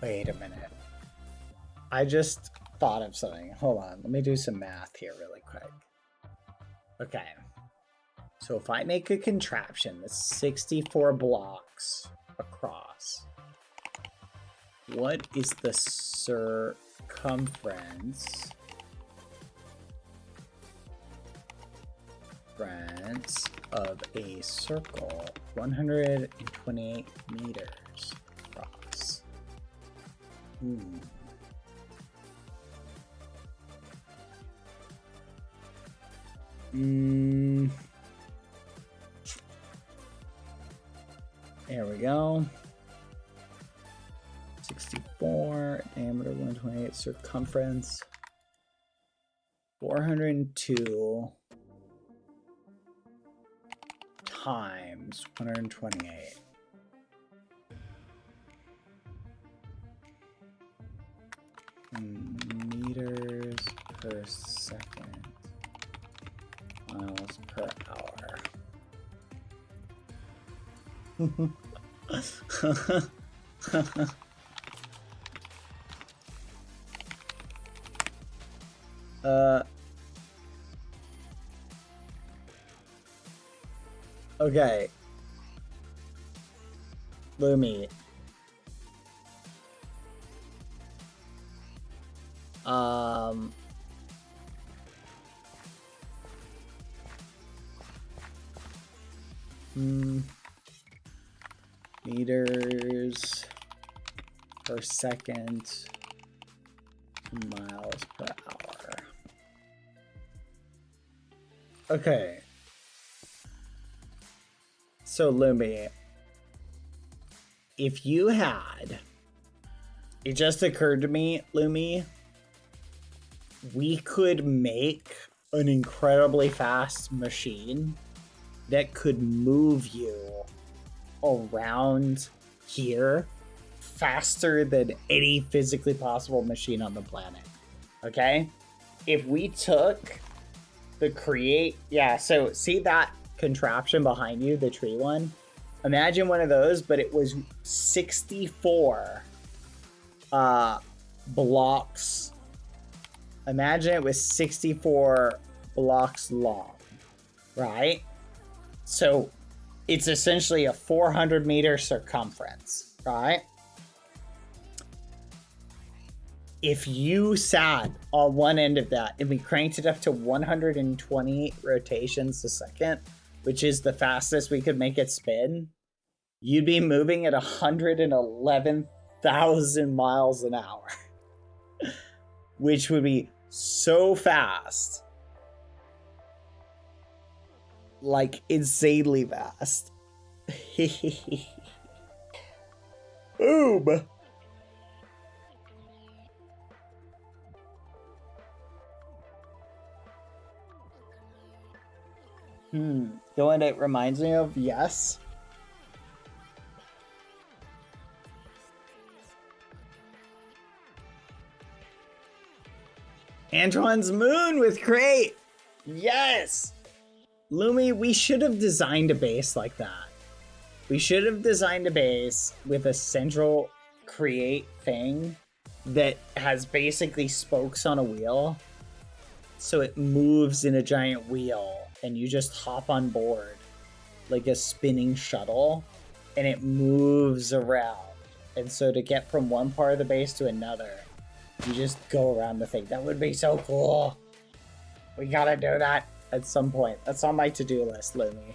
Wait a minute. I just thought of something. Hold on. Let me do some math here really quick. Okay. So if I make a contraption that's 64 blocks across, what is the circumference of a circle? 128 meters across. There we go. 64, diameter 128, circumference 402 times 128. Meters per second, miles per hour. Okay. Lumi. Meters per second, miles per hour. Okay. So Lumi, if you had, it just occurred to me, Lumi, we could make an incredibly fast machine that could move you around here faster than any physically possible machine on the planet. Okay? If we took the so see that contraption behind you, the tree one? Imagine one of those, but it was 64 blocks. Imagine it was 64 blocks long, right? So it's essentially a 400-meter circumference, right? If you sat on one end of that and we cranked it up to 128 rotations a second, which is the fastest we could make it spin, you'd be moving at 111,000 miles an hour, which would be so fast. Like, insanely fast. Boom! You know what it reminds me of? Yes. Antoine's Moon with Crate. Yes. Lumi, we should have designed a base like that. We should have designed a base with a central create thing that has basically spokes on a wheel. So it moves in a giant wheel and you just hop on board like a spinning shuttle and it moves around. And so to get from one part of the base to another, you just go around the thing. That would be so cool. We gotta do that at some point. That's on my to-do list, Lumi.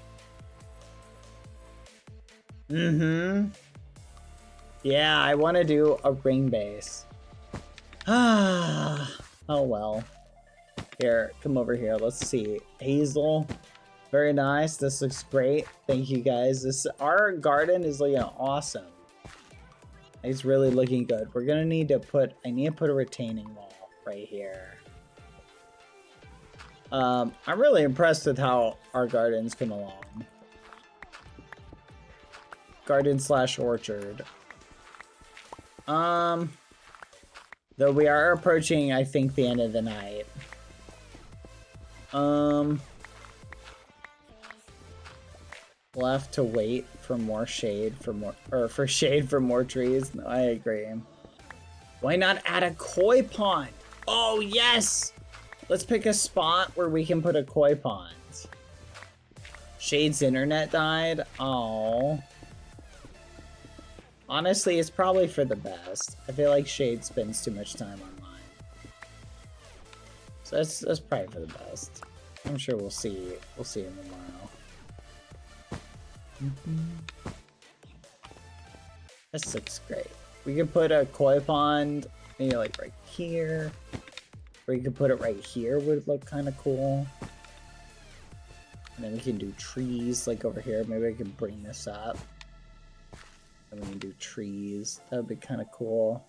Yeah, I want to do a ring base. Oh well. Here, come over here. Let's see. Hazel. Very nice. This looks great. Thank you guys. Our garden is looking awesome. It's really looking good. We're gonna need to put, I need to put a retaining wall right here. I'm really impressed with how our gardens come along. Garden / orchard. Though we are approaching, I think, the end of the night. We'll have to wait for more shade for more, or for shade for more trees. No, I agree. Why not add a koi pond? Oh, yes! Let's pick a spot where we can put a koi pond. Shade's internet died. Oh. Honestly, it's probably for the best. I feel like Shade spends too much time online. So that's probably for the best. I'm sure we'll see. We'll see him tomorrow. This looks great. We can put a koi pond maybe like right here. Or you could put it right here, would look kind of cool. And then we can do trees like over here. Maybe I can bring this up. And we can do trees. That would be kind of cool.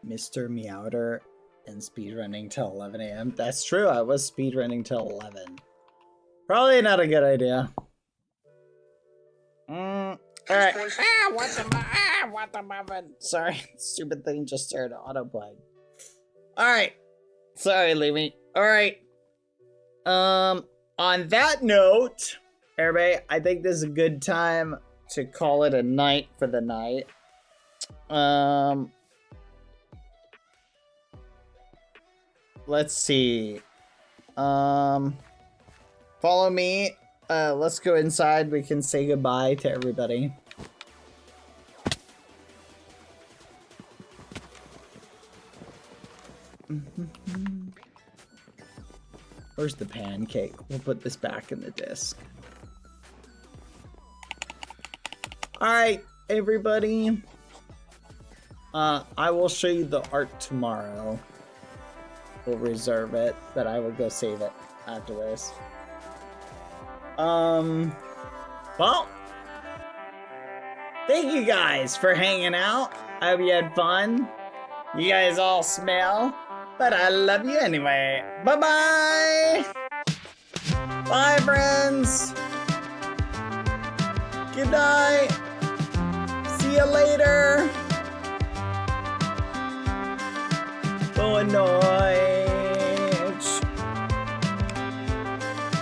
Mr. Meowder and speedrunning till 11 a.m. That's true, I was speedrunning till 11. Probably not a good idea. Alright. What the muffin? Sorry, stupid thing just started autoplay. Alright. Sorry, Leavey. Alright. On that note, everybody, I think this is a good time to call it a night for the night. Let's see. Follow me. Let's go inside. We can say goodbye to everybody. Where's the pancake? We'll put this back in the disc. Alright, everybody. I will show you the art tomorrow. We'll reserve it, but I will go save it after this. Well, thank you guys for hanging out. I hope you had fun. You guys all smell, but I love you anyway. Bye-bye! Bye, friends! Good night! See you later! Boa noite!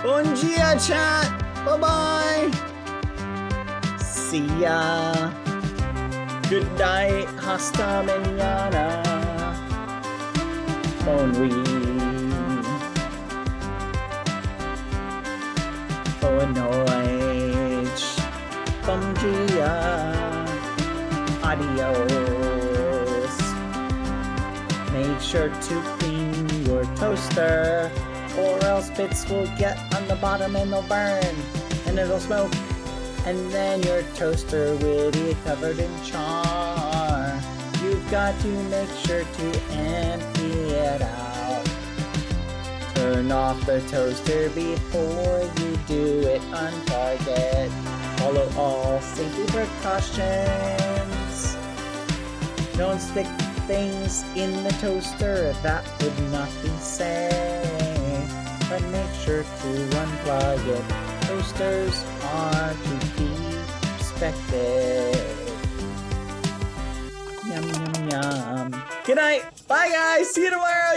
Bom dia, chat! Bye-bye! See ya! Good night, hasta mañana! Bon nuit! Boa noite! Bom dia! Adios! Make sure to clean your toaster, or else bits will get on the bottom and they'll burn, and it'll smoke, and then your toaster will be covered in char. You've got to make sure to empty it out. Turn off the toaster before you do it on target. Follow all safety precautions. Don't stick things in the toaster, that would not be safe. but make sure to unplug it. Toasters are to be respected. Yum, yum, yum. Good night. Bye, guys. See you tomorrow.